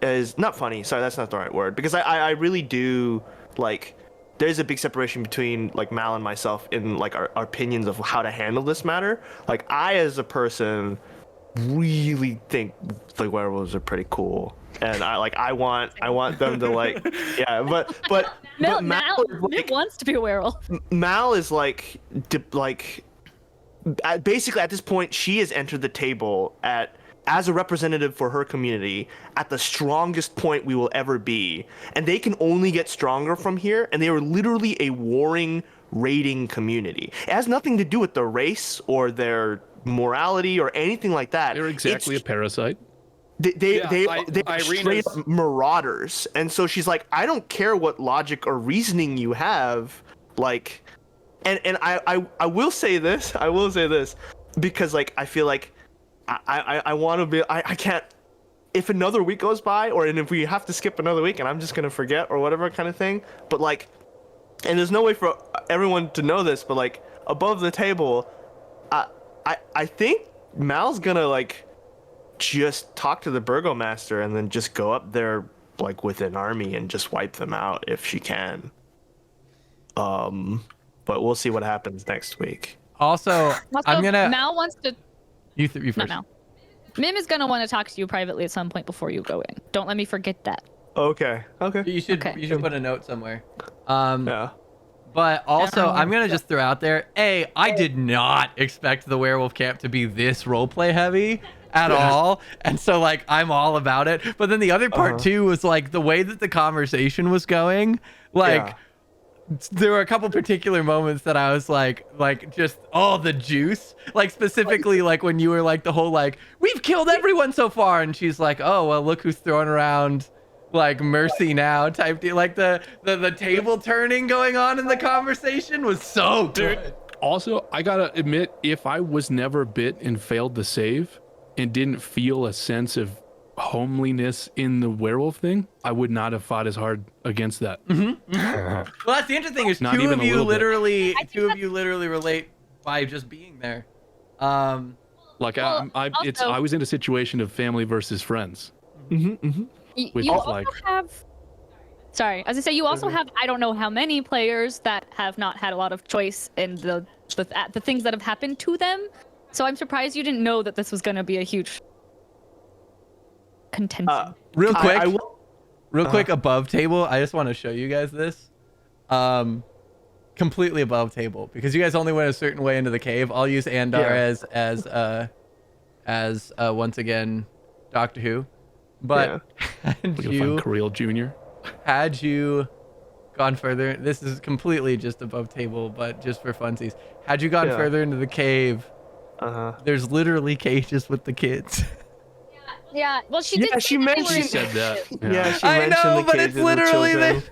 is not funny. Sorry, that's not the right word. Because I really do like. There's a big separation between like Mal and myself in like our opinions of how to handle this matter. Like I, as a person, really think the werewolves are pretty cool, and I want them to like but Mal Mal is, like, wants to be a werewolf. Mal is like basically at this point she has entered the table as a representative for her community at the strongest point we will ever be, and they can only get stronger from here, and they are literally a warring, raiding community. It has nothing to do with their race or their morality or anything like that. They're exactly a parasite. They Irene's- are straight up marauders, and so she's like, I don't care what logic or reasoning you have, like, and I will say this, because like I feel like I want to be, I can't if another week goes by, or and if we have to skip another week and I'm just gonna forget or whatever kind of thing. But like, and there's no way for everyone to know this, but like above the table, I think Mal's gonna like just talk to the Burgomaster and then just go up there like with an army and just wipe them out if she can. But we'll see what happens next week. Also, I'm gonna. Mal wants to. You first. Not Mal. Mim is gonna want to talk to you privately at some point before you go in. Don't let me forget that. Okay. You should put a note somewhere. Yeah. But also, I'm gonna just throw out there, I did not expect the werewolf camp to be this roleplay heavy at all, and so like I'm all about it. But then the other part too was like the way that the conversation was going, like. There were a couple particular moments that I was like just all the juice, like specifically like when you were like the whole like we've killed everyone so far, and she's like, oh well, look who's throwing around like mercy now type deal. Like the table turning going on in the conversation was so good. Dude, also I gotta admit, if I was never bit and failed the save and didn't feel a sense of homeliness in the werewolf thing, I would not have fought as hard against that. Well, that's the interesting thing is two of you literally relate by just being there. Like I was in a situation of family versus friends. Which You is also like have. Sorry, as I say, you also have I don't know how many players that have not had a lot of choice in the things that have happened to them. So I'm surprised you didn't know that this was going to be a huge contention. Real quick, above table, I just want to show you guys this. Completely above table, because you guys only went a certain way into the cave. I'll use Andar as once again Doctor Who. But had you gone further, this is completely just above table, but just for funsies. Had you gone further into the cave, there's literally cages with the kids. Yeah, well, she did. She mentioned. she said that. Yeah, she I mentioned know, the but it's cages with literally children.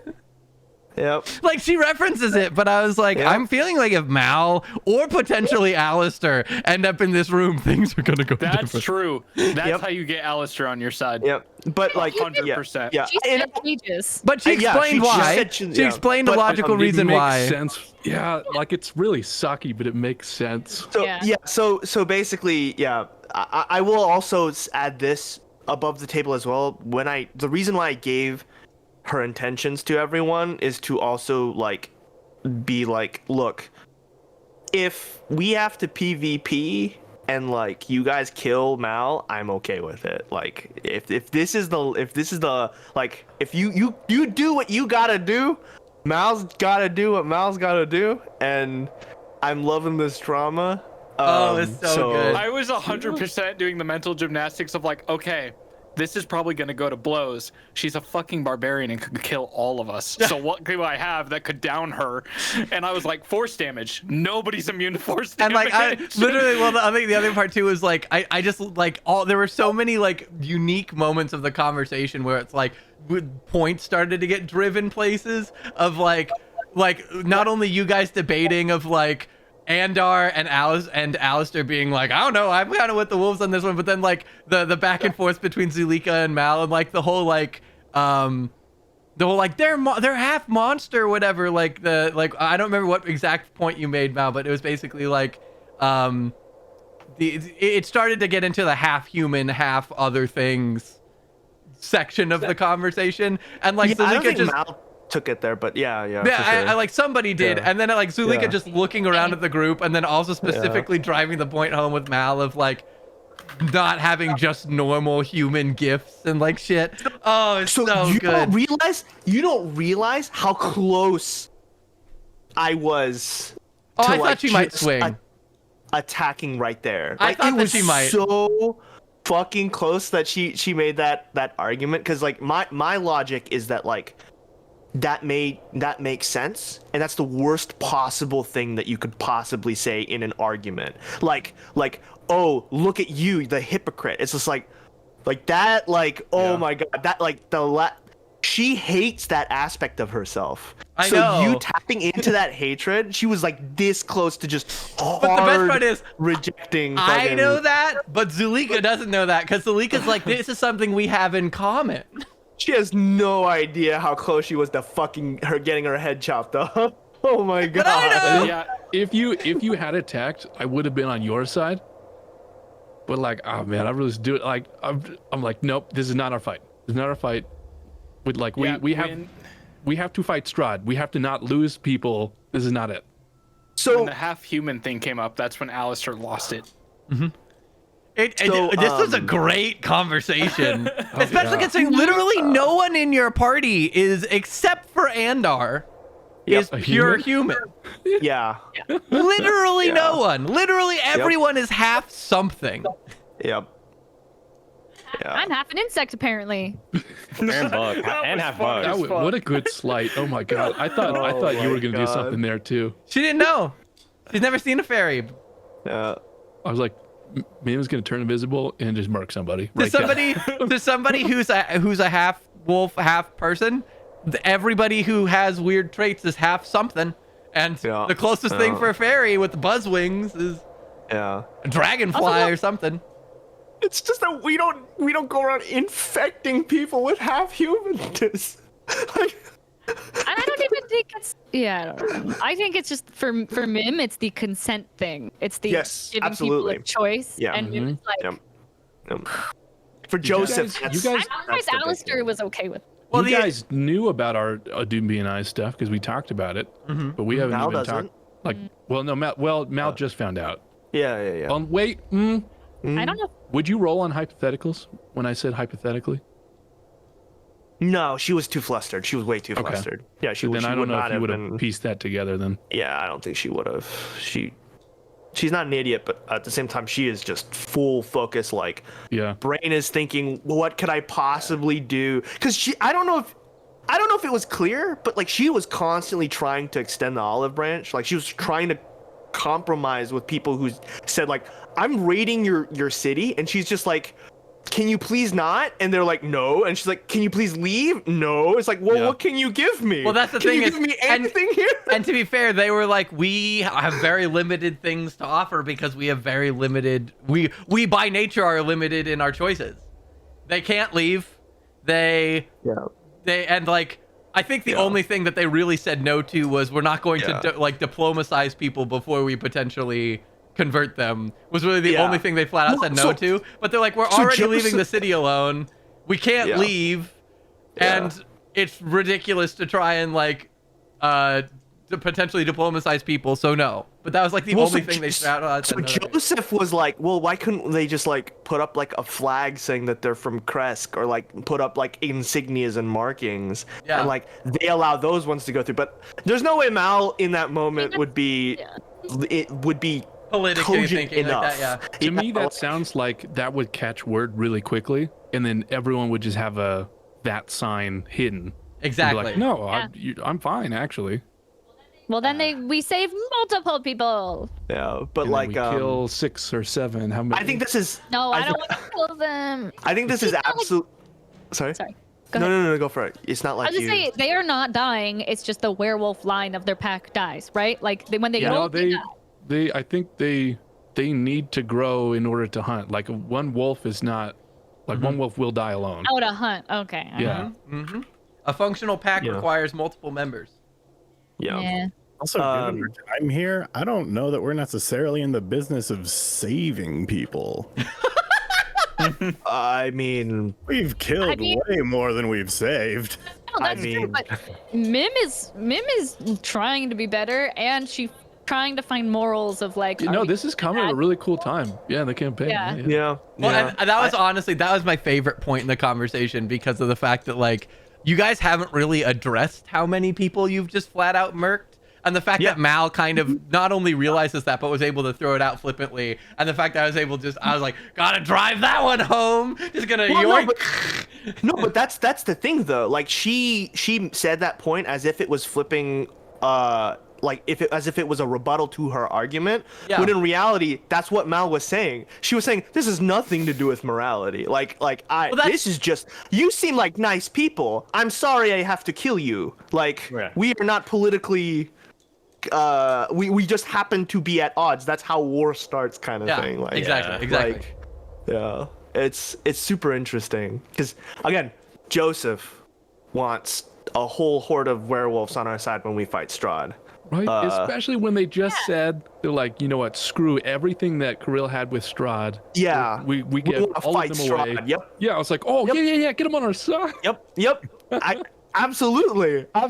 Yep. Like she references it, but I was like, I'm feeling like if Mal or potentially Alistair end up in this room, things are gonna go That's different. true. That's how you get Alistair on your side. Yep. But like 100%. Yeah. She said cages. But she explained why. She explained a logical reason why. Sense. Yeah, like it's really sucky, but it makes sense. So So basically, I will also add this above the table as well. The reason why I gave her intentions to everyone is to also like be like, look, if we have to PvP and like you guys kill Mal, I'm okay with it. Like if this is the like if you do what you gotta do, Mal's gotta do what Mal's gotta do, and I'm loving this drama. It's so good. I was 100% doing the mental gymnastics of like, okay, this is probably going to go to blows. She's a fucking barbarian and could kill all of us. So what do I have that could down her? And I was like, force damage. Nobody's immune to force damage. And like I think the other part too is like I just like there were so many like unique moments of the conversation where it's like points started to get driven places of like not only you guys debating of like Andar and Alistair being like, I don't know, I'm kind of with the wolves on this one, but then like the back and forth between Zulika and Mal, and like the whole like they're half monster or whatever, like I don't remember what exact point you made, Mal, but it was basically like it started to get into the half human, half other things section of the conversation, and like Zulika just Mal took it there, but yeah, sure. I like somebody did, and then like Zulika just looking around at the group, and then also specifically driving the point home with Mal of like not having just normal human gifts and like shit. Oh, it's so good. You don't realize how close I was. I thought she might swing. Attacking right there. I thought that she might. So fucking close that she made that argument, because like my logic is that like that makes sense, and that's the worst possible thing that you could possibly say in an argument. Like oh, look at you, the hypocrite. It's just like that, like, oh my god, that like she hates that aspect of herself. I so know. you tapping into that hatred, she was like this close to just hard But the best part is, rejecting. I fucking- know that, but Zulika doesn't know that because Zulika's like, this is something we have in common. She has no idea how close she was to fucking her getting her head chopped off. Oh my god. I know. Yeah, if you had attacked, I would have been on your side. But like, oh man, I really do it. Like, I'm like, nope, this is not our fight. This is not our fight. With like, we have to fight Strahd. We have to not lose people. This is not it. So when the half-human thing came up, that's when Alistair lost it. This was a great conversation, especially considering literally no one in your party is, except for Andar, is A pure human? human. yeah. Literally no one. Literally everyone is half something. Yep. Yeah. I'm half an insect, apparently. And bug. And half bug. What a good slight. Oh my god. I thought you were gonna do something there too. She didn't know. She's never seen a fairy. Yeah. I was like, maybe I was gonna turn invisible and just murk somebody. To somebody who's a half wolf, half person, everybody who has weird traits is half something. And the closest thing for a fairy with the buzz wings is a dragonfly or something. It's just that we don't go around infecting people with half humanness. Like, I don't even think it's. Yeah, I don't know. I think it's just for Mim, it's the consent thing. It's the giving absolutely. people a choice. Yeah. And Mim is like. For Joseph, you guys- I'm surprised Alistair was okay with it. Well, you guys knew about our Doomby and I stuff because we talked about it, but we haven't Mal even doesn't. talked. Like, well, no, Mal just found out. Yeah. Wait. I don't know. Would you roll on hypotheticals when I said hypothetically? No, she was too flustered. She was way too flustered. Yeah, she Then she I would don't know not if you have would been. have pieced that together then. Yeah, I don't think she would have. She's not an idiot, but at the same time, she is just full focus. Like, Yeah. brain is thinking, what could I possibly do? Because I don't know if it was clear, but like she was constantly trying to extend the olive branch. Like she was trying to compromise with people who said like, I'm raiding your city, and she's just like, can you please not? And they're like, no. And she's like, can you please leave? No. It's like, well, what can you give me? Well, that's the can thing. You give me anything here? And to be fair, they were like, we have very limited things to offer because we have very limited. We by nature are limited in our choices. They can't leave. They and like. I think the only thing that they really said no to was we're not going to diplomatize people before we potentially convert them. Was really the only thing they flat out said no to. But they're like, we're already leaving the city alone. We can't leave, and it's ridiculous to try and like to potentially diplomatize people. So no. But that was like the only thing they flat out said no to. Joseph was like, well, why couldn't they just like put up like a flag saying that they're from Krezk, or like put up like insignias and markings, and like they allow those ones to go through. But there's no way Mal in that moment would be, it would be politically cogent thinking enough. like that. To me, that sounds like that would catch word really quickly, and then everyone would just have that sign hidden. Exactly. Like, no, I'm fine actually. Well, then we save multiple people. Yeah, but And like we kill 6 or 7. How many? I think this is. No, I don't want to kill them. I think this is absolute. Sorry. Sorry. Go ahead. No, go for it. It's not I like was just you. saying they are not dying. It's just the werewolf line of their pack dies, right? Like when they get No, old, I think they need to grow in order to hunt. Like one wolf is not. Like one wolf will die alone. Oh, to hunt. Okay. Yeah. A functional pack requires multiple members. Yeah. Also, given our time here, I don't know that we're necessarily in the business of saving people. I mean, we've killed way more than we've saved. No, that's true. But Mim is trying to be better, and she's trying to find morals of like. No, this is coming at a really cool time. Yeah, the campaign. Yeah. Well, and that was honestly that was my favorite point in the conversation because of the fact that like you guys haven't really addressed how many people you've just flat out murked. And the fact that Mal kind of not only realizes that, but was able to throw it out flippantly. And the fact that I was like, gotta drive that one home. Just gonna yoink. No, but that's the thing though. Like she said that point as if it was flipping like as if it was a rebuttal to her argument. Yeah. When in reality, that's what Mal was saying. She was saying this has nothing to do with morality. This is just, you seem like nice people. I'm sorry I have to kill you. Like, we are not politically. We just happen to be at odds. That's how war starts, kind of thing. Like, exactly. Like, yeah, it's super interesting because again, Joseph wants a whole horde of werewolves on our side when we fight Strahd. Right, especially when they just said, they're like, you know what, screw everything that Kirill had with Strahd. Yeah. We get all of them Strahd. away. Yep. Yeah, I was like, oh, yeah, get them on our side. Yep. Absolutely. Well,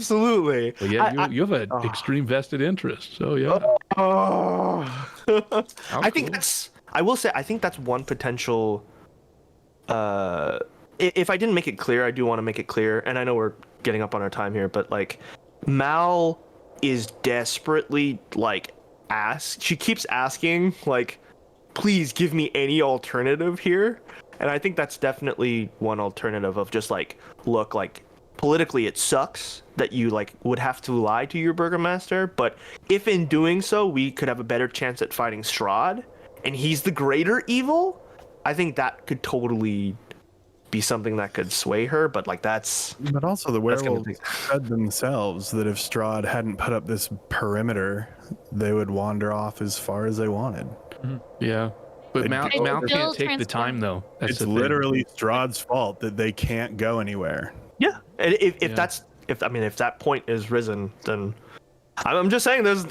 yeah, you have an extreme vested interest, so yeah. I think that's one potential. If I didn't make it clear, I do want to make it clear, and I know we're getting up on our time here, but like, Mal is desperately like she keeps asking like, please give me any alternative here, and I think that's definitely one alternative of just like, look, like politically it sucks that you like would have to lie to your burgomaster, but if in doing so we could have a better chance at fighting Strahd and he's the greater evil, I think that could totally be something that could sway her. But like, but also the werewolves said themselves that if Strahd hadn't put up this perimeter, they would wander off as far as they wanted. Yeah, but Mal can't take the time though. That's it's literally Strahd's fault that they can't go anywhere. Yeah, and if that point is risen, then I'm just saying there's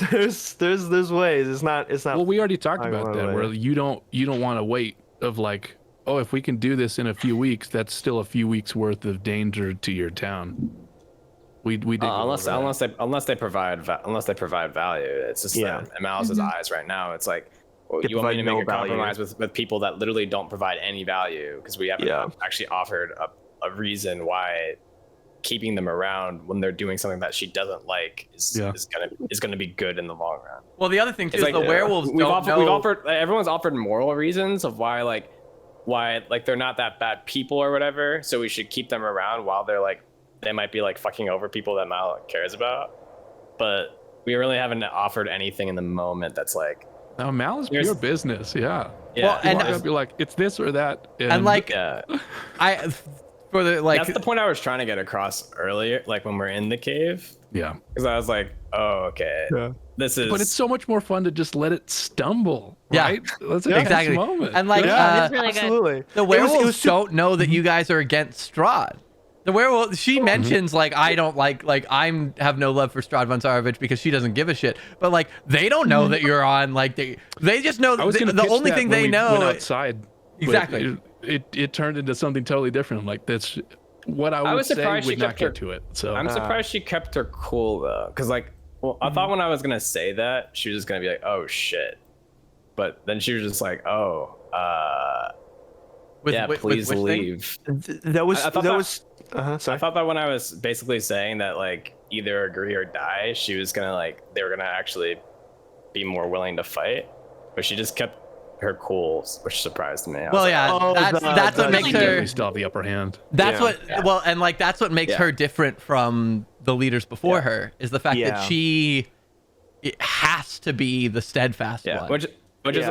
ways. It's not. Well, we already talked about that, where you don't want to wait of like, oh, if we can do this in a few weeks, that's still a few weeks worth of danger to your town. We did unless they provide value. It's just in Malice's eyes right now. It's like, well, you want me to make a compromise with people that literally don't provide any value, because we haven't actually offered a reason why keeping them around when they're doing something that she doesn't like is gonna be good in the long run. Well, the other thing too is the werewolves everyone's offered moral reasons of why they're not that bad people or whatever, so we should keep them around while they might be like fucking over people that Mal cares about. But we really haven't offered anything in the moment that's like, no, Mal is pure business. Yeah. Well, and I'd be like, it's this or that, and like that's the point I was trying to get across earlier, like when we're in the cave. Yeah. Because I was like, oh, okay. Yeah. This is. But it's so much more fun to just let it stumble. Right? Let's exactly. Moment. And like, really absolutely. The werewolves don't know that you guys are against Strahd. The werewolf, she mentions like, I don't like have no love for Strahd von Zarovich because she doesn't give a shit. But like, they don't know that you're on. Like, they just know the only thing they know. Went outside. Exactly. It turned into something totally different. Like, that's what I would say would not get to it. So I'm surprised she kept her cool though, because like, well, I thought when I was gonna say that she was just gonna be like, oh shit, but then she was just like, oh, please leave. Sorry. I thought that when I was basically saying that like either agree or die, she was gonna they were gonna actually be more willing to fight, but she just kept her cool, which surprised me. Well, that's what makes her still have the upper hand. That's that's what makes her different from the leaders before her, is the fact that she has to be the steadfast one. Which was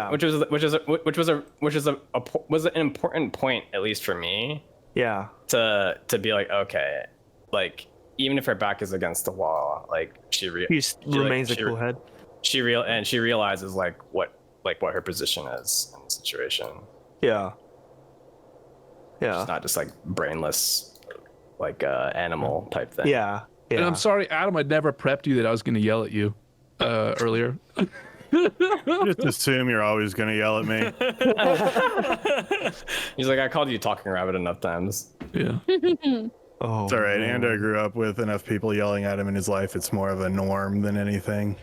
an important point, at least for me. Yeah. To be like, okay, like even if her back is against the wall, like she remains a cool head. She realizes what her position is in the situation. Yeah. She's not just like brainless, like animal type thing. Yeah. And I'm sorry, Adam, I never prepped you that I was going to yell at you earlier. Just assume you're always going to yell at me. He's like, I called you talking rabbit enough times. Yeah. Oh, it's all right. Ando grew up with enough people yelling at him in his life. It's more of a norm than anything.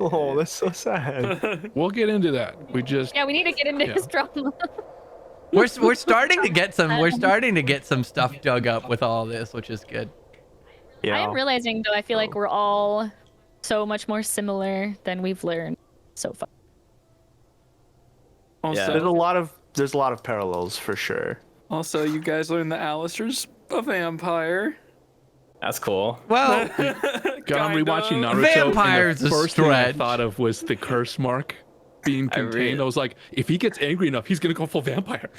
Oh, that's so sad. We'll get into that. We need to get into his drama. We're starting to get some stuff dug up with all this, which is good. Yeah. I am realizing though, I feel like we're all so much more similar than we've learned so far. Also, there's a lot of parallels for sure. Also, you guys learned that Alistair's a vampire. That's cool. Well, God, I'm rewatching Naruto. Vampires and the is first thing I stretch. thought of was the curse mark being contained. I was like, if he gets angry enough, he's gonna go full vampire.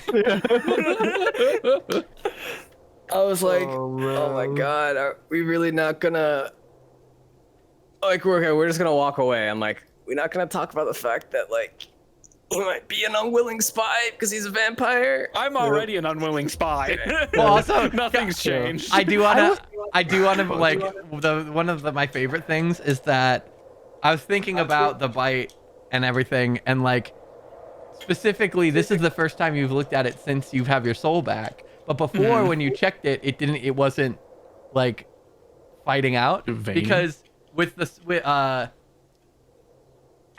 I was like, oh my god, are we really not gonna? Like, we're just gonna walk away. I'm like, we're not gonna talk about the fact that like he might be an unwilling spy because he's a vampire. I'm already an unwilling spy. Well, also, Nothing's changed. I do want to like one of my favorite things is that I was thinking about the bite and everything, and like specifically, this is the first time you've looked at it since you have your soul back. But before, when you checked it, it wasn't like fighting out because with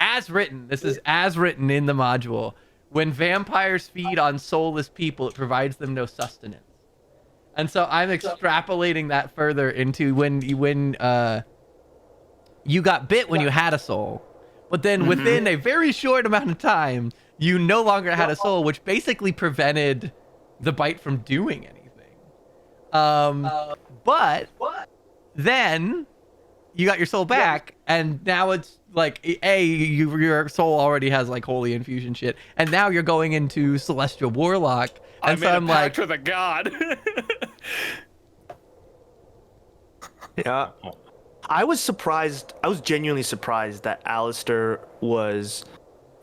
as written, this is as written in the module. When vampires feed on soulless people, it provides them no sustenance. And so I'm extrapolating that further into when you got bit when you had a soul, but then within a very short amount of time, you no longer had a soul, which basically prevented the bite from doing anything. But then you got your soul back, and now it's like your soul already has like holy infusion shit, and now you're going into celestial warlock. And so I'm like, with a god. Yeah. I was surprised. I was genuinely surprised that Alistair was,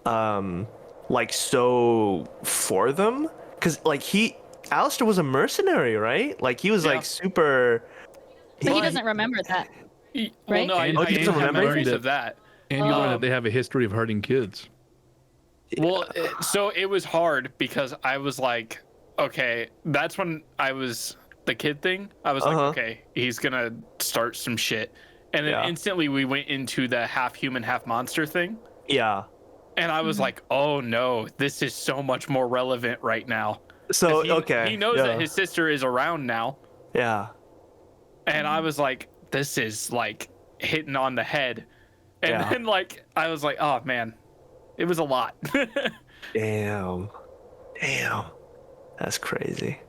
like so for them, because like Alistair was a mercenary, right? Like he was like super. But he doesn't remember that. Well, Right? no, I And didn't have remember memories that- of that. And you learn that they have a history of hurting kids. Well, so it was hard because I was like, okay, that's when I was the kid thing. I was like, okay, he's gonna start some shit, and then instantly we went into the half human, half monster thing. Yeah. And I was like, oh no, this is so much more relevant right now. So He knows that his sister is around now. Yeah. And I was like, this is like hitting on the head. And then like I was like, oh man, it was a lot. Damn. That's crazy.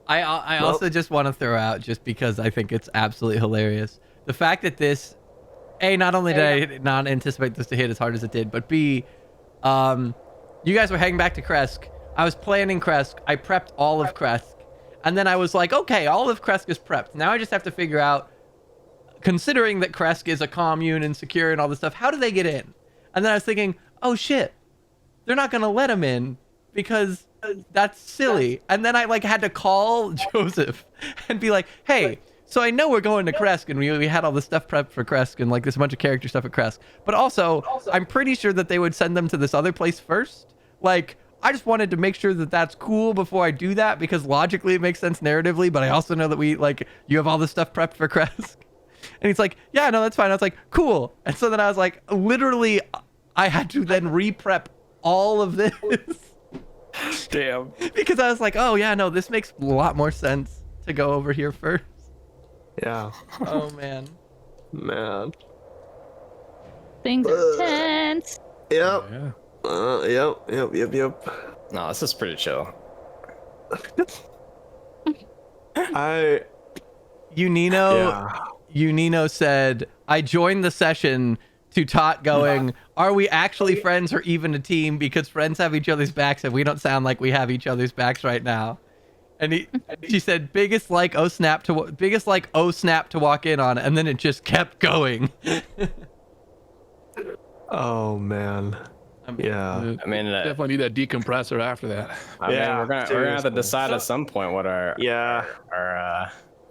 I also just want to throw out, just because I think it's absolutely hilarious, the fact that this, not only did I not anticipate this to hit as hard as it did, but B, you guys were heading back to Krezk. I was planning Krezk. I prepped all of Krezk. And then I was like, okay, all of Krezk is prepped. Now I just have to figure out, considering that Krezk is a commune and secure and all this stuff, how do they get in? And then I was thinking, oh shit, they're not going to let them in because that's silly. And then I like had to call Joseph and be like, hey, so I know we're going to Krezk, and we had all this stuff prepped for Krezk, and like there's a bunch of character stuff at Krezk. But also, I'm pretty sure that they would send them to this other place first. Like, I just wanted to make sure that that's cool before I do that, because logically it makes sense narratively, but I also know that you have all this stuff prepped for Krezk. And he's like, yeah, no, that's fine. I was like, cool. And so then I was like, literally, I had to then re-prep all of this. Damn. Because I was like, oh, yeah, no, this makes a lot more sense to go over here first. Yeah. Oh, man. Man. Things are tense. Yep. Yeah. Yep. No, this is pretty chill. Unino said, I joined the session to Tot going, are we actually friends or even a team? Because friends have each other's backs and we don't sound like we have each other's backs right now. And she said, biggest like oh snap to walk in on, and then it just kept going. Oh man. Yeah. I mean, Definitely need that decompressor after that. I mean, we're gonna have to decide at some point what our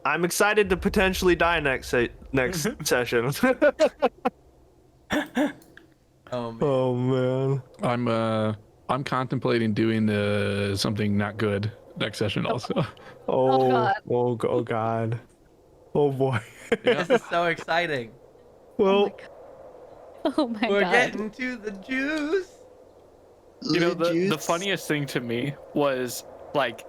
I'm excited to potentially die next session. Oh man. I'm contemplating doing something not good next session also. Oh god. Oh boy. This is so exciting. Well, Oh my We're god. getting to the juice. You know, the funniest thing to me was like,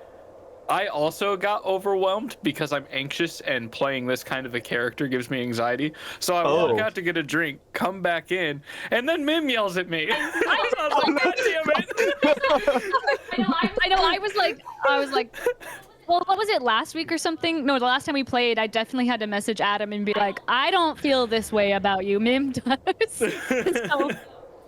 I also got overwhelmed because I'm anxious, and playing this kind of a character gives me anxiety. So I walk out to get a drink, come back in, and then Mim yells at me. I was like, God damn it. I know. I was like, Well, what was it, last week or something? No, the last time we played, I definitely had to message Adam and be like, I don't feel this way about you. Mim does. So,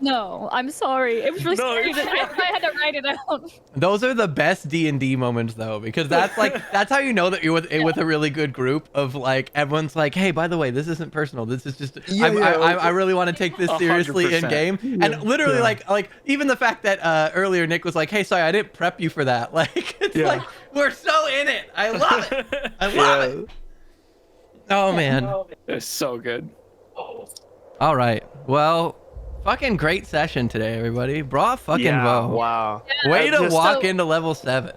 no, I'm sorry. It was really scary. I had to write it out. Those are the best D&D moments though, because that's how you know that you're with a really good group of like everyone's like, hey, by the way, this isn't personal. This is just I really want to take this seriously 100%. in game. And literally like even the fact that earlier Nick was like, hey, sorry, I didn't prep you for that. Like it's like we're so in it. I love it. I love it. Oh man. It's so good. All right. Well, fucking great session today, everybody. Bra fucking bow. Wow. Way to walk into level 7.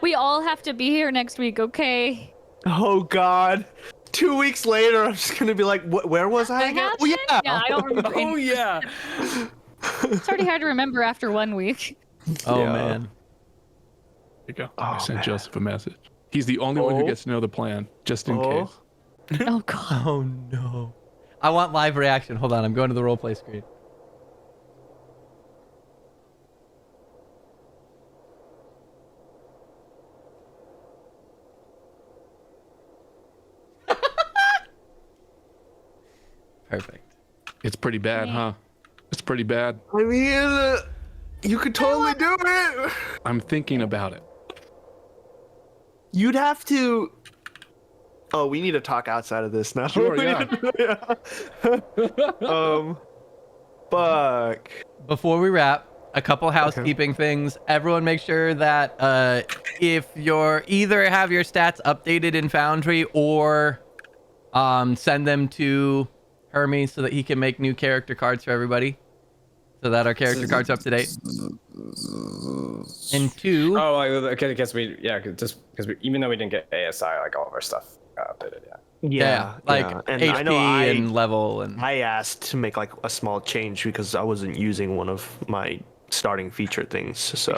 We all have to be here next week, okay? Oh God. 2 weeks later, I'm just gonna be like, where was I again? Oh, yeah. Yeah, I don't remember. Oh yeah. It's already hard to remember after 1 week. Oh man. There you go. I sent Joseph a message. He's the only one who gets to know the plan, just in case. Oh God. Oh no. I want live reaction. Hold on, I'm going to the roleplay screen. Perfect. It's pretty bad, huh? It's pretty bad. I mean, you could totally do it. I'm thinking about it. You'd have to. Oh, we need to talk outside of this now. Sure, yeah. Fuck. Before we wrap, a couple housekeeping things. Everyone make sure that if you're either have your stats updated in Foundry or send them to Hermes so that he can make new character cards for everybody. So that our character cards up to date. And 2. Oh, okay, because even though we didn't get ASI, like all of our stuff got updated, like And HP I know and level and. I asked to make like a small change because I wasn't using one of my starting feature things. So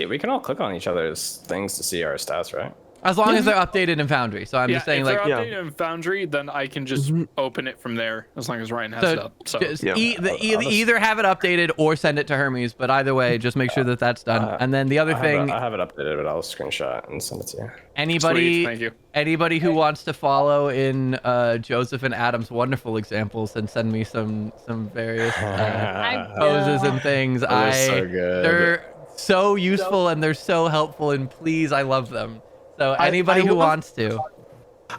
we can all click on each other's things to see our stats, right? As long as they're updated in Foundry. So I'm just saying, if like, they're updated in Foundry, then I can just open it from there as long as Ryan has it up. So just either have it updated or send it to Hermes. But either way, just make sure that that's done. And then the other thing, I have it updated, but I'll screenshot and send it to you. Anybody, Sweet, thank you. Anybody who wants to follow in Joseph and Adam's wonderful examples and send me some various poses and things. So good. They're so useful and they're so helpful, and please, I love them. So anybody who wants to.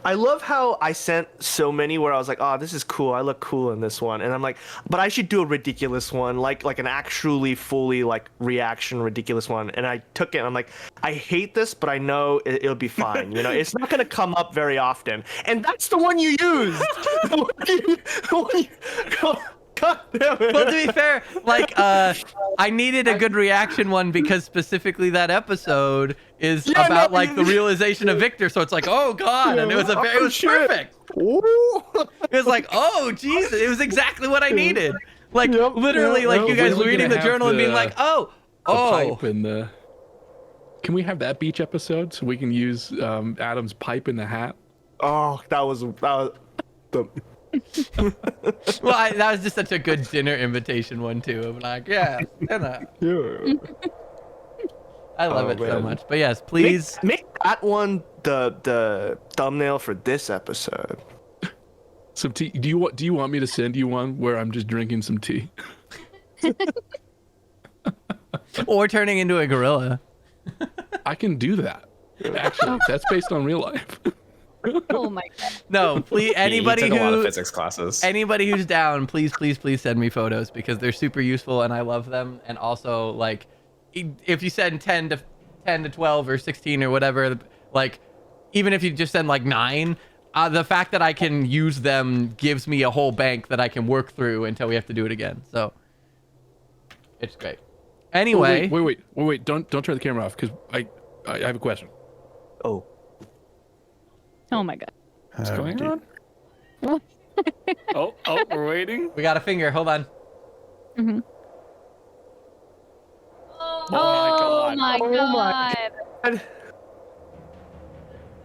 I love how I sent so many where I was like, oh, this is cool. I look cool in this one. And I'm like, but I should do a ridiculous one, like an actually fully like reaction ridiculous one. And I took it and I'm like, I hate this, but I know it'll be fine. You know, it's not going to come up very often. And that's the one you used. God damn it. Well, to be fair, like, I needed a good reaction one because specifically that episode is about like the realization of Victor. So it's like, oh God, and it was perfect. It was like, oh Jesus, it was exactly what I needed. Like literally, like you guys reading the journal and being like, oh. Pipe in the... Can we have that beach episode so we can use Adam's pipe in the hat? Oh, that was the. Well, that was just such a good dinner invitation one too. I'm like, yeah, dinner. I love it so much. But yes, please make that one the thumbnail for this episode. Some tea. Do you want me to send you one where I'm just drinking some tea? Or turning into a gorilla. I can do that. Actually, that's based on real life. Oh my God. No, please, anybody he took who a lot of physics classes. Anybody who's down, please send me photos because they're super useful and I love them. And also, like, if you send 10 to 12 or 16 or whatever, like, even if you just send like 9, the fact that I can use them gives me a whole bank that I can work through until we have to do it again. So it's great. Anyway, wait! Don't turn the camera off because I have a question. Oh my God. What's going on? oh, we're waiting. we got a finger. Hold on. Mm-hmm. Oh my God.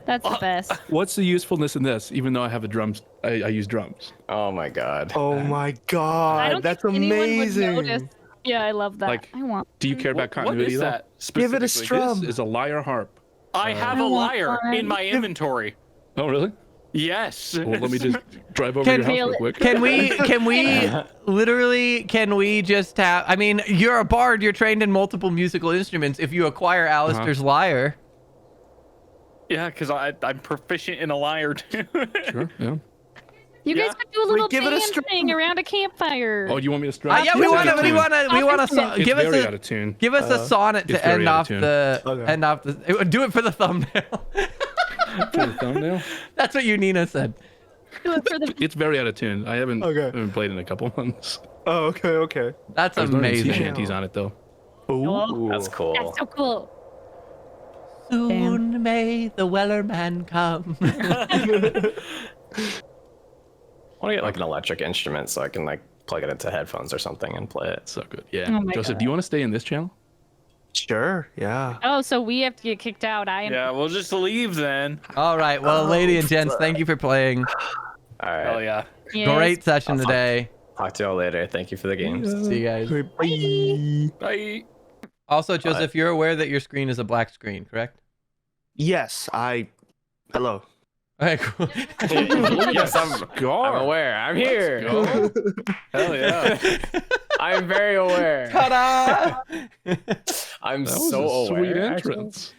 That's the best. What's the usefulness in this? Even though I have a drums, I use drums. Oh my God. Oh my I God. don't That's think anyone would amazing. notice. Yeah, I love that. Like, I want. Do you care about What continuity is though? that? Give it a specifically? strum. This is a lyre harp. I have a lyre in my inventory. Oh, really? Yes. Well, let me just drive over your house real quick. Can we just have, I mean, you're a bard, you're trained in multiple musical instruments. If you acquire Alistair's lyre. Yeah, because I'm proficient in a lyre too. Sure, yeah. You guys could do a little give it a dancing around a campfire. Oh, you want me to strike? Yeah, we want to give us very out of tune. Give us a sonnet to end off the do it for the thumbnail. For the thumbnail? That's what you Nina said. Do it for the... It's very out of tune. I haven't played in a couple months. Oh, okay. That's There's no amazing. sea shanties on it though. Ooh. That's cool. That's so cool. Soon may the Wellerman come. I want to get like an electric instrument so I can like plug it into headphones or something and play it. So good. Yeah. Oh my Joseph, God. do you want to stay in this channel? Sure, yeah. Oh, so we have to get kicked out. Yeah, we'll just leave then. All right. Well, lady and gents, thank you for playing. All right. Hell yeah. Yes. Great session today. Talk to y'all later. Thank you for the games. See you guys. Bye. Also, Joseph, you're aware that your screen is a black screen, correct? Yes, hello. Okay, cool. Yes, I'm aware. I'm here. Hell yeah. I'm very aware. Ta-da! I'm That was so a sweet aware. entrance.